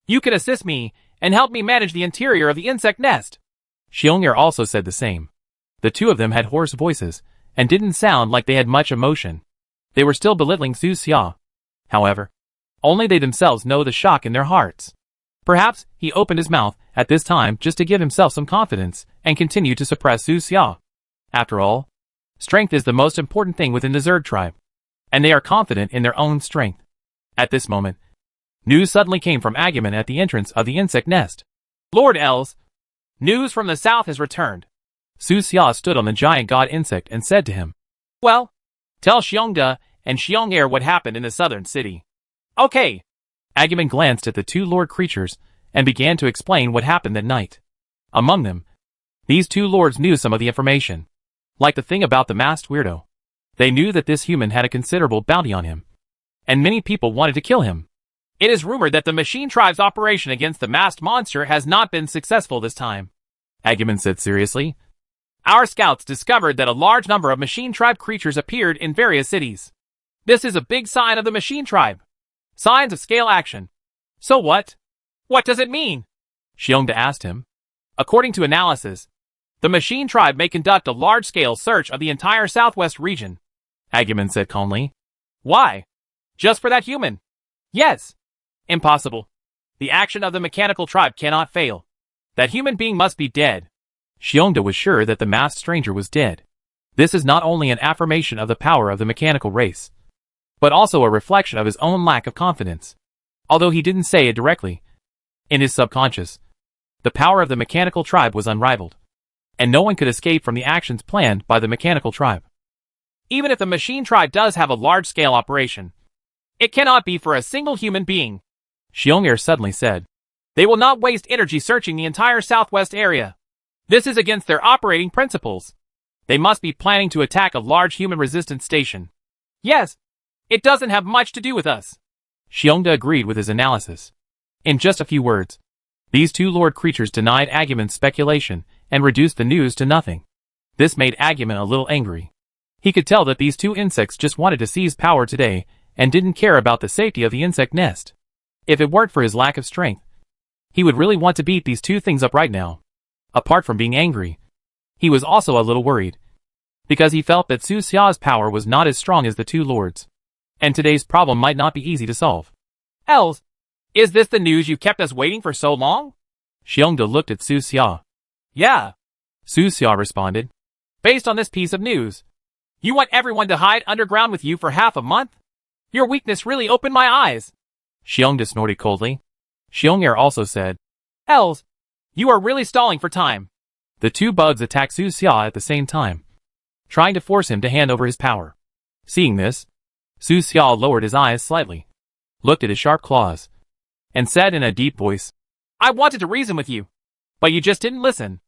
you can assist me and help me manage the interior of the insect nest. Xiong'er also said the same. The two of them had hoarse voices and didn't sound like they had much emotion. They were still belittling Su Xia. However, only they themselves know the shock in their hearts. Perhaps he opened his mouth at this time just to give himself some confidence and continue to suppress Su Xia. After all, strength is the most important thing within the Zerg tribe, and they are confident in their own strength. At this moment, news suddenly came from Agumen at the entrance of the insect nest. Lord Els, news from the south has returned. Su Xia stood on the giant god insect and said to him, Well, tell Xiongda and Xiong'er what happened in the southern city. Okay. Agumen glanced at the two lord creatures and began to explain what happened that night. Among them, these two lords knew some of the information, like the thing about the masked weirdo. They knew that this human had a considerable bounty on him, and many people wanted to kill him. It is rumored that the Machine Tribe's operation against the masked monster has not been successful this time, Agumen said seriously. Our scouts discovered that a large number of Machine Tribe creatures appeared in various cities. This is a big sign of the Machine Tribe. Signs of scale action. So what? What does it mean? Xiongda asked him. According to analysis, the Machine Tribe may conduct a large-scale search of the entire southwest region, Agumen said calmly. Why? Just for that human? Yes. Impossible. The action of the Mechanical Tribe cannot fail. That human being must be dead. Xiongda was sure that the masked stranger was dead. This is not only an affirmation of the power of the mechanical race, but also a reflection of his own lack of confidence. Although he didn't say it directly, in his subconscious, the power of the mechanical tribe was unrivaled, and no one could escape from the actions planned by the mechanical tribe. Even if the machine tribe does have a large-scale operation, it cannot be for a single human being, Xiong'er suddenly said. They will not waste energy searching the entire southwest area. This is against their operating principles. They must be planning to attack a large human resistance station. Yes, it doesn't have much to do with us. Xiongda agreed with his analysis. In just a few words, these two lord creatures denied Agumon's speculation and reduced the news to nothing. This made Agumon a little angry. He could tell that these two insects just wanted to seize power today and didn't care about the safety of the insect nest. If it weren't for his lack of strength, he would really want to beat these two things up right now. Apart from being angry, he was also a little worried, because he felt that Su Xia's power was not as strong as the two lords, and today's problem might not be easy to solve. Els, is this the news you kept us waiting for so long? Xiongda looked at Su Xia. Yeah, Su Xia responded. Based on this piece of news, you want everyone to hide underground with you for half a month? Your weakness really opened my eyes. Xiongda snorted coldly. Xiong'er also said, Els, you are really stalling for time. The two bugs attacked Su Xia at the same time, trying to force him to hand over his power. Seeing this, Su Xia lowered his eyes slightly, looked at his sharp claws, and said in a deep voice, I wanted to reason with you, but you just didn't listen.